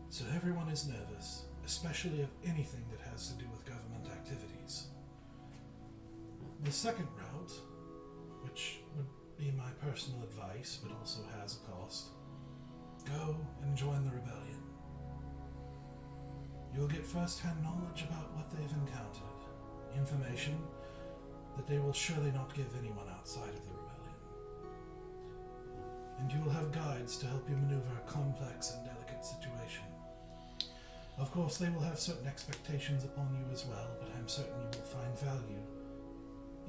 So everyone is nervous, especially of anything that has to do with government activities. The second route, which would be my personal advice, but also has a cost, go and join the rebellion. You'll get first-hand knowledge about what they've encountered, information that they will surely not give anyone outside of the rebellion. And you will have guides to help you maneuver a complex and delicate situation. Of course, they will have certain expectations upon you as well, but I'm certain you will find value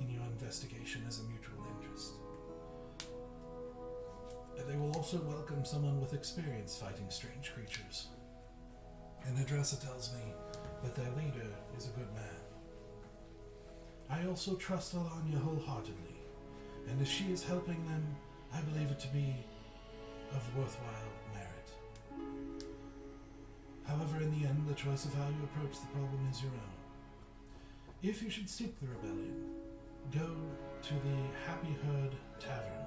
in your investigation as a mutual interest. And they will also welcome someone with experience fighting strange creatures. And Adressa tells me that their leader is a good man. I also trust Alanya wholeheartedly, and if she is helping them, I believe it to be of worthwhile merit. However, in the end, the choice of how you approach the problem is your own. If you should seek the rebellion, go to the Happy Herd Tavern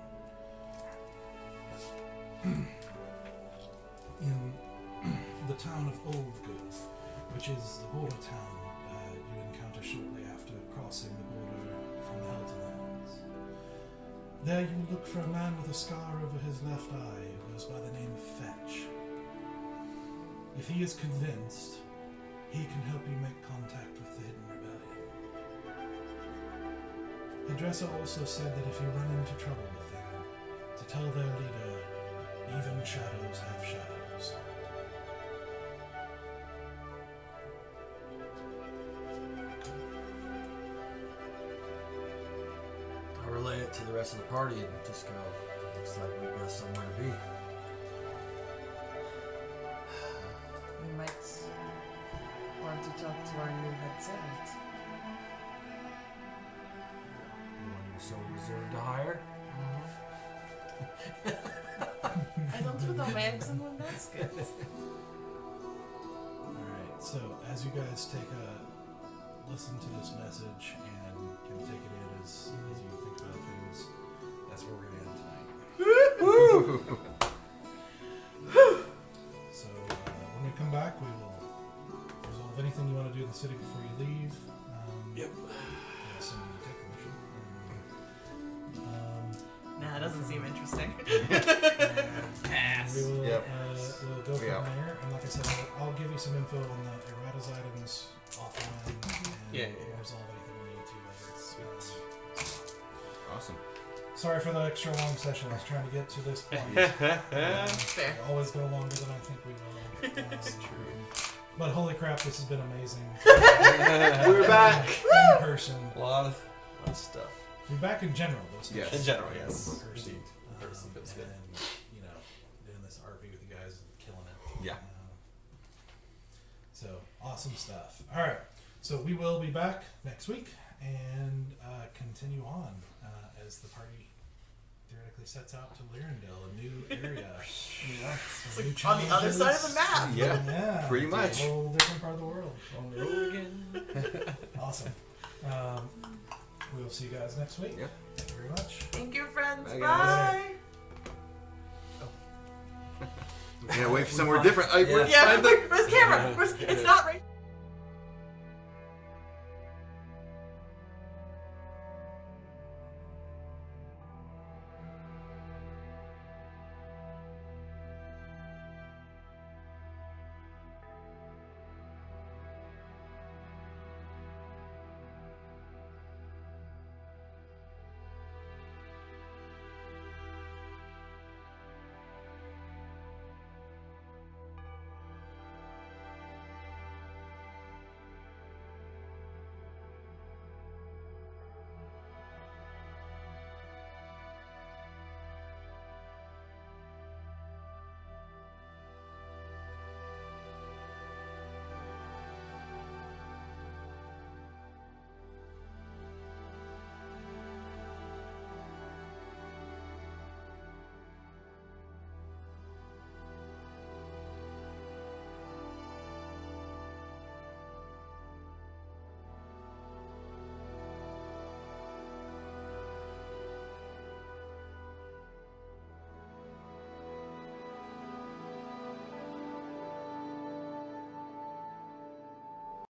in the town of Oldgood, which is the border town you encounter shortly after crossing the border from the Helton Lands. There you will look for a man with a scar over his left eye who goes by the name of Fetch. If he is convinced, he can help you make contact with the Hidden Rebellion. The dresser also said that if you run into trouble with them, to tell their leader, even shadows have shadows. I'll relay it to the rest of the party and just go, looks like we've got somewhere to be. We might want to talk to our new head servant. The one you so reserved to hire? I don't do the bags in one basket. Alright, so as you guys take a listen to this message and can take it in as you think about things, that's where we're going to end tonight. So when we come back, we will resolve anything you want to do in the city before you leave. Yep. Assuming you take permission. Nah, it doesn't seem interesting. Pass. We will Yep. we'll go from there. And like I said, I'll give you some info on the erratas items offline. And Yeah. we'll resolve anything we need to later. Awesome. Sorry for the extra long session. I was trying to get to this point. Fair. We always go longer than I think we will. True. But holy crap, this has been amazing. We're back. In person. A lot of stuff. We're back in general, though. Yes. In general, yes. In person. Indeed. In person feels good. And, you know, doing this RP with you guys is killing it. Yeah. So, awesome stuff. All right. So, we will be back next week and continue on as the party theoretically sets out to Lyrandale, a new area. It's like on the other side of the map. Yeah. Pretty much. A whole different part of the world. On the road again. Awesome. We will see you guys next week. Yep. Thank you very much. Thank you, friends. Bye, Bye. guys. Yeah, wait for somewhere different. Yeah, where's the camera? It's not right.